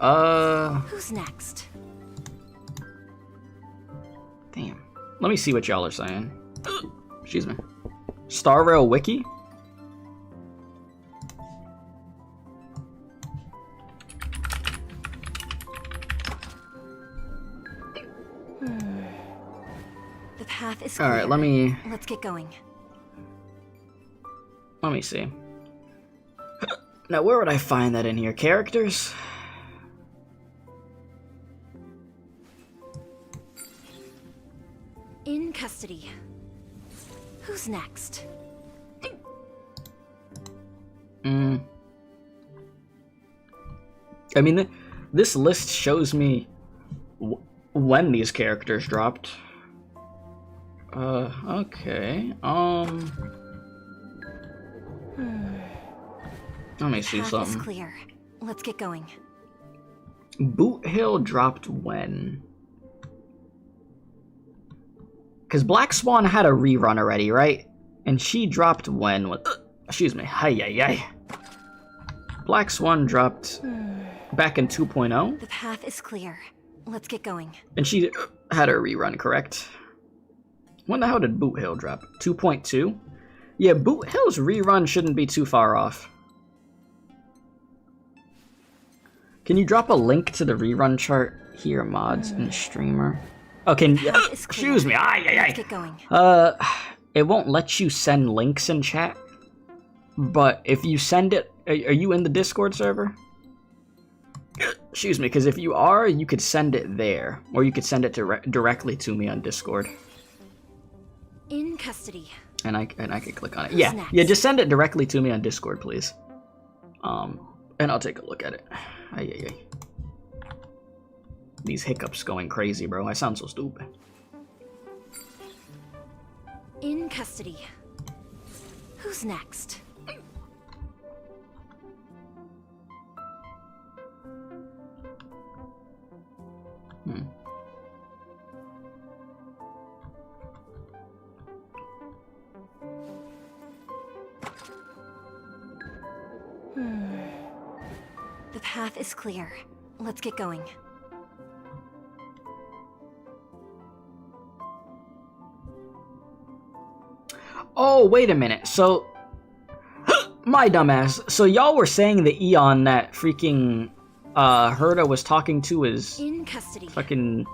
Who's next? Damn. Let me see what y'all are saying. Excuse me. Star Rail Wiki? The path is clear. Alright, let's get going. Let me see. Now, where would I find that in here? Characters? In custody. Who's next? I mean, this list shows me when these characters dropped. Okay. Let me see Path something. is clear. Let's get going. Boot Hill dropped when? Because Black Swan had a rerun already, right? And she dropped when? Excuse me. Hi. Black Swan dropped back in 2.0. The path is clear. Let's get going. And she had her rerun, correct? When the hell did Boot Hill drop? 2.2? Yeah, Boot Hill's rerun shouldn't be too far off. Can you drop a link to the rerun chart here, mods and streamer? Okay, excuse me. Let's get going. It won't let you send links in chat. But if you send it, are you in the Discord server? Excuse me, because if you are, you could send it there, or you could send it directly to me on Discord. In custody. And I could click on it. Yeah, just send it directly to me on Discord, please. And I'll take a look at it. These hiccups going crazy, bro. I sound so stupid. In custody. Who's next? The path is clear. Let's get going. Oh, wait a minute. So, my dumbass. So y'all were saying the Eon that freaking Herda was talking to is in custody. Fucking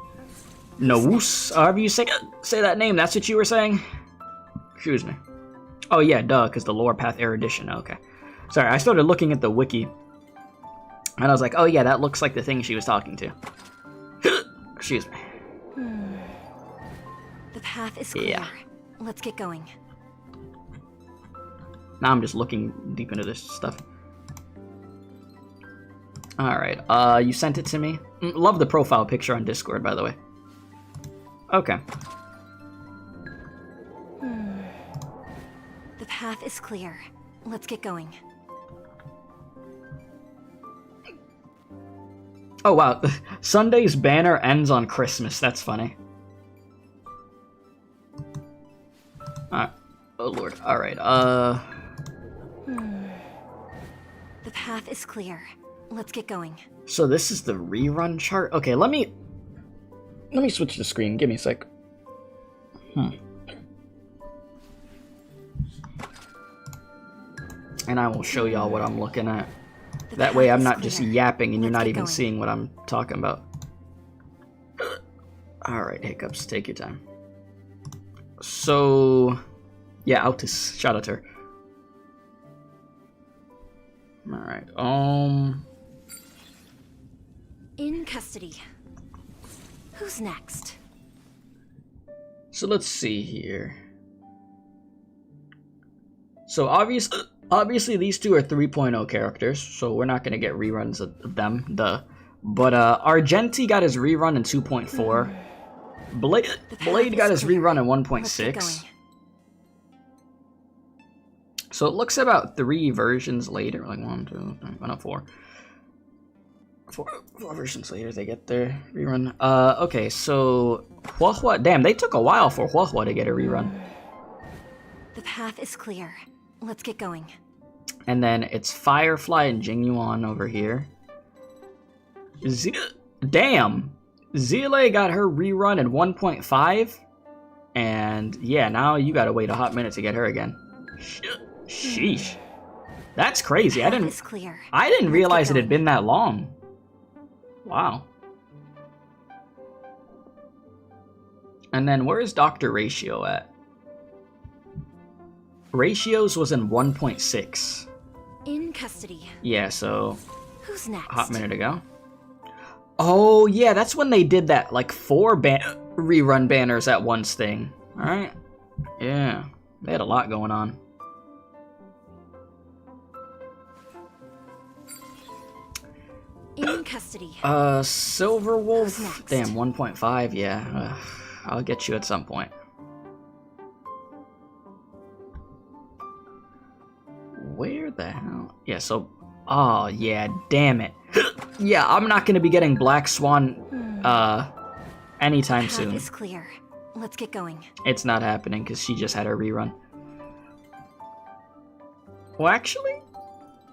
Noos, however you say that name. That's what you were saying? Excuse me. Oh yeah, duh, because the lore path erudition. Okay. Sorry, I started looking at the wiki. And I was like, oh yeah, that looks like the thing she was talking to. Excuse me. The path is clear. Yeah. Let's get going. Now I'm just looking deep into this stuff. Alright, you sent it to me? Love the profile picture on Discord, by the way. Okay. The path is clear. Let's get going. Oh wow, Sunday's banner ends on Christmas. That's funny. Alright. Oh lord. Alright, The path is clear. Let's get going. So this is the rerun chart? Okay, let me switch the screen. Give me a sec. And I will show y'all what I'm looking at. That way I'm not just yapping and you're not even seeing what I'm talking about. Alright, hiccups. Take your time. So... yeah, Altus. Shout out to her. Alright, In custody. Who's next? So let's see here. So obviously these two are 3.0 characters, so we're not gonna get reruns of them, duh. But Argenti got his rerun in 2.4. Blade got his rerun in 1.6. So it looks about 3 versions later, like 1, 2, 3, no, 4. 4 versions later they get their rerun. Okay, so Huahua, damn, they took a while for Huahua to get a rerun. The path is clear. Let's get going. And then it's Firefly and Jingyuan over here. Damn! Zile got her rerun in 1.5. And yeah, now you gotta wait a hot minute to get her again. Sheesh. That's crazy. I didn't realize it had been that long. Wow. And then where's Dr. Ratio at? Ratios was in 1.6. In custody. Yeah, so who's next? Hot minute ago. Oh yeah, that's when they did that like 4 rerun banners at once thing. All right. Yeah, they had a lot going on. In custody. Silver Wolf. Damn, 1.5. Yeah, I'll get you at some point. Where the hell? Yeah, so... Oh, yeah, damn it. Yeah, I'm not gonna be getting Black Swan, anytime soon. The path is clear. Let's get going. It's not happening, because she just had her rerun. Well, actually,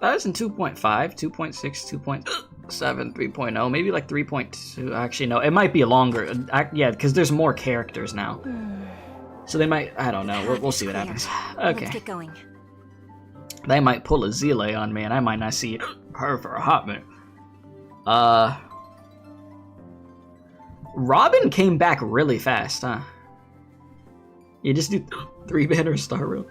that was in 2.5, 2.6, 2.7, 3.0, maybe like 3.2. Actually, no, it might be longer. Yeah, because there's more characters now. So they might... I don't know. We'll see what happens. Okay. Let's get going. They might pull a Zile on me, and I might not see her for a hot minute. Robin came back really fast, huh? You just do 3 banner Star Rail.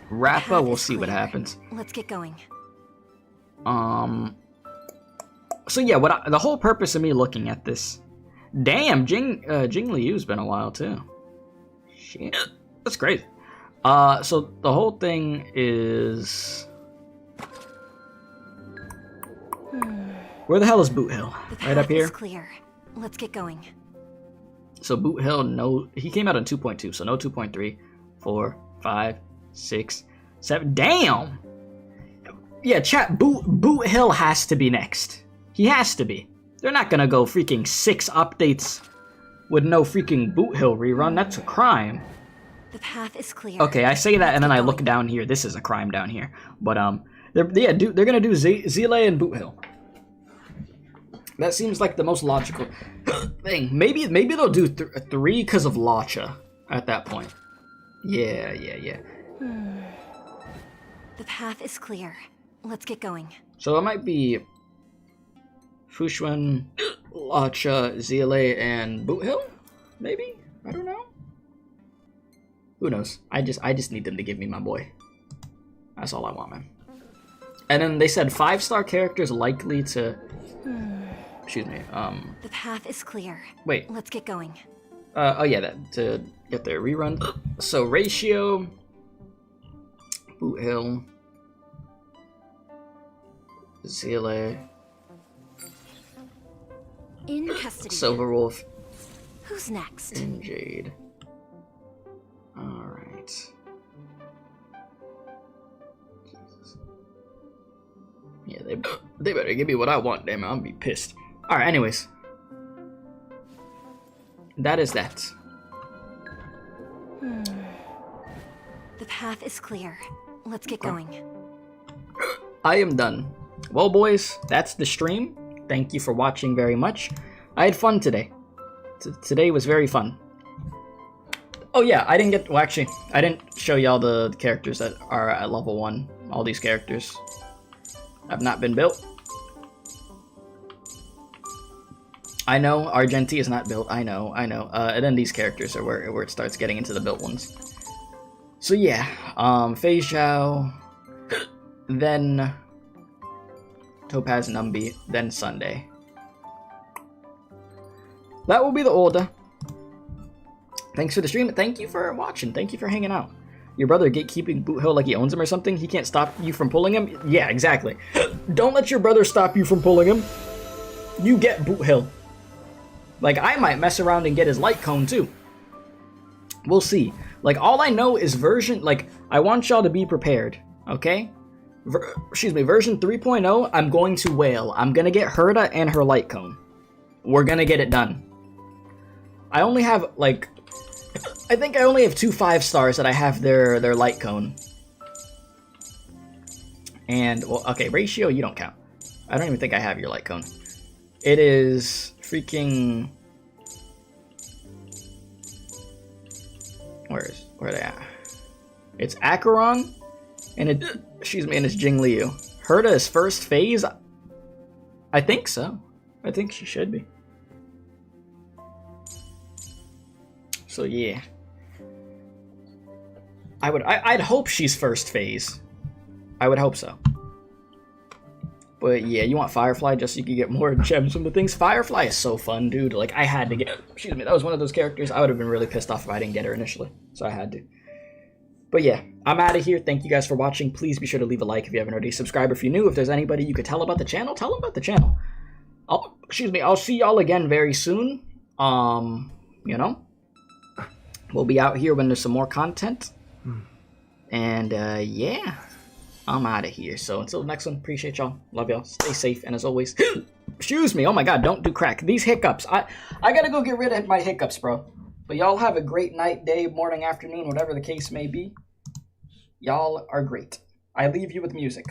Rappa, we'll see what happens. Let's get going. So yeah, the whole purpose of me looking at this. Damn, Jing Liu's been a while too. Shit, that's crazy. So the whole thing is... Where the hell is Boot Hill? Right up here? Is clear. Let's get going. So Boot Hill, no... He came out in 2.2, so no 2.3, 4, 5, 6, 7... Damn! Yeah, chat, Boot Hill has to be next. He has to be. They're not gonna go freaking 6 updates with no freaking Boot Hill rerun. That's a crime. The path is clear. Okay, I say that and then I look down here. This is a crime down here. But they're gonna do Zile and Boot Hill. That seems like the most logical thing. Maybe they'll do 3 because of Lacha at that point. Yeah. The path is clear. Let's get going. So it might be Fushun, Lacha, Zile, and Boot Hill? Maybe? I don't know. Who knows? I just need them to give me my boy. That's all I want, man. And then they said 5-star characters likely to... Excuse me, The path is clear. Wait. Let's get going. Oh yeah, that to get their rerun. So Ratio, Boot Hill, Zile, In custody. Silver Wolf. Who's next? And Jade. Alright. Jesus. Yeah, they better give me what I want, damn it, I'll be pissed. Alright, anyways. That is that. The path is clear. Let's get going. I am done. Well, boys, that's the stream. Thank you for watching very much. I had fun today. Today was very fun. Oh yeah, I didn't get... Well, actually, I didn't show y'all the characters that are at level 1. All these characters have not been built. I know, Argenti is not built. I know. And then these characters are where it starts getting into the built ones. So yeah, Fei Zhao, then Topaz Numbi, then Sunday. That will be the order. Thanks for the stream. Thank you for watching. Thank you for hanging out. Your brother gatekeeping Boot Hill like he owns him or something? He can't stop you from pulling him? Yeah, exactly. Don't let your brother stop you from pulling him. You get Boot Hill. Like, I might mess around and get his light cone, too. We'll see. Like, all I know is version... Like, I want y'all to be prepared, okay? Version 3.0, I'm going to whale. I'm gonna get Herta and her light cone. We're gonna get it done. I only have, like... I think I only have 2 5-stars that I have their light cone. And, well, okay, Ratio, you don't count. I don't even think I have your light cone. It is freaking... Where are they at? It's Acheron, and it, excuse me, and it's Jingliu. Herta is first phase? I think so. I think she should be. So yeah. I'd hope she's first phase. I would hope so. But yeah, you want Firefly just so you can get more gems from the things. Firefly is so fun, dude. Like, I had to get... Excuse me, that was one of those characters. I would have been really pissed off if I didn't get her initially. So I had to. But yeah, I'm out of here. Thank you guys for watching. Please be sure to leave a like if you haven't already. Subscribe if you're new. If there's anybody you could tell about the channel, tell them about the channel. I'll see y'all again very soon. You know? We'll be out here when there's some more content. And, yeah. I'm out of here. So until the next one, appreciate y'all. Love y'all. Stay safe. And as always, excuse me. Oh my god, don't do crack. These hiccups. I gotta go get rid of my hiccups, bro. But y'all have a great night, day, morning, afternoon, whatever the case may be. Y'all are great. I leave you with music.